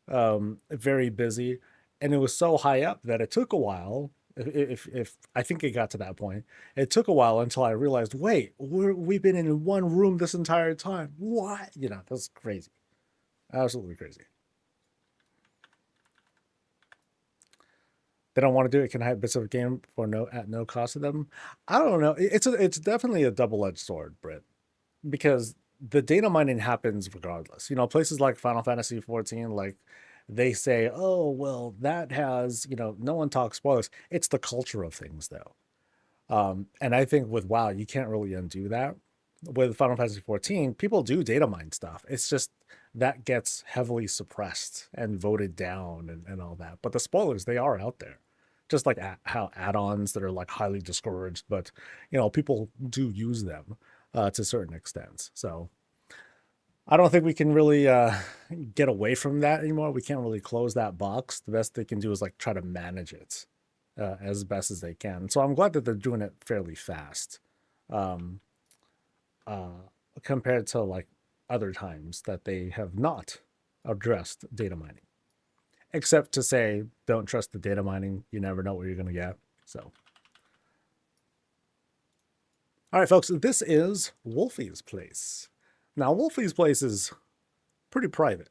very busy, and it was so high up that it took a while. If I think it got to that point, it took a while until I realized, wait, we've been in one room this entire time. What? You know, that's crazy, absolutely crazy. They don't want to do it. Can hide bits of a game for at no cost to them. I don't know. It's definitely a double edged sword, Britt, because the data mining happens regardless. You know, places like Final Fantasy 14, like they say, oh well, that has, you know, no one talks spoilers. It's the culture of things though. And I think with WoW, you can't really undo that. With Final Fantasy 14, people do data mine stuff. It's just that gets heavily suppressed and voted down and all that. But the spoilers, they are out there. Just like how add-ons that are like highly discouraged, but you know, people do use them to certain extents. So I don't think we can really get away from that anymore. We can't really close that box. The best they can do is like try to manage it as best as they can. So I'm glad that they're doing it fairly fast, um, uh, compared to like other times that they have not addressed data mining, except to say, don't trust the data mining. You never know what you're going to get. So, all right, folks, this is Wolfie's place. Now, Wolfie's place is pretty private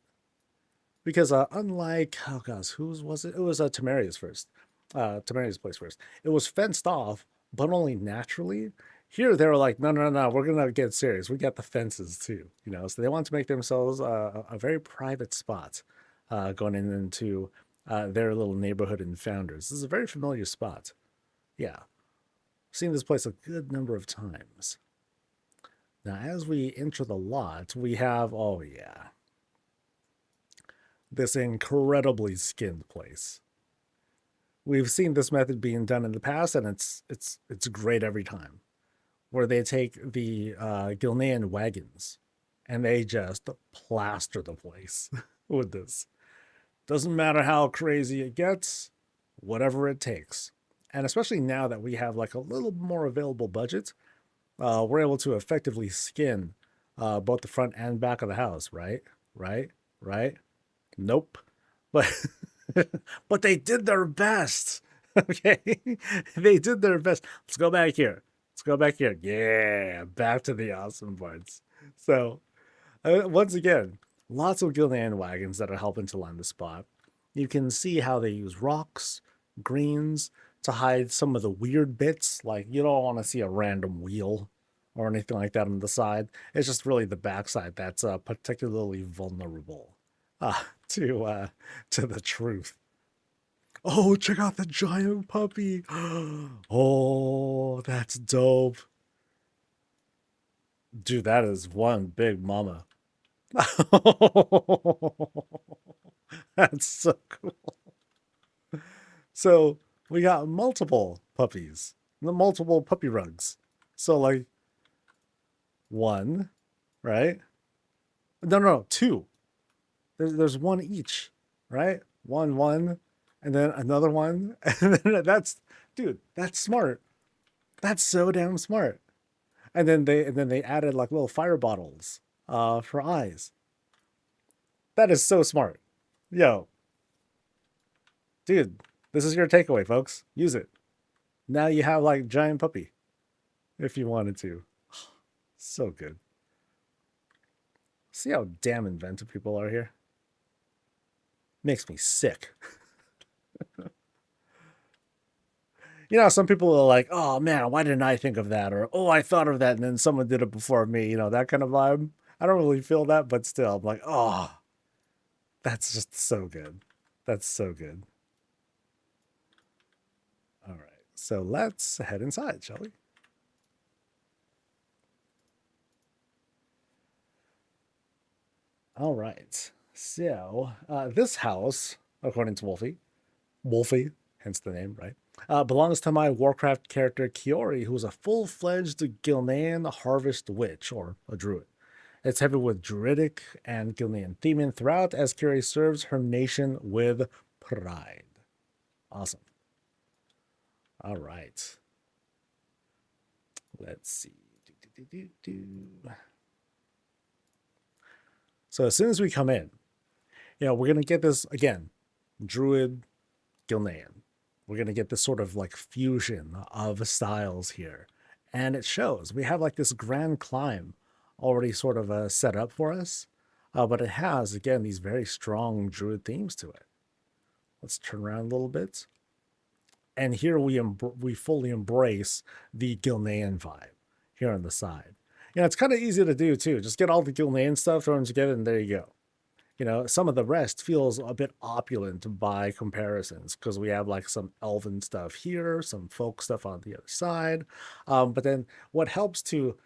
because unlike, oh gosh, whose was it? It was Tamaria's first. Tamaria's place first. It was fenced off, but only naturally. Here they were like, no, no, no, we're gonna get serious. We got the fences too, you know. So they want to make themselves a very private spot, going into their little neighborhood in Founders. This is a very familiar spot. Yeah, seen this place a good number of times. Now, as we enter the lot, we have, oh yeah, this incredibly skinned place. We've seen this method being done in the past, and it's great every time. Where they take the Gilnean wagons and they just plaster the place with this. Doesn't matter how crazy it gets, whatever it takes. And especially now that we have like a little more available budget, we're able to effectively skin both the front and back of the house, right? Right? Right? Nope. But but they did their best. Okay. They did their best. Let's go back here. Let's go back here. Yeah, back to the awesome parts. So, once again, lots of Gildan wagons that are helping to line the spot. You can see how they use rocks, greens to hide some of the weird bits. Like, you don't want to see a random wheel or anything like that on the side. It's just really the backside that's particularly vulnerable uh, to the truth. Oh, check out the giant puppy. Oh, that's dope. Dude, that is one big mama. That's so cool. So we got multiple puppies, the multiple puppy rugs. So like one, right? No, two. There's one each, right? One, and then another one, and then that's, dude, that's smart. That's so damn smart. And then they added like little fire bottles, for eyes. That is so smart. Yo, dude, this is your takeaway, folks. Use it. Now you have like giant puppy if you wanted to. So good. See how damn inventive people are here? Makes me sick. You know, some people are like, oh man, why didn't I think of that? Or, oh, I thought of that and then someone did it before me. You know, that kind of vibe. I don't really feel that, but still, I'm like, oh, that's just so good. That's so good. All right. So let's head inside, shall we? All right. So this house, according to Wolfie, hence the name, right? Belongs to my Warcraft character Kiori, who's a full-fledged Gilnean harvest witch, or a druid. It's heavy with druidic and Gilnean theming throughout, as Kiori serves her nation with pride. Awesome. All right. Let's see. So as soon as we come in, we're going to get this, again, druid, Gilnean. We're going to get this sort of like fusion of styles here. And it shows. We have like this grand climb already sort of set up for us. But it has, again, these very strong druid themes to it. Let's turn around a little bit. And here we fully embrace the Gilnean vibe here on the side. It's kind of easy to do too. Just get all the Gilnean stuff, throw them together, and there you go. Some of the rest feels a bit opulent by comparisons because we have like some elven stuff here, some folk stuff on the other side. But then what helps to,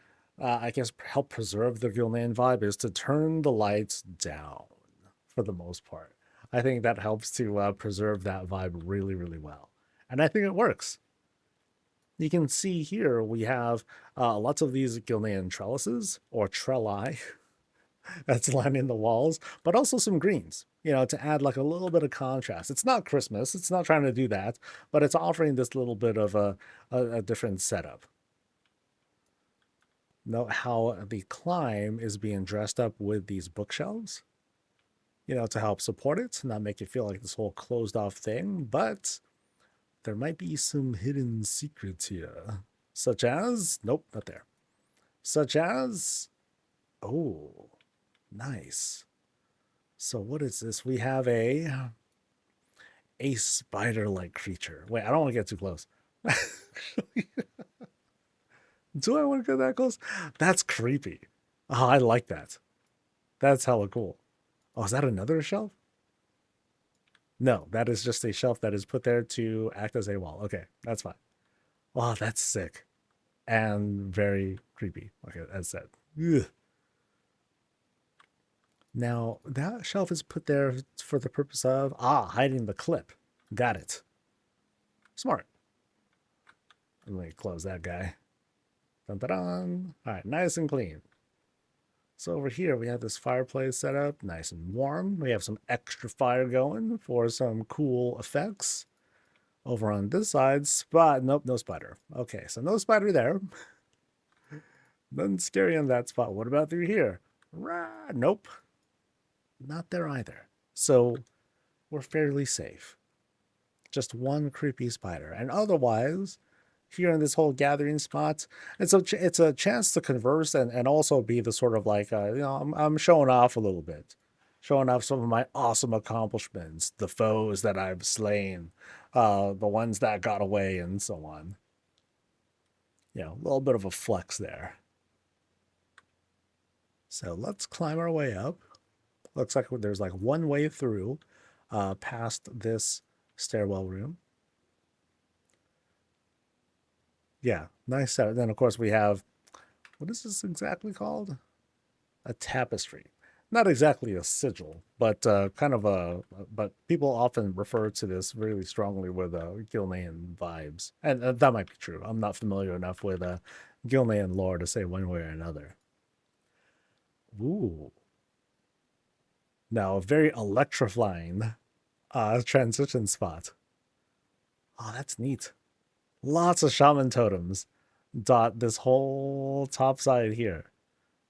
I guess, help preserve the Gilnean vibe is to turn the lights down for the most part. I think that helps to preserve that vibe really, really well. And I think it works. You can see here we have lots of these Gilnean trellises or trelli that's lining the walls, but also some greens, to add like a little bit of contrast. It's not Christmas, it's not trying to do that, but it's offering this little bit of a different setup. Note how the climb is being dressed up with these bookshelves, to help support it, not make it feel like this whole closed off thing, but there might be some hidden secrets here, such as, nope, not there, such as, oh, nice. So what is this? We have a spider-like creature. Wait, I don't want to get too close. Do I want to get that close? That's creepy. Oh, I like that. That's hella cool. Oh, is that another shelf? No, that is just a shelf that is put there to act as a wall. Okay, that's fine. Wow, that's sick. And very creepy, like as said. Ugh. Now, that shelf is put there for the purpose of, hiding the clip. Got it. Smart. Let me close that guy. Dun-dun-dun. All right, nice and clean. So over here, we have this fireplace set up, nice and warm. We have some extra fire going for some cool effects. Over on this side, nope, no spider. Okay, so no spider there. Nothing scary on that spot. What about through here? Nope. Not there either. So we're fairly safe. Just one creepy spider. And otherwise, here in this whole gathering spot, it's a chance to converse and also be the sort of like, I'm showing off a little bit. Showing off some of my awesome accomplishments, the foes that I've slain, the ones that got away, and so on. A little bit of a flex there. So let's climb our way up. Looks like there's like one way through past this stairwell room. Yeah, nice set. Then of course we have, what is this exactly called? A tapestry. Not exactly a sigil, but kind of a. But people often refer to this really strongly with Gilnean vibes, and that might be true. I'm not familiar enough with Gilnean lore to say one way or another. Ooh, now a very electrifying transition spot. Oh, that's neat. Lots of shaman totems dot this whole top side here.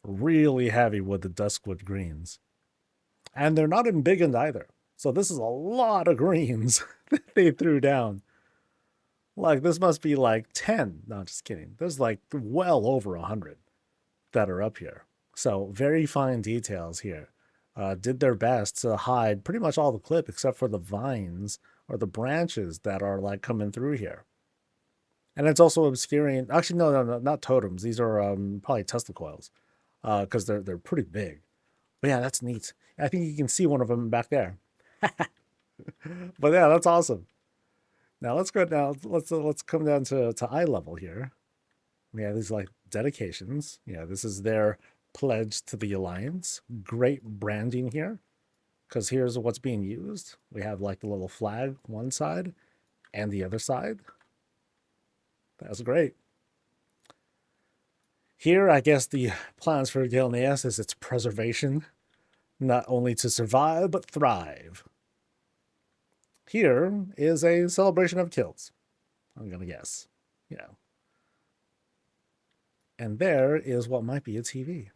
Really heavy with the duskwood greens. And they're not embiggened either. So this is a lot of greens that they threw down. Like, this must be like 10. No, just kidding. There's like well over 100 that are up here. So very fine details here. Did their best to hide pretty much all the clip except for the vines or the branches that are like coming through here. And it's also obscuring. Actually, no, not totems. These are probably Tesla coils because they're pretty big. But yeah, that's neat. I think you can see one of them back there. But yeah, that's awesome. Now let's go down. Let's come down to eye level here. We have these like dedications. Yeah, this is their pledge to the alliance. Great branding here, because here's what's being used. We have like the little flag one side and the other side. That's great. Here, I guess the plans for Gilneas is its preservation, not only to survive but thrive. Here is a celebration of kills, I'm gonna guess. Yeah. And there is what might be a TV.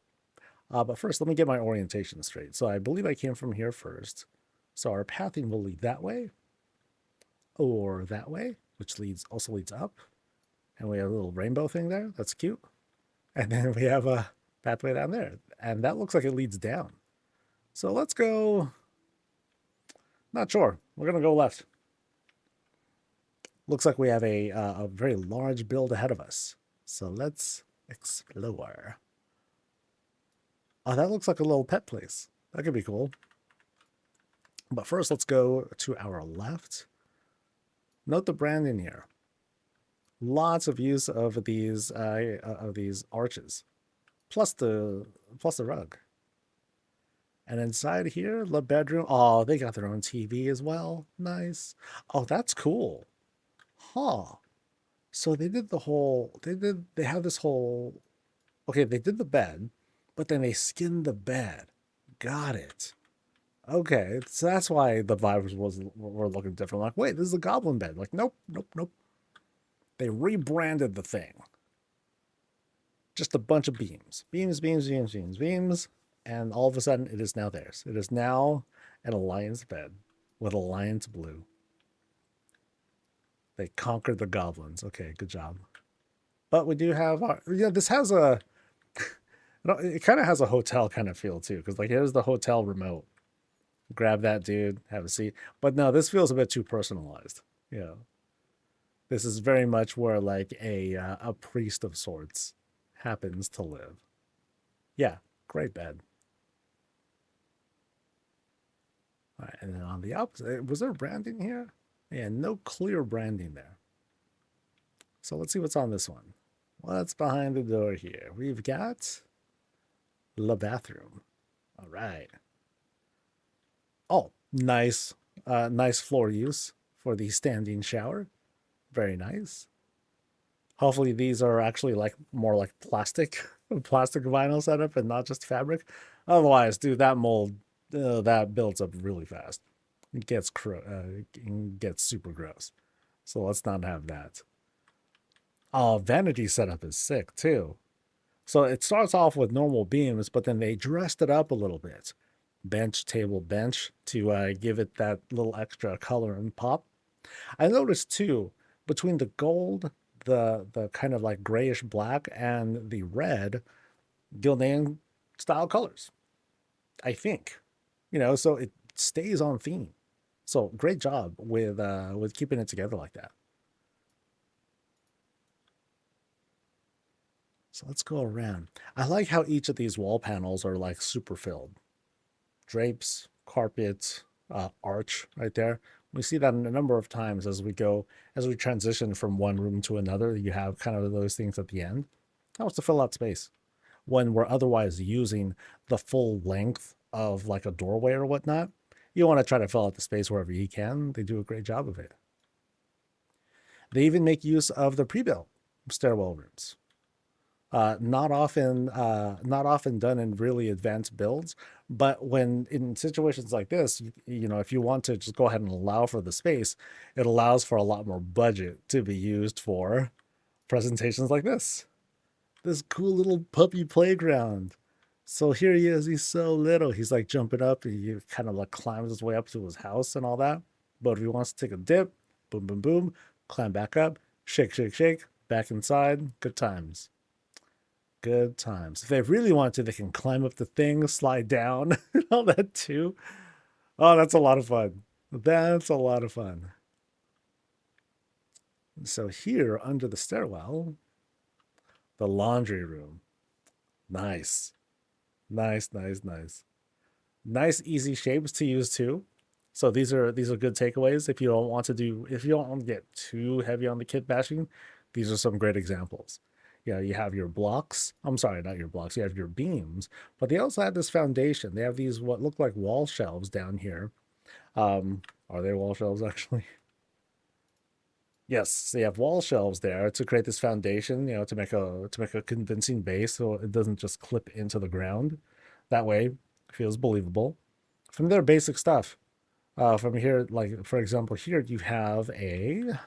But first, let me get my orientation straight. So I believe I came from here first. So our pathing will lead that way, or that way, which also leads up. And we have a little rainbow thing there. That's cute. And then we have a pathway down there. And that looks like it leads down. So let's go. Not sure. We're going to go left. Looks like we have a very large build ahead of us. So let's explore. Oh, that looks like a little pet place. That could be cool. But first, let's go to our left. Note the branding here. Lots of use of these arches, plus the rug. And inside here, the bedroom. Oh, they got their own TV as well. Nice. Oh, that's cool. Huh. So they did the whole. They have this whole. Okay, they did the bed, but then they skinned the bed. Got it. Okay, so that's why the vibes were looking different. Like, wait, this is a goblin bed. Like, nope. They rebranded the thing. Just a bunch of beams. Beams. And all of a sudden, it is now theirs. It is now an alliance bed with alliance blue. They conquered the goblins. Okay, good job. But we do have our... Yeah, this has a... It kind of has a hotel kind of feel, too. Because, like, here's the hotel remote. Grab that, dude. Have a seat. But no, this feels a bit too personalized. Yeah. This is very much where like a priest of sorts happens to live. Yeah, great bed. All right, and then on the opposite, was there branding here? Yeah, no clear branding there. So let's see what's on this one. What's behind the door here? We've got the bathroom. All right. Oh, nice, nice floor use for the standing shower. Very nice. Hopefully these are actually like more like plastic vinyl setup and not just fabric. Otherwise, dude, that mold that builds up really fast. It gets super gross. So let's not have that. Oh, vanity setup is sick too. So it starts off with normal beams, but then they dressed it up a little bit. Bench, table, bench to give it that little extra color and pop. I noticed too, between the gold, the kind of like grayish black, and the red, Gilnean style colors. I think, so it stays on theme. So great job with keeping it together like that. So let's go around. I like how each of these wall panels are like super filled. Drapes, carpets, arch right there. We see that a number of times as we transition from one room to another. You have kind of those things at the end. That was to fill out space when we're otherwise using the full length of like a doorway or whatnot. You want to try to fill out the space wherever you can. They do a great job of it. They even make use of the pre-built stairwell rooms. Not often done in really advanced builds, but when in situations like this, you know, if you want to just go ahead and allow for the space, it allows for a lot more budget to be used for presentations like this. This cool little puppy playground. So here he is. He's so little. He's like jumping up. He kind of like climbs his way up to his house and all that. But if he wants to take a dip, boom, boom, boom, climb back up, shake, shake, shake, back inside. Good times. Good times. If they really want to, they can climb up the thing, slide down, and all that too. Oh, that's a lot of fun. That's a lot of fun. So here under the stairwell, the laundry room. Nice. Nice, nice, nice. Nice, easy shapes to use too. So these are good takeaways. If you don't want to get too heavy on the kit bashing, these are some great examples. Yeah, you have your blocks. I'm sorry, not your blocks. You have your beams, but they also have this foundation. They have these what look like wall shelves down here. Are they wall shelves actually? Yes, they have wall shelves there to create this foundation, you know, to make a convincing base so it doesn't just clip into the ground. That way, it feels believable. From their basic stuff. From here, like for example, here you have I'm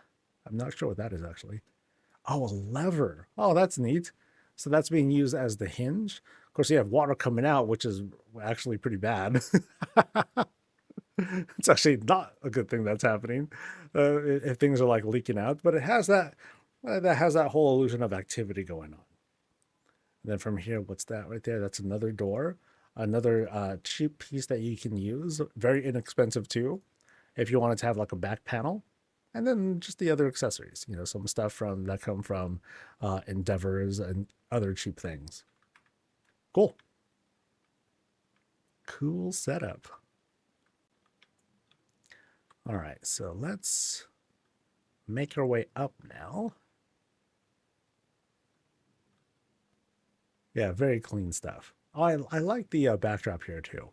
not sure what that is actually. Oh, a lever. Oh, that's neat. So that's being used as the hinge. Of course, you have water coming out, which is actually pretty bad. It's actually not a good thing that's happening if things are like leaking out, but it has that whole illusion of activity going on. And then from here, what's that right there? That's another door, another cheap piece that you can use, very inexpensive too, if you wanted to have like a back panel. And then just the other accessories, you know, some stuff that come from Endeavors and other cheap things. Cool. Cool setup. All right, so let's make our way up now. Yeah, very clean stuff. Oh, I like the backdrop here too.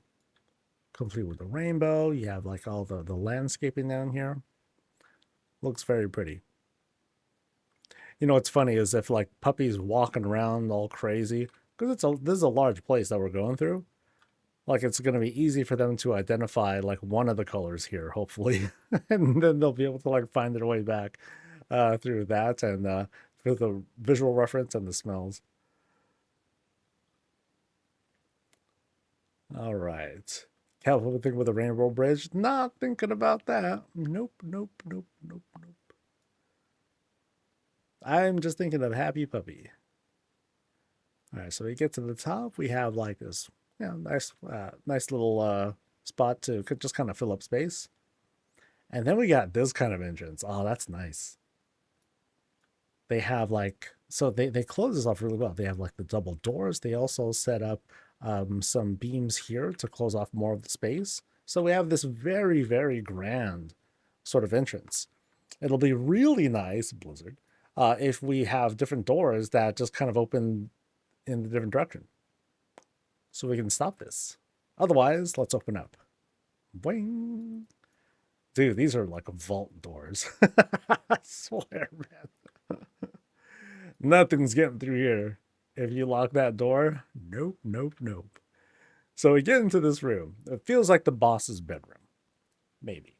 Complete with the rainbow. You have like all the landscaping down here. Looks very pretty. You know what's funny is if like puppies walking around all crazy, because this is a large place that we're going through. Like it's going to be easy for them to identify like one of the colors here, hopefully, and then they'll be able to like find their way back through that and through the visual reference and the smells. All right. Careful thing with the rainbow bridge. Not thinking about that. Nope, nope, nope, nope, nope. I'm just thinking of Happy Puppy. All right, so we get to the top. We have like this, nice little spot to just kind of fill up space. And then we got this kind of entrance. Oh, that's nice. They have like, so they close this off really well. They have like the double doors. They also set up some beams here to close off more of the space. So we have this very, very grand sort of entrance. It'll be really nice, Blizzard, if we have different doors that just kind of open in the different direction. So we can stop this. Otherwise, let's open up. Boing. Dude, these are like vault doors. I swear, man. Nothing's getting through here. If you lock that door, nope, nope, nope. So we get into this room. It feels like the boss's bedroom. Maybe.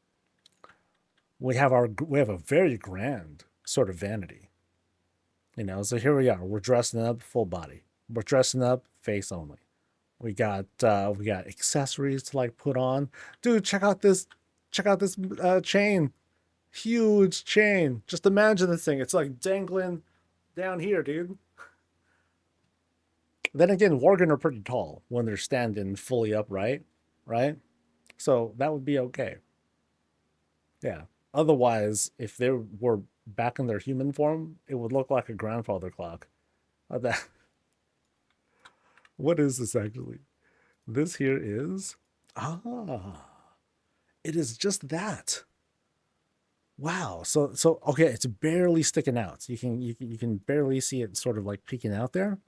We have a very grand sort of vanity. You know, so here we are. We're dressing up full body. We're dressing up face only. We got accessories to like put on. Dude, check out this chain. Huge chain. Just imagine this thing. It's like dangling down here, dude. Then again, Worgen are pretty tall when they're standing fully upright, right? So that would be okay. Yeah. Otherwise, if they were back in their human form, it would look like a grandfather clock. That. What is this actually? This here is it is just that. Wow. So okay, it's barely sticking out. You can barely see it sort of like peeking out there.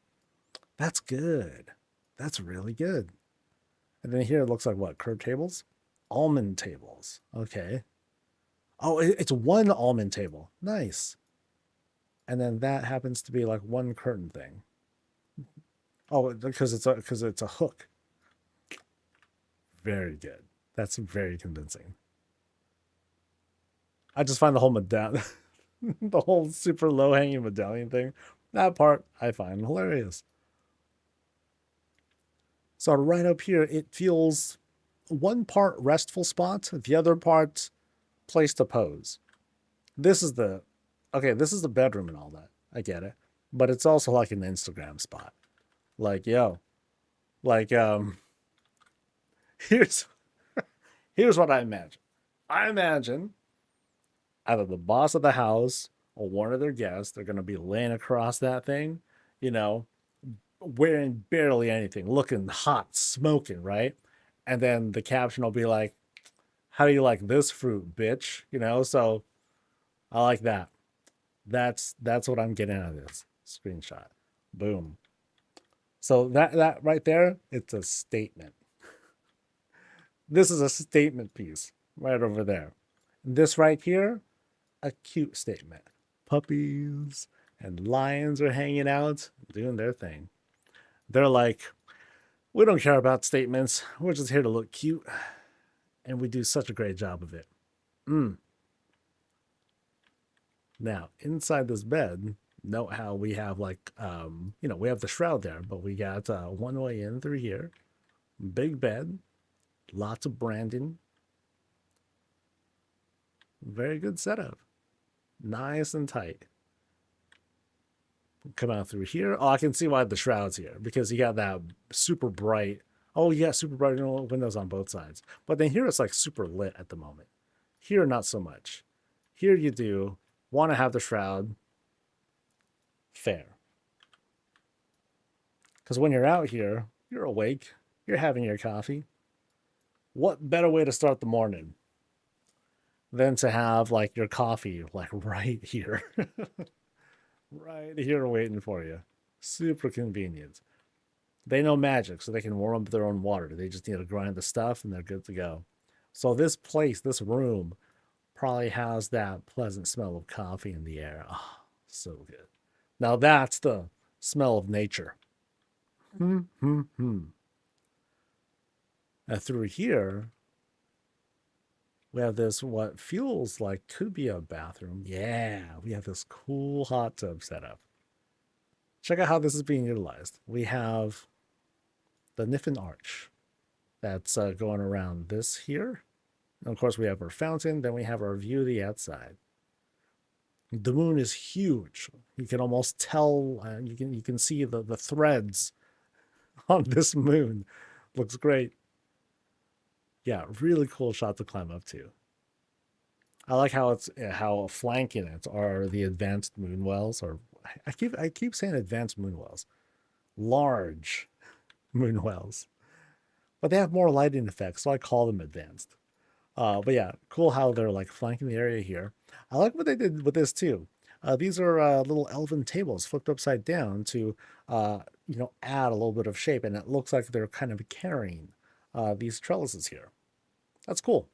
That's good. That's really good. And then here it looks like what? Curved tables? Almond tables. Okay. Oh, it's one almond table. Nice. And then that happens to be like one curtain thing. Oh, because it's a hook. Very good. That's very convincing. I just find the whole medallion, the whole super low hanging medallion thing, that part I find hilarious. So right up here, it feels one part restful spot, the other part place to pose. This is the okay. This is the bedroom and all that. I get it, but it's also like an Instagram spot. Like yo, like here's here's what I imagine. I imagine either the boss of the house or one of their guests, they're gonna be laying across that thing, you know, wearing barely anything, looking hot, smoking, right? And then the caption will be like, "How do you like this fruit, bitch?" So I like that. That's what I'm getting out of this screenshot. Boom. So that right there, it's a statement. This is a statement piece right over there. This right here, a cute statement. Puppies and lions are hanging out, doing their thing. They're like, we don't care about statements. We're just here to look cute, and we do such a great job of it. Mm. Now, inside this bed, note how we have like, we have the shroud there, but we got one way in through here. Big bed, lots of branding. Very good setup. Nice and tight. Come out through here. Oh, I can see why the shroud's here because you got that super bright. Oh, yeah, super bright windows on both sides. But then here it's like super lit at the moment. Here, not so much. Here you do want to have the shroud. Fair. Because when you're out here, you're awake, you're having your coffee. What better way to start the morning than to have like your coffee like right here, right here waiting for you? Super convenient. They know magic, so they can warm up their own water. They just need to grind the stuff and they're good to go. So this place, this room, probably has that pleasant smell of coffee in the air. Oh, so good. Now that's the smell of nature. Hmm, hmm, hmm. Now through here, we have this what feels like could be a bathroom. Yeah, we have this cool hot tub setup. Check out how this is being utilized. We have the Niffin Arch that's going around this here. And of course, we have our fountain. Then we have our view of the outside. The moon is huge. You can almost tell. You can see the threads on this moon. Looks great. Yeah, really cool shot to climb up to. I like how flanking it are the advanced moon wells, or I keep saying advanced moon wells, large moon wells, but they have more lighting effects, so I call them advanced. But yeah, cool how they're like flanking the area here. I like what they did with this too. These are little elven tables flipped upside down to add a little bit of shape, and it looks like they're kind of carrying these trellises here. That's cool.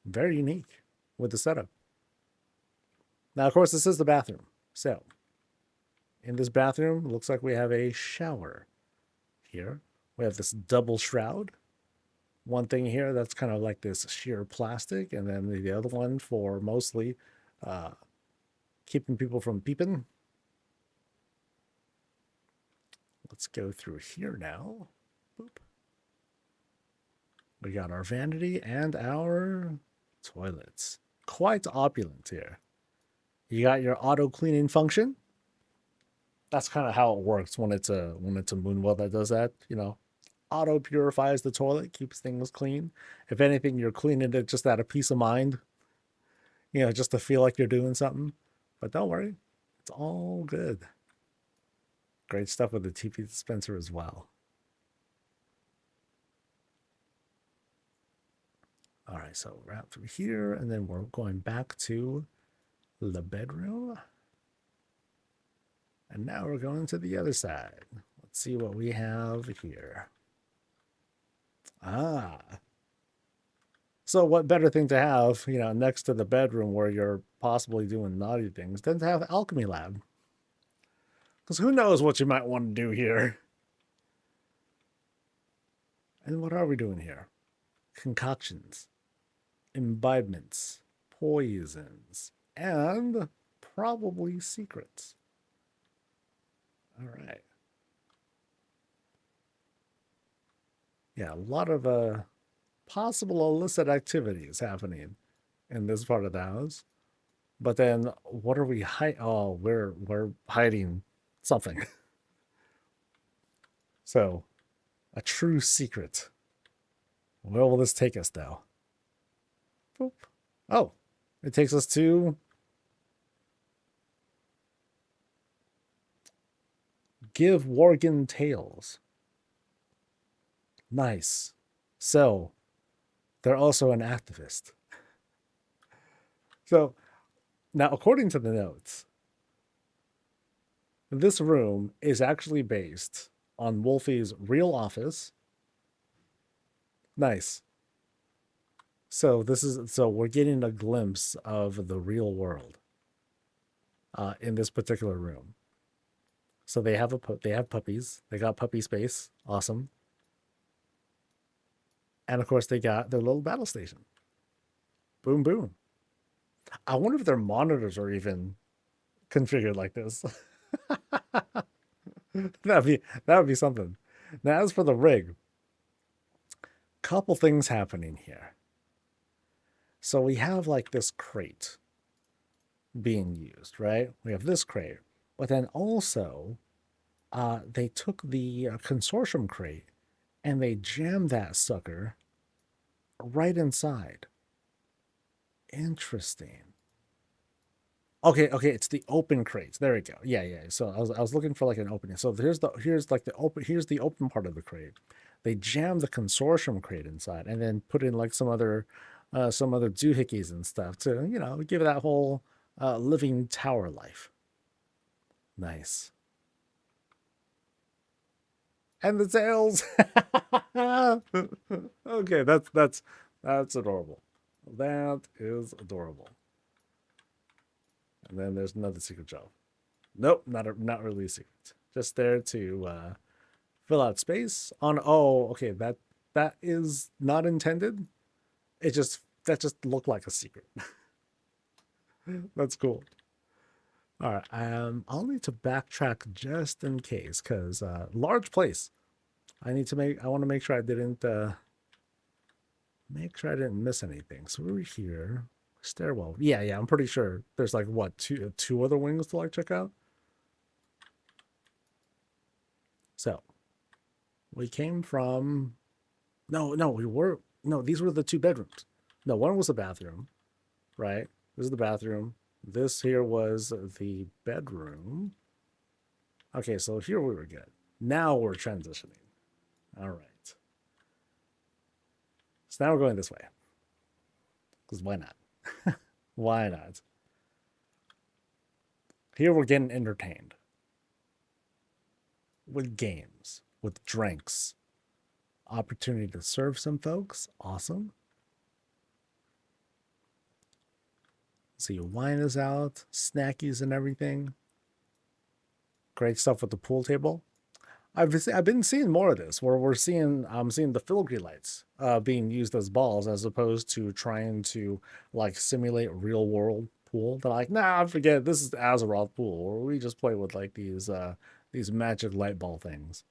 Very unique with the setup. Now, of course, this is the bathroom. So, in this bathroom, it looks like we have a shower here. We have this double shroud. One thing here that's kind of like this sheer plastic, and then the other one for mostly uh, keeping people from peeping. Let's go through here now. Boop. We got our vanity and our toilets. Quite opulent here. You got your auto cleaning function. That's kind of how it works when it's a Moonwell that does that. Auto purifies the toilet, keeps things clean. If anything, you're cleaning it just out of peace of mind. Just to feel like you're doing something. But don't worry, it's all good. Great stuff with the TP dispenser as well. All right, so we're out through here, and then we're going back to the bedroom. And now we're going to the other side. Let's see what we have here. Ah. So what better thing to have, next to the bedroom where you're possibly doing naughty things than to have alchemy lab? Because who knows what you might want to do here. And what are we doing here? Concoctions, imbibements, poisons, and probably secrets. All right. Yeah, a lot of possible illicit activities happening in this part of the house. But then what are we hiding? Oh, we're hiding something. So, a true secret. Where will this take us, though? Boop. Oh, it takes us to Give Worgen Tales. Nice. So, they're also an activist. So, now according to the notes, this room is actually based on Wolfie's real office. Nice. So we're getting a glimpse of the real world in this particular room. So they have puppies. They got puppy space. Awesome. And of course they got their little battle station. Boom boom. I wonder if their monitors are even configured like this. that would be something. Now as for the rig, couple things happening here. So we have like this crate being used, right? We have this crate, but then also they took the consortium crate and they jammed that sucker right inside. Interesting. Okay, it's the open crates. There we go. Yeah. So I was looking for like an opening. So here's the open part of the crate. They jammed the consortium crate inside and then put in like some other doohickeys and stuff to, give it that whole living tower life. Nice. And the tails. Okay, that's adorable. That is adorable. And then there's another secret shelf. Nope, not really a secret. Just there to fill out space on. Oh, okay, that is not intended. That just looked like a secret. That's cool. All right, I'll need to backtrack just in case, because large place. I want to make sure I didn't miss anything. So we're here. Stairwell. Yeah, I'm pretty sure there's like what, two other wings to like check out. So we came from these were the two bedrooms. No, one was a bathroom, right? This is the bathroom. This here was the bedroom. Okay, so here we were good. Now we're transitioning. All right. So now we're going this way. Because why not? Why not? Here we're getting entertained. With games, with drinks. Opportunity to serve some folks. Awesome. See, wine is out, snackies and everything. Great stuff with the pool table. I've been seeing more of this where I'm seeing the filigree lights being used as balls as opposed to trying to like simulate real world pool. They're like, nah, forget it. This is the Azeroth pool, or we just play with like these magic light ball things.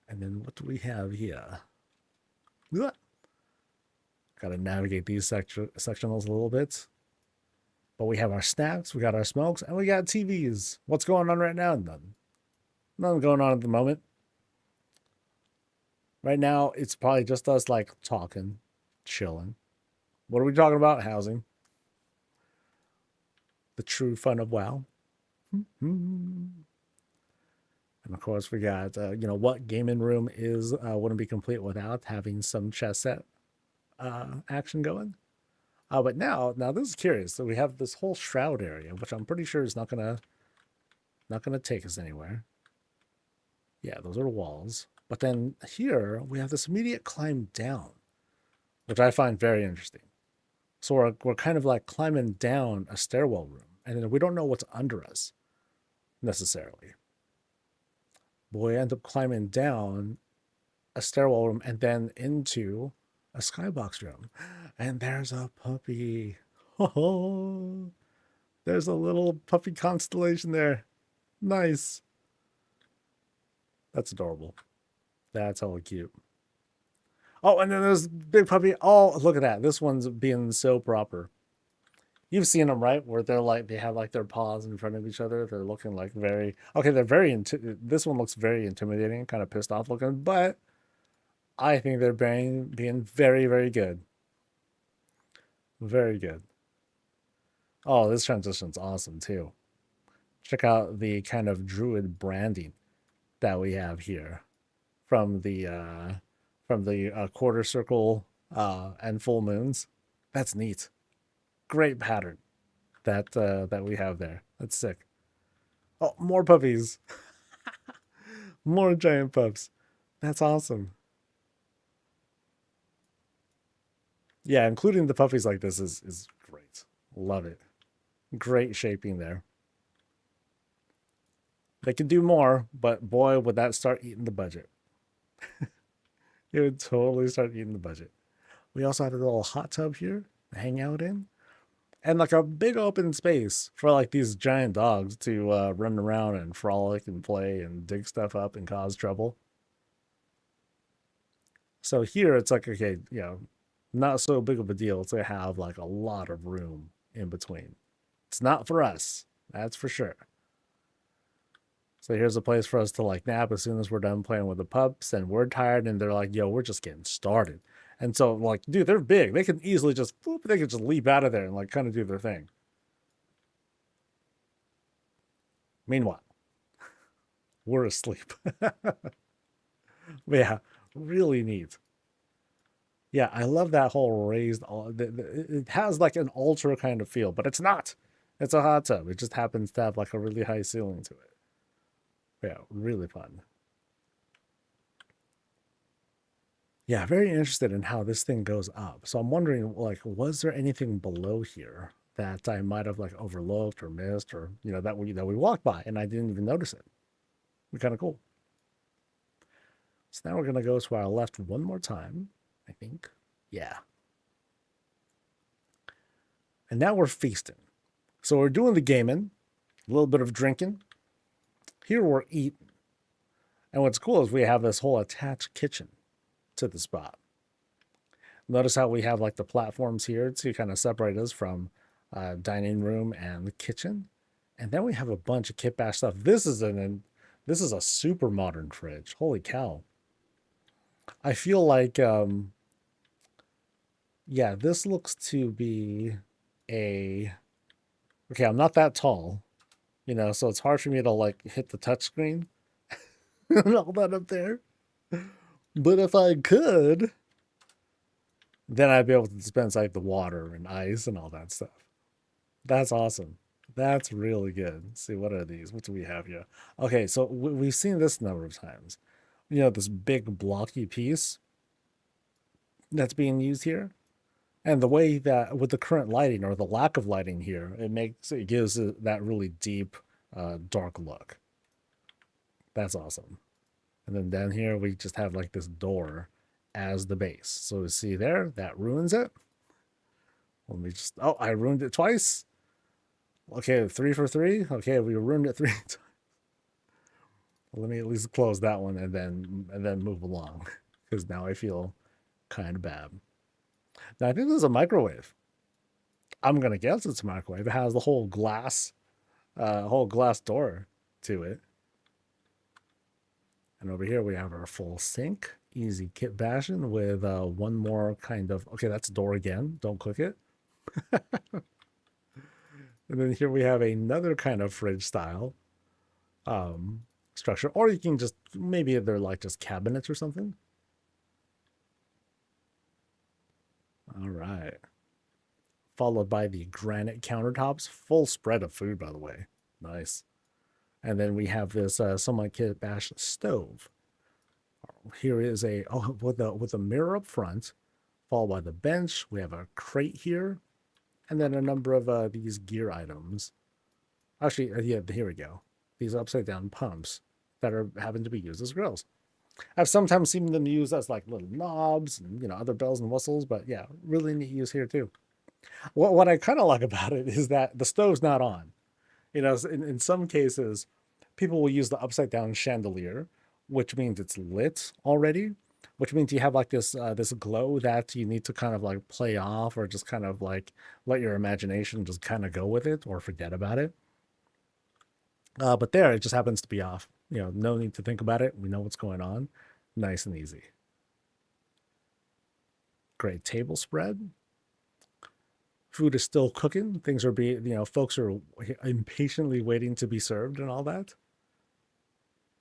And then what do we have here? Got to navigate these sectionals a little bit. But we have our snacks, we got our smokes, and we got TVs. What's going on right now? Nothing going on at the moment. Right now, it's probably just us like talking, chilling. What are we talking about? Housing. The true fun of WoW. And of course, we got, what gaming room is wouldn't be complete without having some chess set action going. But now this is curious. So we have this whole shroud area, which I'm pretty sure is not gonna take us anywhere. Yeah, those are walls. But then here we have this immediate climb down, which I find very interesting. So we're kind of like climbing down a stairwell room, and then we don't know what's under us necessarily. But we end up climbing down a stairwell room and then into a skybox room. And there's a puppy. Oh, there's a little puppy constellation there. Nice. That's adorable. That's hella cute. Oh, and then there's big puppy. Oh, look at that. This one's being so proper. You've seen them, right? Where they're like, they have like their paws in front of each other. They're looking like very, okay, they're very, this one looks very intimidating, kind of pissed off looking, but I think they're being very, very good. Very good. Oh, this transition's awesome too. Check out the kind of druid branding that we have here from the quarter circle and full moons. That's neat. Great pattern that we have there. That's sick. Oh, more puppies. More giant pups. That's awesome. Yeah, including the puppies like this is great. Love it. Great shaping there. They could do more, but boy, would that start eating the budget. It would totally start eating the budget. We also have a little hot tub here to hang out in. And like a big open space for like these giant dogs to run around and frolic and play and dig stuff up and cause trouble. So here it's like, okay, not so big of a deal to have like a lot of room in between. It's not for us, that's for sure. So here's a place for us to like nap as soon as we're done playing with the pups and we're tired and they're like, yo, we're just getting started. And so like, dude, they're big. They can easily just, they can just leap out of there and like kind of do their thing. Meanwhile, we're asleep. Yeah, really neat. Yeah, I love that whole raised, it has like an altar kind of feel, but it's not. It's a hot tub. It just happens to have like a really high ceiling to it. Yeah, really fun. Yeah, very interested in how this thing goes up. So I'm wondering, like, was there anything below here that I might have like overlooked or missed, or that we walked by and I didn't even notice it? Kind of cool. So now we're gonna go to our left one more time, I think. Yeah. And now we're feasting. So we're doing the gaming, a little bit of drinking. Here we're eating. And what's cool is we have this whole attached kitchen to the spot. Notice how we have like the platforms here to kind of separate us from dining room and the kitchen. And then we have a bunch of kit bash stuff. This is a super modern fridge. Holy cow. I feel like yeah, this looks to be okay, I'm not that tall, so it's hard for me to like hit the touch screen and all that up there. But if I could, then I'd be able to dispense like the water and ice and all that stuff. That's awesome. That's really good. Let's see, what are these? What do we have here? Okay, so we've seen this a number of times. This big blocky piece that's being used here. And the way that with the current lighting or the lack of lighting here, it gives it that really deep, dark look. That's awesome. And then down here, we just have like this door as the base. So see there, that ruins it. Let me just, oh, I ruined it twice. Okay, 3 for 3. Okay, we ruined it 3 times. Let me at least close that one and then move along, because now I feel kind of bad. Now I think there's a microwave. I'm gonna guess it's a microwave. It has the whole glass door to it. And over here we have our full sink, easy kit bashing with one more kind of, okay, that's a door again. Don't click it. And then here we have another kind of fridge style. structure, or you can just, maybe they're like just cabinets or something. All right. Followed by the granite countertops, full spread of food, by the way. Nice. And then we have this somewhat kit bash stove. Here is a with a mirror up front, followed by the bench. We have a crate here, and then a number of these gear items. Actually, yeah, here we go. These upside down pumps that are happen to be used as grills. I've sometimes seen them used as like little knobs and other bells and whistles, but yeah, really neat use here too. What I kind of like about it is that the stove's not on. In some cases, people will use the upside down chandelier, which means it's lit already, which means you have like this glow that you need to kind of like play off, or just kind of like let your imagination just kind of go with it or forget about it. But there, it just happens to be off. No need to think about it. We know what's going on. Nice and easy. Great table spread. Food is still cooking. Things are being, folks are impatiently waiting to be served and all that.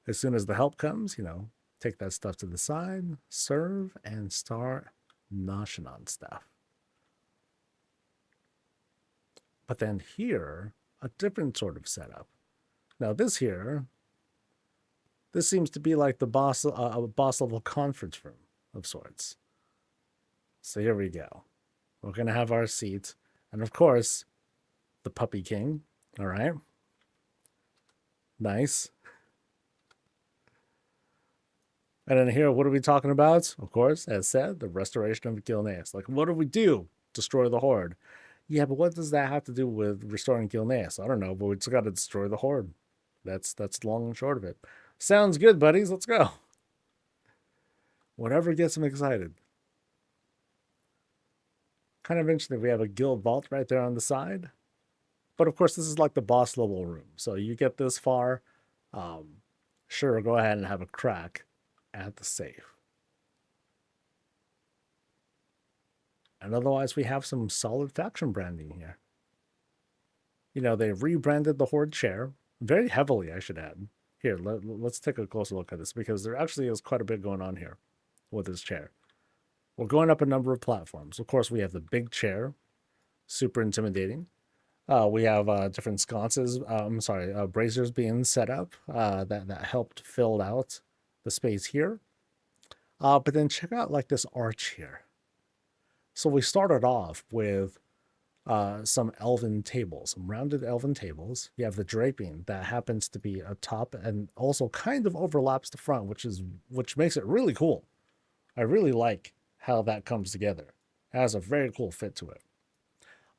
As soon as the help comes, take that stuff to the side, serve, and start noshing on stuff. But then here, a different sort of setup. Now this seems to be like the boss level conference room of sorts. So here we go. We're going to have our seat. And of course, the Puppy King. All right. Nice. And then here, what are we talking about? Of course, as said, the restoration of Gilneas. Like, what do we do? Destroy the Horde. Yeah, but what does that have to do with restoring Gilneas? I don't know, but we just got to destroy the Horde. That's long and short of it. Sounds good, buddies. Let's go. Whatever gets them excited. Kind of interesting. We have a guild vault right there on the side. But of course, this is like the boss level room. So you get this far, sure, go ahead and have a crack at the safe. And otherwise, we have some solid faction branding here. They rebranded the Horde chair very heavily, I should add. Here, let's take a closer look at this, because there actually is quite a bit going on here with this chair. We're going up a number of platforms. Of course, we have the big chair, super intimidating. We have different sconces, braziers being set up that helped fill out the space here. But then check out like this arch here. So we started off with some elven tables, some rounded elven tables. You have the draping that happens to be up top and also kind of overlaps the front, which makes it really cool. I really like how that comes together. It has a very cool fit to it.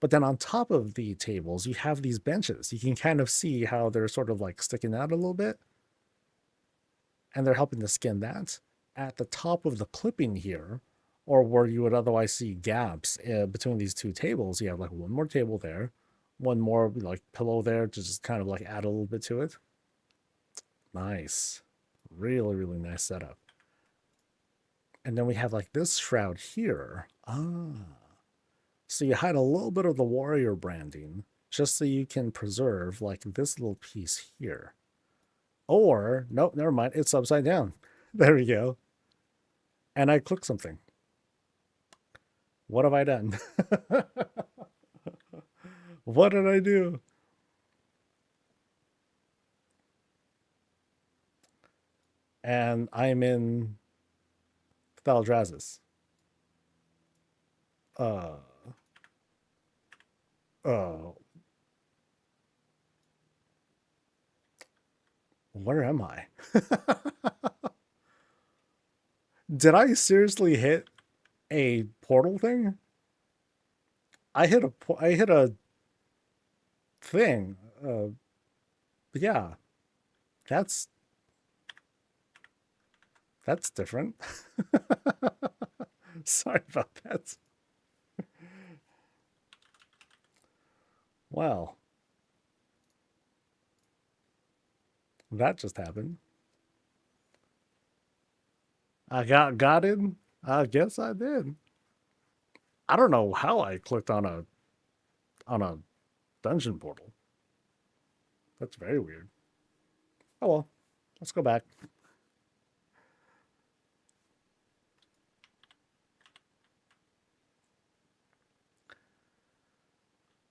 But then on top of the tables, you have these benches. You can kind of see how they're sort of like sticking out a little bit. And they're helping to skin that. At the top of the clipping here, or where you would otherwise see gaps between these two tables, you have like one more table there, one more like pillow there to just kind of like add a little bit to it. Nice. Really, really nice setup. And then we have like this shroud here. So you hide a little bit of the warrior branding just so you can preserve like this little piece here. Or, nope, never mind. It's upside down. There we go. And I clicked something. What have I done? What did I do? And I'm in Thaldraszus. Where am I? Did I seriously hit a portal thing? I hit a thing. Yeah, that's different. Sorry about that. Well, that just happened. I got in. I guess I did. I don't know how I clicked on a dungeon portal. That's very weird. Oh well. Let's go back.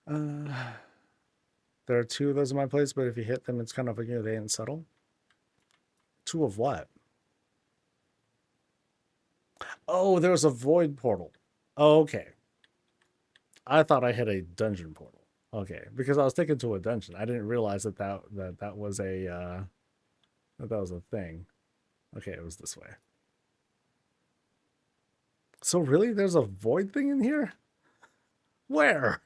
There are two of those in my place, but if you hit them, it's kind of like, they ain't subtle. Two of what? Oh, there's a void portal. Oh, okay. I thought I hit a dungeon portal. Okay, because I was taken to a dungeon. I didn't realize that was a that was a thing. Okay, it was this way. So really, there's a void thing in here? Where?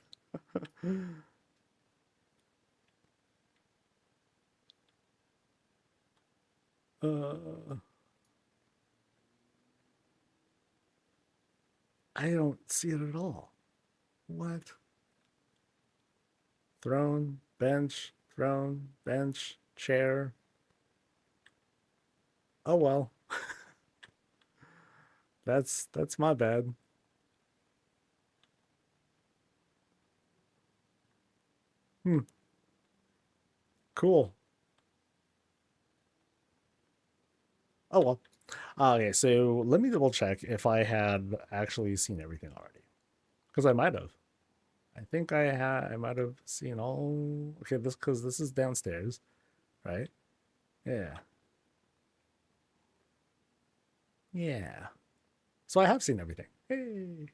I don't see it at all. What? Throne, bench, chair. Oh well. That's my bad. Cool. Oh well. Okay, so let me double check if I had actually seen everything already. Because I might have. I think I might have seen all. Okay, because this is downstairs, right? Yeah. Yeah. So I have seen everything. Hey.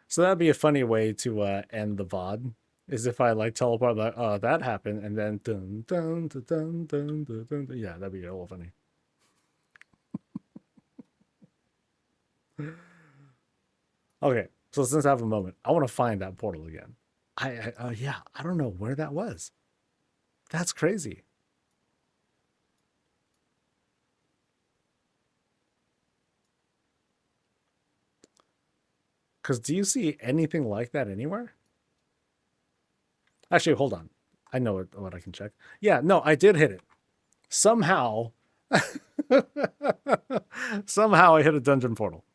So that'd be a funny way to end the VOD, is if I like teleport, like, oh, that happened, and then dun dun dun dun dun dun dun, dun. Yeah, that'd be a little funny. Okay, so since I have a moment, I want to find that portal again. Yeah, I don't know where that was. That's crazy. Because do you see anything like that anywhere? Actually, hold on. I know what I can check. Yeah, no, I did hit it. Somehow, somehow I hit a dungeon portal.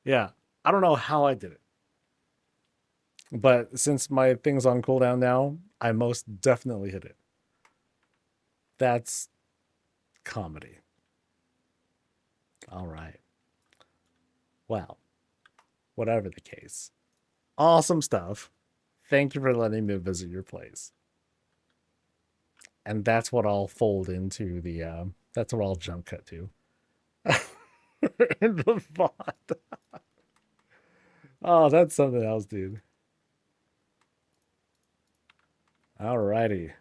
Yeah, I don't know how I did it. But since my thing's on cooldown now, I most definitely hit it. That's comedy. All right. Well, whatever the case. Awesome stuff. Thank you for letting me visit your place. And that's what I'll fold into the that's what I'll jump cut to. In the VOD. Oh, that's something else, dude. Alrighty.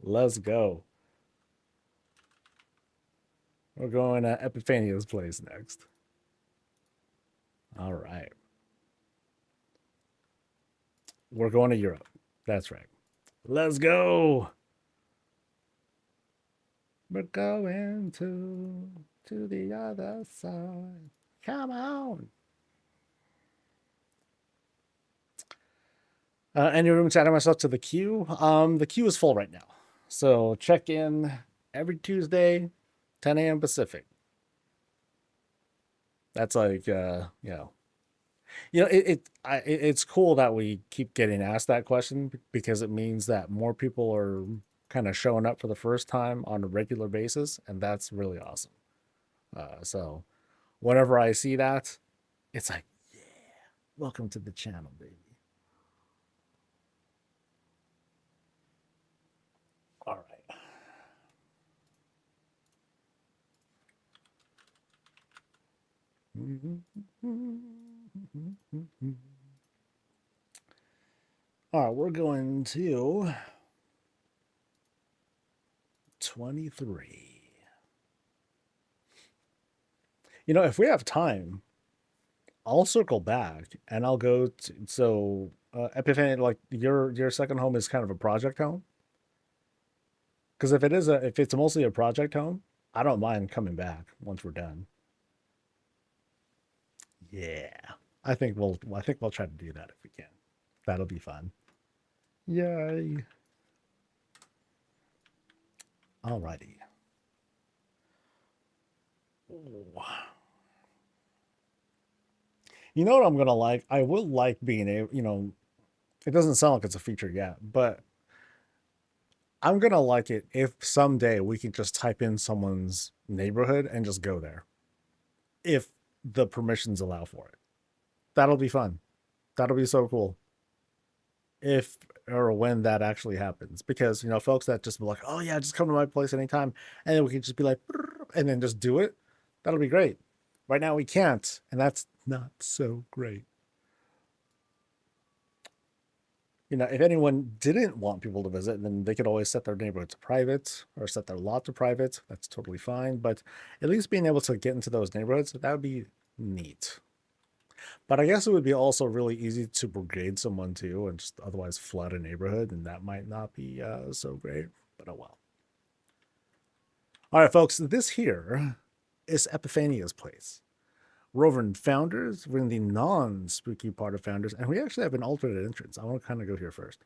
Let's go. We're going to Epiphania's place next. All right. We're going to Europe. That's right. Let's go. We're going to the other side. Come on. Any room to add myself to the queue? The queue is full right now. So check in every Tuesday, 10 a.m. Pacific. That's like, it's cool that we keep getting asked that question, because it means that more people are kind of showing up for the first time on a regular basis, and that's really awesome. So whenever I see that, it's like, yeah, welcome to the channel, baby. All right. All right, we're going to 23. If we have time, I'll circle back and I'll go to, so Epiphany, like your second home is kind of a project home. Because if it's mostly a project home, I don't mind coming back once we're done. Yeah. I think we'll try to do that if we can. That'll be fun. Yay. Alrighty. Ooh. You know what I'm gonna like? I will like being able, It doesn't sound like it's a feature yet, but I'm gonna like it if someday we can just type in someone's neighborhood and just go there, if the permissions allow for it. That'll be fun. That'll be so cool. If or when that actually happens, because folks that just be like, oh yeah, just come to my place anytime, and then we can just be like, and then just do it. That'll be great. Right now we can't, and that's not so great. If anyone didn't want people to visit, then they could always set their neighborhood to private or set their lot to private. That's totally fine. But at least being able to get into those neighborhoods, that would be neat. But I guess it would be also really easy to brigade someone too and just otherwise flood a neighborhood, and that might not be so great. But oh well. All right, folks, this here is Epiphania's place. We're over in Founders. We're in the non-spooky part of Founders, and we actually have an alternate entrance. I want to kind of go here first.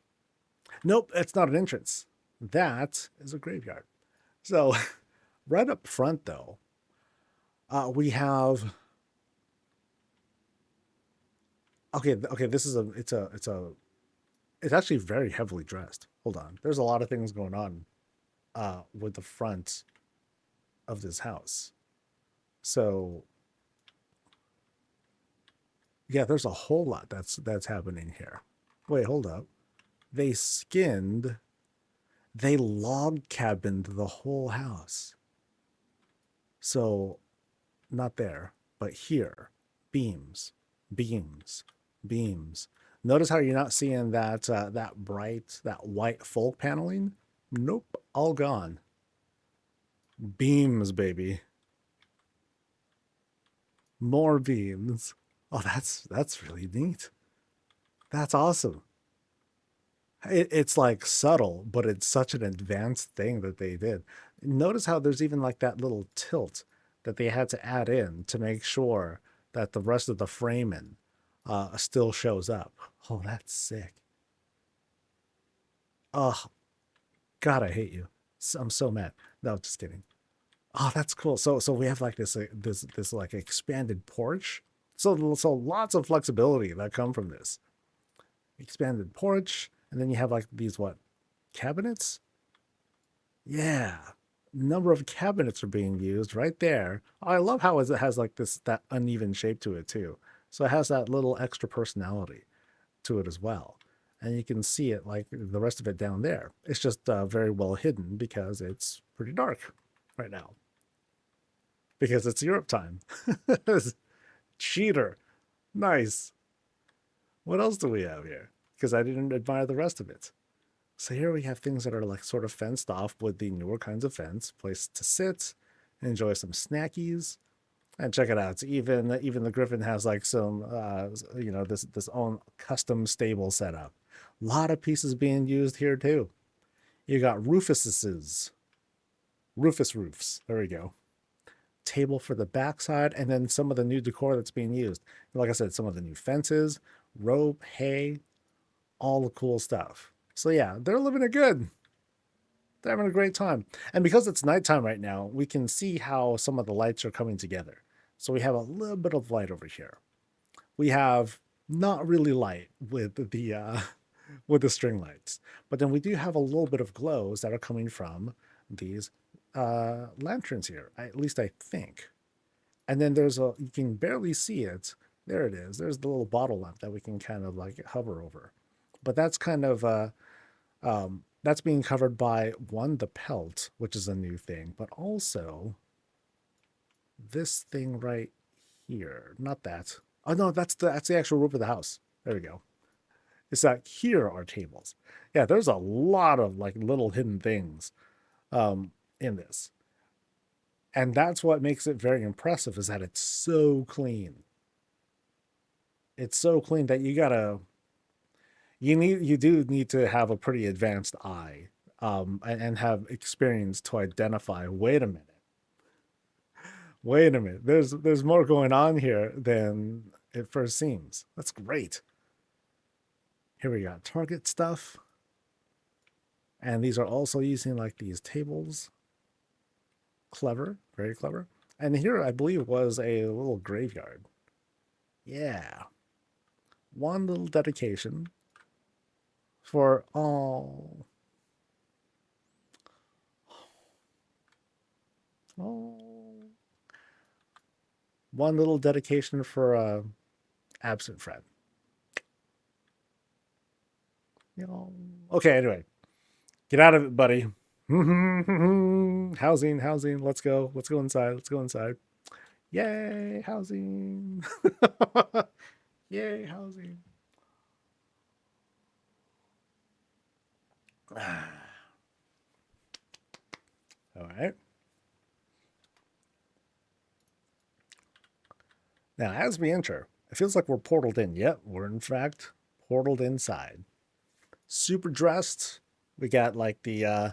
Nope, that's not an entrance. That is a graveyard. So, right up front, though, we have. Okay. This is it's actually very heavily dressed. Hold on. There's a lot of things going on, with the front of this house. So. Yeah, there's a whole lot that's happening here. Wait, hold up. They log cabined the whole house. So, not there, but here. Beams, beams, beams. Notice how you're not seeing that bright, that white folk paneling? Nope, all gone. Beams, baby. More beams. Oh, that's really neat. That's awesome. It's like subtle, but it's such an advanced thing that they did. Notice how there's even like that little tilt that they had to add in to make sure that the rest of the framing still shows up. Oh, that's sick. Oh, God, I hate you. I'm so mad. No, just kidding. Oh, that's cool. So we have like this like expanded porch. So lots of flexibility that come from this expanded porch, and then you have like these cabinets? Yeah, number of cabinets are being used right there. Oh, I love how it has like that uneven shape to it too. So it has that little extra personality to it as well. And you can see it like the rest of it down there. It's just very well hidden because it's pretty dark right now. Because it's Europe time. Cheater. Nice. What else do we have here? Because I didn't admire the rest of it. So here we have things that are like sort of fenced off with the newer kinds of fence, place to sit, enjoy some snackies, and check it out. Even the Griffin has like some this own custom stable setup. A lot of pieces being used here too. You got Rufus roofs. There we go. Table for the backside, and then some of the new decor that's being used. Like I said, some of the new fences, rope, hay, all the cool stuff. So yeah, they're living it good. They're having a great time. And because it's nighttime right now, we can see how some of the lights are coming together. So we have a little bit of light over here. We have not really light with the string lights, but then we do have a little bit of glows that are coming from these lanterns here, at least I think. And then you can barely see it. There it is. There's the little bottle lamp that we can kind of like hover over. But that's kind of that's being covered by the pelt, which is a new thing, but also this thing right here. Not that. Oh no, that's the actual roof of the house. There we go. It's that here are tables. Yeah, there's a lot of like little hidden things in this. And that's what makes it very impressive, is that it's so clean. It's so clean that you do need to have a pretty advanced eye, and have experience to identify, wait a minute, there's more going on here than it first seems. That's great. Here we got Target stuff. And these are also using like these tables. Clever, very clever. And here, I believe, was a little graveyard. Yeah. One little dedication. for one little dedication for absent friend. Okay, anyway, get out of it, buddy. Housing, housing. Let's go. Let's go inside. Let's go inside. Yay, housing. Yay, housing. All right. Now, as we enter, it feels like we're portaled in. Yep, we're in fact portaled inside. Super dressed. We got like the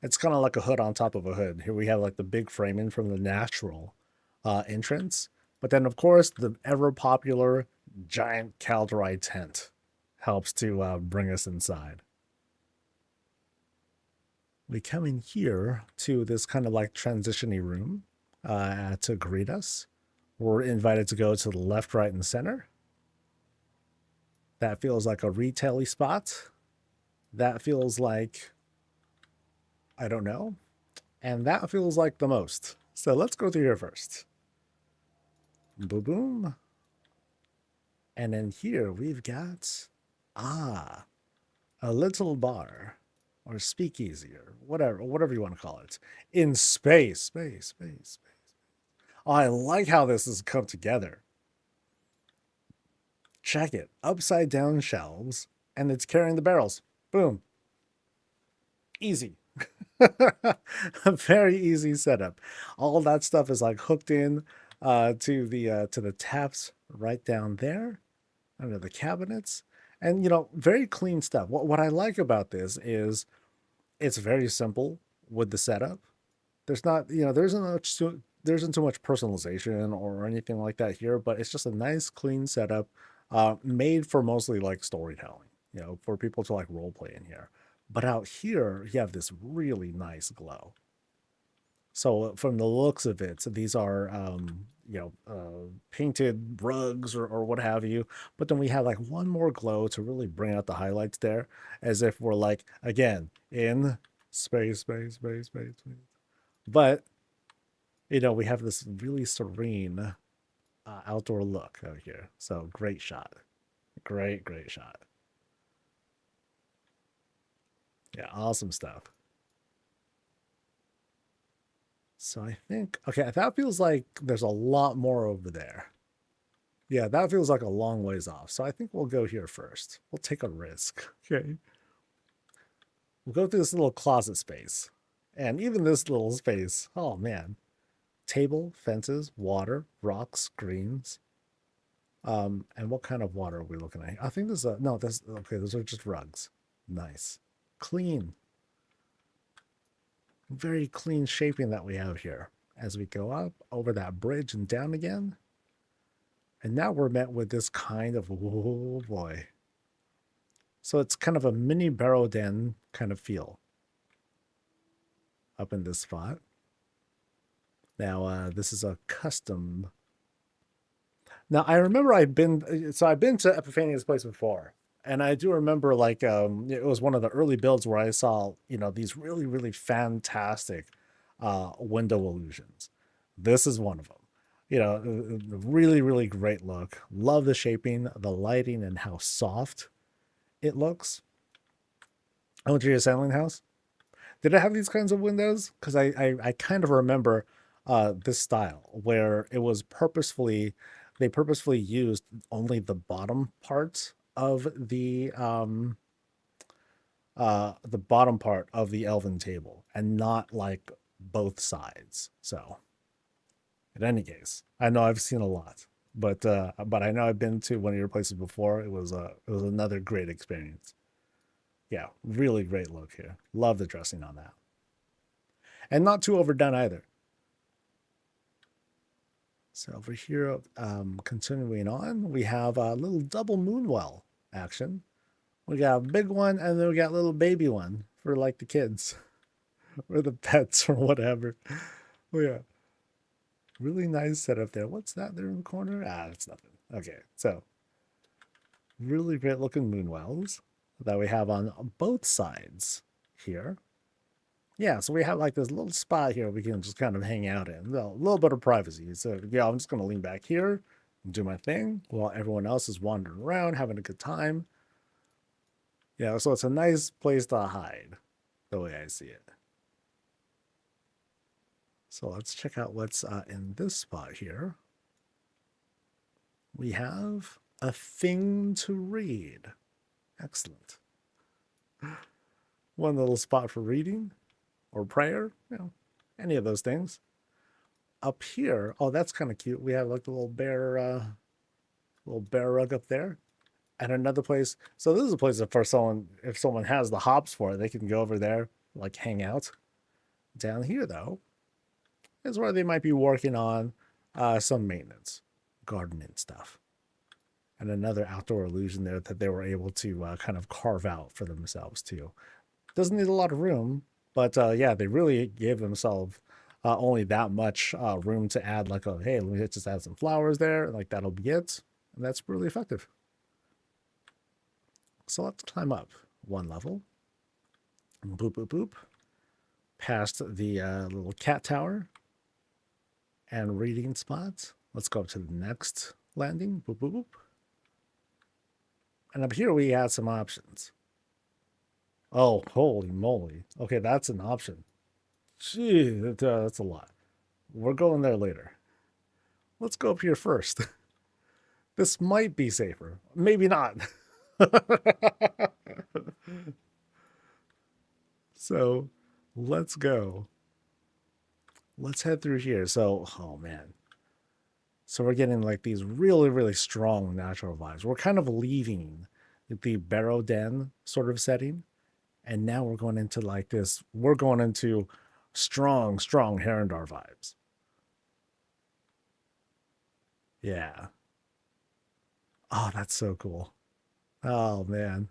it's kind of like a hood on top of a hood. Here we have like the big framing from the natural entrance. But then of course the ever popular giant Caldari tent helps to bring us inside. We come in here to this kind of like transition-y room to greet us. We're invited to go to the left, right, and center. That feels like a retail-y spot. That feels like, I don't know. And that feels like the most. So let's go through here first. Boom, boom. And then here we've got, a little bar. Or speakeasy, or whatever you want to call it. In space. Oh, I like how this has come together. Check it. Upside down shelves, and it's carrying the barrels. Boom. Easy. A very easy setup. All that stuff is like hooked in to the taps right down there under the cabinets. And very clean stuff. What I like about this is it's very simple with the setup. There's not, there isn't too much personalization or anything like that here, but it's just a nice clean setup made for mostly like storytelling, for people to like role play in here. But out here, you have this really nice glow. So from the looks of it, these are, painted rugs or what have you. But then we have like one more glow to really bring out the highlights there, as if we're like, again, in space. But, we have this really serene outdoor look out here. So great shot. Great shot. Yeah, awesome stuff. So I think, okay, that feels like there's a lot more over there. Yeah, that feels like a long ways off. So I think we'll go here first. We'll take a risk. Okay. We'll go through this little closet space. And even this little space, oh man. Table, fences, water, rocks, greens. And what kind of water are we looking at? I think this is no, this okay, those are just rugs. Nice. Clean. Very clean shaping that we have here as we go up over that bridge and down again. And now we're met with this kind of, oh boy. So it's kind of a mini barrow den kind of feel up in this spot. Now, this is a custom. Now, I remember I've been to Epiphania's place before. And I do remember like it was one of the early builds where I saw, these really, really fantastic window illusions. This is one of them. Really, really great look. Love the shaping, the lighting, and how soft it looks. I went to your assembling house. Did it have these kinds of windows? Because I kind of remember this style where it was they purposefully used only the bottom parts of the bottom part of the elven table and not like both sides. So in any case, I know I've seen a lot, but I know I've been to one of your places before. It was another great experience. Yeah, really great look here. Love the dressing on that. And not too overdone either. So over here, continuing on, we have a little double moonwell action. We got a big one, and then we got a little baby one for like the kids or the pets or whatever. Oh yeah, really nice setup there. What's that there in the corner? It's nothing. Okay, so really great looking moonwells. that we have on both sides here. Yeah, so we have like this little spot here we can just kind of hang out in. A little bit of privacy. So yeah, I'm just going to lean back here and do my thing while everyone else is wandering around, having a good time. Yeah, so it's a nice place to hide, the way I see it. So let's check out what's in this spot here. We have a thing to read. Excellent. One little spot for reading or prayer, you know, any of those things. Up here, oh, that's kind of cute. We have like the little bear rug up there. And another place. So this is a place that for someone, if someone has the hops for it, they can go over there, like hang out. Down here, though, is where they might be working on some maintenance, gardening stuff. And another outdoor illusion there that they were able to kind of carve out for themselves too. Doesn't need a lot of room, but yeah, they really gave themselves only that much room to add like, oh, hey, let me just add some flowers there. Like that'll be it. And that's really effective. So let's climb up one level. Boop, boop, boop. Past the little cat tower and reading spot. Let's go up to the next landing. Boop, boop, boop. And up here we had some options. Oh, holy moly. Okay, that's an option. Gee, that's a lot. We're going there later. Let's go up here first. This might be safer. Maybe not. So let's go. Let's head through here. So, oh man. So we're getting like these really, really strong natural vibes. We're kind of leaving the barrow den sort of setting. And now we're going into like this, we're going into strong Herondar vibes. Yeah. Oh, that's so cool. Oh man.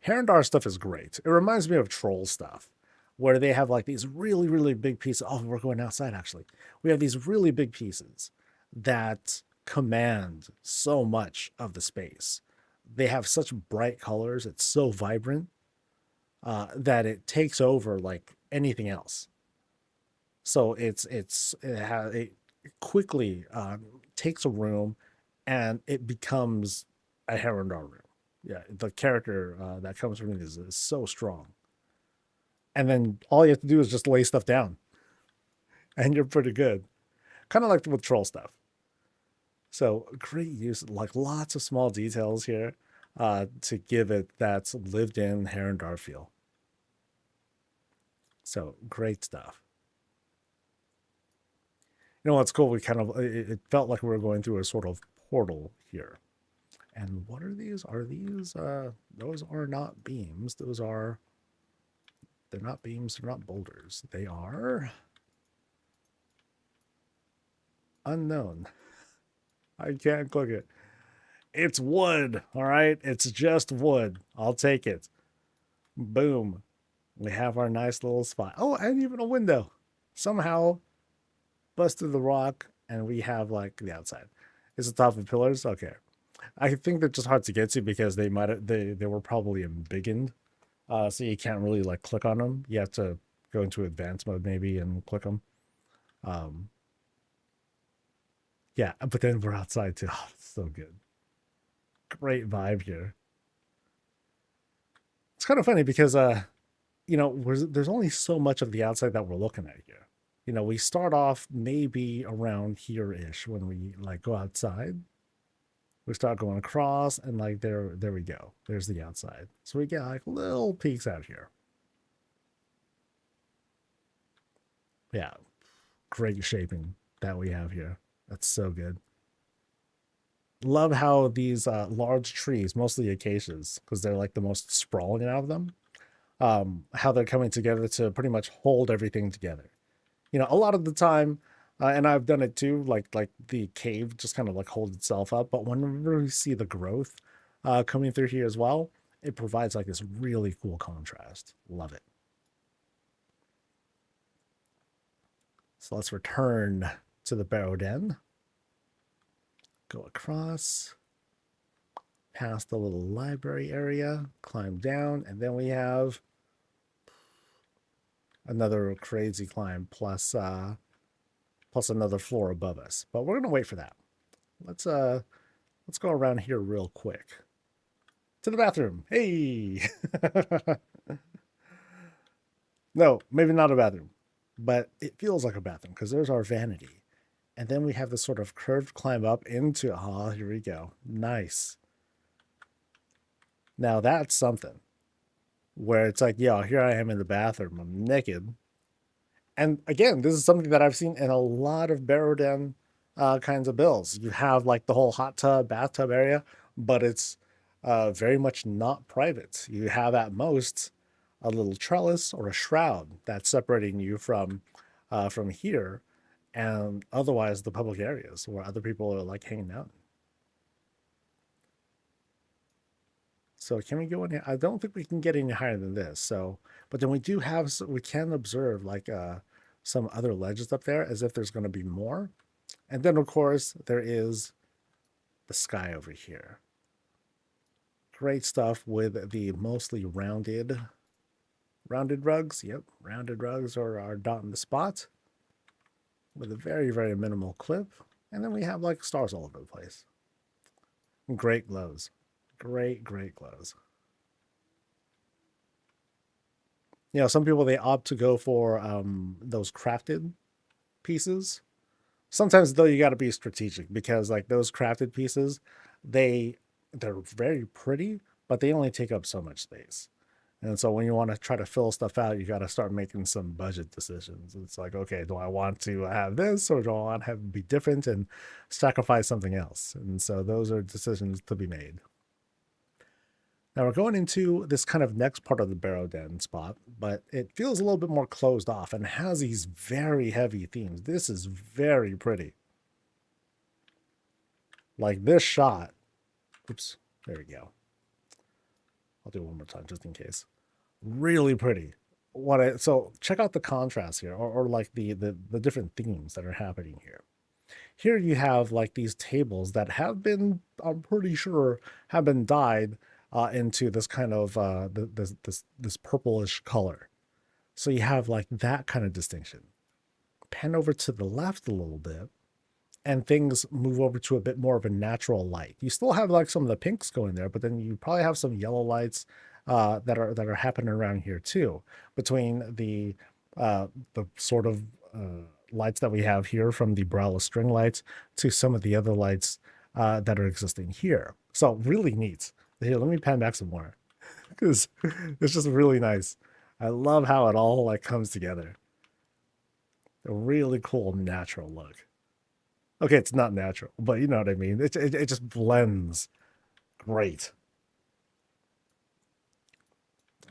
Herondar stuff is great. It reminds me of troll stuff, where they have like these really, really big pieces. Oh, we're going outside actually. We have these really big pieces that command so much of the space. They have such bright colors. It's so vibrant that it takes over like anything else. So it quickly takes a room, and it becomes a Herondar room. Yeah, the character that comes from it is so strong. And then all you have to do is just lay stuff down, and you're pretty good. Kind of like with troll stuff. So great use, like lots of small details here to give it that lived-in Herondar feel. So great stuff. You know what's cool? We kind of it felt like we were going through a sort of portal here. And what are these? Are these those are not beams. They're not beams, they're not boulders. They are unknown. I can't click it. It's wood, all right? It's just wood. I'll take it. Boom. We have our nice little spot. Oh, and even a window. Somehow busted the rock, and we have like the outside. Is the top of pillars? Okay. I think they're just hard to get to because they were probably embiggened. So you can't really like click on them. You have to go into advanced mode maybe and click them. Yeah, but then we're outside too. Oh, it's so good. Great vibe here. It's kind of funny because you know, there's only so much of the outside that we're looking at here. You know, we start off maybe around here-ish when we like go outside. We start going across, and like there we go. There's the outside. So we get like little peeks out here. Yeah, great shaping that we have here. That's so good. Love how these large trees, mostly acacias, because they're like the most sprawling out of them, how they're coming together to pretty much hold everything together. You know, a lot of the time, and I've done it too, like the cave just kind of like holds itself up. But whenever we see the growth coming through here as well, it provides like this really cool contrast. Love it. So let's return to the barrow den. Go across. past the little library area, climb down, and then we have another crazy climb plus plus another floor above us. But we're gonna wait for that. Let's go around here real quick. To the bathroom. Hey. No, maybe not a bathroom, but it feels like a bathroom because there's our vanity. And then we have this sort of curved climb up into, oh, here we go. Nice. Now that's something where it's like, yo, here I am in the bathroom. I'm naked. And again, this is something that I've seen in a lot of Barrow Den kinds of builds. You have like the whole hot tub, bathtub area, but it's very much not private. You have at most a little trellis or a shroud that's separating you from here, and otherwise the public areas where other people are like hanging out. So can we go in here? I don't think we can get any higher than this. So, but then we do have, we can observe like some other ledges up there as if there's going to be more. And then of course there is the sky over here. Great stuff with the mostly rounded rugs. Yep, rounded rugs are dotting the spot with a very, very minimal clip. And then we have like stars all over the place. Great glows. Great glows. You know, some people, they opt to go for those crafted pieces. Sometimes though, you got to be strategic because like those crafted pieces, they're very pretty, but they only take up so much space. And so when you want to try to fill stuff out, you got to start making some budget decisions. It's like, okay, do I want to have this or do I want to have it be different and sacrifice something else? And so those are decisions to be made. Now we're going into this kind of next part of the Barrow Den spot, but it feels a little bit more closed off and has these very heavy themes. This is very pretty. Like this shot. Oops, there we go. I'll do it one more time just in case. Really pretty. So check out the contrast here, or like the different themes that are happening here. Here you have like these tables that have been, I'm pretty sure, have been dyed into this kind of this purplish color. So you have like that kind of distinction. Pan over to the left a little bit, and things move over to a bit more of a natural light. You still have like some of the pinks going there, but then you probably have some yellow lights that are happening around here too, between the sort of lights that we have here from the braless string lights to some of the other lights that are existing here. So really neat. Here, let me pan back some more because it's just really nice. I love how it all like comes together. A really cool natural look. Okay, it's not natural, but you know what I mean. It just blends great.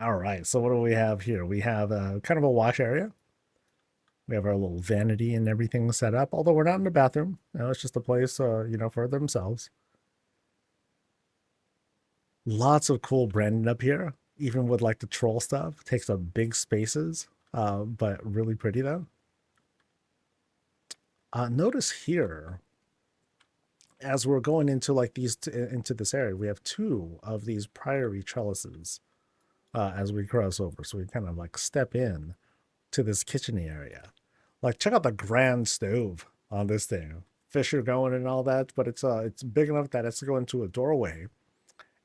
All right, so what do we have here? We have kind of a wash area. We have our little vanity and everything set up, although we're not in the bathroom. No, it's just a place, you know, for themselves. Lots of cool branding up here, even with like the troll stuff. Takes up big spaces, but really pretty though. Notice here, as we're going into like into this area, we have two of these priory trellises as we cross over. So we kind of like step in to this kitchen area. Like check out the grand stove on this thing. Fish are going and all that, but it's big enough that it's going to a doorway.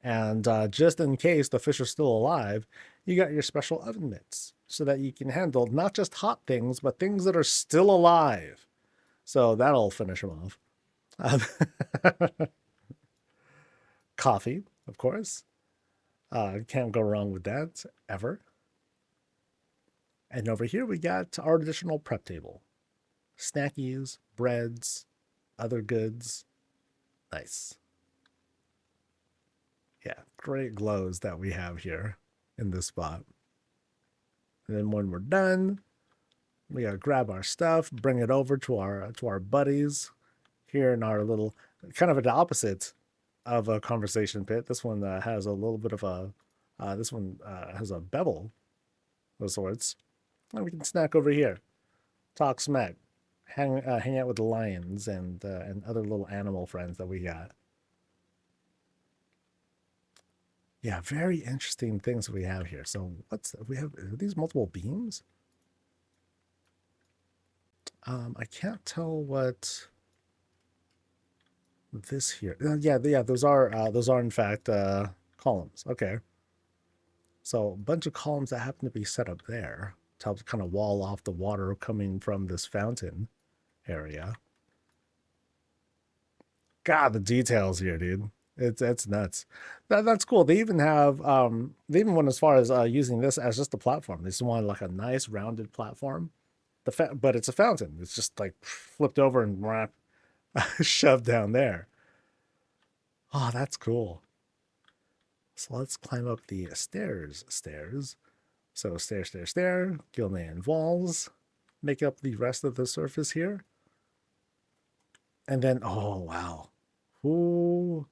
And just in case the fish are still alive, you got your special oven mitts so that you can handle not just hot things, but things that are still alive. So that'll finish them off. Coffee, of course. Can't go wrong with that, ever. And over here we got our additional prep table. Snackies, breads, other goods. Nice. Yeah, great glows that we have here in this spot. And then when we're done, we gotta grab our stuff, bring it over to our buddies here in our little, kind of the opposite of a conversation pit. This one has a little bit of a, this one has a bevel of sorts. And we can snack over here, talk smack, hang out with the lions and other little animal friends that we got. Yeah, very interesting things we have here. So we have, are these multiple beams? I can't tell what this here. Yeah, those are in fact columns. Okay. So a bunch of columns that happen to be set up there to help kind of wall off the water coming from this fountain area. God, the details here, dude. It's nuts. That's cool. They even have they even went as far as using this as just a platform. They just wanted like a nice rounded platform. But it's a fountain. It's just like flipped over and shoved down there. Oh, that's cool. So let's climb up the stairs. So stair, Gilman walls, make up the rest of the surface here. And then, oh, wow. Ooh.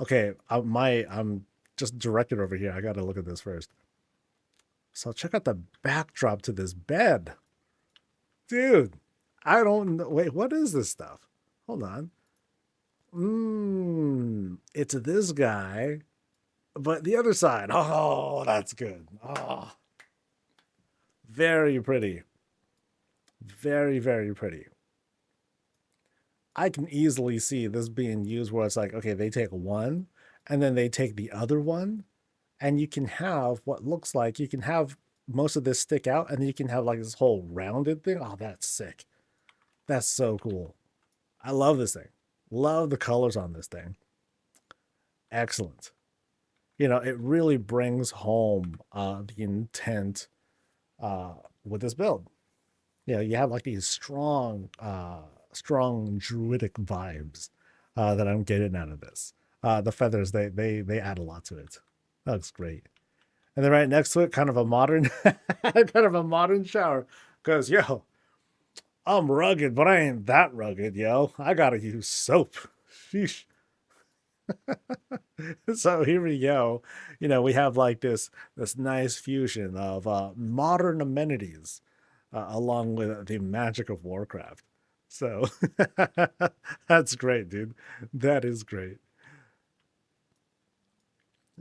Okay, I'm just directed over here. I got to look at this first. So check out the backdrop to this bed. Dude, I don't know. Wait, what is this stuff? Hold on. It's this guy, but the other side. Oh, that's good. Oh, very pretty. Very, very pretty. I can easily see this being used where it's like, okay, they take one and then they take the other one, and you can have what looks like you can have most of this stick out, and then you can have like this whole rounded thing. Oh, that's sick. That's so cool. I love this thing. Love the colors on this thing. Excellent. You know, it really brings home the intent with this build. You know, you have like these strong druidic vibes that I'm getting out of this. The feathers, they add a lot to it. That looks great. And then right next to it, kind of a modern, kind of a modern shower. Because yo, I'm rugged, but I ain't that rugged, yo. I gotta use soap. Sheesh. So here we go. You know, we have like this nice fusion of modern amenities along with the magic of Warcraft. So that's great, dude. That is great.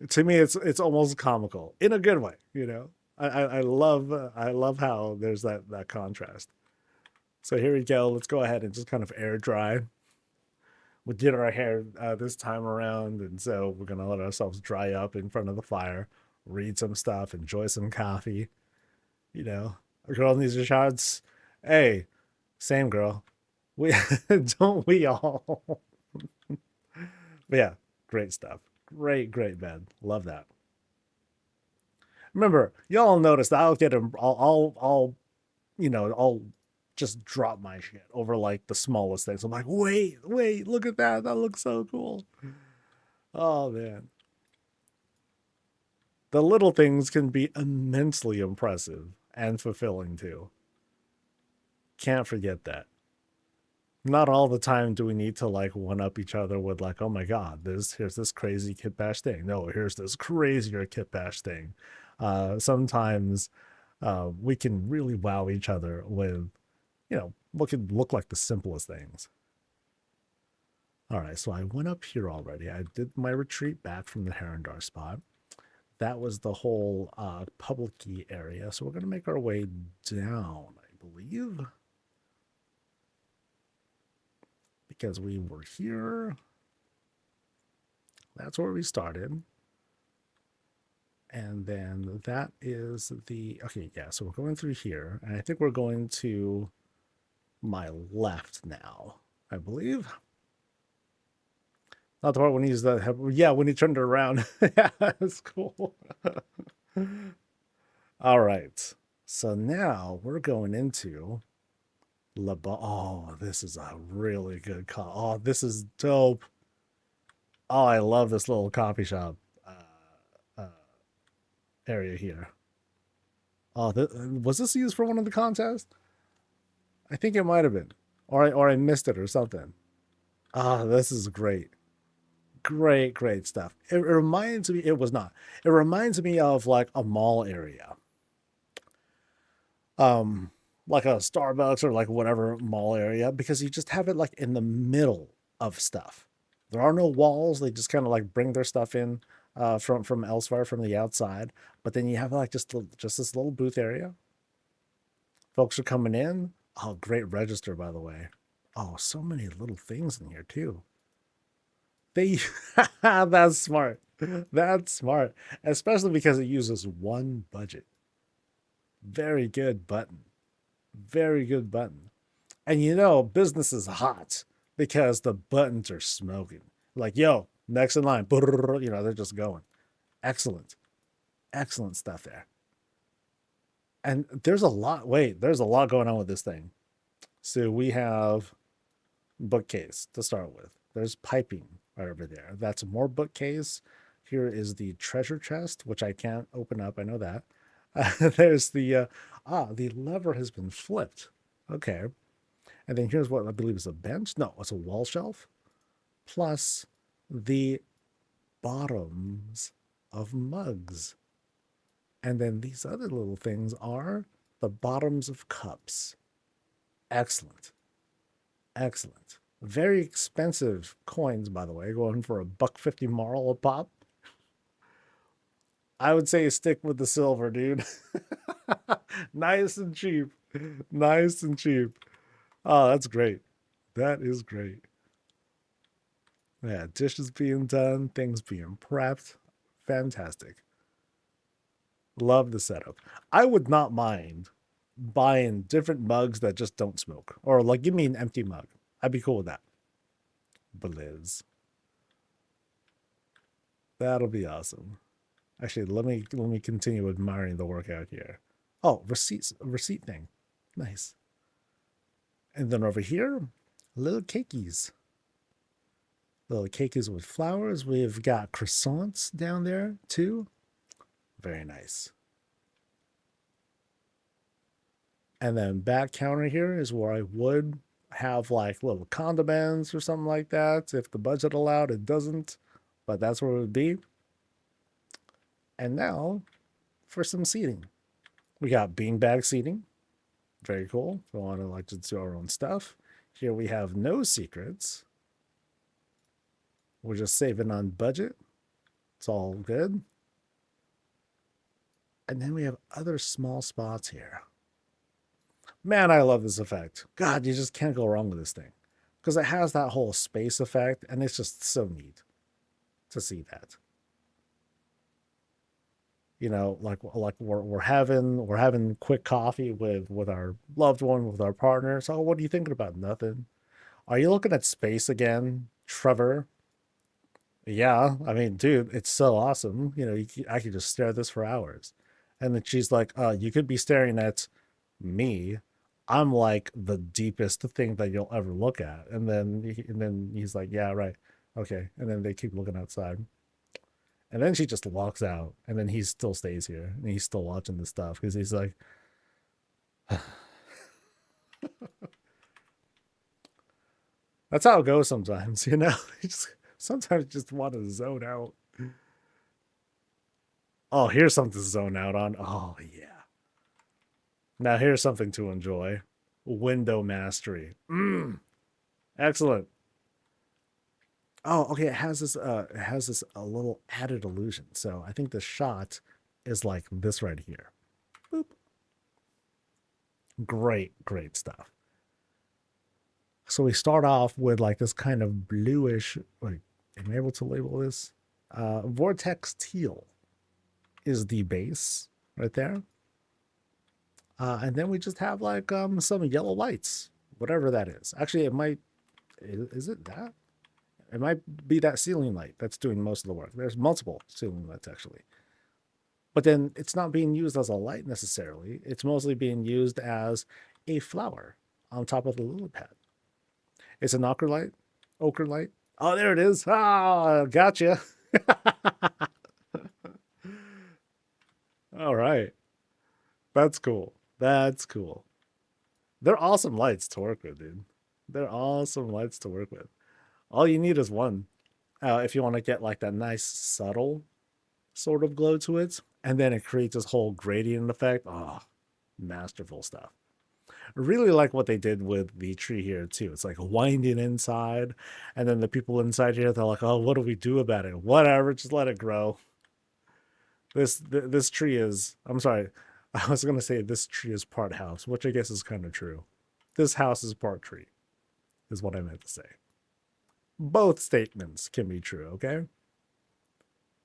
To me, it's almost comical in a good way. You know, I love how there's that contrast. So here we go. Let's go ahead and just kind of air dry. We did our hair this time around, and so we're gonna let ourselves dry up in front of the fire, read some stuff, enjoy some coffee. You know, a girl needs her shots. Hey, same girl. We don't we all? But yeah, great stuff. Great bed. Love that. Remember, y'all noticed I'll get him. I'll just drop my shit over like the smallest things. I'm like, wait, look at that. That looks so cool. Oh man, the little things can be immensely impressive and fulfilling too. Can't forget that. Not all the time do we need to like one up each other with like, oh my god, here's this crazy kit bash thing. No, here's this crazier kit bash thing. Sometimes we can really wow each other with, you know, what could look like the simplest things. All right, so I went up here already. I did my retreat back from the Herondar spot. That was the whole public key area. So we're going to make our way down, I believe. Because we were here. That's where we started. And then that is the, okay, yeah, so we're going through here. And I think we're going to my left now, I believe. Not the part when he's yeah, when he turned it around. Yeah, that's cool. All right. So now we're going into oh, this is a really good call. Oh, this is dope. Oh, I love this little coffee shop area here. Oh, was this used for one of the contests? I think it might have been, or I missed it or something. Ah, this is great. Great stuff. It reminds me, it was not. It reminds me of like a mall area. Like a Starbucks or like whatever mall area, because you just have it like in the middle of stuff. There are no walls. They just kind of like bring their stuff in from elsewhere from the outside. But then you have like just this little booth area. Folks are coming in. Oh, great register, by the way. Oh, so many little things in here too. They that's smart. That's smart. Especially because it uses one budget. Very good button. Very good button. And you know, business is hot because the buttons are smoking. Like, yo, next in line. You know, they're just going. Excellent. Excellent stuff there. And there's a lot. Wait, there's a lot going on with this thing. So we have bookcase to start with. There's piping right over there. That's more bookcase. Here is the treasure chest, which I can't open up. I know that. There's the lever has been flipped. Okay. And then here's what I believe is a bench. No, it's a wall shelf. Plus the bottoms of mugs. And then these other little things are the bottoms of cups. Excellent. Excellent. Very expensive coins, by the way, going for $1.50 marl a pop. I would say stick with the silver, dude. Nice and cheap. Nice and cheap. Oh, that's great. That is great. Yeah, dishes being done, things being prepped. Fantastic. Love the setup. I would not mind buying different mugs that just don't smoke. Or like, give me an empty mug. I'd be cool with that. Blizz. That'll be awesome. Actually, let me continue admiring the workout here. Oh, receipt thing. Nice. And then over here, little cakeys. Little cakeys with flowers. We've got croissants down there too. Very nice. And then back counter here is where I would have like little condiments or something like that. If the budget allowed, it doesn't, but that's where it would be. And now for some seating. We got beanbag seating. Very cool. We want to like to do our own stuff. Here we have no secrets. We're just saving on budget. It's all good. And then we have other small spots here. Man, I love this effect. God, you just can't go wrong with this thing. Because it has that whole space effect, and it's just so neat to see that. You know, like we're having quick coffee with our loved one, with our partner. So what are you thinking about? Nothing. Are you looking at space again, Trevor? Yeah, I mean, dude, it's so awesome. You know, I could just stare at this for hours. And then she's like, you could be staring at me. I'm like the deepest thing that you'll ever look at. And then he's like, yeah, right. Okay. And then they keep looking outside. And then she just walks out. And then he still stays here. And he's still watching this stuff because he's like, that's how it goes sometimes, you know? Sometimes you just want to zone out. Oh, here's something to zone out on. Oh, yeah. Now here's something to enjoy. Window mastery. Excellent. Oh, okay. It has this a little added illusion. So I think the shot is like this right here. Boop. Great, great stuff. So we start off with like this kind of bluish, like, am I able to label this? Vortex teal is the base right there. And then we just have like some yellow lights, whatever that is. Actually, it might, is it that? It might be that ceiling light that's doing most of the work. There's multiple ceiling lights actually. But then it's not being used as a light necessarily. It's mostly being used as a flower on top of the lily pad. It's an ochre light. Ochre light. Oh, there it is. Ah, gotcha. All right. That's cool. That's cool. They're awesome lights to work with, dude. They're awesome lights to work with. All you need is one. If you want to get like that nice subtle sort of glow to it. And then it creates this whole gradient effect. Oh, masterful stuff. I really like what they did with the tree here too. It's like winding inside, and then the people inside here, they're like, "Oh, what do we do about it? Whatever, just let it grow." This tree is. I'm sorry, I was gonna say this tree is part house, which I guess is kind of true. This house is part tree, is what I meant to say. Both statements can be true. Okay.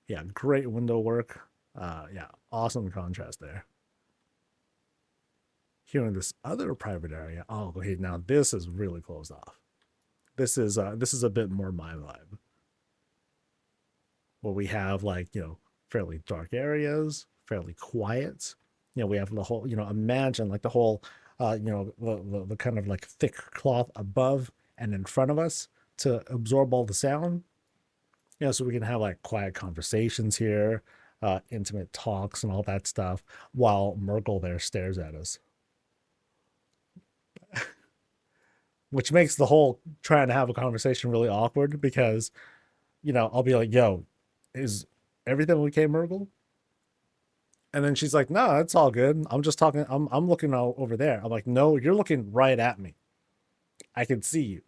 Yeah, great window work. Yeah, awesome contrast there. Here in this other private area, oh, okay, now this is really closed off. This is a bit more my vibe, where we have like fairly dark areas, fairly quiet. We have the whole imagine like the whole the kind of like thick cloth above and in front of us to absorb all the sound. So we can have like quiet conversations here, intimate talks and all that stuff while Merkel there stares at us. Which makes the whole trying to have a conversation really awkward because, I'll be like, yo, is everything okay, Merkel? And then she's like, no, it's all good. I'm just talking. I'm looking over there. I'm like, no, you're looking right at me. I can see you.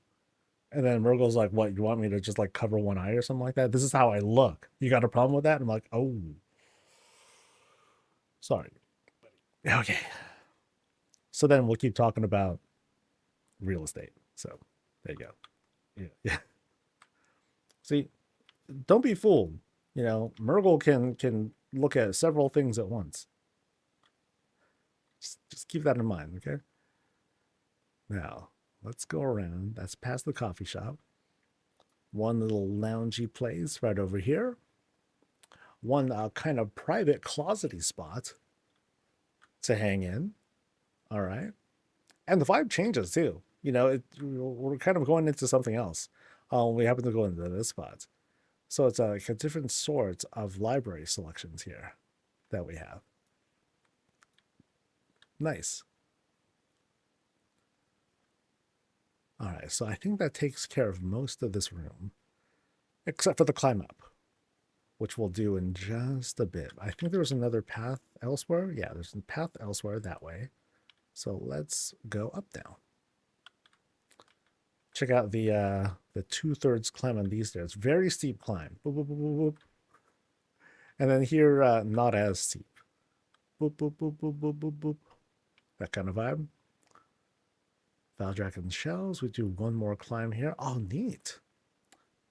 And then Merkel's like, what, you want me to just like cover one eye or something like that? This is how I look. You got a problem with that? I'm like, oh, sorry. Okay. So then we'll keep talking about real estate. So there you go. Yeah. See, don't be fooled. Merkel can look at several things at once. Just keep that in mind, okay? Now, let's go around. That's past the coffee shop. One little loungy place right over here. One kind of private closety spot to hang in. All right. And the vibe changes too. We're kind of going into something else. We happen to go into this spot. So it's like a different sort of library selections here that we have. Nice. All right, so I think that takes care of most of this room, except for the climb up, which we'll do in just a bit. I think there was another path elsewhere. Yeah, there's a path elsewhere that way. So let's go up now. Check out the 2/3 climb on these stairs. Very steep climb. Boop, boop, boop, boop, boop. And then here, not as steep. Boop, boop, boop, boop, boop, boop, boop. That kind of vibe. Valdraken shells. We do one more climb here. Oh, neat.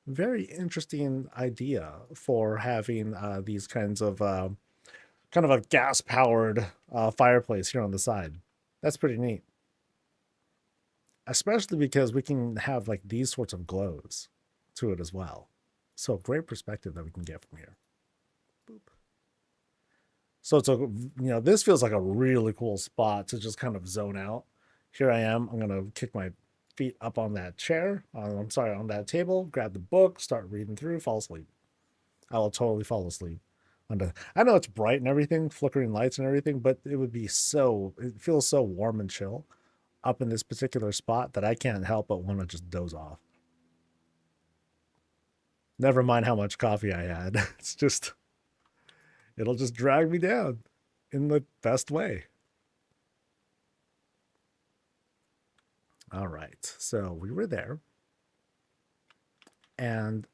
Very interesting idea for having these kinds of kind of a gas-powered fireplace here on the side. That's pretty neat. Especially because we can have like these sorts of glows to it as well. So great perspective that we can get from here. Boop. So it's this feels like a really cool spot to just kind of zone out. Here I am. I'm going to kick my feet up on that chair. I'm sorry, on that table, grab the book, start reading through, fall asleep. I will totally fall asleep. I know it's bright and everything, flickering lights and everything, but it feels so warm and chill up in this particular spot that I can't help but want to just doze off. Never mind how much coffee I had. It'll just drag me down in the best way. All right, so we were there. And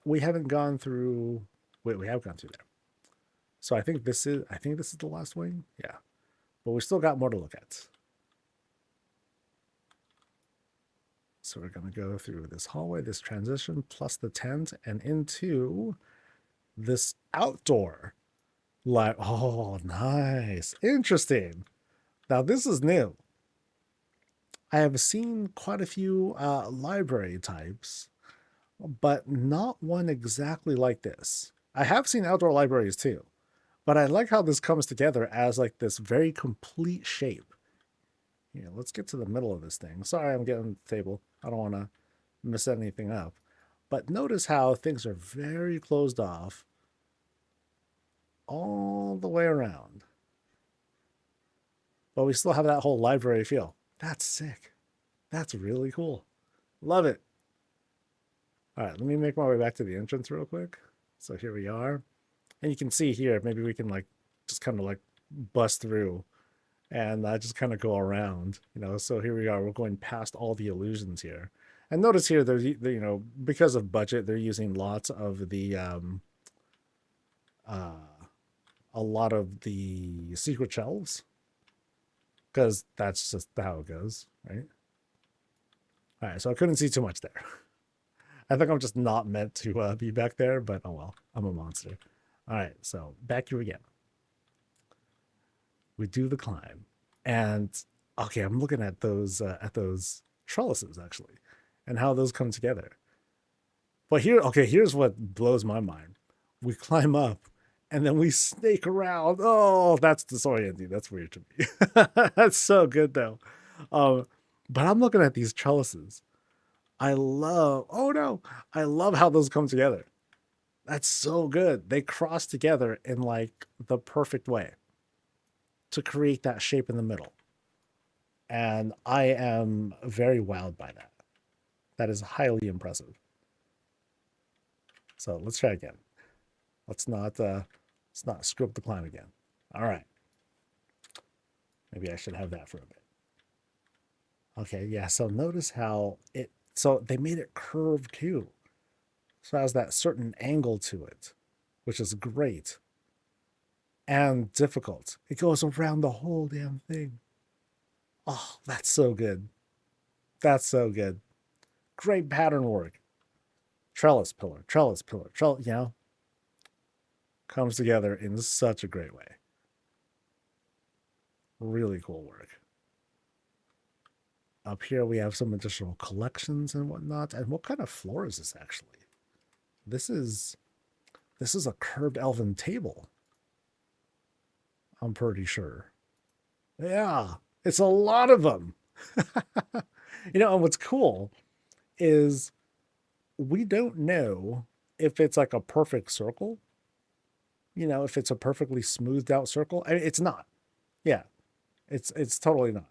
we haven't gone through, wait, we have gone through there. So I think this is the last wing. Yeah, but we still got more to look at. So we're going to go through this hallway, this transition, plus the tent, and into this outdoor light. Oh, nice. Interesting. Now, this is new. I have seen quite a few library types, but not one exactly like this. I have seen outdoor libraries too, but I like how this comes together as like this very complete shape. Yeah, let's get to the middle of this thing. Sorry, I'm getting the table. I don't want to mess anything up. But notice how things are very closed off all the way around. But we still have that whole library feel. That's sick. That's really cool. Love it. All right, let me make my way back to the entrance real quick. So here we are. And you can see here, maybe we can like just kind of like bust through and I just kind of go around, you know. So here we are, we're going past all the illusions here. And notice here, there's, you know, because of budget, they're using lots of the, uh, a lot of the secret shelves, because that's just how it goes, right? All right, so I couldn't see too much there. I think I'm just not meant to be back there, but oh well, I'm a monster. All right, so back here again. We do the climb, and okay, I'm looking at those trellises actually, and how those come together. But here, okay, here's what blows my mind. We climb up, and then we snake around. Oh, that's disorienting. That's weird to me. That's so good though. Um, but I'm looking at these trellises. I love. Oh no, I love how those come together. That's so good. They cross together in like the perfect way to create that shape in the middle. And I am very wowed by that. That is highly impressive. So let's try again. Let's not screw up the climb again. All right. Maybe I should have that for a bit. Okay, yeah. So notice how so they made it curved too. So it has that certain angle to it, which is great and difficult. It goes around the whole damn thing. Oh, that's so good. That's so good. Great pattern work. Trellis pillar, you know, comes together in such a great way. Really cool work. Up here we have some additional collections and whatnot. And what kind of floor is this actually? This is a curved elven table. I'm pretty sure. Yeah, it's a lot of them. You know, and what's cool is we don't know if it's like a perfect circle. You know, if it's a perfectly smoothed out circle. I mean, it's not. Yeah, it's totally not.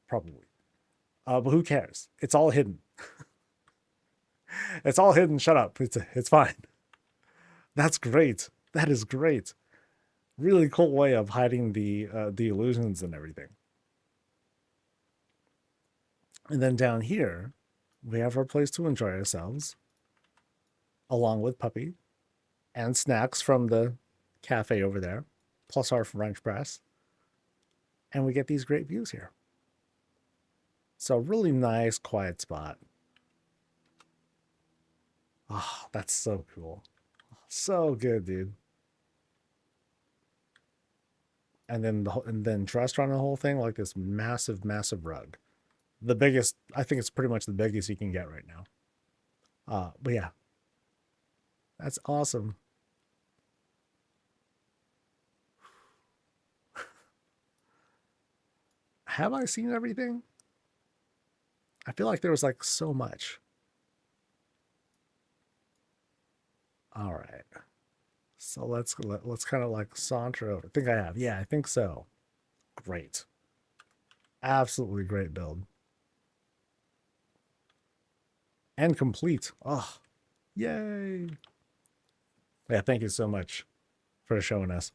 Probably. But who cares? It's all hidden. It's all hidden. Shut up. It's fine. That's great. That is great. Really cool way of hiding the illusions and everything. And then down here, we have our place to enjoy ourselves, along with Puppy, and snacks from the cafe over there, plus our French press. And we get these great views here. So really nice, quiet spot. Oh, that's so cool. So good, dude. And then dressed around the whole thing like this massive, massive rug. The biggest, I think it's pretty much the biggest you can get right now. But yeah, that's awesome. Have I seen everything? I feel like there was like so much. All right. So let's kind of like saunter over. I think I have. Yeah, I think so. Great. Absolutely great build. And complete. Oh, yay. Yeah, thank you so much for showing us.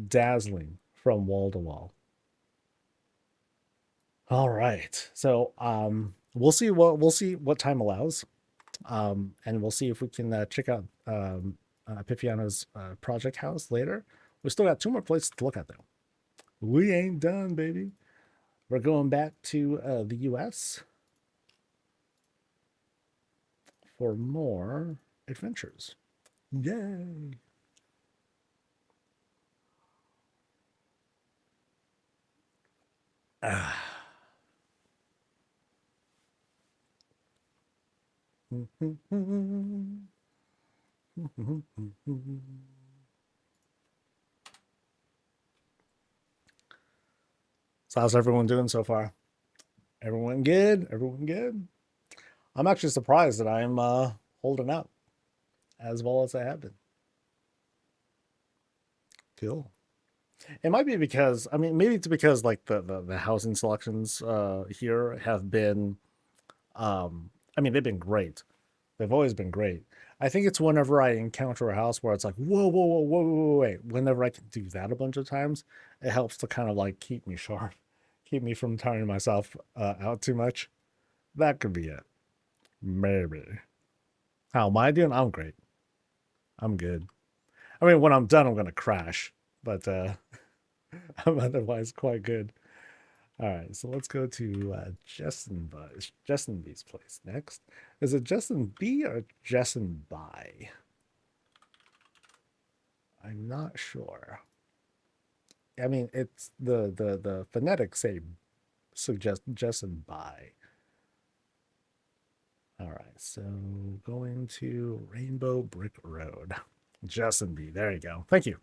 Dazzling from wall to wall. All right. So we'll see what time allows. And we'll see if we can check out Epiphania's project house later. We still got 2 more places to look at though. We ain't done, baby. We're going back to the US for more adventures. Yay. So how's everyone doing so far? Everyone good? Everyone good? I'm actually surprised that I'm holding up as well as I have been. Cool. It might be because, I mean, maybe it's because like the housing selections here have been I mean, they've been great. They've always been great. I think it's whenever I encounter a house where it's like, whoa, whoa, whoa, whoa, whoa, wait. Whenever I can do that a bunch of times, it helps to kind of like keep me sharp, keep me from tiring myself out too much. That could be it. Maybe. How am I doing? I'm great. I'm good. I mean, when I'm done, I'm gonna crash, but I'm otherwise quite good. All right, so let's go to Justin B's place next. Is it Justin B or Justin By? I'm not sure. I mean, it's the phonetics say suggest Justin By. All right, so going to Rainbow Brick Road. Justin B. There you go. Thank you.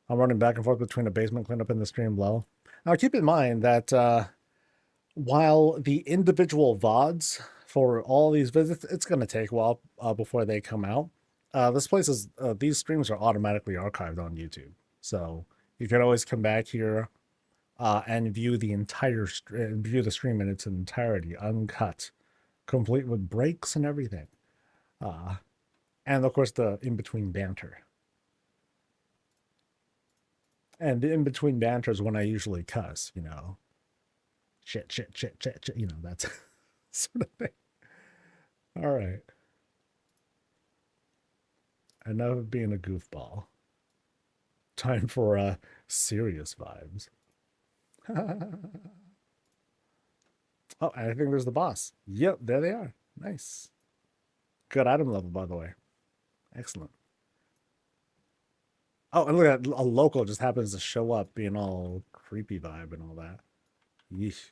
I'm running back and forth between a basement cleanup and the stream low. Now, keep in mind that while the individual VODs for all these visits, it's going to take a while before they come out. This place is, these streams are automatically archived on YouTube. So you can always come back here and view the entire view the stream in its entirety, uncut, complete with breaks and everything. And of course the in-between banter. And the in-between banter is when I usually cuss, you know. Shit, you know, that's sort of thing. All right. Enough of being a goofball. Time for serious vibes. Oh, I think there's the boss. Yep, there they are. Nice. Good item level, by the way. Excellent. Oh, and look at that. A local just happens to show up being all creepy vibe and all that. Yeesh.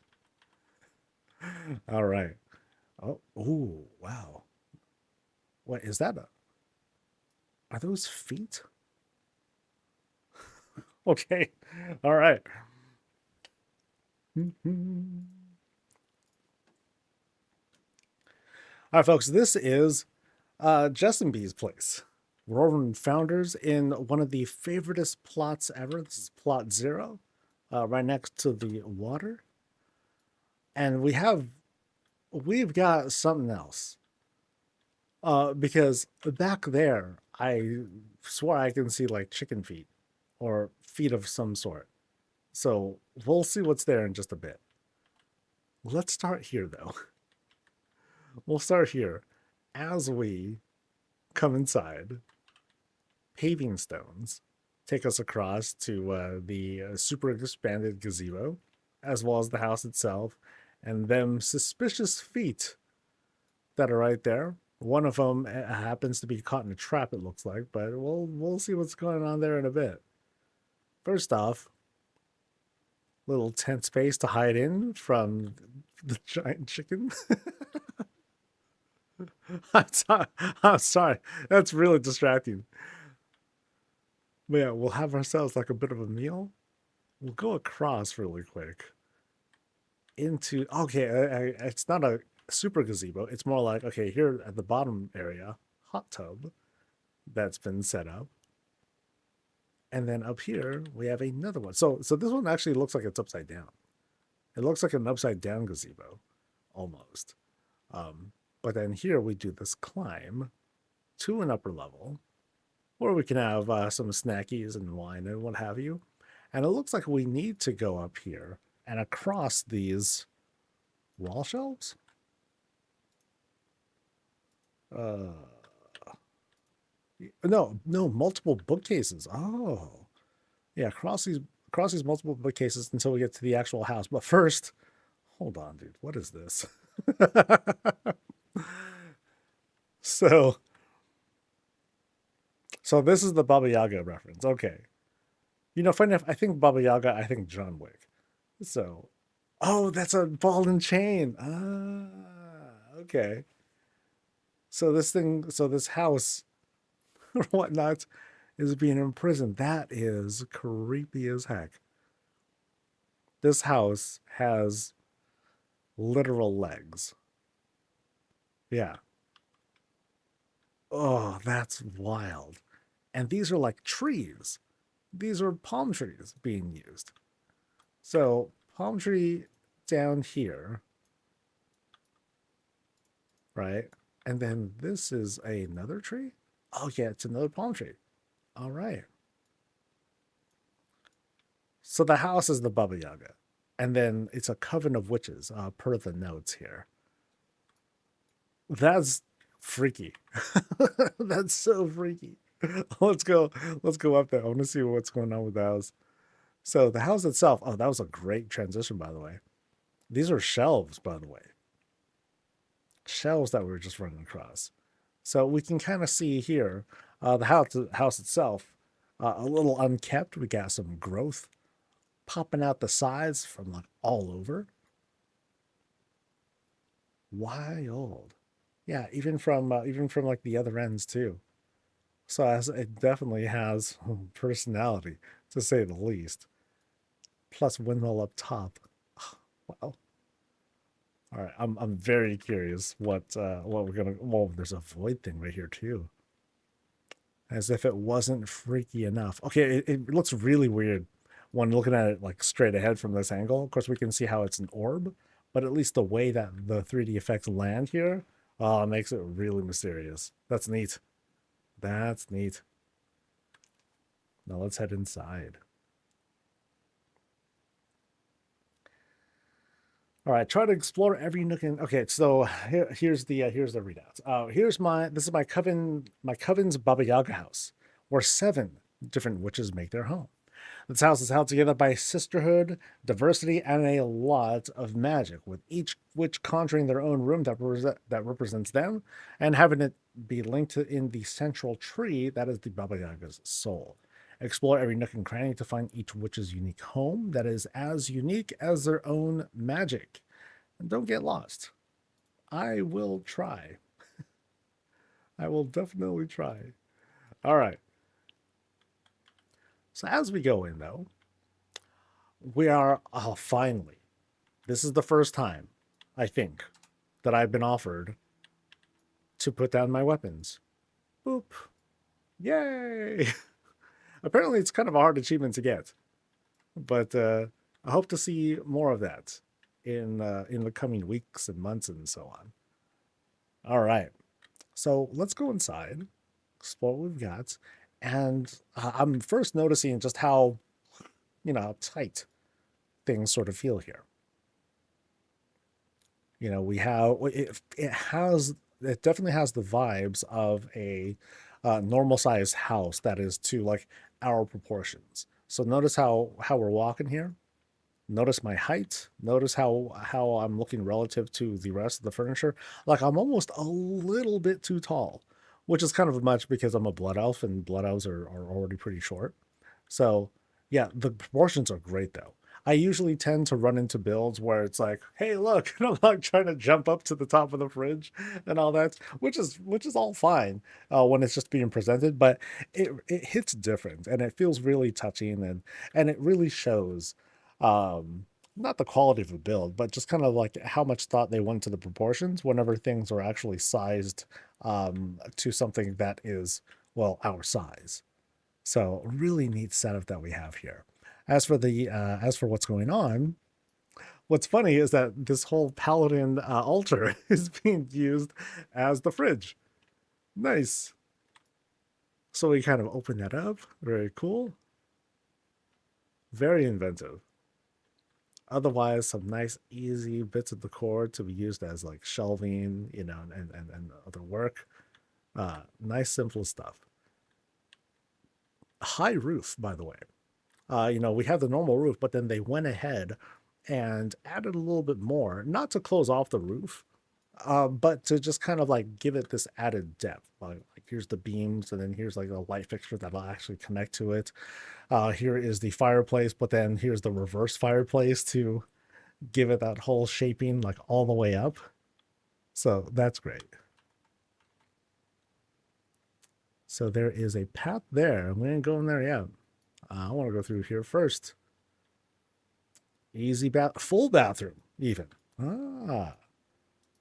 All right. Oh, ooh, wow. What is that? Are those feet? Okay. All right. All right, folks. This is Justin B's place. We're over in Founders in one of the favoritist plots ever. This is plot 0, right next to the water. And we've got something else. Because back there, I swear I can see like chicken feet or feet of some sort. So we'll see what's there in just a bit. Let's start here, though. We'll start here. As we come inside, paving stones take us across to the super expanded gazebo, as well as the house itself, and them suspicious feet that are right there. One of them happens to be caught in a trap, it looks like, but we'll see what's going on there in a bit. First off, little tent space to hide in from the giant chicken. I'm sorry. That's really distracting. But yeah, we'll have ourselves like a bit of a meal. We'll go across really quick into, okay, it's not a super gazebo. It's more like, okay, here at the bottom area, hot tub that's been set up. And then up here, we have another one. So this one actually looks like it's upside down. It looks like an upside down gazebo, almost. But then here we do this climb to an upper level where we can have some snackies and wine and what have you. And it looks like we need to go up here and across these wall shelves. No, multiple bookcases. Oh, yeah, across these multiple bookcases until we get to the actual house. But first, hold on, dude. What is this? So this is the Baba Yaga reference. Okay. You know, funny enough, I think Baba Yaga, I think John Wick. So, oh, that's a ball and chain. Ah, okay. So this house or whatnot is being imprisoned. That is creepy as heck. This house has literal legs. Yeah. Oh, that's wild. And these are like trees. These are palm trees being used. So palm tree down here, right? And then this is another tree. Oh yeah, it's another palm tree. All right. So the house is the Baba Yaga, and then it's a coven of witches, per the notes here. That's freaky. That's so freaky. Let's go. Let's go up there. I want to see what's going on with the house. So the house itself. Oh, that was a great transition, by the way. These are shelves, by the way. Shelves that we were just running across. So we can kind of see here the house itself, a little unkept. We got some growth popping out the sides from like all over. Wild. Yeah, even from like the other ends too. So it definitely has personality, to say the least. Plus windmill up top. Wow. All right, I'm very curious what we're gonna. Well, there's a void thing right here too. As if it wasn't freaky enough. Okay, it looks really weird when looking at it like straight ahead from this angle. Of course, we can see how it's an orb, but at least the way that the 3D effects land here makes it really mysterious. That's neat. That's neat. Now let's head inside. All right, try to explore every nook and okay. So here's the readouts. This is my coven's Baba Yaga house, where 7 different witches make their home. This house is held together by sisterhood, diversity, and a lot of magic, with each witch conjuring their own room that represents them, and having it be linked in the central tree that is the Baba Yaga's soul. Explore every nook and cranny to find each witch's unique home that is as unique as their own magic. And don't get lost. I will try. I will definitely try. All right. So as we go in, though, we are finally. This is the first time, I think, that I've been offered to put down my weapons. Boop. Yay! Apparently, it's kind of a hard achievement to get, but I hope to see more of that in the coming weeks and months and so on. All right, so let's go inside, explore what we've got, and I'm first noticing just how how tight things sort of feel here. We have it definitely has the vibes of a normal sized house that is to like our proportions. So notice how we're walking here. Notice my height. Notice how I'm looking relative to the rest of the furniture. Like I'm almost a little bit too tall, which is kind of much because I'm a blood elf and blood elves are already pretty short. So yeah, the proportions are great though. I usually tend to run into builds where it's like, hey, look, and I'm like trying to jump up to the top of the fridge and all that, which is all fine when it's just being presented, but it hits different and it feels really touching and it really shows not the quality of a build, but just kind of like how much thought they went to the proportions whenever things are actually sized to something that is, well, our size. So really neat setup that we have here. As for what's going on, what's funny is that this whole paladin altar is being used as the fridge. Nice. So we kind of open that up. Very cool. Very inventive. Otherwise, some nice, easy bits of decor to be used as like shelving, and other work. Nice, simple stuff. High roof, by the way. We have the normal roof, but then they went ahead and added a little bit more, not to close off the roof, but to just kind of like give it this added depth. Like here's the beams, and then here's like a light fixture that'll actually connect to it. Here is the fireplace, but then here's the reverse fireplace to give it that whole shaping like all the way up. So that's great. So there is a path there. We ain't going there yet. I want to go through here first. Easy full bathroom, even.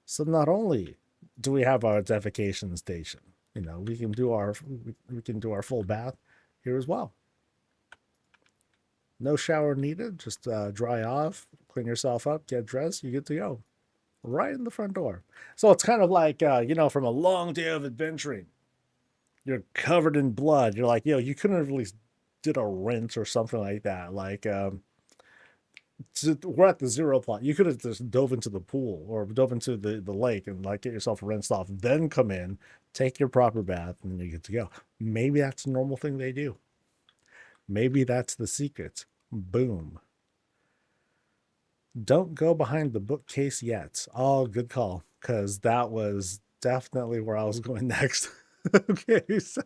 So not only do we have our defecation station, we can do our full bath here as well. No shower needed, just dry off, clean yourself up, get dressed, you get to go right in the front door. So it's kind of like, from a long day of adventuring. You're covered in blood. You're like, you couldn't have at least did a rinse or something like that. Like, we're at the zero plot. You could have just dove into the pool or dove into the lake and like get yourself rinsed off, then come in, take your proper bath, and then you get to go. Maybe that's a normal thing they do. Maybe that's the secret. Boom. Don't go behind the bookcase yet. Oh, good call. Because that was definitely where I was going next. Okay, so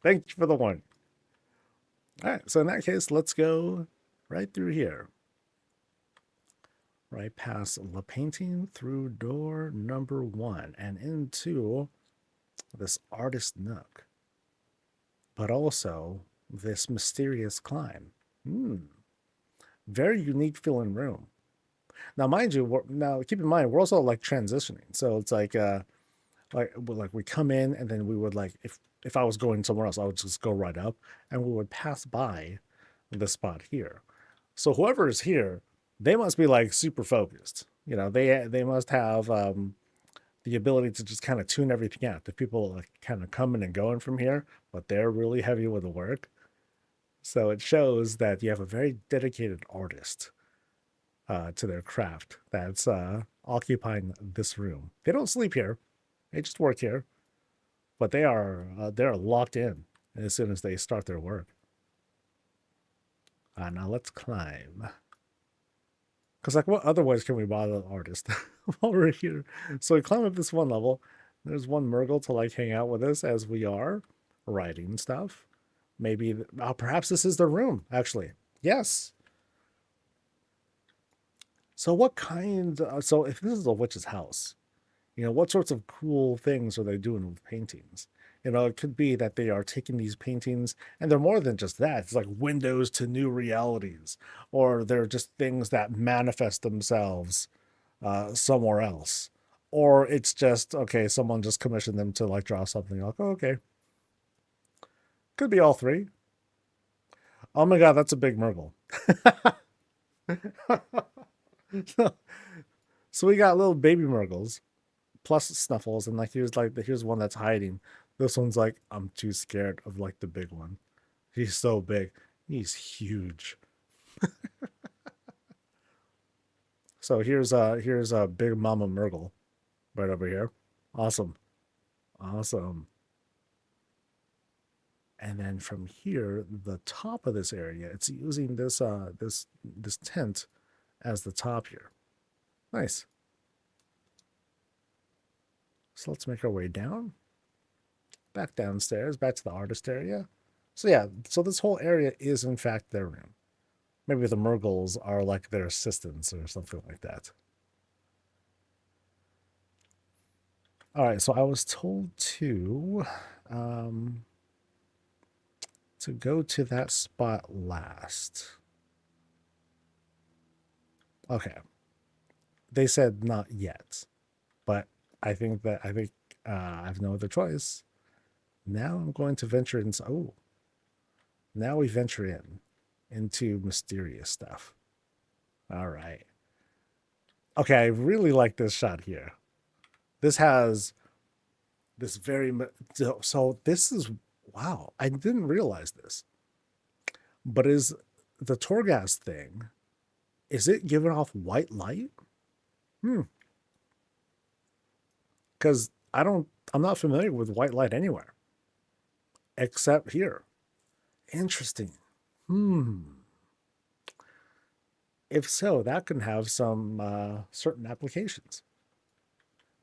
thank you for the warning. All right, so in that case, let's go right through here. Right past the painting through door number 1 and into this artist nook. But also this mysterious climb. Very unique feeling room. Now, mind you, keep in mind, we're also like transitioning. So it's like we come in and then we would like, if I was going somewhere else, I would just go right up and we would pass by the spot here. So whoever is here, they must be like super focused. They must have the ability to just kind of tune everything out. The people like kind of coming and going from here, but they're really heavy with the work. So it shows that you have a very dedicated artist to their craft that's occupying this room. They don't sleep here; they just work here, but they're locked in as soon as they start their work. Now let's climb. Because like, what other ways can we bother the artist while we're here? So we climb up this one level. There's one Murgle to like hang out with us as we are writing stuff. Maybe, perhaps this is the room, actually. Yes. So what so if this is a witch's house, what sorts of cool things are they doing with paintings? It could be that they are taking these paintings and they're more than just that. It's like windows to new realities, or they're just things that manifest themselves somewhere else. Or it's just, okay, someone just commissioned them to like draw something. Like, oh, okay. Could be all three. Oh my God, that's a big Murgle. So we got little baby Murgles plus Snuffles, and like here's one that's hiding. This one's like, I'm too scared of like the big one. He's so big. He's huge. So here's a big Mama Murgle right over here. Awesome. And then from here, the top of this area, it's using this this tent as the top here. Nice. So let's make our way down. Back downstairs, back to the artist area. So yeah, so this whole area is in fact their room. Maybe the Murgles are like their assistants or something like that. All right, so I was told to go to that spot last. Okay. They said not yet, but I think I have no other choice. Now I'm going to venture into, now we venture into mysterious stuff. All right. Okay, I really like this shot here. This has this so this is, wow, I didn't realize this. But is the Torghast thing, is it giving off white light? Because I'm not familiar with white light anywhere except here. Interesting. If so, that can have some certain applications.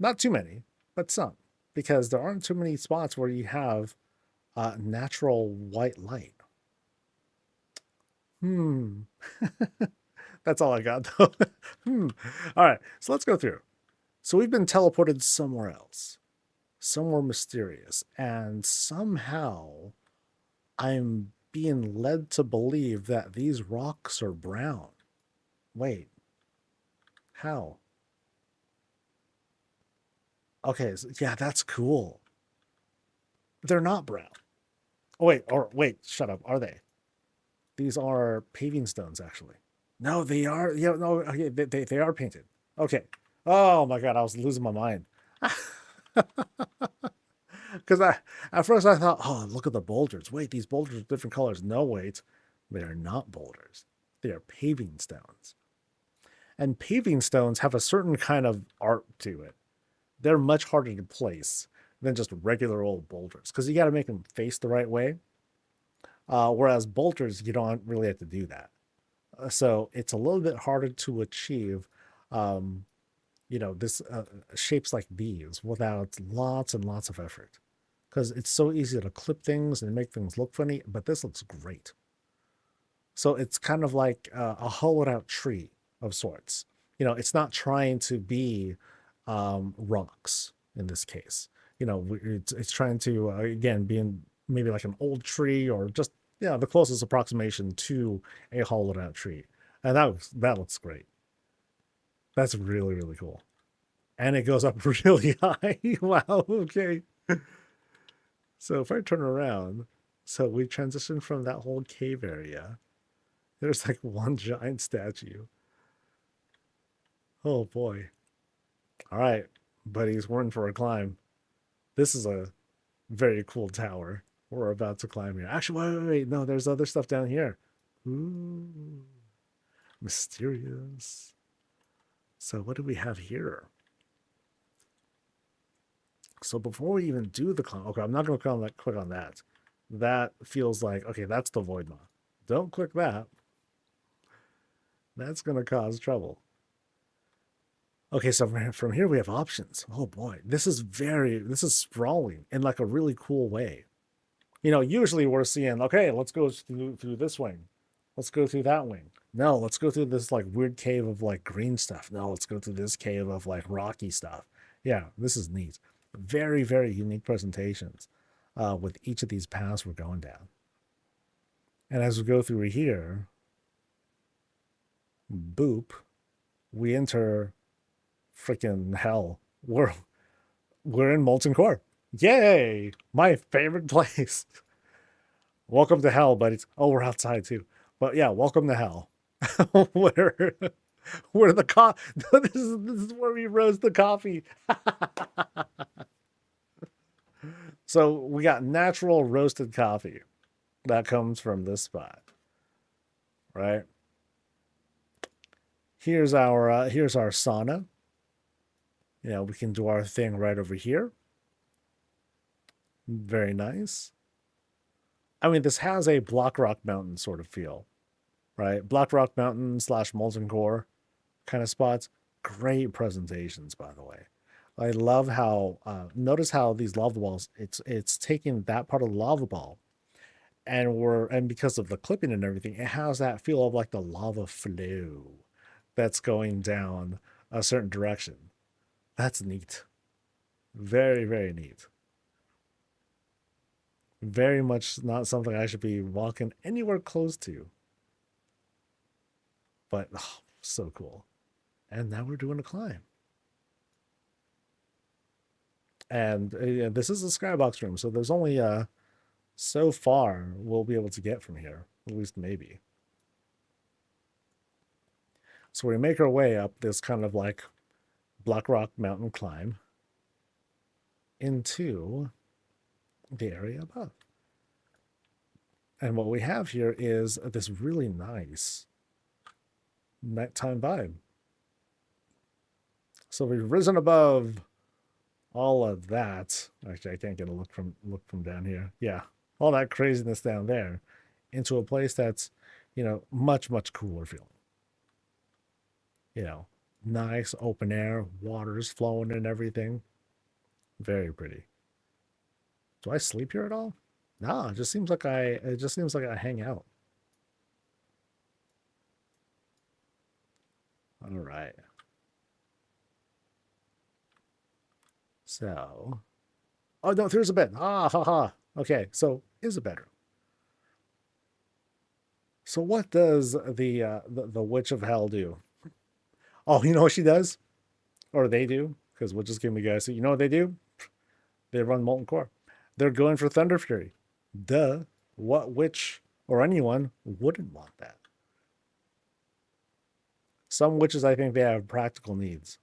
Not too many, but some, because there aren't too many spots where you have natural white light. That's all I got, though. All right, so let's go through. So we've been teleported somewhere else, somewhere mysterious, and somehow I'm being led to believe that these rocks are brown. Wait, how? Okay, so, yeah, that's cool. They're not brown. Oh, wait, shut up. Are they? These are paving stones, actually. No, they are. Yeah, no, okay, they are painted. Okay. Oh my god, I was losing my mind. Because I at first I thought, oh, look at the boulders. Wait, these boulders are different colors. No, wait, they are not boulders. They are paving stones. And paving stones have a certain kind of art to it. They're much harder to place than just regular old boulders because you got to make them face the right way. Whereas boulders, you don't really have to do that. So it's a little bit harder to achieve, um, this shapes like these without lots and lots of effort because it's so easy to clip things and make things look funny. But this looks great. So it's kind of like a hollowed out tree of sorts. It's not trying to be rocks in this case. It's trying to again be in maybe like an old tree or just the closest approximation to a hollowed out tree, and that looks great. That's really really cool, and it goes up really high. Wow. Okay. So if I turn around, so we transition from that whole cave area. There's like one giant statue. Oh boy. All right, buddies, we're in for a climb. This is a very cool tower we're about to climb here. Actually, wait. No, there's other stuff down here. Ooh, mysterious. So what do we have here? So before we even do the climb, okay, I'm not going to click on that. That feels like, okay, that's the void maw. Don't click that. That's going to cause trouble. Okay, so from here we have options. Oh boy, this is sprawling in like a really cool way. Usually we're seeing, okay, let's go through this wing. Let's go through that wing. No, let's go through this like weird cave of like green stuff. No, let's go through this cave of like rocky stuff. Yeah, this is neat. Very, very unique presentations with each of these paths we're going down. And as we go through here, boop, we enter freaking hell. We're in Molten Core. Yay! My favorite place. Welcome to hell, buddies. Oh, we're outside too. But yeah, welcome to hell. where where the this is where we roast the coffee. So we got natural roasted coffee that comes from this spot. Right? Here's our sauna. We can do our thing right over here. Very nice. I mean, this has a Block Rock Mountain sort of feel, right? Block Rock Mountain / Molten Core kind of spots. Great presentations, by the way. I love how, notice how these lava balls, it's taking that part of the lava ball and because of the clipping and everything, it has that feel of like the lava flow that's going down a certain direction. That's neat. Very, very neat. Very much not something I should be walking anywhere close to. But so cool. And now we're doing a climb. And this is a skybox room, so there's only so far we'll be able to get from here, at least maybe. So we make our way up this kind of like Black Rock Mountain climb into the area above. And what we have here is this really nice nighttime vibe. So we've risen above all of that. Actually, I can't get a look from down here. Yeah, all that craziness down there into a place that's, much, much cooler feeling. Nice open air, water's flowing and everything. Very pretty. Do I sleep here at all? No, it just seems like I hang out. All right. So, oh no, there's a bed. Ah, ha, ha. Okay, so is a bedroom. So what does the Witch of Hell do? Oh, you know what she does, or they do, because we'll just give me guys. So you know what they do? They run Molten Core. They're going for Thunder Fury. Duh. What witch or anyone wouldn't want that? Some witches, I think they have practical needs,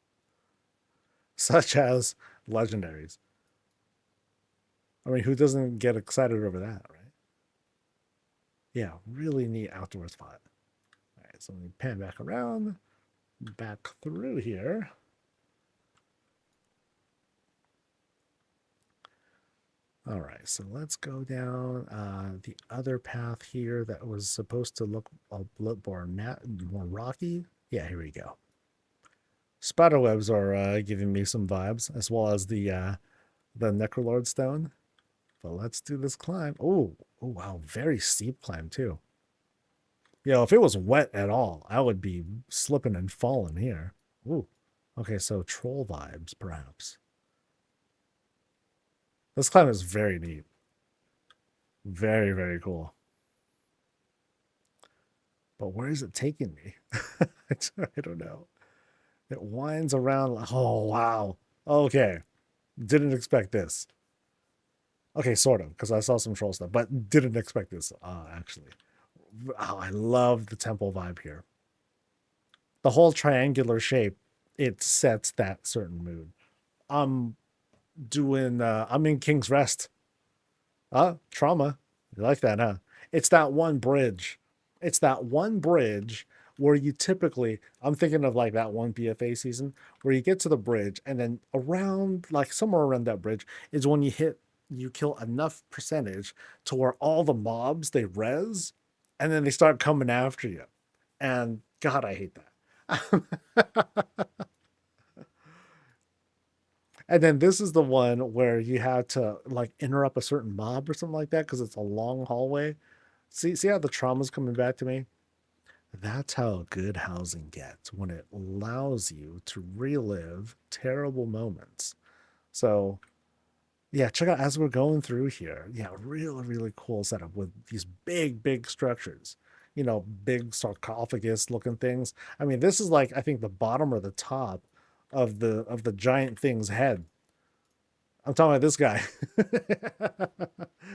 such as legendaries. I mean, who doesn't get excited over that, right? Yeah, really neat outdoor spot. All right, so let me pan back around, back through here. All right, so let's go down the other path here that was supposed to look a little more rocky. Yeah, here we go. Spiderwebs are giving me some vibes, as well as the Necrolord stone. But let's do this climb. Oh, wow, very steep climb too. If it was wet at all, I would be slipping and falling here. Ooh, okay, so troll vibes, perhaps. This climb is very neat. Very, very cool. But where is it taking me? I don't know. It winds around. Oh, wow. Okay. Didn't expect this. Okay, sort of, because I saw some troll stuff, but didn't expect this, actually. Oh, I love the temple vibe here. The whole triangular shape, it sets that certain mood. I'm in King's Rest. Trauma. You like that, huh? It's that one bridge. It's that one bridge where you typically, I'm thinking of like that one BFA season where you get to the bridge and then around, like somewhere around that bridge is when you kill enough percentage to where all the mobs, they res and then they start coming after you. And God, I hate that. And then this is the one where you have to like interrupt a certain mob or something like that because it's a long hallway. See how the trauma's coming back to me? That's how good housing gets, when it allows you to relive terrible moments. So yeah, check out as we're going through here. Yeah, really, really cool setup with these big, big structures. Big sarcophagus looking things. I mean, this is like I think the bottom or the top of the giant thing's head. I'm talking about this guy.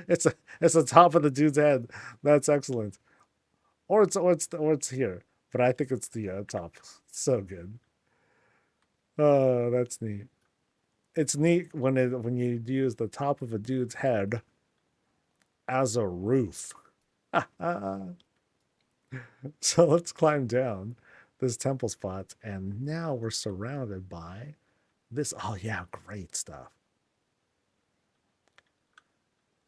It's the top of the dude's head. That's excellent. Or it's here, but I think it's the top. So good. Oh, that's neat. It's neat when you use the top of a dude's head as a roof. So let's climb down this temple spot, and now we're surrounded by this. Oh yeah, great stuff.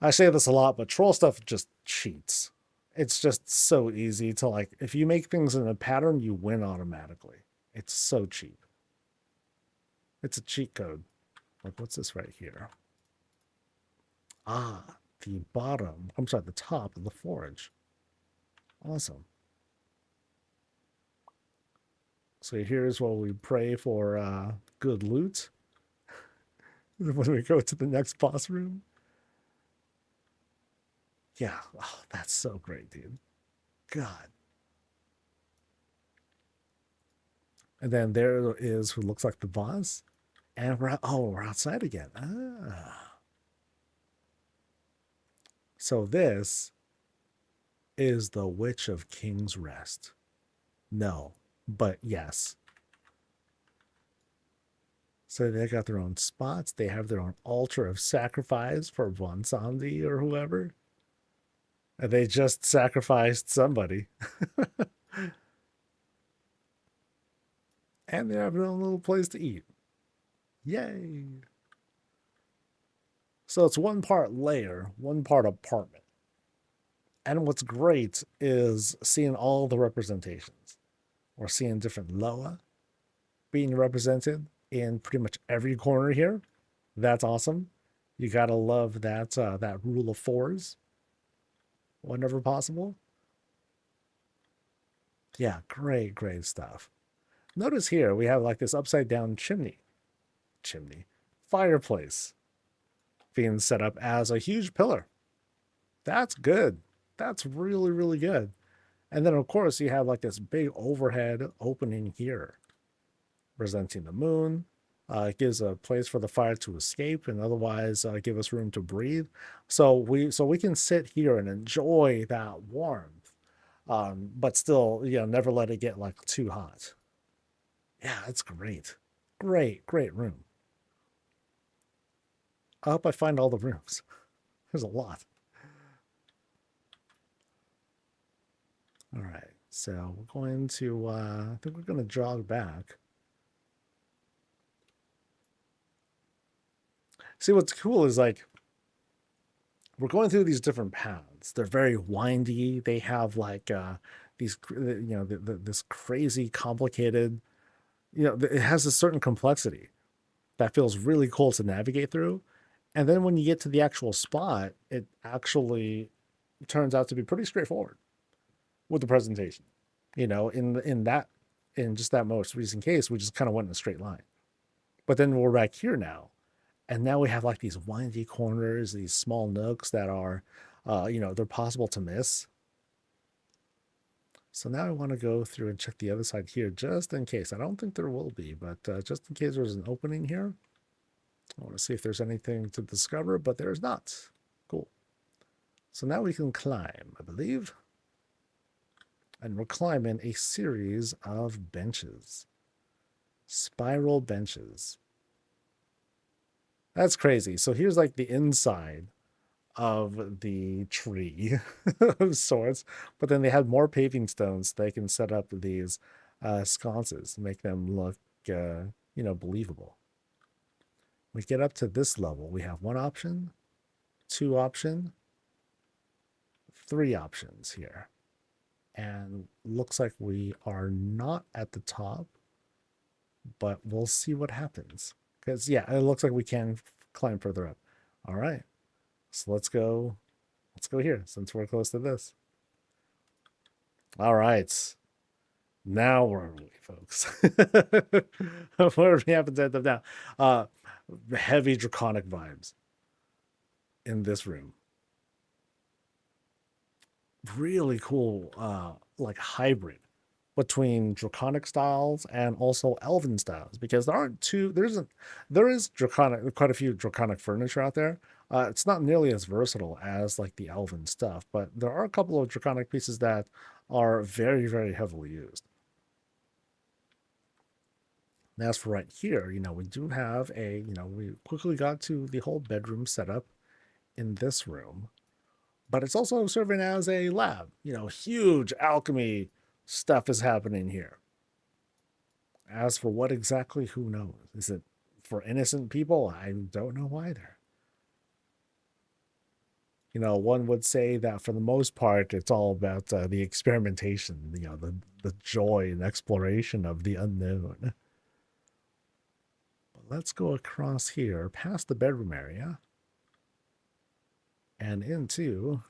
I say this a lot, but troll stuff just cheats. It's just so easy to like, if you make things in a pattern, you win automatically. It's so cheap. It's a cheat code. Like, what's this right here? The bottom, I'm sorry, the top of the forge. Awesome. So here's where we pray for good loot. When we go to the next boss room. Yeah, that's so great, dude. God. And then there is who looks like the boss. And we're outside again. So this is the Witch of King's Rest. No, but yes. So they got their own spots. They have their own altar of sacrifice for Von Sandi or whoever. And they just sacrificed somebody. And they have their own little place to eat. Yay. So it's one part lair, one part apartment. And what's great is seeing all the representations. We're seeing different Loa being represented in pretty much every corner here. That's awesome. You gotta love that rule of fours whenever possible. Yeah, great stuff. Notice here we have like this upside down chimney fireplace being set up as a huge pillar. That's good. That's really, really good. And then of course you have like this big overhead opening here presenting the moon. It gives a place for the fire to escape and otherwise give us room to breathe. So we can sit here and enjoy that warmth, but still, never let it get like too hot. Yeah, it's great. Great room. I hope I find all the rooms. There's a lot. All right. So we're going to, I think we're going to jog back. See, what's cool is like, we're going through these different paths. They're very windy. They have like these, this crazy complicated, it has a certain complexity that feels really cool to navigate through. And then when you get to the actual spot, it actually turns out to be pretty straightforward with the presentation. In just that most recent case, we just kind of went in a straight line. But then we're back here now, and now we have like these windy corners, these small nooks that are, they're possible to miss. So now I want to go through and check the other side here just in case. I don't think there will be, but just in case there's an opening here, I want to see if there's anything to discover, but there's not. Cool. So now we can climb, I believe. And we're climbing a series of benches. Spiral benches. That's crazy. So here's like the inside of the tree of sorts, but then they had more paving stones so they can set up these sconces, make them look, believable. We get up to this level. We have one option, two option, three options here. And looks like we are not at the top, but we'll see what happens. Because, yeah, it looks like we can climb further up. All right. So let's go here since we're close to this. All right. Now where are we, folks? Where do we happen to end up now? Heavy draconic vibes in this room. Really cool, like hybrid between draconic styles and also elven styles, because there is draconic, quite a few draconic furniture out there. It's not nearly as versatile as like the elven stuff, but there are a couple of draconic pieces that are very, very heavily used. And as for right here, we do have we quickly got to the whole bedroom setup in this room, but it's also serving as a lab. Huge alchemy stuff is happening here. As for what exactly, who knows? Is it for innocent people? I don't know either. One would say that for the most part, it's all about the experimentation, the joy and exploration of the unknown. But let's go across here, past the bedroom area, and into,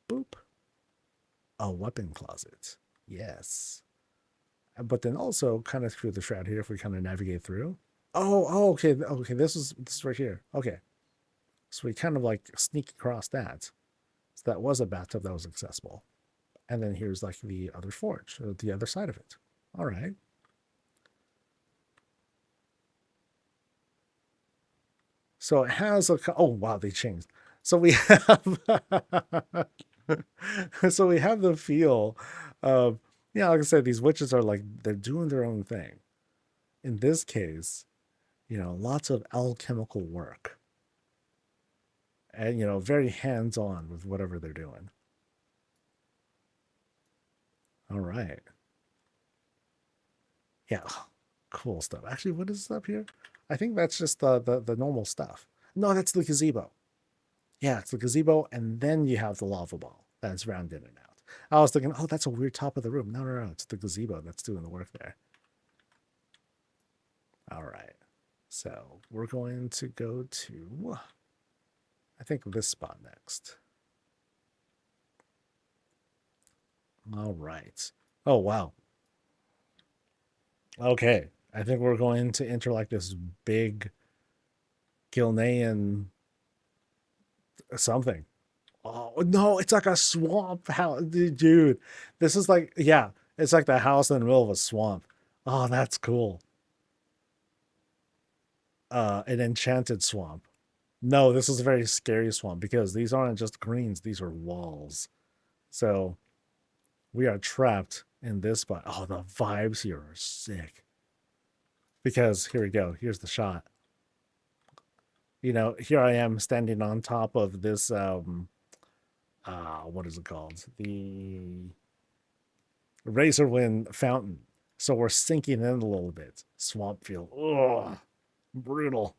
boop, a weapon closet. Yes. But then also kind of through the shroud here, if we kind of navigate through. Oh, okay. Okay, this is right here. Okay. So we kind of like sneak across that. So that was a bathtub that was accessible. And then here's like the other forge, or the other side of it. All right. So it has a, oh wow, they changed. So we have, so we have the feel of, like I said, these witches are like, they're doing their own thing. In this case, lots of alchemical work. And, very hands-on with whatever they're doing. All right. Yeah, cool stuff. Actually, what is up here? I think that's just the normal stuff. No, that's the gazebo. Yeah, it's the gazebo, and then you have the lava ball that's round in and out. I was thinking, oh, that's a weird top of the room. No, it's the gazebo that's doing the work there. All right. So we're going to go to, I think, this spot next. All right. Oh, wow. Okay. I think we're going to enter like this big Gilnean something. Oh, no, it's like a swamp house. Dude, this is like, yeah, it's like the house in the middle of a swamp. Oh, that's cool. An enchanted swamp. No, this is a very scary swamp because these aren't just greens, these are walls. So we are trapped in this spot. Oh, the vibes here are sick. Because here we go. Here's the shot. You know, here I am standing on top of this what is it called? The Razorwind fountain. So we're sinking in a little bit. Swamp feel. Ugh. Brutal.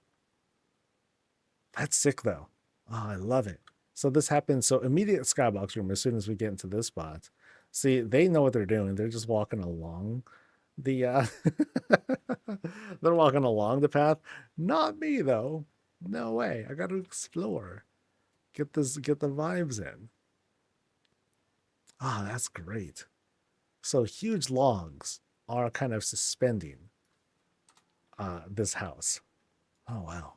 That's sick though. Oh, I love it. So this happens. So immediate skybox room as soon as we get into this spot. See, they know what they're doing. They're just walking along the they're walking along the path. Not me though. No way. I gotta explore. Get the vibes in. Ah, that's great. So huge logs are kind of suspending this house. Oh wow.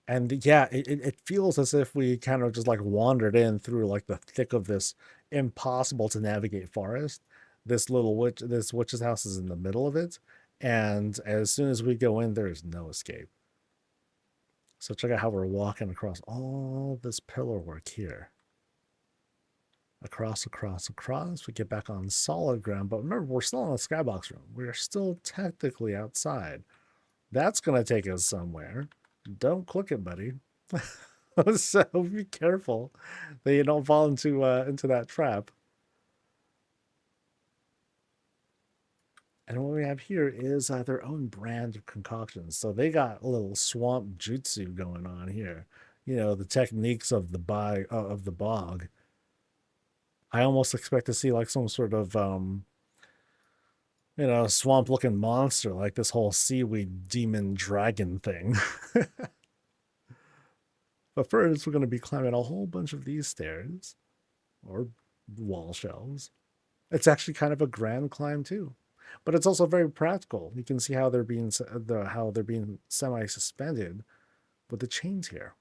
And yeah, it feels as if we kind of just like wandered in through like the thick of this impossible to navigate forest. This witch's house is in the middle of it, and as soon as we go in, there is no escape. So check out how we're walking across all this pillar work here. Across. We get back on solid ground, but remember, we're still in the skybox room. We're still technically outside. That's gonna take us somewhere. Don't click it, buddy. So be careful that you don't fall into that trap. And what we have here is their own brand of concoctions. So they got a little swamp jutsu going on here. You know, the techniques of the bog. I almost expect to see like some sort of you know, swamp looking monster, like this whole seaweed demon dragon thing. But first, we're going to be climbing a whole bunch of these stairs or wall shelves. It's actually kind of a grand climb too, but it's also very practical. You can see how they're being semi-suspended with the chains here.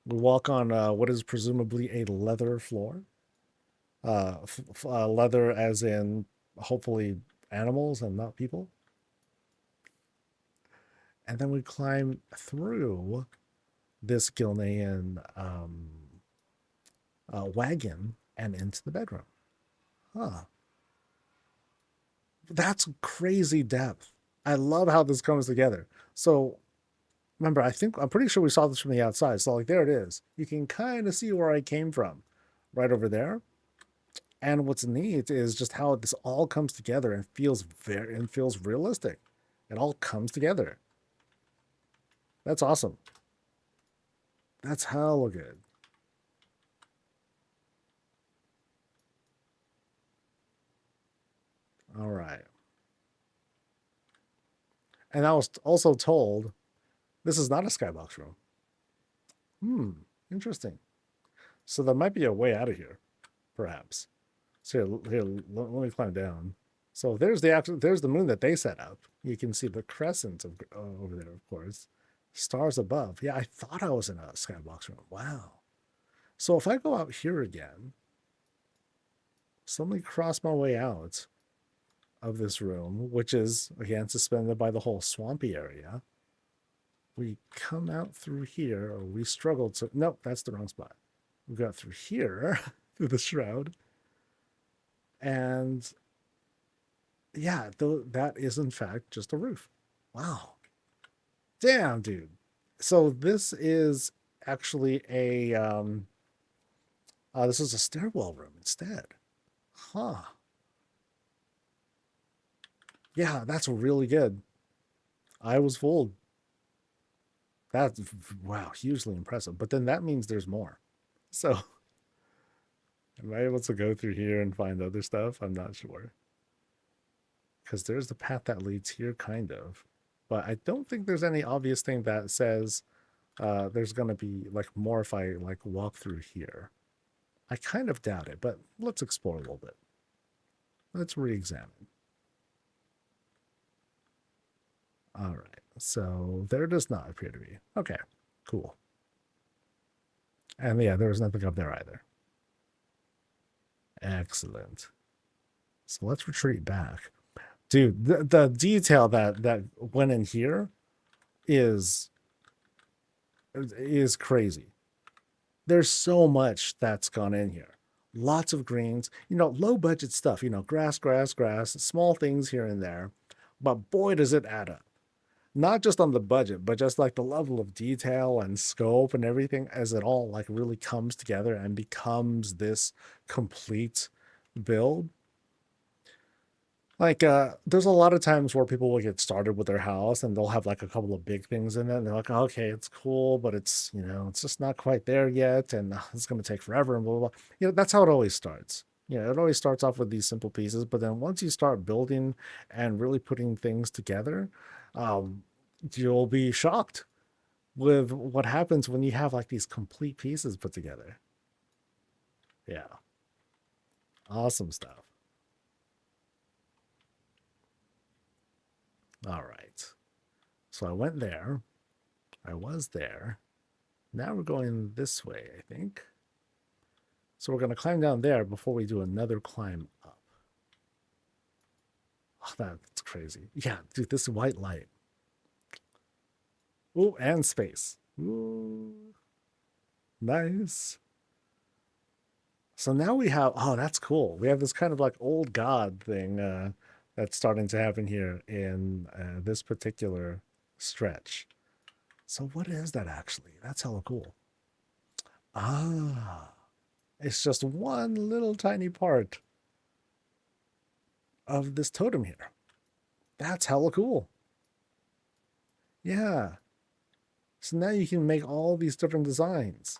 We walk on what is presumably a leather floor. Leather as in hopefully animals and not people. And then we climb through this Gilnean wagon and into the bedroom. Huh. That's crazy depth. I love how this comes together. So remember, I'm pretty sure we saw this from the outside. So like there it is. You can kind of see where I came from right over there. And what's neat is just how this all comes together and feels realistic. It all comes together. That's awesome. That's hella good. All right. And I was also told this is not a skybox room. Interesting. So there might be a way out of here, perhaps. So here, let me climb down. So there's the moon that they set up. You can see the crescent over there, of course. Stars above. Yeah, I thought I was in a skybox room. Wow. So if I go out here again, suddenly cross my way out of this room, which is, again, suspended by the whole swampy area. We come out through here, or we struggle to... Nope, that's the wrong spot. We go out through here, through the shroud. And yeah, that is in fact just a roof. Wow. Damn, dude. So this is actually a this is a stairwell room instead. Huh. Yeah, that's really good. I was fooled. That's, wow, hugely impressive. But then that means there's more. So am I able to go through here and find other stuff? I'm not sure. Because there's the path that leads here, kind of. But I don't think there's any obvious thing that says there's going to be like more if I like walk through here. I kind of doubt it, but let's explore a little bit. Let's re-examine. All right, so there does not appear to be. Okay, cool. And yeah, there was nothing up there either. Excellent. So let's retreat back. Dude, the detail that went in here is crazy. There's so much that's gone in here. lots of greens, you know, low budget stuff, you know, grass, small things here and there. But boy, does it add up. Not just on the budget, but just like the level of detail and scope and everything as it all like really comes together and becomes this complete build. Like, there's a lot of times where people will get started with their house and they'll have like a couple of big things in it. And they're like, okay, it's cool, but it's, you know, it's just not quite there yet. And it's going to take forever and blah, blah, blah. You know, that's how it always starts. You know, it always starts off with these simple pieces. But then once you start building and really putting things together, you'll be shocked with what happens when you have like these complete pieces put together. Yeah. Awesome stuff. All right. So I went there. I was there. Now we're going this way, I think. So we're going to climb down there before we do another climb up. Oh, that's crazy. Yeah, dude, this white light. Ooh, and space. Ooh. Nice. So now we have, oh, that's cool. We have this kind of like old god thing that's starting to happen here in this particular stretch. So what is that actually? That's hella cool. Ah, it's just one little tiny part of this totem here. That's hella cool. Yeah. So now you can make all these different designs.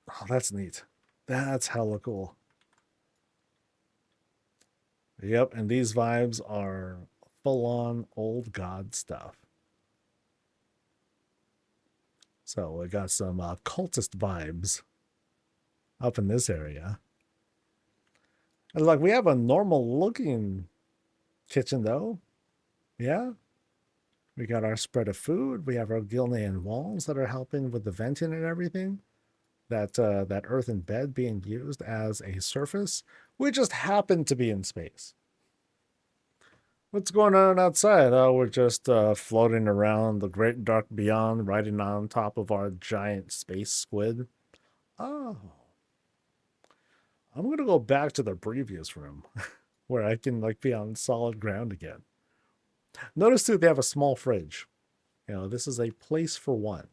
Oh, that's neat. That's hella cool. Yep, and these vibes are full-on old god stuff. So we got some cultist vibes up in this area. And like we have a normal looking kitchen though. Yeah. We got our spread of food. We have our Gilnean walls that are helping with the venting and everything. That earthen bed being used as a surface. We just happen to be in space. What's going on outside? Oh, we're just floating around the great dark beyond, riding on top of our giant space squid. Oh. I'm gonna go back to the previous room where I can like be on solid ground again. Notice too, they have a small fridge. You know, this is a place for one.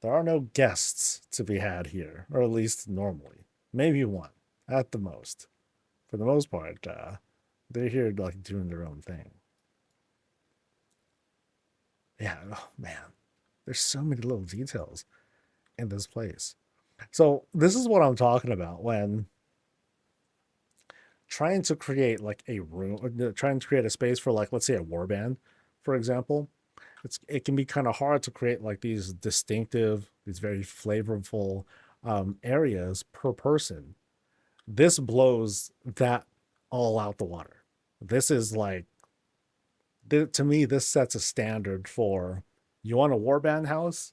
There are no guests to be had here, or at least normally. Maybe one, at the most. For the most part, they're here like doing their own thing. Yeah, oh man, there's so many little details in this place. So this is what I'm talking about when trying to create like a room, or trying to create a space for like, let's say a warband, for example. It can be kind of hard to create like these distinctive, these very flavorful areas per person. This blows that all out the water. This is like, to me, this sets a standard for, you want a warband house?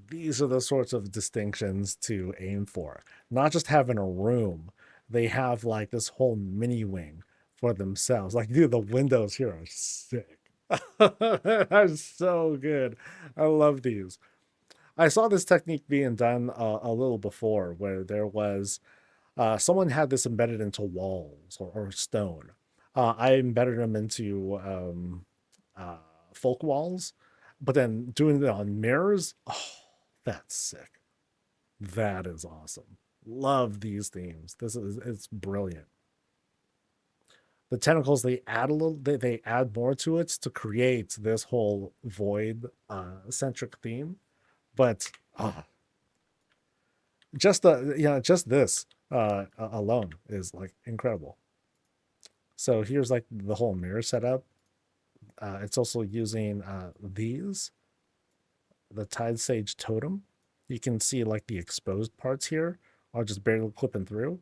These are the sorts of distinctions to aim for. Not just having a room. They have like this whole mini wing for themselves. Like, dude, the windows here are sick. They're so good. I love these. I saw this technique being done a little before where there was someone had this embedded into walls or stone. I embedded them into folk walls, but then doing it on mirrors. Oh, that's sick. That is awesome. Love these themes. It's brilliant. The tentacles, they add a little, they add more to it to create this whole void centric theme. But just this alone is like incredible. So here's like the whole mirror setup. It's also using the Tide Sage totem. You can see like the exposed parts here are just barely clipping through.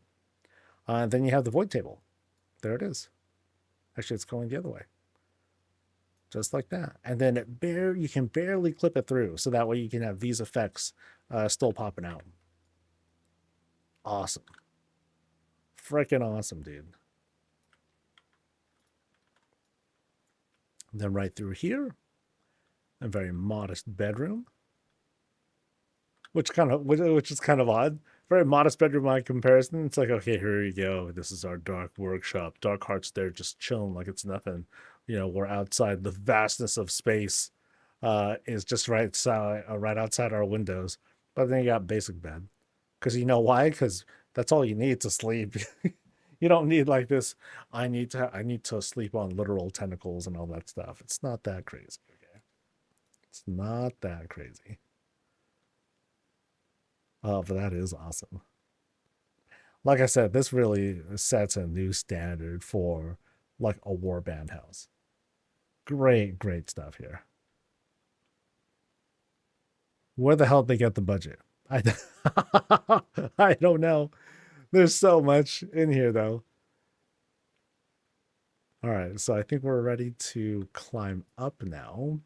Then you have the void table. There it is. Actually, it's going the other way. Just like that. And then you can barely clip it through. So that way you can have these effects still popping out. Awesome. Freaking awesome, dude. And then right through here, a very modest bedroom which is kind of odd. Very modest bedroom by comparison. It's like, okay, here you go. This is our dark workshop. Dark Heart's there just chilling like it's nothing. We're outside. The vastness of space is just right outside our windows. But then you got basic bed. Because you know why? Because that's all you need to sleep. You don't need like this. I need to sleep on literal tentacles and all that stuff. It's not that crazy. Okay, it's not that crazy. Oh, but that is awesome. Like I said, this really sets a new standard for like a warband house. Great, great stuff here. Where the hell did they get the budget? I I don't know. There's so much in here though. All right, so I think we're ready to climb up now.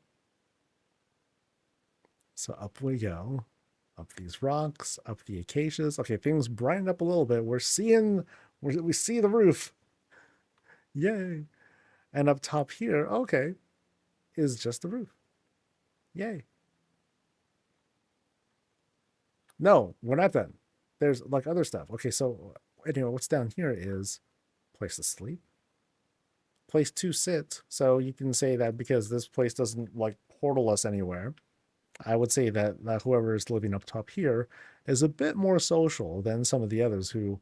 So up we go. Up these rocks, up the acacias. Okay, things brighten up a little bit. We see the roof. Yay. And up top here, okay, is just the roof. Yay. No, we're not done. There's like other stuff. Okay, so anyway, what's down here is place to sleep, place to sit. So you can say that because this place doesn't like portal us anywhere. I would say that whoever is living up top here is a bit more social than some of the others who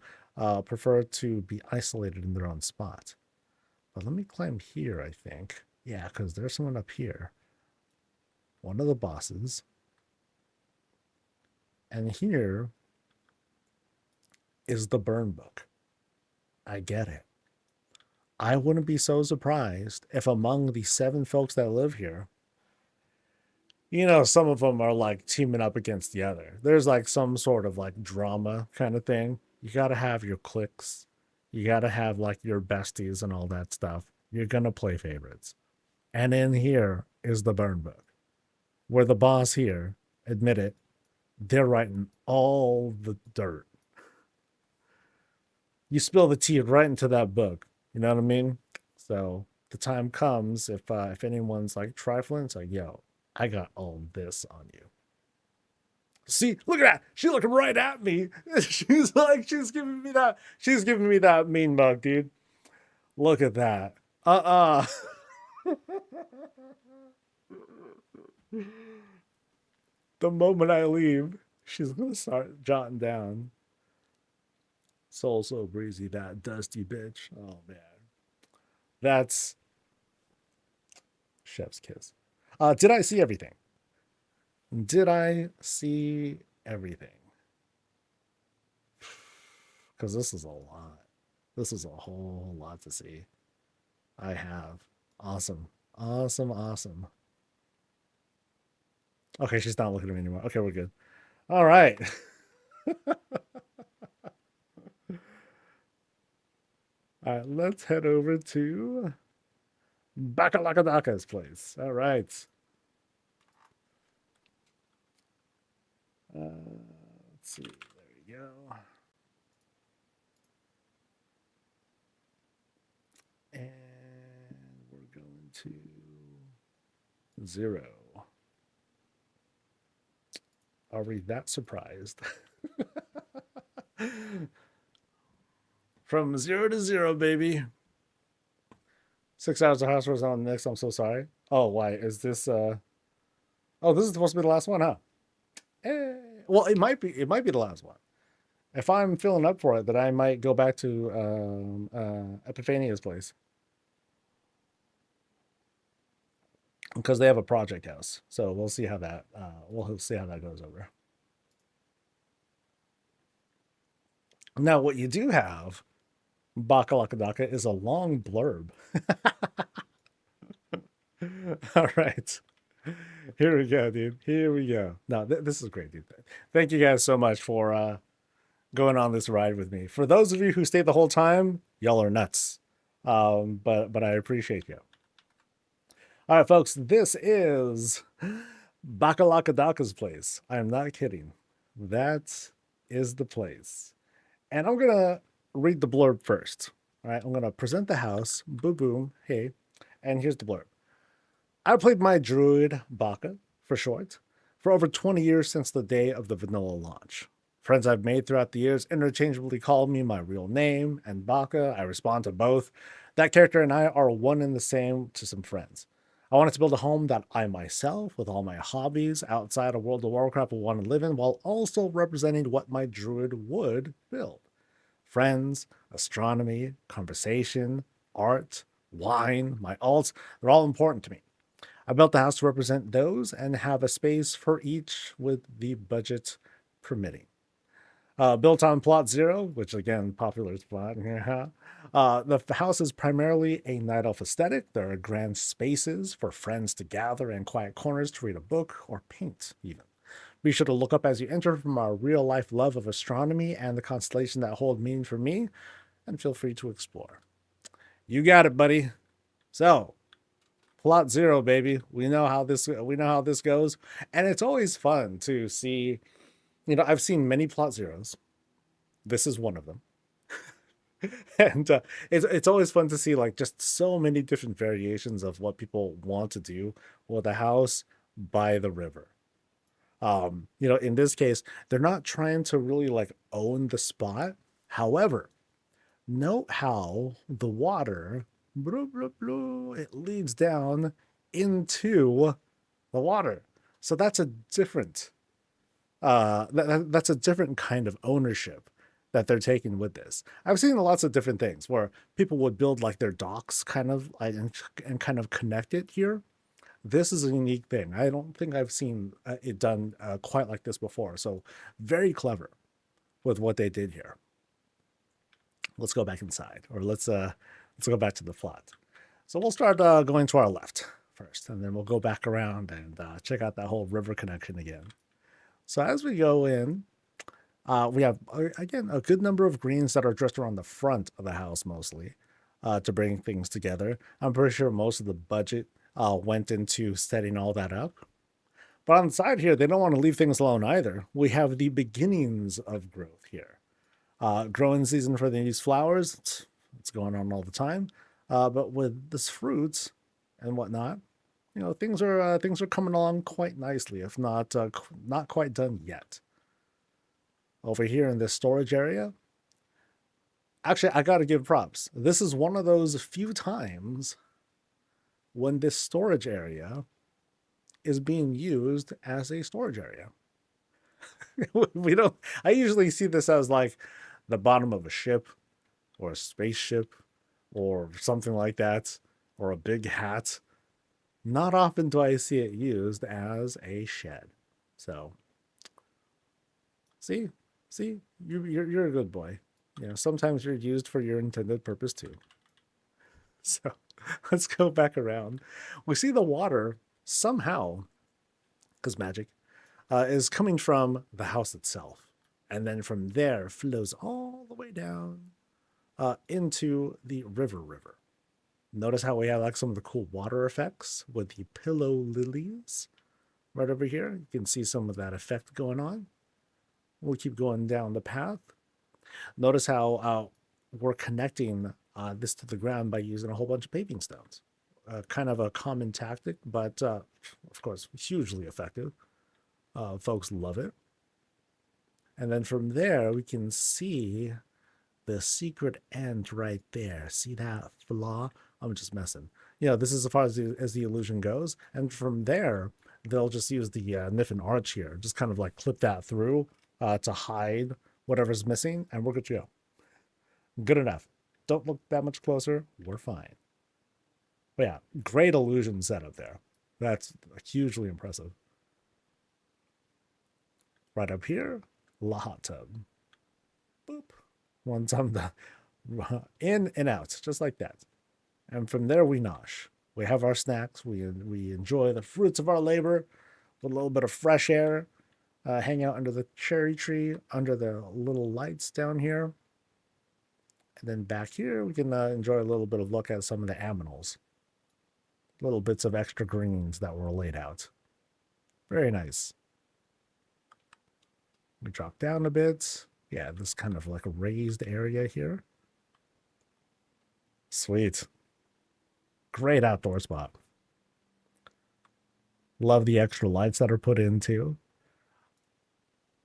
prefer to be isolated in their own spot. But let me climb here, I think. Yeah, because there's someone up here. One of the bosses. And here is the burn book. I get it. I wouldn't be so surprised if among the 7 folks that live here, some of them are like teaming up against the other. There's like some sort of like drama kind of thing. You got to have your cliques. You got to have like your besties and all that stuff. You're going to play favorites. And in here is the burn book, where the boss here, admit it, they're writing all the dirt. You spill the tea right into that book. You know what I mean? So the time comes if anyone's like trifling, it's like, yo, I got all this on you. See, look at that. She's looking right at me. She's giving me that mean mug, dude. Look at that. The moment I leave, she's gonna start jotting down. Soul so breezy, that dusty bitch. Oh man. That's chef's kiss. Did I see everything? Did I see everything? Because this is a lot. This is a whole lot to see. I have. Awesome. Awesome. Awesome. Okay, she's not looking at me anymore. Okay, we're good. All right. All right, let's head over to Bakalakadaka's place. All right. Let's see. There we go. And we're going to 0. Are we that surprised? From 0 to 0, baby. 6 hours of house was on next. I'm so sorry. Oh, why? Is this oh, this is supposed to be the last one, huh? Well, it might be the last one. If I'm filling up for it, then I might go back to Epiphania's place. Because they have a project house. So we'll see how that goes over. Now, what you do have, Bakalakadaka, is a long blurb. All right. Here we go, dude. Here we go. No, this is great, dude. Thank you guys so much for going on this ride with me. For those of you who stayed the whole time, y'all are nuts. But I appreciate you. All right, folks, this is Bakalakadaka's place. I am not kidding. That is the place. And I'm going to read the blurb first. All right, I'm going to present the house. Boom, boom. Hey. And here's the blurb. I played my druid, Baka, for short, for over 20 years since the day of the vanilla launch. Friends I've made throughout the years interchangeably call me my real name and Baka. I respond to both. That character and I are one and the same to some friends. I wanted to build a home that I myself, with all my hobbies outside of World of Warcraft, will want to live in, while also representing what my druid would build. Friends, astronomy, conversation, art, wine, my alts, they're all important to me. I built the house to represent those and have a space for each with the budget permitting. Built on plot 0, which again, popular spot. The house is primarily a night elf aesthetic. There are grand spaces for friends to gather and quiet corners to read a book or paint, even. Be sure to look up as you enter from our real life love of astronomy and the constellation that hold meaning for me, and feel free to explore. You got it, buddy. So, plot 0, baby. We know how this goes, and it's always fun to see. I've seen many plot 0s. This is one of them. And it's always fun to see like just so many different variations of what people want to do with a house by the river. In this case, they're not trying to really like own the spot. However, note how the water, it leads down into the water. So that's a different that's a different kind of ownership that they're taking with this. I've seen lots of different things where people would build like their docks kind of and kind of connect it here. This is a unique thing. I don't think I've seen it done quite like this before. So very clever with what they did here. Let's go back inside, or let's go back to the plot. So we'll start going to our left first, and then we'll go back around and check out that whole river connection again. So as we go in, we have, again, a good number of greens that are dressed around the front of the house mostly to bring things together. I'm pretty sure most of the budget went into setting all that up. But on the side here, they don't want to leave things alone either. We have the beginnings of growth here. Growing season for these flowers, it's going on all the time. But with this fruits and whatnot, things are coming along quite nicely, if not quite done yet. Over here in this storage area, actually, I gotta give props. This is one of those few times when this storage area is being used as a storage area. I usually see this as like the bottom of a ship or a spaceship or something like that, or a big hat. Not often do I see it used as a shed. So, see, you're a good boy. Sometimes you're used for your intended purpose too. So, let's go back around. We see the water somehow, because magic, is coming from the house itself, and then from there flows all the way down into the river. Notice how we have like some of the cool water effects with the pillow lilies right over here. You can see some of that effect going on. We'll keep going down the path. Notice how we're connecting this to the ground by using a whole bunch of paving stones. Kind of a common tactic, but of course, hugely effective. Folks love it. And then from there, we can see the secret end right there. See that flaw? I'm just messing. This is as far as the illusion goes. And from there, they'll just use the Niffin arch here. Just kind of like clip that through to hide whatever's missing. And we're good to go. Good enough. Don't look that much closer. We're fine. But yeah, great illusion setup there. That's hugely impressive. Right up here, the hot tub. Boop. One time in and out, just like that. And from there we nosh. We have our snacks. We enjoy the fruits of our labor with a little bit of fresh air. Hang out under the cherry tree, under the little lights down here. And then back here, we can enjoy a little bit of look at some of the aminals. Little bits of extra greens that were laid out. Very nice. We drop down a bit. Yeah, this kind of like a raised area here. Sweet. Great outdoor spot. Love the extra lights that are put in too.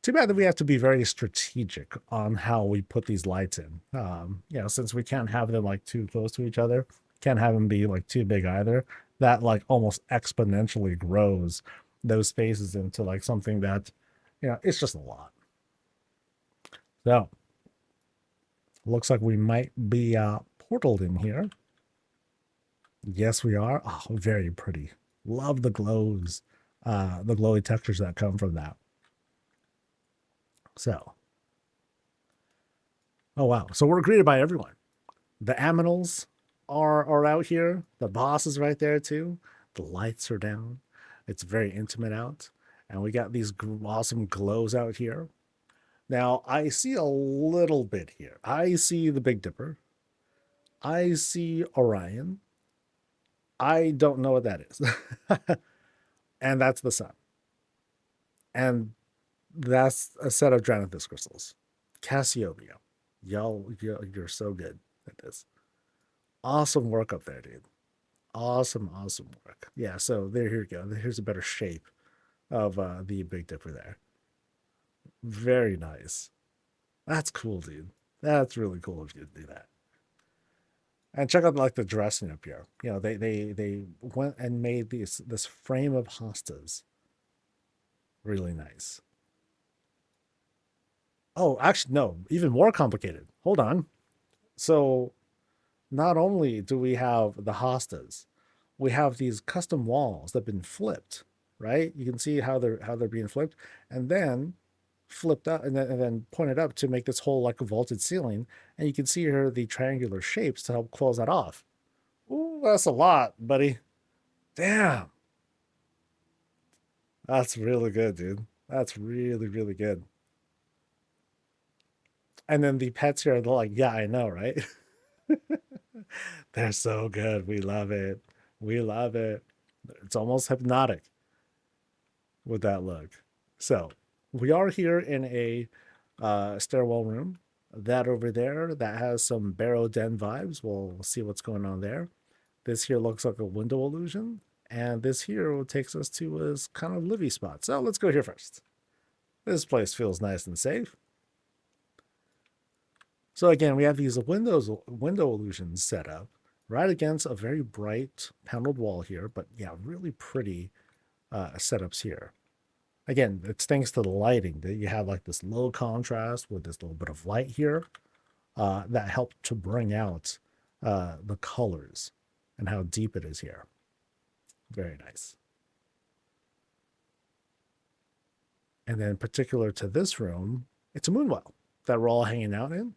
Too bad that we have to be very strategic on how we put these lights in. You know, since we can't have them like too close to each other, can't have them be like too big either. That like almost exponentially grows those spaces into like something that, you know, it's just a lot. So looks like we might be portaled in here. Yes, we are. Oh, very pretty. Love the glows, the glowy textures that come from that. So, oh wow. So we're greeted by everyone. The aminals are out here. The boss is right there too. The lights are down. It's very intimate out. And we got these awesome glows out here. Now, I see a little bit here. I see the Big Dipper. I see Orion. I don't know what that is. And that's the sun. And that's a set of Dranathus crystals. Cassiopeia. You're so good at this. Awesome work up there, dude. Awesome work. Yeah, so here you go. Here's a better shape of the Big Dipper there. Very nice. That's cool, dude. That's really cool of you to do that. And check out like the dressing up here. You know, they went and made this frame of hostas. Really nice. Oh, actually, no, even more complicated. Hold on. So not only do we have the hostas, we have these custom walls that have been flipped, right? You can see how they're being flipped, and then flipped up and then pointed up to make this whole like a vaulted ceiling. And you can see here the triangular shapes to help close that off. Ooh, that's a lot, buddy. Damn. That's really good, dude. That's really, really good. And then the pets here, they're like, yeah, I know, right? They're so good. We love it. We love it. It's almost hypnotic with that look. So we are here in a stairwell room. That over there, that has some Barrow Den vibes. We'll see what's going on there. This here looks like a window illusion. And this here takes us to a kind of living spot. So let's go here first. This place feels nice and safe. So again, we have these window illusions set up right against a very bright paneled wall here. But yeah, really pretty setups here. Again, it's thanks to the lighting that you have like this low contrast with this little bit of light here that helped to bring out the colors and how deep it is here. Very nice. And then particular to this room, it's a moonwell that we're all hanging out in.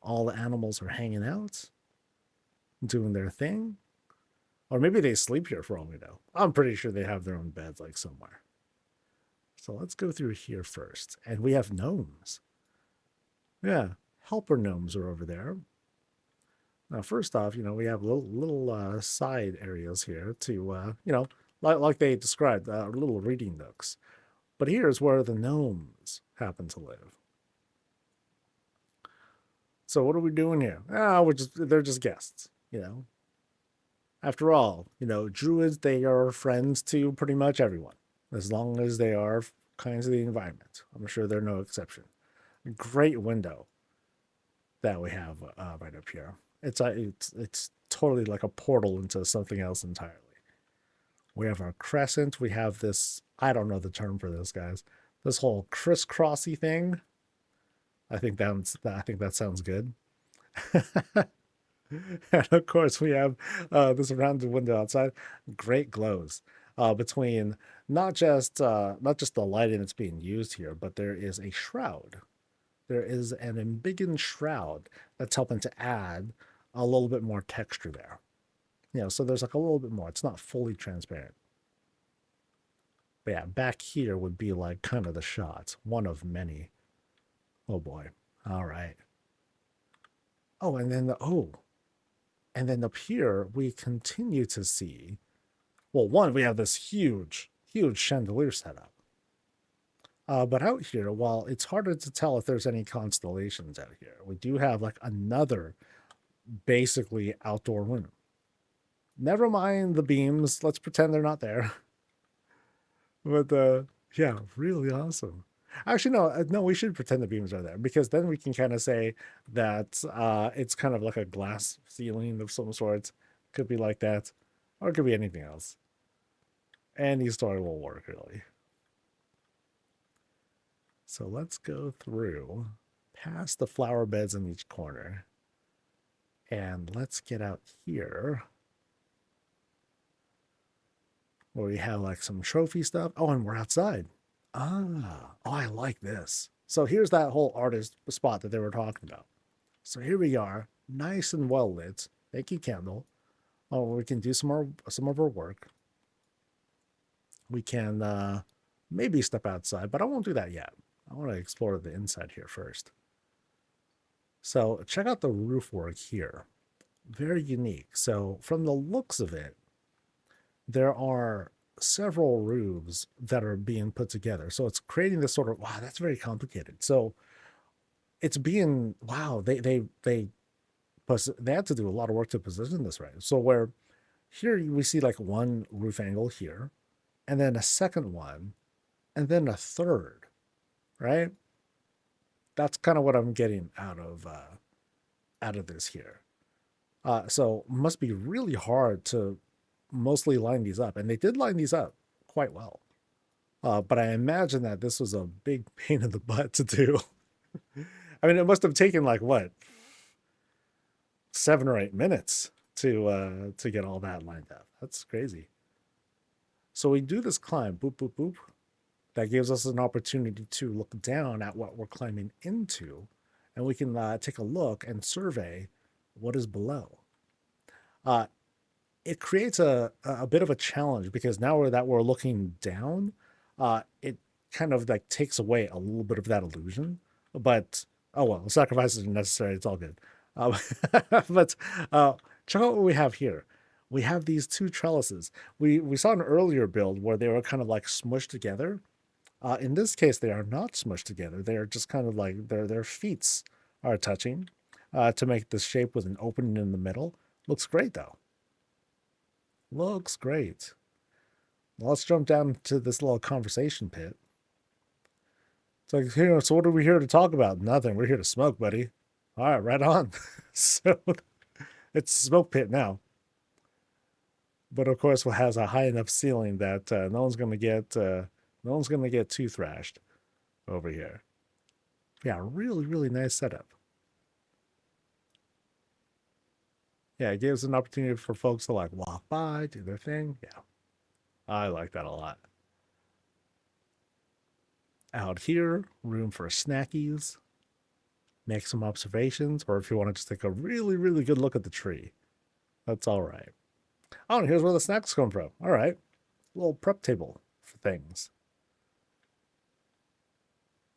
All the animals are hanging out, doing their thing. Or maybe they sleep here for all we know. I'm pretty sure they have their own beds like somewhere. So let's go through here first. And we have gnomes. Yeah, helper gnomes are over there. Now, first off, you know, we have little side areas here to, you know, like they described, little reading nooks. But here's where the gnomes happen to live. So what are we doing here? They're just guests, you know. After all, you know, druids, they are friends to pretty much everyone, as long as they are kinds of the environment. I'm sure they're no exception. A great window that we have right up here. It's totally like a portal into something else entirely. We have our crescent. We have this, I don't know the term for this, guys. This whole crisscrossy thing. I think that sounds good. And of course, we have this rounded window outside. Great glows between not just the lighting that's being used here, but there is a shroud. There is an embiggened shroud that's helping to add a little bit more texture there. You know, so there's like a little bit more. It's not fully transparent. But yeah, back here would be like kind of the shot, one of many. Oh boy. All right. Oh, and then up here we continue to see. Well, one, we have this huge chandelier setup. But out here, while it's harder to tell if there's any constellations out here, we do have like another basically outdoor room. Never mind the beams. Let's pretend they're not there. But yeah, really awesome. Actually, no, no, we should pretend the beams are there because then we can kind of say that it's kind of like a glass ceiling of some sort. Could be like that, or it could be anything else. Any story will work, really. So let's go through past the flower beds in each corner. And let's get out here where we have like some trophy stuff. Oh, and we're outside. Ah, oh, I like this. So here's that whole artist spot that they were talking about. So here we are, nice and well lit. Thank you, candle. Oh, we can do some of our work. We can maybe step outside, but I won't do that yet. I want to explore the inside here first. So check out the roof work here. Very unique. So from the looks of it, there are several roofs that are being put together. So it's creating this sort of, wow, that's very complicated. So it's being, wow, they had to do a lot of work to position this right. So where here we see like one roof angle here, and then a second one, and then a third, right? That's kind of what I'm getting out of this here. So must be really hard to mostly line these up, and they did line these up quite well. But I imagine that this was a big pain in the butt to do. I mean, it must have taken like what 7 or 8 minutes to get all that lined up. That's crazy. So we do this climb, boop boop boop. That gives us an opportunity to look down at what we're climbing into, and we can take a look and survey what is below. It creates a bit of a challenge because now that we're looking down, it kind of like takes away a little bit of that illusion. But oh well, sacrifices are necessary. It's all good. Um, but check out what we have here. We have these two trellises. We saw an earlier build where they were kind of like smushed together. In this case, they are not smushed together. They are just kind of like their feet are touching to make this shape with an opening in the middle. Looks great though. Looks great. Well, let's jump down to this little conversation pit. It's like, here, so what are we here to talk about? Nothing. We're here to smoke, buddy. All right, right on. So it's a smoke pit now. But of course, it has a high enough ceiling that no one's gonna get too thrashed over here. Yeah, really, really nice setup. Yeah, it gives an opportunity for folks to like walk by, do their thing. Yeah, I like that a lot. Out here, room for snackies, make some observations, or if you want to just take a really, really good look at the tree, that's all right. Oh, and here's where the snacks come from. All right, little prep table for things.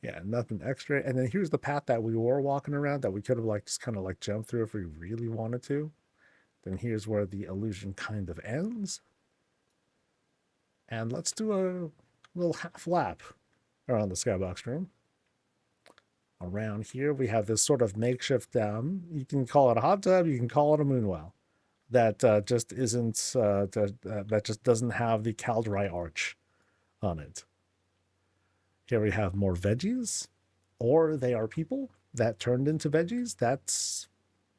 Yeah, nothing extra. And then here's the path that we were walking around that we could have like just kind of like jumped through if we really wanted to. Then here's where the illusion kind of ends. And let's do a little half lap around the skybox room. Around here, we have this sort of makeshift, you can call it a hot tub, you can call it a moon well, that just isn't, that just doesn't have the Caldrai arch on it. Here we have more veggies, or they are people that turned into veggies. That's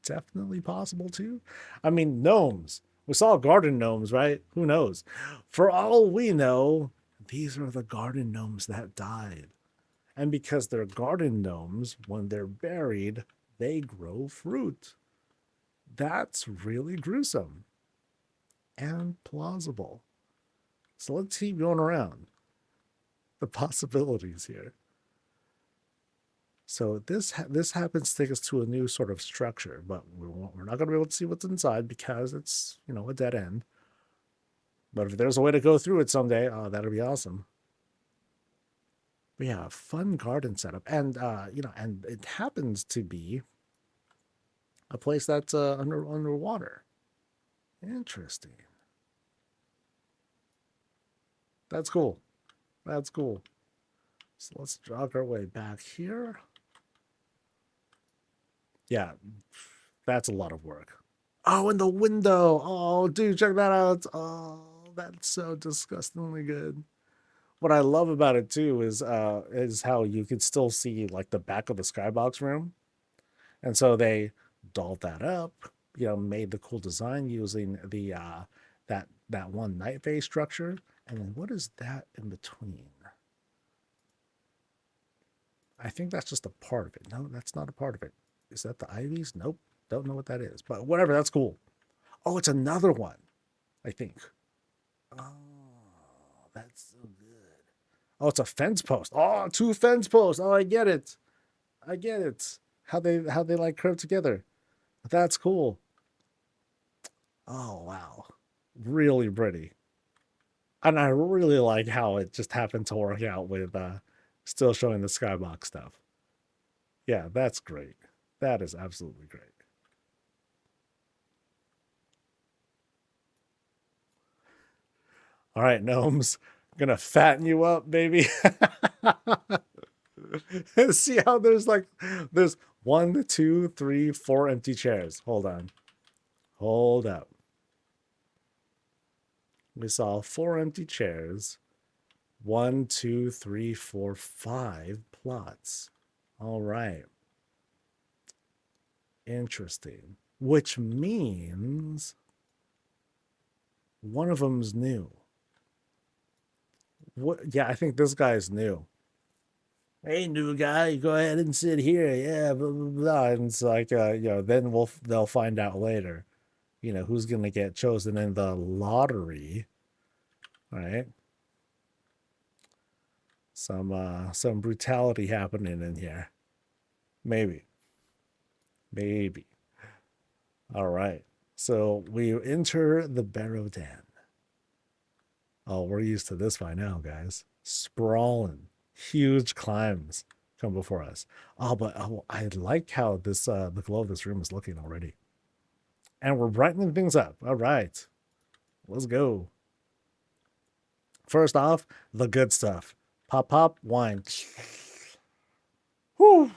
definitely possible too. I mean, gnomes. We saw garden gnomes, right? Who knows? For all we know, these are the garden gnomes that died. And because they're garden gnomes, when they're buried, they grow fruit. That's really gruesome and plausible. So let's keep going around the possibilities here. So this happens to take us to a new sort of structure, but we're not going to be able to see what's inside because it's, you know, a dead end. But if there's a way to go through it someday, that'll be awesome. But yeah, fun garden setup, and you know, and it happens to be a place that's underwater. Interesting. That's cool. That's cool. So let's jog our way back here. Yeah, that's a lot of work. Oh, and the window. Oh, dude, check that out. Oh, that's so disgustingly good. what I love about it too is how you could still see like the back of the skybox room, and so they dolled that up, made the cool design using the that one night phase structure. And then what is that in between? I think that's just a part of it. No, that's not a part of it. Is that the ivies? Nope. Don't know what that is. But whatever, that's cool. Oh, it's another one, I think. Oh, that's so good. Oh, it's a fence post. Oh, two fence posts. Oh, I get it. I get it. How they like curve together. That's cool. Oh wow. Really pretty. And I really like how it just happened to work out with still showing the skybox stuff. Yeah, that's great. That is absolutely great. All right, gnomes, I'm gonna fatten you up, baby. See how there's 1, 2, 3, 4 empty chairs. Hold on. Hold up. We saw 4 empty chairs. 1, 2, 3, 4, 5 plots. All right. Interesting. Which means one of them's new. What? Yeah, I think this guy's new. Hey, new guy, go ahead and sit here. Yeah, blah blah blah. And it's like, then they'll find out later, who's gonna get chosen in the lottery, right? Some brutality happening in here, maybe. Maybe. All right. So we enter the Barrow Den. Oh, we're used to this by now, guys. Sprawling, huge climbs come before us. Oh, but I like how the glow of this room is looking already. And we're brightening things up. All right. Let's go. First off, the good stuff. Pop, pop, wine. Whew.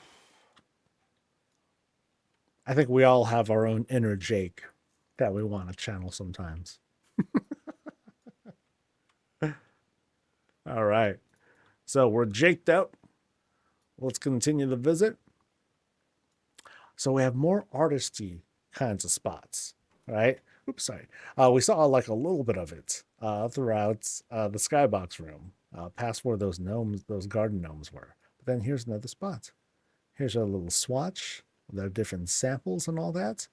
I think we all have our own inner Jake that we want to channel sometimes. All right. So we're jaked out. Let's continue the visit. So we have more artisty kinds of spots, right? Oops, sorry. We saw like a little bit of it throughout the skybox room, past where those garden gnomes were. But then here's another spot. Here's a little swatch. There are different samples and all that.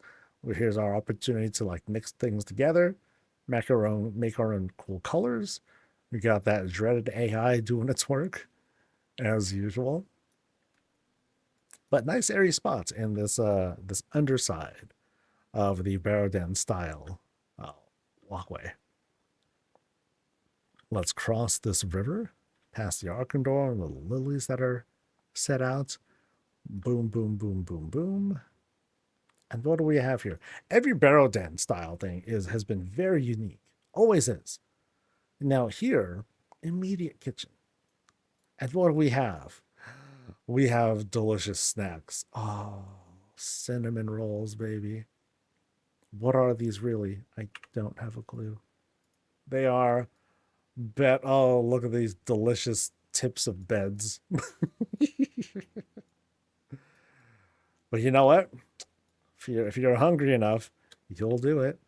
Here's our opportunity to like mix things together, make our own cool colors. We got that dreaded AI doing its work, as usual. But nice airy spots in this underside of the Barrow Den style walkway. Let's cross this river, past the Arkandor and the lilies that are set out. Boom, boom, boom, boom, boom. And what do we have here? Every Barrow Den style thing has been very unique. Always is. Now here, immediate kitchen. And what do we have? We have delicious snacks. Oh, cinnamon rolls, baby. What are these really? I don't have a clue. They are oh, look at these delicious tips of beds. But you know what? If you're hungry enough, you'll do it.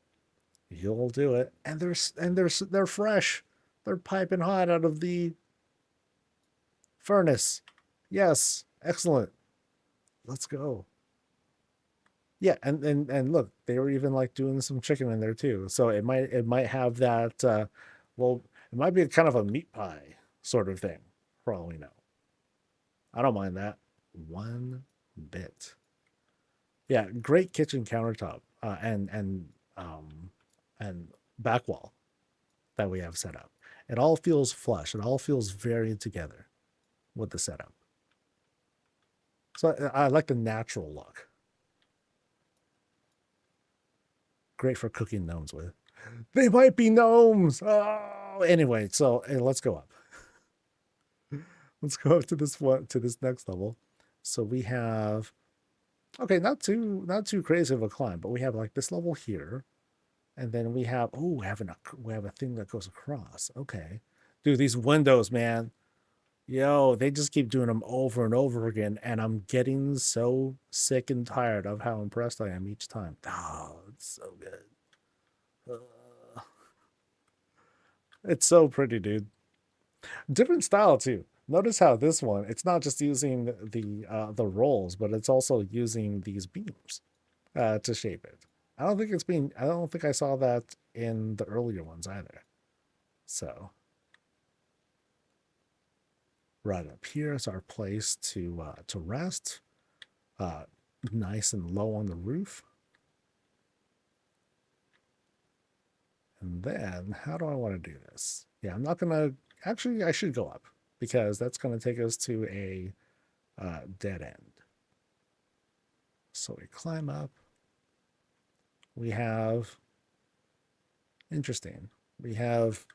You'll do it. And they're fresh. They're piping hot out of the furnace. Yes, excellent. Let's go. Yeah, and look, they were even like doing some chicken in there too. So it might have that. Well, it might be a kind of a meat pie sort of thing, for all we know. I don't mind that one bit. Yeah, great kitchen countertop and back wall that we have set up. It all feels flush. It all feels very together with the setup. So I like the natural look. Great for cooking gnomes with. They might be gnomes. Oh, anyway, so let's go up. Let's go up to this next level. So we have, okay, not too crazy of a climb, but we have like this level here, and then we have we have a thing that goes across. Okay, Dude, these windows, man. Yo, they just keep doing them over and over again, and I'm getting so sick and tired of how impressed I am each time. Oh, it's so good. Uh, it's so pretty, dude. Different style too. Notice how this one, it's not just using the rolls, but it's also using these beams to shape it. I don't think I saw that in the earlier ones either. So right up here is our place to rest. Uh, nice and low on the roof. And then how do I want to do this? Yeah, I'm not gonna actually I should go up because that's gonna take us to a dead end. So we climb up. We have interesting. We have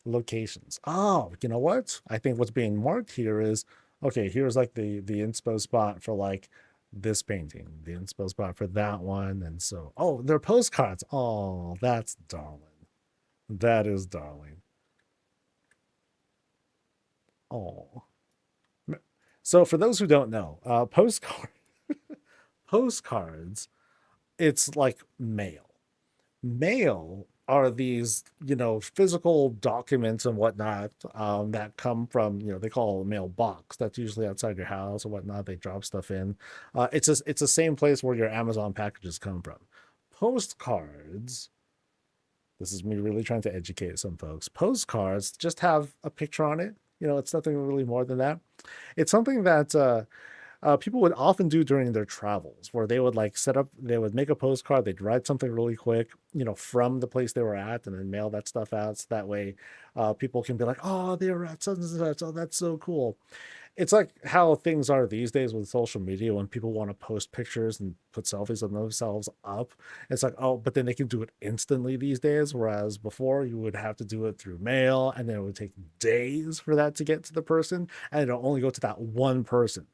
locations. Oh, you know what? I think what's being marked here is okay, here's like the inspo spot for like this painting, the inspo spot for that one, and so oh, they're postcards. Oh, that's darling. That is darling. Oh. So for those who don't know, postcards, it's like mail. Mail are these, physical documents and whatnot that come from, they call a mail box. That's usually outside your house or whatnot. They drop stuff in. It's the same place where your Amazon packages come from. Postcards. This is me really trying to educate some folks. Postcards just have a picture on it. It's nothing really more than that. It's something that people would often do during their travels, where they would they would make a postcard, they'd write something really quick, from the place they were at, and then mail that stuff out. So that way, people can be like, "Oh, they were at such and such. Oh, that's so cool." It's like how things are these days with social media when people want to post pictures and put selfies of themselves up. It's like, oh, but then they can do it instantly these days. Whereas before you would have to do it through mail and then it would take days for that to get to the person. And it'll only go to that one person.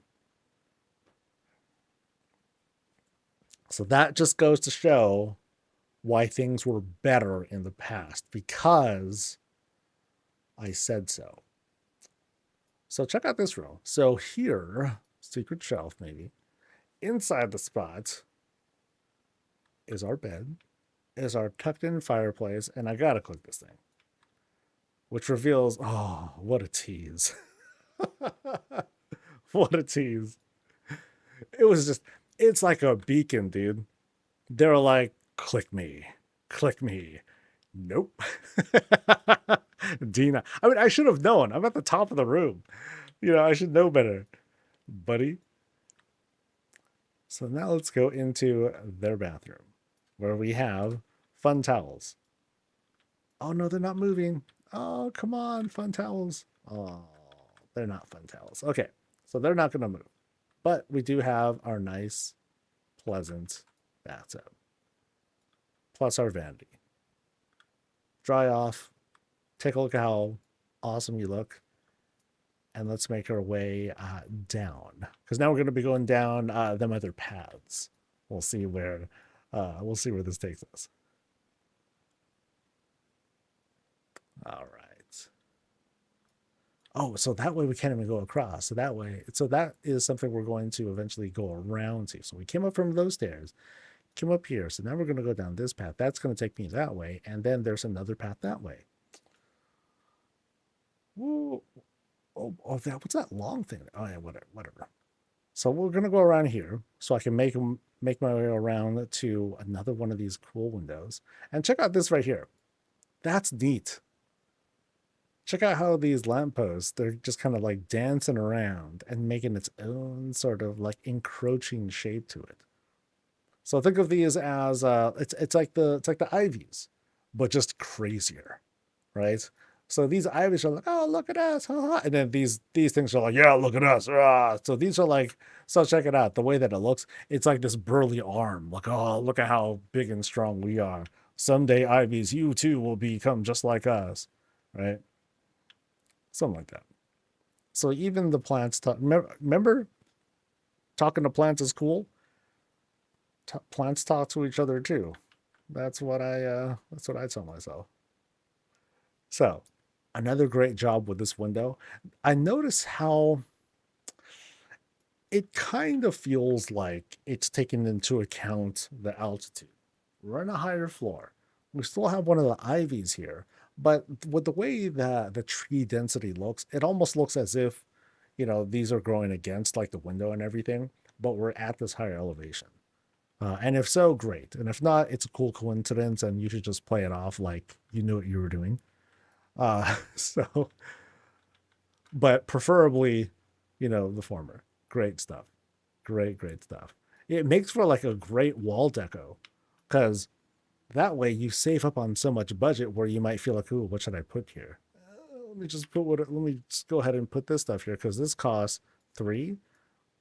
So that just goes to show why things were better in the past because I said so. So check out this row. So here, secret shelf maybe, inside the spot is our bed, is our tucked in fireplace, and I gotta click this thing, which reveals, oh, what a tease. What a tease. It's like a beacon, dude. They're like, click me. Nope. Dina. I mean, I should have known. I'm at the top of the room. I should know better, buddy. So now let's go into their bathroom where we have fun towels. Oh, no, they're not moving. Oh, come on, fun towels. Oh, they're not fun towels. Okay, so they're not going to move. But we do have our nice, pleasant bathtub. Plus our vanity. Dry off. Take a look at how awesome you look. And let's make our way down. Because now we're going to be going down them other paths. We'll see where this takes us. All right. Oh, so that way we can't even go across. So that is something we're going to eventually go around to. So we came up from those stairs, came up here. So now we're going to go down this path. That's going to take me that way. And then there's another path that way. Whoa. Oh, what's that long thing? Oh, yeah, whatever. So we're going to go around here so I can make my way around to another one of these cool windows. And check out this right here. That's neat. Check out how these lampposts, they're just kind of like dancing around and making its own sort of like encroaching shape to it. So think of these as it's like the ivies, but just crazier, right? So these ivies are like, oh, look at us, and then these things are like, yeah, look at us. So these are like, so check it out. The way that it looks, it's like this burly arm. Like, oh, look at how big and strong we are. Someday, ivies, you too will become just like us, right? Something like that. So even the plants, remember, talking to plants is cool. Plants talk to each other too. That's what I tell myself. So Another great job with this window. I notice how it kind of feels like it's taken into account the altitude. We're on a higher floor. We still have one of the ivies here, but with the way that the tree density looks, it almost looks as if, these are growing against like the window and everything, but we're at this higher elevation. And if so, great. And if not, it's a cool coincidence and you should just play it off like you knew what you were doing. So, but preferably, the former. Great stuff. Great stuff. It makes for like a great wall deco because that way you save up on so much budget where you might feel like, ooh, what should I put here? Let me just go ahead and put this stuff here because this costs 3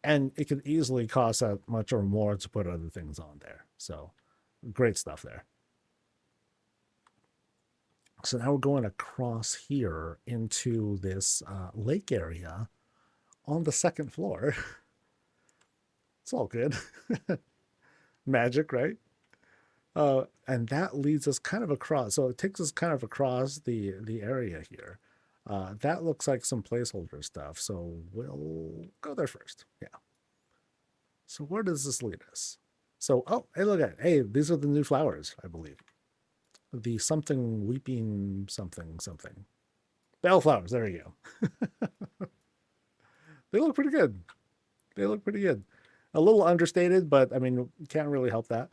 and it could easily cost that much or more to put other things on there. So great stuff there. So now we're going across here into this lake area on the second floor. It's all good. Magic, right? And that leads us kind of across. So it takes us kind of across the area here. That looks like some placeholder stuff. So we'll go there first. Yeah. So where does this lead us? So, oh, hey, look at it. Hey, these are the new flowers, I believe. The something weeping something. Bellflowers. There you go. They look pretty good. They look pretty good. A little understated, but I mean, can't really help that.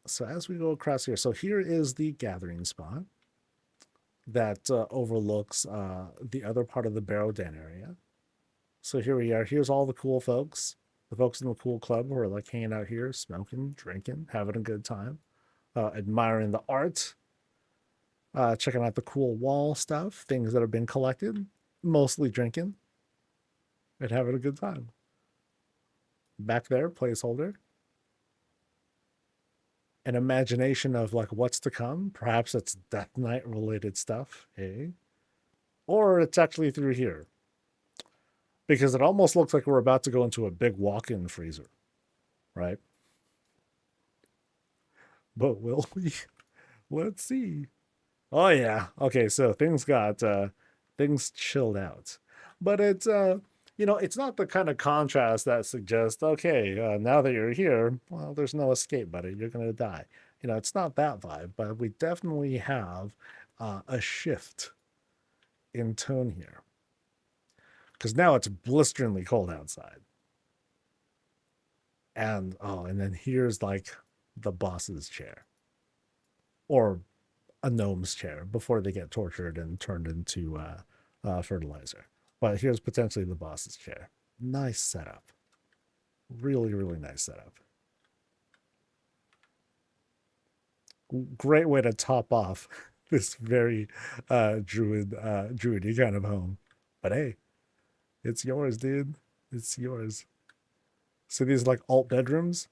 So as we go across here, so here is the gathering spot that overlooks the other part of the Barrow Den area. So here we are. Here's all the cool folks. The folks in the cool club who are like hanging out here, smoking, drinking, having a good time, admiring the art, checking out the cool wall stuff, things that have been collected, mostly drinking, and having a good time. Back there, placeholder. An imagination of like what's to come. Perhaps it's Death Knight related stuff, eh? Or it's actually through here. Because it almost looks like we're about to go into a big walk-in freezer, right? But will we? Let's see. Oh yeah. Okay, so things chilled out. But it's it's not the kind of contrast that suggests, okay, now that you're here, well, there's no escape, buddy. You're gonna die. It's not that vibe, but we definitely have a shift in tone here. Because now it's blisteringly cold outside. And then here's like the boss's chair. Or a gnome's chair before they get tortured and turned into fertilizer. But here's potentially the boss's chair. Nice setup. Really, really nice setup. Great way to top off this very druidy kind of home. But hey, it's yours, dude. It's yours. So these like alt bedrooms,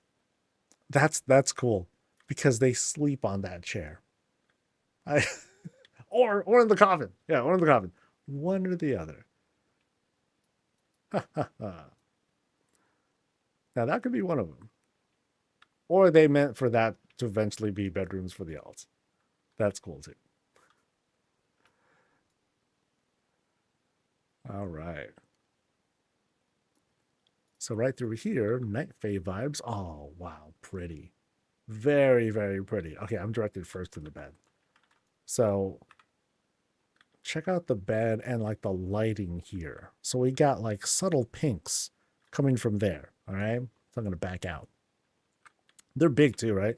that's cool because they sleep on that chair. I or in the coffin. Yeah, or in the coffin. One or the other. Now that could be one of them. Or they meant for that to eventually be bedrooms for the alts. That's cool too. All right. So right through here, Night Fae vibes. Oh, wow, pretty. Very, very pretty. Okay, I'm directed first to the bed. So check out the bed and like the lighting here. So we got like subtle pinks coming from there. All right. So I'm going to back out. They're big too, right?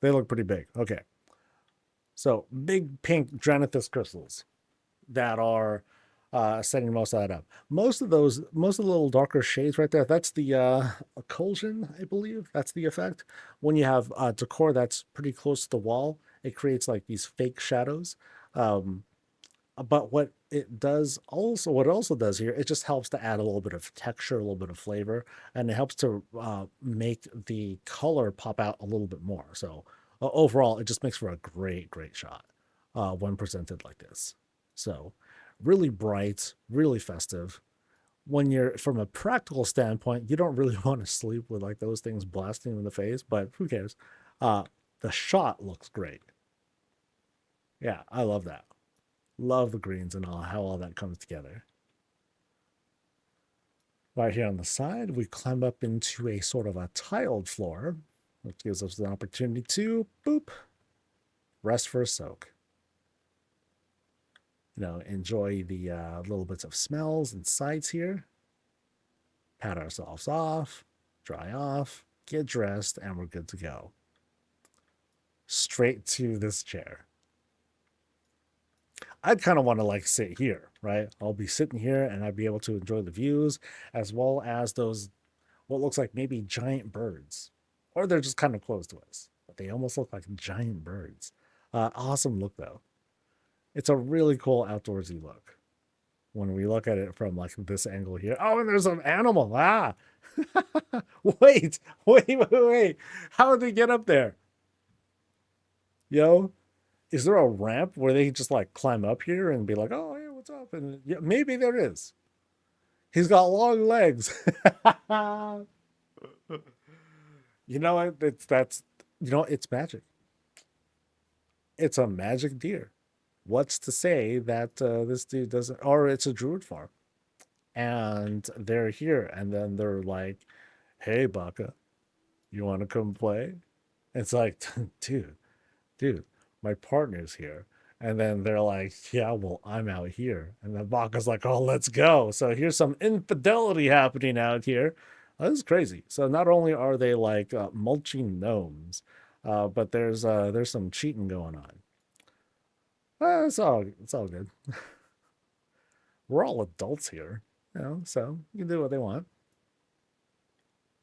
They look pretty big. Okay. So big pink Dranithus crystals that are setting most of that up. Most of the little darker shades right there, that's the occlusion, I believe. That's the effect. When you have decor that's pretty close to the wall, it creates like these fake shadows. But what it also does here, it just helps to add a little bit of texture, a little bit of flavor, and it helps to make the color pop out a little bit more. So overall, it just makes for a great shot when presented like this. So really bright, really festive. When you're from a practical standpoint, you don't really want to sleep with like those things blasting in the face, but who cares? The shot looks great. Yeah, I love that. Love the greens and all, how all that comes together. Right here on the side, we climb up into a sort of a tiled floor, which gives us the opportunity to, boop, rest for a soak. Enjoy the little bits of smells and sights here. Pat ourselves off, dry off, get dressed, and we're good to go. Straight to this chair. I'd kind of want to like sit here, right? I'll be sitting here and I'd be able to enjoy the views as well as those, what looks like maybe giant birds. Or they're just kind of close to us, but they almost look like giant birds. Awesome look though. It's a really cool outdoorsy look when we look at it from like this angle here. Oh, and there's an animal. Ah, wait. How did they get up there? Yo, is there a ramp where they just like climb up here and be like, oh, hey, what's up? And yeah, maybe there is. He's got long legs. You know what? It's magic. It's a magic deer. What's to say that this dude doesn't, or it's a druid farm and they're here and then they're like, hey, Baka, you want to come play? It's like, dude, my partner's here. And then they're like, yeah, well, I'm out here. And then Baka's like, oh, let's go. So here's some infidelity happening out here. This is crazy. So not only are they like mulching gnomes, but there's some cheating going on. It's all good. We're all adults here, so you can do what they want.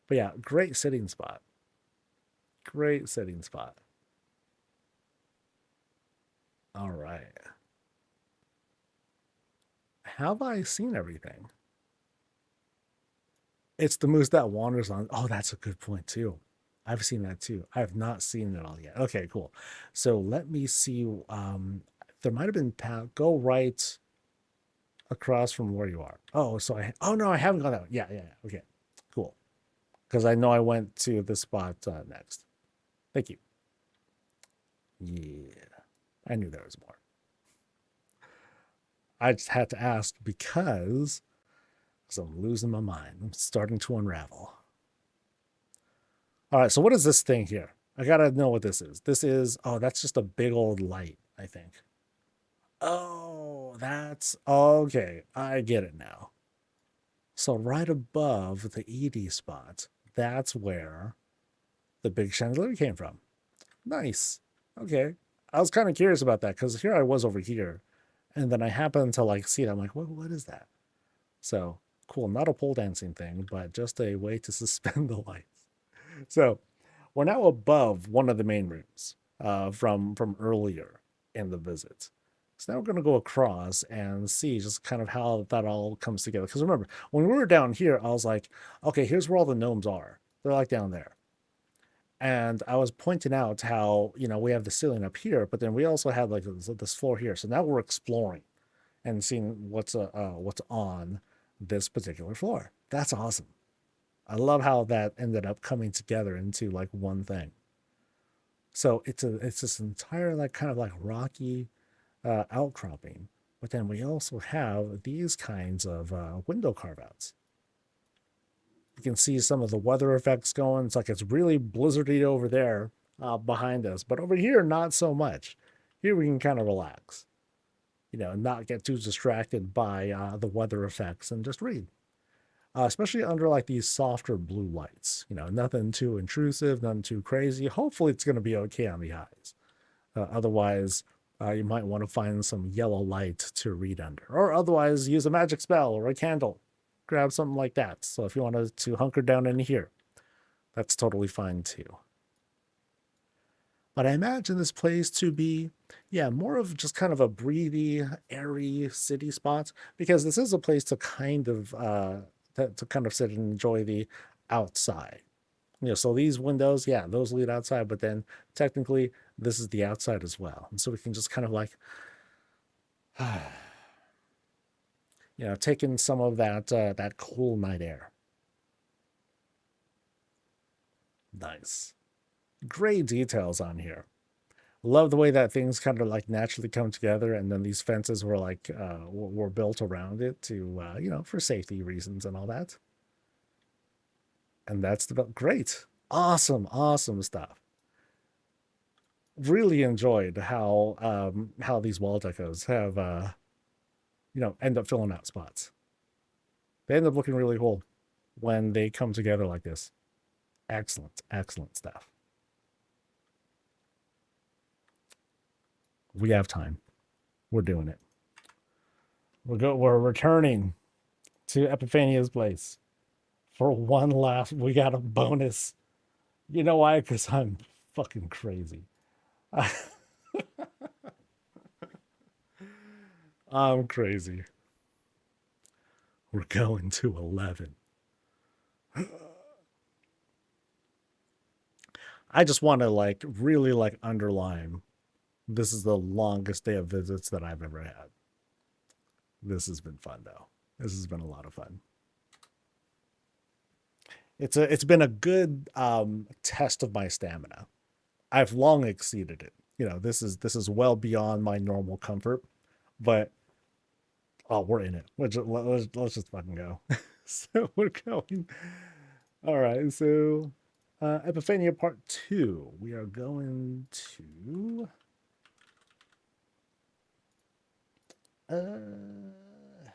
But yeah, great sitting spot. Great sitting spot. All right. Have I seen everything? It's the moose that wanders on. Oh, that's a good point too. I've seen that too. I have not seen it all yet. Okay, cool. So let me see. There might have been go right across from where you are. Oh, so oh no, I haven't gone that way. Yeah. Okay, cool. Because I know I went to the spot next. Thank you. Yeah, I knew there was more. I just had to ask because I'm losing my mind. I'm starting to unravel. All right, so what is this thing here? I gotta know what this is. Oh, that's just a big old light, I think. Oh, that's okay. I get it now. So right above the ED spot, that's where the big chandelier came from. Nice. Okay. I was kind of curious about that because here I was over here, and then I happened to like see it. I'm like, what is that? So cool. Not a pole dancing thing, but just a way to suspend the lights. So we're now above one of the main rooms from earlier in the visit. So now we're going to go across and see just kind of how that all comes together. Because remember, when we were down here, I was like, okay, here's where all the gnomes are. They're like down there. And I was pointing out how, we have the ceiling up here, but then we also have like this floor here. So now we're exploring and seeing what's on this particular floor. That's awesome. I love how that ended up coming together into like one thing. So it's this entire like kind of like rocky outcropping, but then we also have these kinds of window carve outs. You can see some of the weather effects going. It's like it's really blizzardy over there behind us, but over here, not so much. Here we can kind of relax, not get too distracted by the weather effects and just read. Especially under like these softer blue lights, nothing too intrusive, nothing too crazy. Hopefully it's going to be okay on the eyes. Otherwise, you might want to find some yellow light to read under, or otherwise use a magic spell or a candle. Grab something like that. So if you wanted to hunker down in here, that's totally fine too. But I imagine this place to be, more of just kind of a breathy, airy city spot, because this is a place to kind of sit and enjoy the outside. So these windows, those lead outside, but then technically this is the outside as well. And so we can just kind of like, take in some of that cool night air. Nice. Great details on here. Love the way that things kind of like naturally come together, and then these fences were like were built around it to you know, for safety reasons and all that. And that's the great, awesome, awesome stuff. Really enjoyed how these wall decos have you know, end up filling out spots. They end up looking really cool when they come together like this. Excellent, excellent stuff. We have time. We're doing it. We're returning to Epiphania's place for one last. We got a bonus. You know why? Because I'm fucking crazy. I'm crazy. We're going to 11. I just want to like really like underline this is the longest day of visits that I've ever had. This has been fun though. This has been a lot of fun. It's been a good test of my stamina. I've long exceeded it. You know, this is well beyond my normal comfort, but oh, we're in it. Let's just fucking go. So we're going. All right. So Epiphania Part 2. We are going to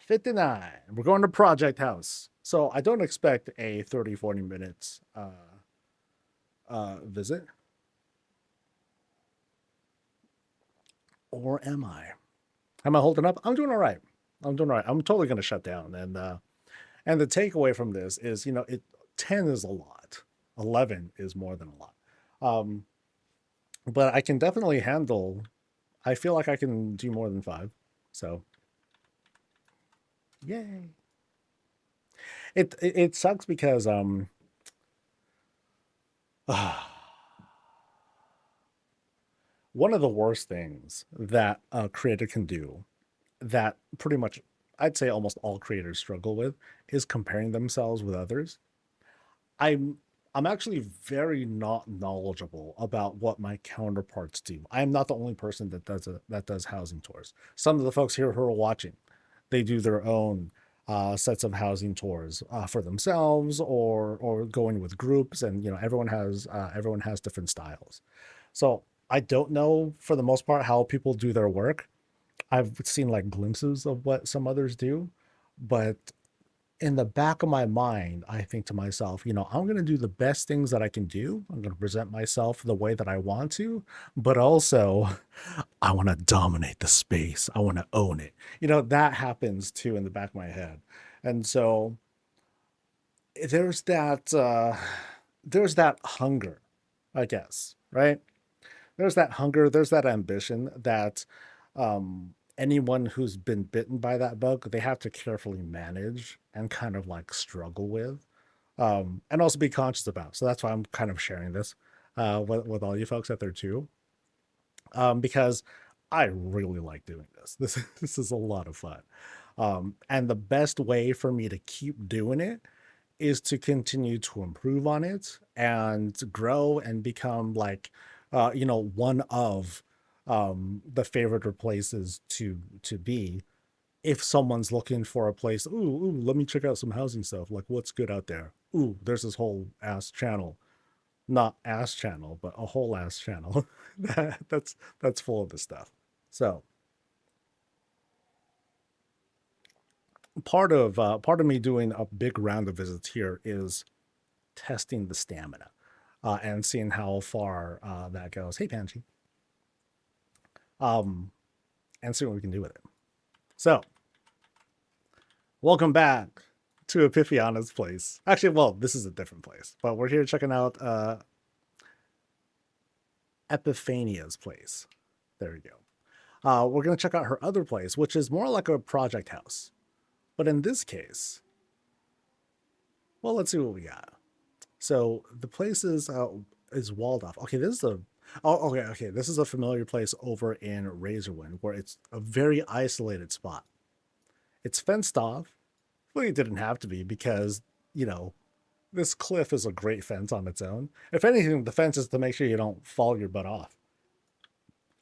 59. We're going to Project House. So I don't expect a 30, 40 minutes visit. Or am I? Am I holding up? I'm doing all right. I'm doing all right. I'm totally gonna shut down. And the takeaway from this is, you know, 10 is a lot. 11 is more than a lot. But I can definitely handle, I feel like I can do more than 5. So yay. It sucks because one of the worst things that a creator can do, that pretty much I'd say almost all creators struggle with, is comparing themselves with others. I'm I'm actually very not knowledgeable about what my counterparts do. I am not the only person that does housing tours. Some of the folks here who are watching, they do their own sets of housing tours for themselves, or going with groups, and you know, everyone has different styles. So I don't know for the most part how people do their work. I've seen like glimpses of what some others do, but in the back of my mind, I think to myself, you know, I'm going to do the best things that I can do. I'm going to present myself the way that I want to, but also I want to dominate the space. I want to own it. You know, that happens too in the back of my head. And so there's that hunger, I guess, right? There's that hunger, there's that ambition that anyone who's been bitten by that bug, they have to carefully manage and kind of like struggle with, and also be conscious about. So that's why I'm kind of sharing this with all you folks out there too, because I really like doing this. This is a lot of fun, and the best way for me to keep doing it is to continue to improve on it and grow and become like, you know, one of the favorite places to be if someone's looking for a place. Ooh, let me check out some housing stuff. Like, what's good out there? Ooh, there's this whole ass channel, not ass channel, but a whole ass channel that's full of this stuff. So part of me doing a big round of visits here is testing the stamina, and seeing how far that goes. Hey, Panji. Um, and see what we can do with it. So, welcome back to Epiphania's place. Actually, well, this is a different place, but we're here checking out Epiphania's place. There we go. We're going to check out her other place, which is more like a project house. But in this case, well, let's see what we got. So the place is walled off. Okay, this is a okay. This is a familiar place over in Razorwind, where it's a very isolated spot. It's fenced off. Well, it didn't have to be, because, you know, this cliff is a great fence on its own. If anything, the fence is to make sure you don't fall your butt off.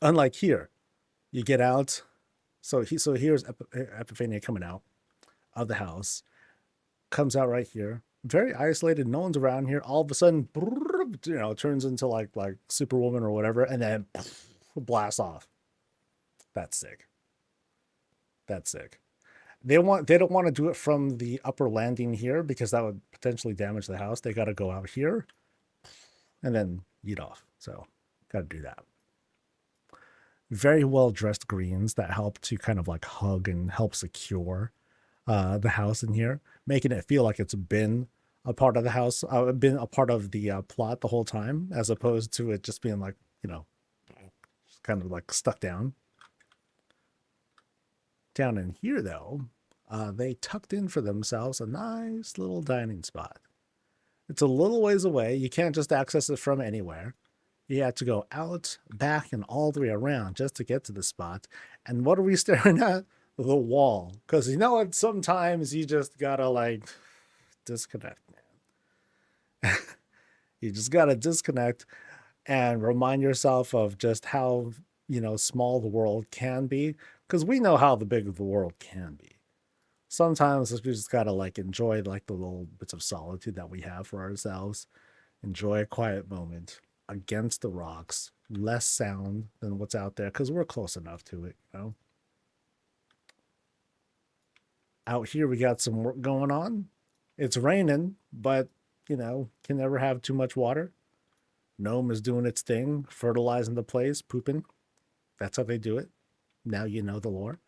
Unlike here, you get out. So here's Epiphania coming out of the house, comes out right here, very isolated. No one's around here. All of a sudden, turns into like Superwoman or whatever, and then blasts off. That's sick. That's sick. They don't want to do it from the upper landing here because that would potentially damage the house. They got to go out here and then eat off. So got to do that. Very well dressed greens that help to kind of like hug and help secure the house in here, making it feel like it's been a part of the house, been a part of the plot the whole time, as opposed to it just being like, kind of like stuck down. Down in here, though, they tucked in for themselves a nice little dining spot. It's a little ways away. You can't just access it from anywhere. You have to go out, back, and all the way around just to get to the spot. And what are we staring at? The wall. Because you know what? Sometimes you just gotta like disconnect, man. You just gotta disconnect and remind yourself of just how, small the world can be. Because we know how big the world can be. Sometimes we just gotta like enjoy like the little bits of solitude that we have for ourselves. Enjoy a quiet moment against the rocks, less sound than what's out there because we're close enough to it, Out here we got some work going on. It's raining, but can never have too much water. Gnome is doing its thing, fertilizing the place, pooping. That's how they do it. Now you know the lore.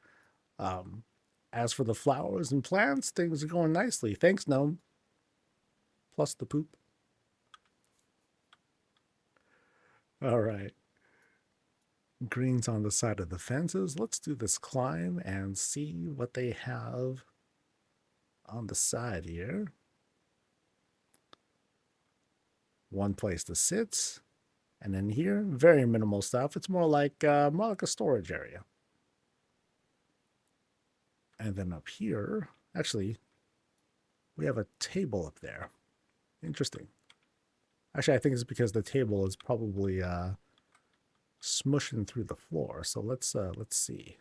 As for the flowers and plants, things are going nicely. Thanks, Gnome. Plus the poop. All right. Greens on the side of the fences. Let's do this climb and see what they have on the side here. One place to sit. And then here, very minimal stuff. It's more like a storage area. And then up here, actually, we have a table up there. Interesting. Actually, I think it's because the table is probably smushing through the floor. So let's see.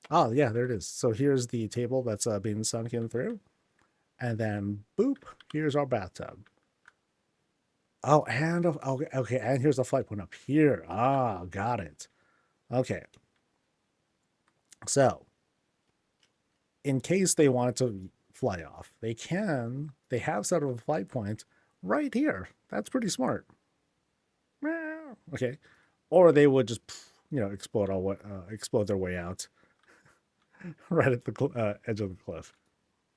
Oh, yeah, there it is. So here's the table that's being sunk in through. And then, boop, here's our bathtub. Oh, and okay, and here's the flight point up here. Ah, got it. Okay. So, in case they wanted to fly off, they have set up a flight point right here. That's pretty smart. Okay. Or they would just, explode their way out right at the edge of the cliff.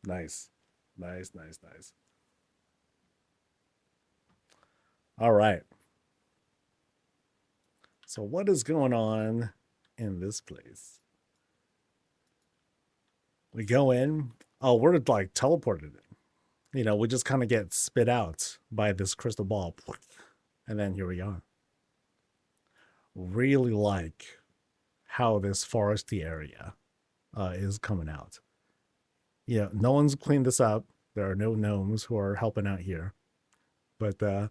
Nice. Nice. All right. So what is going on in this place? We go in. Oh, we're like teleported in. We just kind of get spit out by this crystal ball. And then here we are. Really like how this foresty area is coming out. No one's cleaned this up. There are no gnomes who are helping out here. But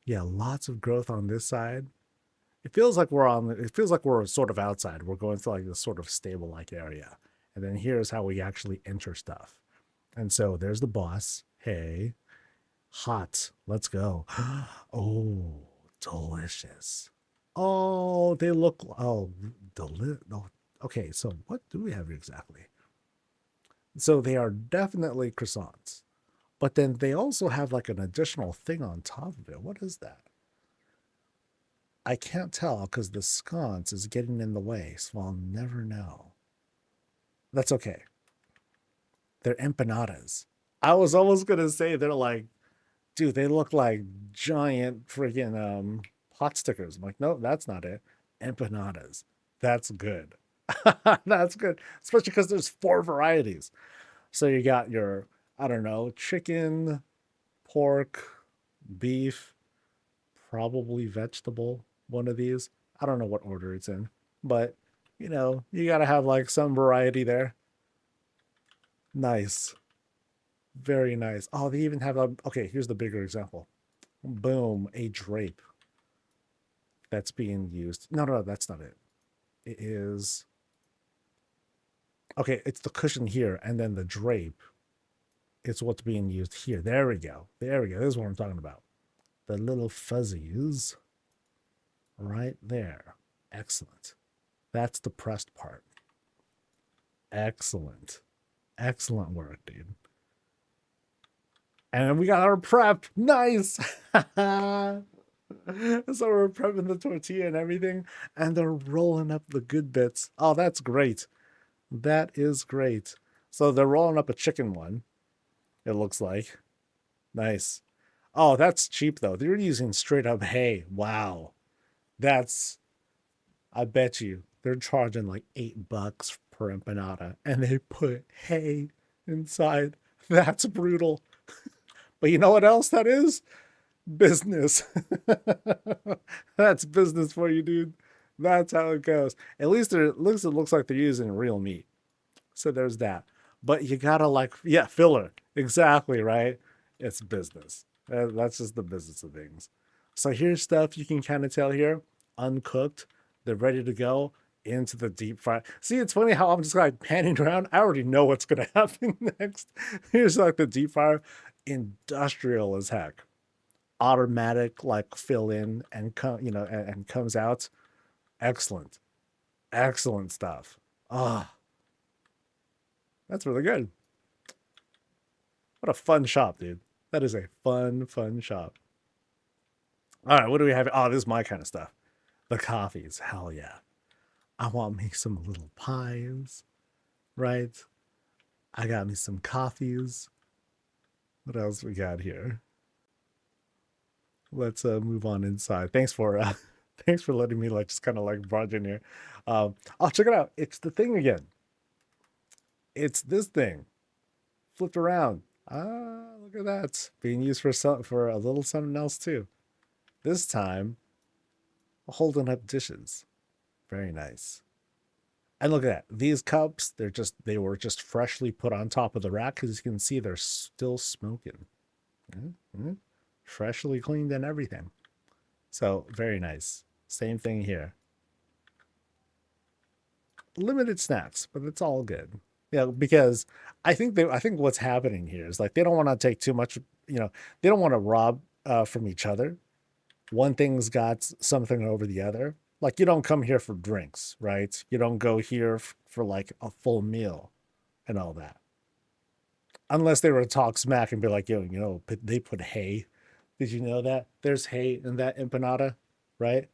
yeah, lots of growth on this side. It feels like we're sort of outside. We're going through like this sort of stable-like area. And then here's how we actually enter stuff. And so there's the boss. Hey, hot. Let's go. Oh, delicious. Oh, they look, okay, so what do we have here exactly? So they are definitely croissants. But then they also have like an additional thing on top of it. What is that? I can't tell because the sconce is getting in the way, so I'll never know. That's okay. They're empanadas. I was almost going to say they're like, dude, they look like giant freaking pot stickers. I'm like, no, that's not it. Empanadas. That's good. That's good. Especially because there's 4 varieties. So you got your, I don't know, chicken, pork, beef, probably vegetable, one of these. I don't know what order it's in. But, you got to have like some variety there. Nice. Very nice. Oh, they even have okay, here's the bigger example. Boom, a drape. that's being used. No, that's not it. It is, okay, it's the cushion here, and then the drape. It's what's being used here. There we go. There we go. This is what I'm talking about. The little fuzzies right there. Excellent. That's the pressed part. Excellent. Excellent work, dude. And we got our prep. Nice. So we're prepping the tortilla and everything, and they're rolling up the good bits. Oh, that's great. That is great. So they're rolling up a chicken one, it looks like. Nice. Oh, that's cheap, though. They're using straight up hay. Wow. That's, I bet you, they're charging like $8 per empanada, and they put hay inside. That's brutal. But you know what else that is? Business. That's business for you, dude. That's how it goes. At least it looks like they're using real meat. So there's that. But you gotta like, yeah, filler. Exactly, right? It's business. That's just the business of things. So here's stuff you can kind of tell here. Uncooked. They're ready to go into the deep fry. See, it's funny how I'm just like panning around. I already know what's gonna happen next. Here's like the deep fryer. Industrial as heck. Automatic, like fill in and come, and comes out. Excellent. Excellent stuff. Ah, that's really good. What a fun shop, dude. That is a fun shop. All right, what do we have? Oh, this is my kind of stuff. The coffees. Hell yeah. I want me some little pies, right? I got me some coffees. What else we got here? Let's move on inside. Thanks for letting me like just kind of like barge in here. Oh, check it out. It's the thing again. It's this thing flipped around. Ah, look at that. Being used for a little something else too. This time, holding up dishes. Very nice. And look at that. These cups, they were just freshly put on top of the rack because you can see they're still smoking. Mm-hmm. Freshly cleaned and everything. So very nice. Same thing here. Limited snacks, but it's all good. Yeah, because I think what's happening here is like they don't want to take too much, they don't want to rob from each other. One thing's got something over the other. Like you don't come here for drinks, right? You don't go here for like a full meal and all that. Unless they were to talk smack and be like, yo, they put hay. Did you know that? There's hay in that empanada, right?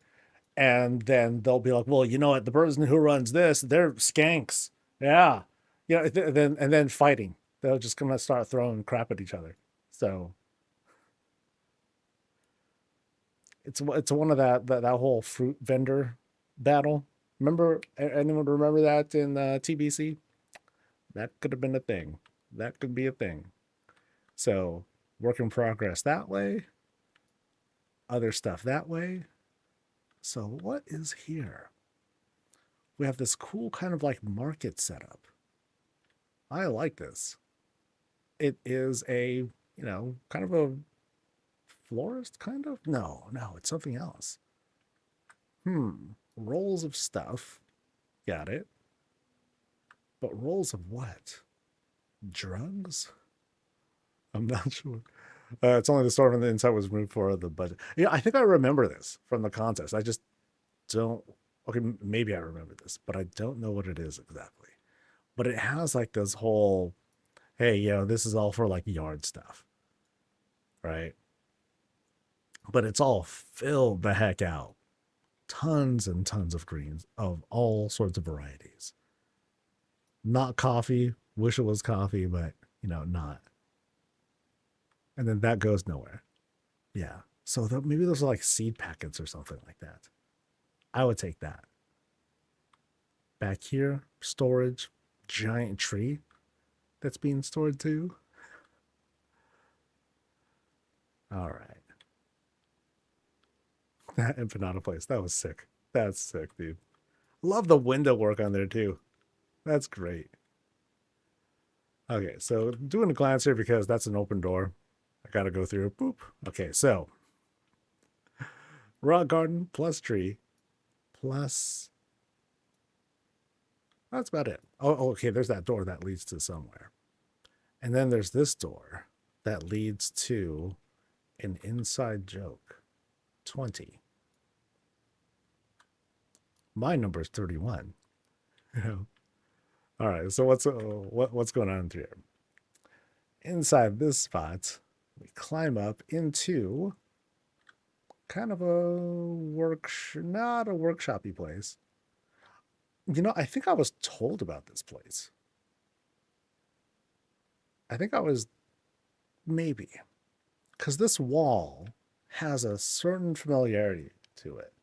And then they'll be like, well, you know what? The person who runs this, they're skanks. Yeah. Then fighting. They'll just come and start throwing crap at each other. So it's one of that whole fruit vendor battle. Remember, anyone remember that in TBC? That could have been a thing. That could be a thing. So work in progress that way. Other stuff that way. So what is here? We have this cool kind of like market setup. I like this. It is a, kind of a florist kind of? No, it's something else. Rolls of stuff. Got it. But rolls of what? Drugs? I'm not sure. It's only the store on the inside was removed for the budget. I think I remember this from the contest. I just don't. Okay, maybe I remember this, but I don't know what it is exactly. But it has like this whole, hey, this is all for like yard stuff, right? But it's all filled the heck out. Tons and tons of greens of all sorts of varieties. Not coffee. Wish it was coffee, but not. And then that goes nowhere. Yeah. So maybe those are like seed packets or something like that. I would take that. Back here, storage, giant tree that's being stored too. All right. That empanada place, that was sick. That's sick, dude. Love the window work on there too. That's great. Okay, so doing a glance here because that's an open door. I gotta go through. Boop. Okay, so Rock garden plus tree plus. That's about it. Oh, okay. There's that door that leads to somewhere. And then there's this door that leads to an inside joke. 20. My number is 31. All right. So what's going on here? Inside this spot, we climb up into kind of a not a workshopy place. You know, I think I was told about this place. I think I was maybe because this wall has a certain familiarity to it.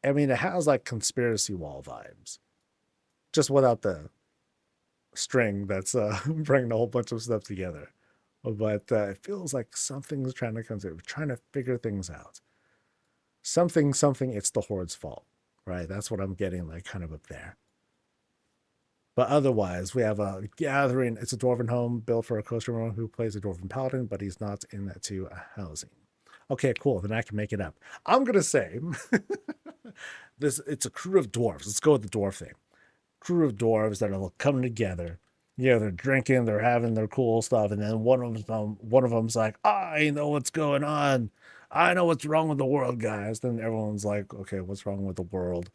I mean, it has like conspiracy wall vibes, just without the string that's bringing a whole bunch of stuff together. But it feels like something's trying to come through, trying to figure things out. Something, it's the Horde's fault, right? That's what I'm getting, like, kind of up there. But otherwise, we have a gathering. It's a dwarven home built for a coaster who plays a dwarven paladin, but he's not into a housing. Okay, cool. Then I can make it up. I'm going to say it's a crew of dwarves. Let's go with the dwarf thing. Crew of dwarves that are coming together. Yeah, they're drinking, they're having their cool stuff, and then one of them's like, I know what's going on. I know what's wrong with the world, guys. Then everyone's like, okay, what's wrong with the world?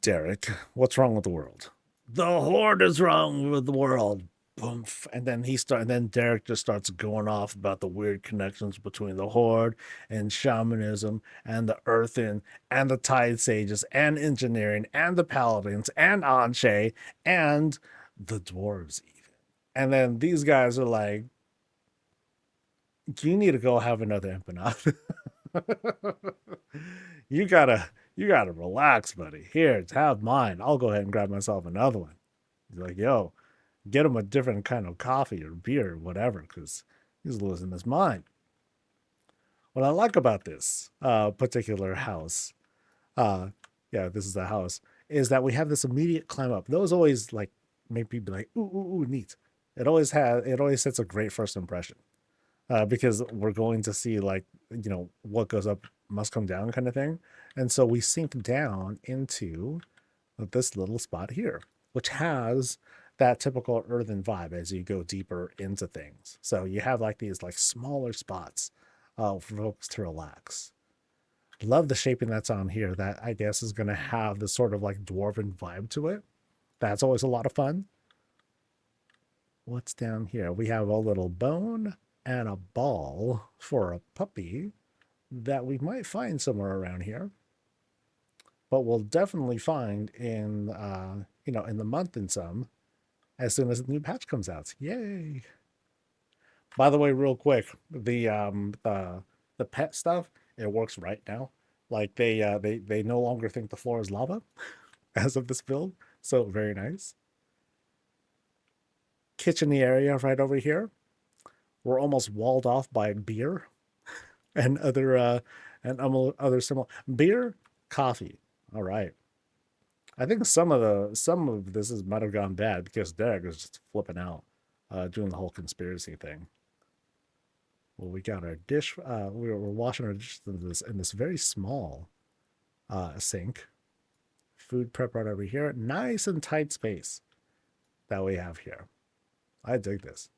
Derek, what's wrong with the world? The Horde is wrong with the world. Boom. And then Derek just starts going off about the weird connections between the Horde and shamanism and the Earthen and the Tide Sages and engineering and the Paladins and Anshe and the dwarves even. And then these guys are like, you need to go have another empanadas. you gotta relax, buddy. Here, have mine. I'll go ahead and grab myself another one. He's like, yo, get him a different kind of coffee or beer or whatever, because he's losing his mind. What I like about this particular house, this is the house, is that we have this immediate climb up. Those always like make people be like, ooh, neat. It always sets a great first impression. Because we're going to see, like, you know, what goes up must come down kind of thing. And so we sink down into this little spot here, which has that typical earthen vibe as you go deeper into things. So you have like these like smaller spots for folks to relax. Love the shaping that's on here. That I guess is going to have this sort of like dwarven vibe to it. That's always a lot of fun. What's down here? We have a little bone and a ball for a puppy that we might find somewhere around here, but we'll definitely find in in the month and some, as soon as the new patch comes out. Yay! By the way, real quick, the pet stuff, it works right now. Like they no longer think the floor is lava as of this build, so very nice. Kitchen area right over here. We're almost walled off by beer and other similar beer, coffee. All right. I think some of this might have gone bad because Derek was just flipping out, doing the whole conspiracy thing. Well, we got our dish. We're washing our dishes in this very small sink. Food prep right over here. Nice and tight space that we have here. I dig this.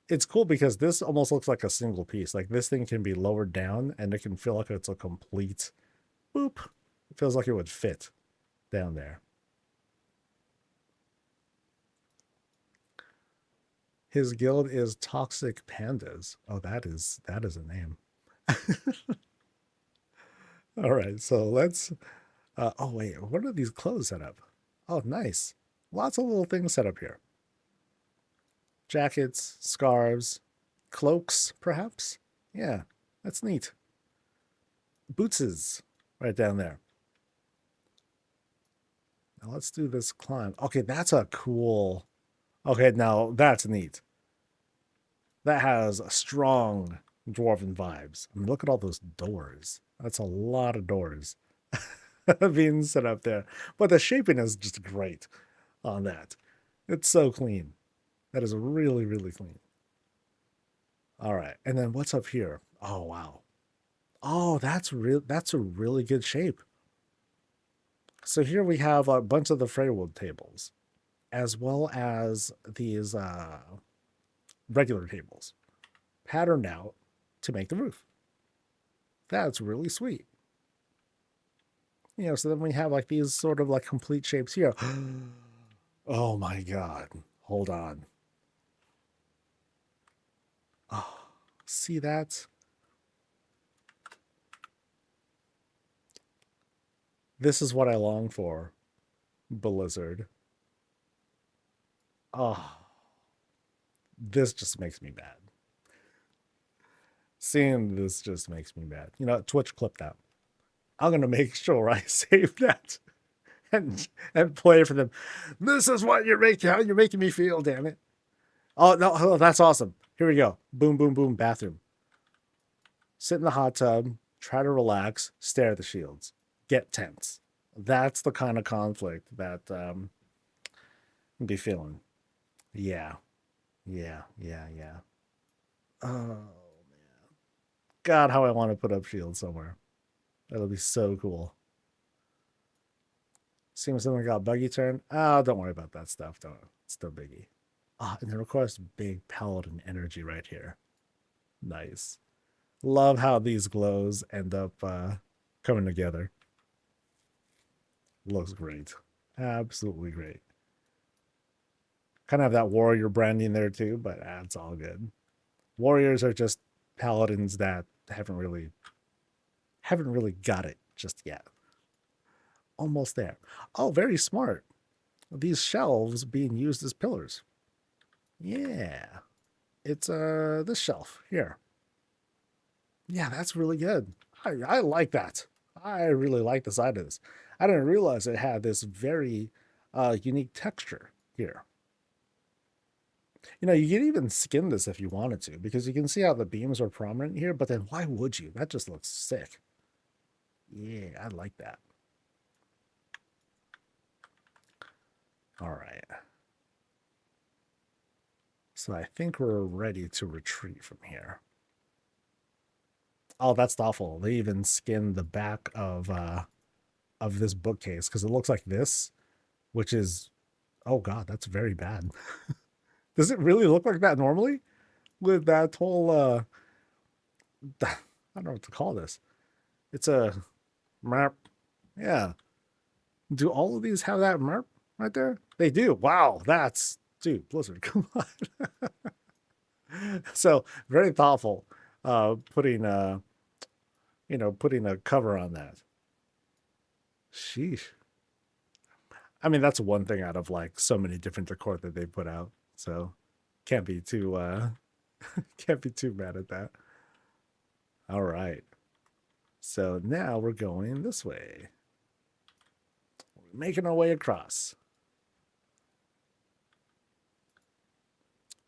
It's cool because this almost looks like a single piece. Like this thing can be lowered down and it can feel like it's a complete boop. It feels like it would fit down there. His guild is Toxic Pandas. Oh, that is a name. All right, so let's oh wait, what are these clothes set up? Oh, nice. Lots of little things set up here. Jackets, scarves, cloaks, perhaps? Yeah, that's neat. Bootses right down there. Now let's do this climb. Okay, that's a cool... Okay, now that's neat. That has a strong dwarven vibes. I mean, look at all those doors. That's a lot of doors being set up there. But the shaping is just great on that. It's so clean. That is really, really clean. All right. And then what's up here? Oh, wow. Oh, that's real. That's a really good shape. So here we have a bunch of the Freywood tables, as well as these regular tables, patterned out to make the roof. That's really sweet. You know, so then we have like these sort of like complete shapes here. Oh my God. Hold on. Oh, see that? This is what I long for, Blizzard. Oh, this just makes me mad. Seeing this just makes me mad. You know, Twitch clip that. I'm gonna make sure I save that and play for them. This is what you're making. How you're making me feel. Damn it. Oh no, oh, that's awesome. Here we go. Boom, boom, boom. Bathroom. Sit in the hot tub. Try to relax. Stare at the shields. Get tense. That's the kind of conflict that I'd be feeling. Yeah, yeah. Oh man, God, how I want to put up shields somewhere. That'll be so cool. Seems something got buggy turn. Oh, don't worry about that stuff. Don't. It's still biggie. Ah, and of course, big paladin energy right here. Nice. Love how these glows end up coming together. Looks great. Absolutely great. Kind of have that warrior branding there too, but it's all good. Warriors are just paladins that haven't really got it just yet. Almost there. Oh, very smart. These shelves being used as pillars. Yeah. It's this shelf here. Yeah, that's really good. I like that. I really like the side of this. I didn't realize it had this very unique texture here. You know, you could even skin this if you wanted to, because you can see how the beams are prominent here, but then why would you? That just looks sick. Yeah, I like that. All right. So I think we're ready to retreat from here. Oh, that's awful. They even skinned the back of this bookcase because it looks like this, which is, oh God, that's very bad. Does it really look like that normally? With that whole I don't know what to call this. It's a map. Yeah. Do all of these have that map right there? They do. Wow, that's dude, Blizzard, come on. So very thoughtful putting putting a cover on that. Sheesh. I mean, that's one thing out of like so many different decor that they put out. So can't be too can't be too mad at that. All right. So now we're going this way. We're making our way across.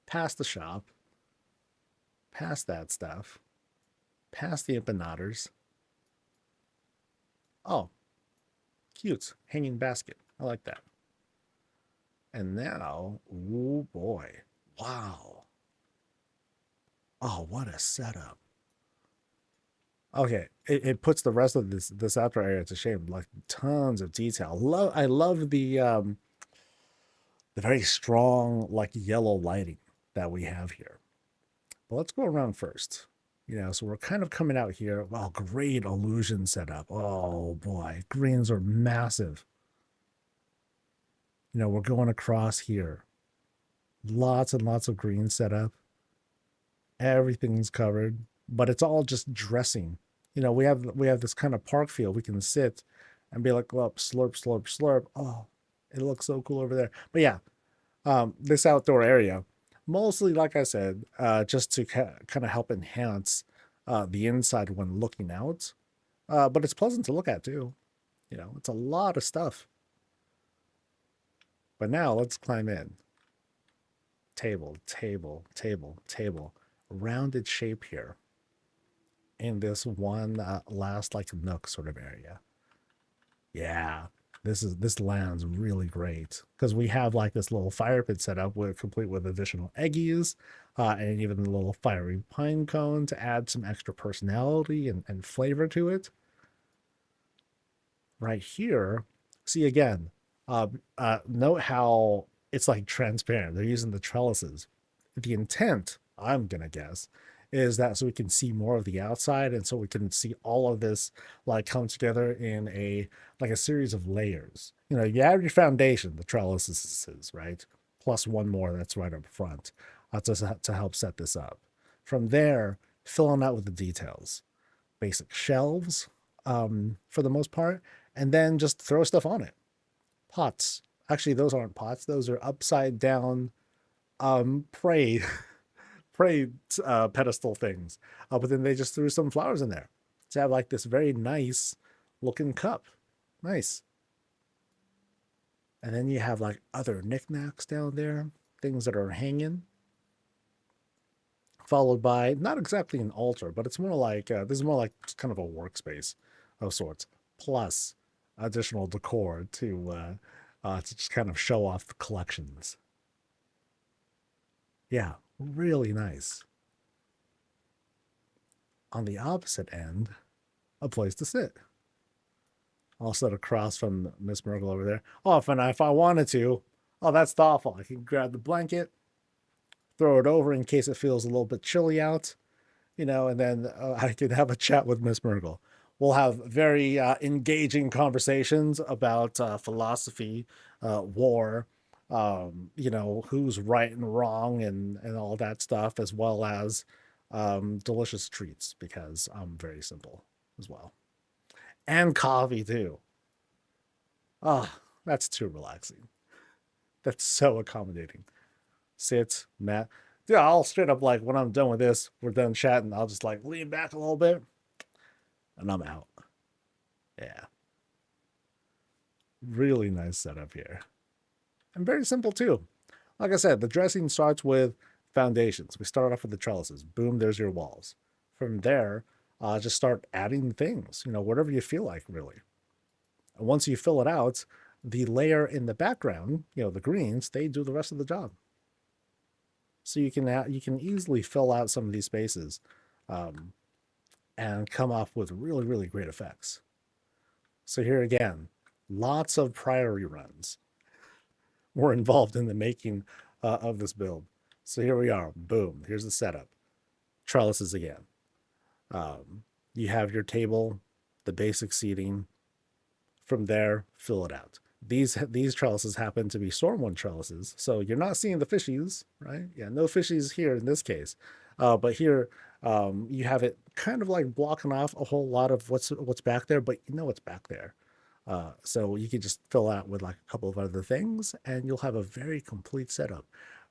Past the shop. Past that stuff. Past the empanaders. Oh, cute. Hanging basket. I like that. And now, oh boy. Wow. Oh, what a setup. Okay, it puts the rest of this outdoor area to shame. Like tons of detail. I love the very strong like yellow lighting that we have here. But let's go around first. You know, so we're kind of coming out here. Wow, great illusion setup. Oh boy, greens are massive. You know, we're going across here. Lots and lots of green setup. Everything's covered, but it's all just dressing. You know, we have this kind of park feel. We can sit and be like, well, slurp, slurp, slurp. Oh, it looks so cool over there. But yeah, this outdoor area, mostly, like I said, just to kind of help enhance the inside when looking out. But it's pleasant to look at too. You know, it's a lot of stuff. But now let's climb in. Table, table, table, table. Rounded shape here in this one last like nook sort of area. Yeah. This lands really great because we have like this little fire pit set up with complete with additional eggies, and even a little fiery pine cone to add some extra personality and flavor to it. Right here, see again, note how it's like transparent. They're using the trellises. The intent, I'm gonna guess, is that so we can see more of the outside, and so we can see all of this like come together in a like a series of layers. You know, you have your foundation, the trellises, right? Plus one more that's right up front, to help set this up. From there, filling out with the details, basic shelves, for the most part, and then just throw stuff on it. Pots. Actually, those aren't pots. Those are upside down prey prey pedestal things. But then they just threw some flowers in there to have like this very nice looking cup. Nice. And then you have like other knickknacks down there, things that are hanging. Followed by not exactly an altar, but it's more like this is more like kind of a workspace of sorts. Plus additional decor to just kind of show off the collections. Yeah, really nice. On the opposite end, a place to sit. I'll sit across from Miss Myrtle over there. Oh, if I wanted to, oh, that's thoughtful. I can grab the blanket, throw it over in case it feels a little bit chilly out, you know, and then I can have a chat with Miss Myrtle. We'll have very engaging conversations about philosophy, war, you know, who's right and wrong, and all that stuff, as well as delicious treats because I'm very simple as well, and coffee too. Ah, oh, that's too relaxing. That's so accommodating. Sit, Matt. Yeah, I'll straight up like when I'm done with this, we're done chatting. I'll just like lean back a little bit, and I'm out. Yeah, really nice setup here, and very simple too. Like I said, the dressing starts with foundations. We start off with the trellises. Boom, there's your walls. From there, just start adding things. You know, whatever you feel like, really. And once you fill it out, the layer in the background, you know, the greens, they do the rest of the job. So you can easily fill out some of these spaces, and come off with really, really great effects. So here again, lots of priority runs were involved in the making of this build. So here we are. Boom. Here's the setup. Trellises again. You have your table, the basic seating. From there, fill it out. These trellises happen to be Stormwind trellises, so you're not seeing the fishies, right? Yeah, no fishies here in this case. But here, you have it kind of like blocking off a whole lot of what's back there, but you know what's back there. So you can just fill out with like a couple of other things, and you'll have a very complete setup.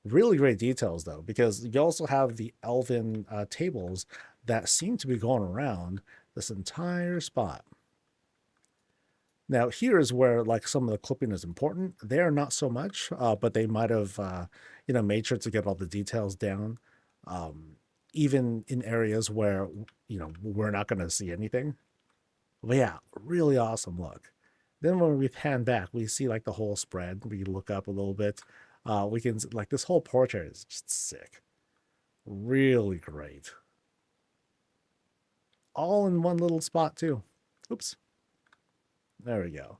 Really great details though, because you also have the elven tables that seem to be going around this entire spot. Now here is where like some of the clipping is important. There not so much, but they might have you know, made sure to get all the details down, even in areas where, you know, we're not going to see anything. But yeah, really awesome look. Then when we pan back, we see like the whole spread. We look up a little bit. We can like this whole portrait is just sick. Really great. All in one little spot too. Oops. There we go.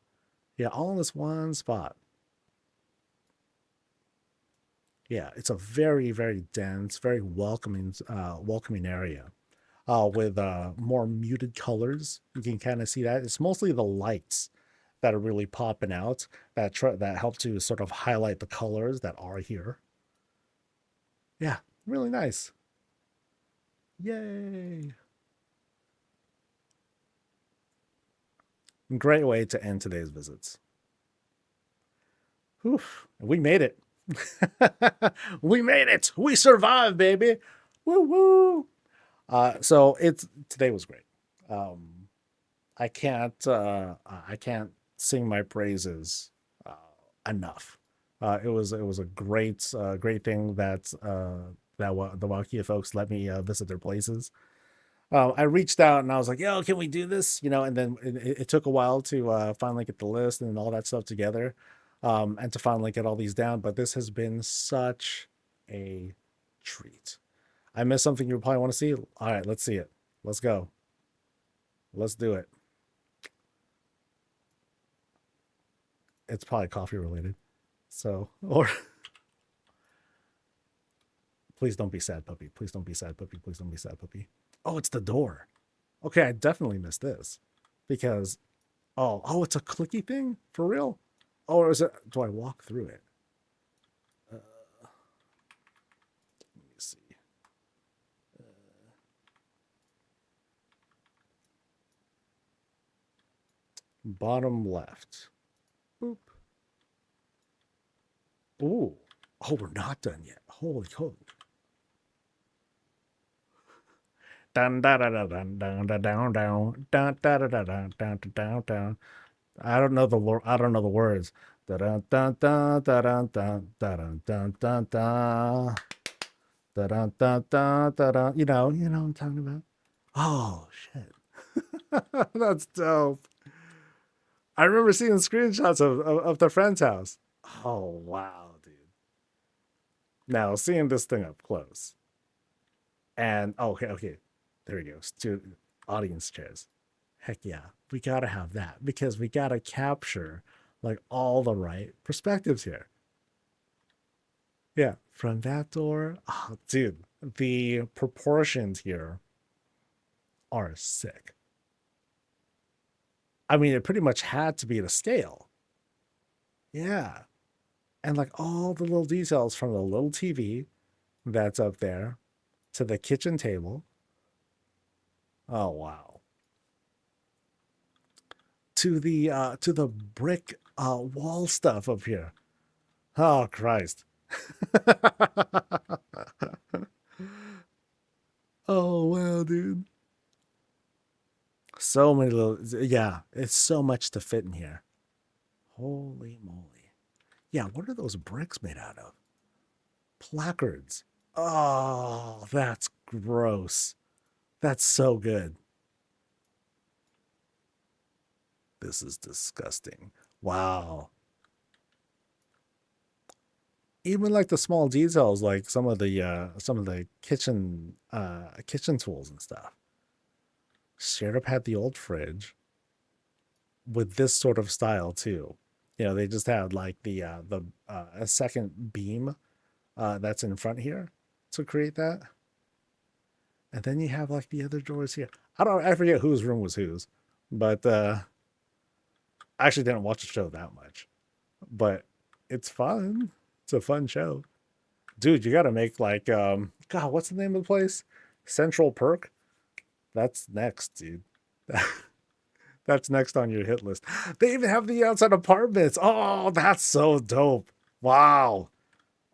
Yeah, all in this one spot. Yeah, it's a very, very dense, very welcoming, welcoming area, with more muted colors. You can kind of see that. It's mostly the lights that are really popping out that help to sort of highlight the colors that are here. Yeah, really nice. Yay! Great way to end today's visits. Whew, we made it. We made it. We survived, baby. Woo woo. So today was great. I can't sing my praises enough. It was a great thing that the WOWKEA folks let me visit their places. I reached out and I was like, yo, can we do this? You know, and then it took a while to finally get the list and all that stuff together, and to finally get all these down. But this has been such a treat. I missed something you probably want to see. All right, let's see it. Let's go. Let's do it. It's probably coffee related. So, or please don't be sad, puppy. Please don't be sad, puppy. Please don't be sad, puppy. Oh, it's the door. Okay, I definitely missed this because, oh, it's a clicky thing for real. Oh, or is it? Do I walk through it? Let me see. Bottom left. Boop. Ooh. Oh, we're not done yet. Holy cow. Dun, da, da, da, dun, dun, da, down, down, dun, da, da, da, dun, dun, down, down. I don't know the words. Da, dun, dun, dun, da, dun, dun, da, dun, dun, dun, dun. Da, dun, dun, dun, da, dun. You know what I'm talking about. Oh shit. That's dope. I remember seeing screenshots of the friend's house. Oh wow, dude. Now seeing this thing up close. And okay. There we go. Audience chairs. Heck yeah. We gotta have that because we gotta capture like all the right perspectives here. Yeah. From that door. Oh, dude. The proportions here are sick. I mean, it pretty much had to be to scale. Yeah. And like all the little details from the little TV that's up there to the kitchen table. Oh wow. To the brick wall stuff up here. Oh Christ. Oh wow, dude. So many little, yeah, it's so much to fit in here. Holy moly. Yeah, what are those bricks made out of? Placards. Oh, that's gross. That's so good. This is disgusting. Wow. Even like the small details, like some of the kitchen tools and stuff. Straight up had the old fridge with this sort of style too. You know, they just had like the a second beam that's in front here to create that. And then you have like the other drawers here. I forget whose room was whose, but I actually didn't watch the show that much. But it's fun. It's a fun show. Dude, you gotta make like God, what's the name of the place? Central Perk? That's next, dude. That's next on your hit list. They even have the outside apartments. Oh, that's so dope. Wow.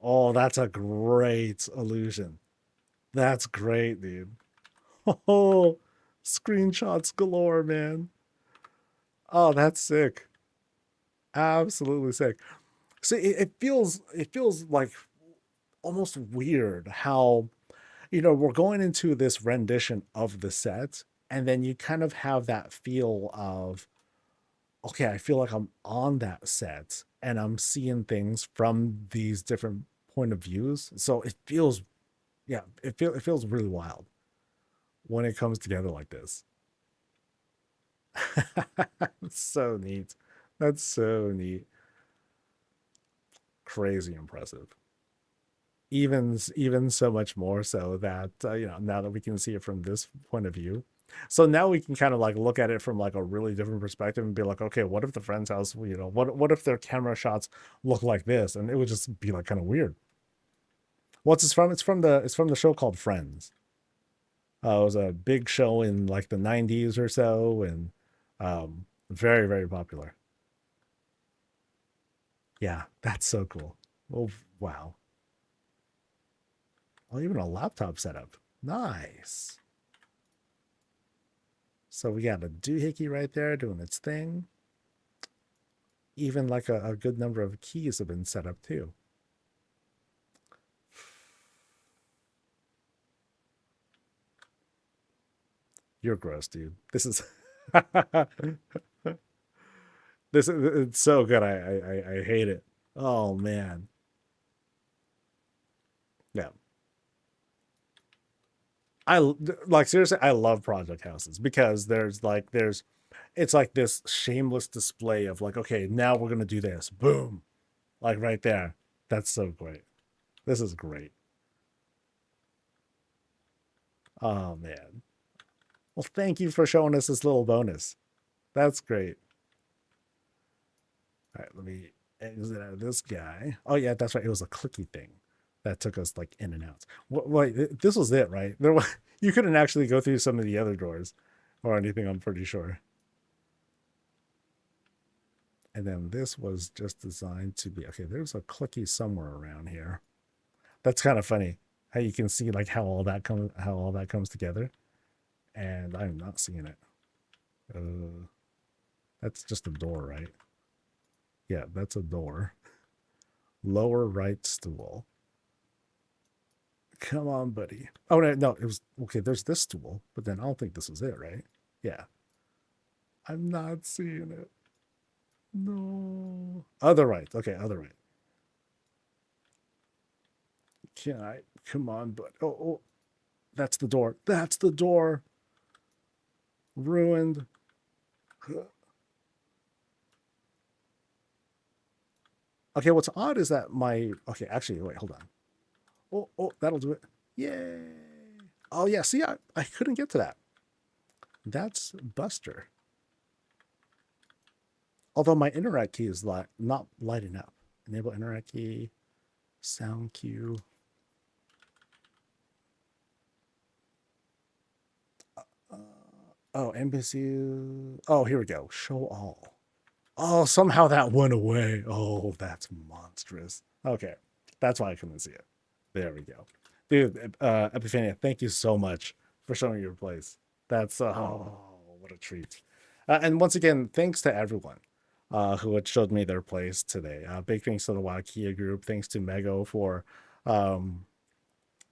Oh, that's a great illusion. That's great, dude. Oh, screenshots galore, man. Oh, that's sick. Absolutely sick. So it feels like almost weird how we're going into this rendition of the set, and then you kind of have that feel of, okay, I feel like I'm on that set and I'm seeing things from these different point of views. So it feels, yeah, it feels really wild when it comes together like this. So neat. That's so neat. Crazy impressive. Even so much more so that now that we can see it from this point of view, so now we can kind of like look at it from like a really different perspective and be like, okay, what if the friend's house, what if their camera shots look like this, and it would just be like kind of weird. What's this from? It's from the show called Friends. It was a big show in like the 90s or so, and very, very popular. Yeah, that's so cool. Oh wow. Oh, even a laptop setup. Nice. So we got a doohickey right there doing its thing. Even like a good number of keys have been set up too. You're gross, dude. This is this is it's so good. I hate it. Oh man. Yeah. Like seriously, I love project houses because there's it's like this shameless display of like, okay, now we're gonna do this. Boom. Like right there. That's so great. This is great. Oh man. Well, thank you for showing us this little bonus. That's great. All right, let me exit out of this guy. Oh yeah, that's right. It was a clicky thing that took us like in and out. Wait, this was it, right? There was, you couldn't actually go through some of the other doors or anything, I'm pretty sure. And then this was just designed to be, okay, there's a clicky somewhere around here. That's kind of funny how you can see like how all that comes together. And I'm not seeing it. That's just a door, right? Yeah, that's a door. Lower right stool. Come on, buddy. Oh no, it was okay. There's this stool, but then I don't think this was it, right? Yeah, I'm not seeing it. No, other right. Okay, other right. Can I? Come on, but oh, that's the door. That's the door. Ruined. Okay, what's odd is that my okay. Actually, wait, hold on. Oh, that'll do it. Yay! Oh yeah, see, I couldn't get to that. That's Buster. Although my interact key is not lighting up. Enable interact key, sound cue. Oh, NPC. Oh, here we go. Show all. Oh, somehow that went away. Oh, that's monstrous. Okay, that's why I couldn't see it. There we go. Dude, Epiphania, thank you so much for showing your place. That's, oh, what a treat. And once again, thanks to everyone who had showed me their place today. Big thanks to the WOWKEA group. Thanks to Mego for um,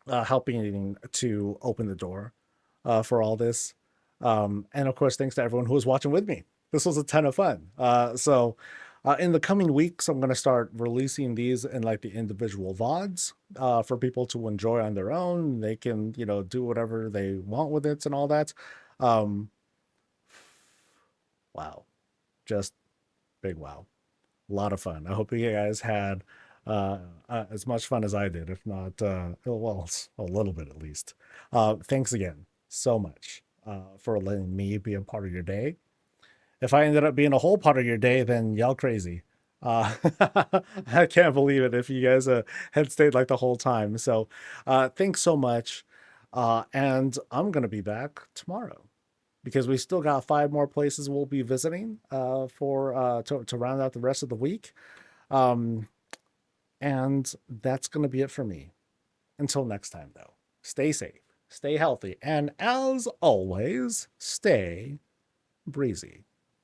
helping to open the door for all this. And of course, thanks to everyone who was watching with me. This was a ton of fun. In the coming weeks, I'm going to start releasing these in like the individual VODs for people to enjoy on their own. They can, do whatever they want with it and all that. Wow. Just big wow. A lot of fun. I hope you guys had as much fun as I did, if not, well, a little bit at least. Thanks again so much for letting me be a part of your day. If I ended up being a whole part of your day, then y'all crazy. I can't believe it if you guys had stayed like the whole time. So thanks so much. And I'm going to be back tomorrow because we still got 5 more places we'll be visiting to round out the rest of the week. And that's going to be it for me. Until next time, though, stay safe, stay healthy, and as always, stay breezy.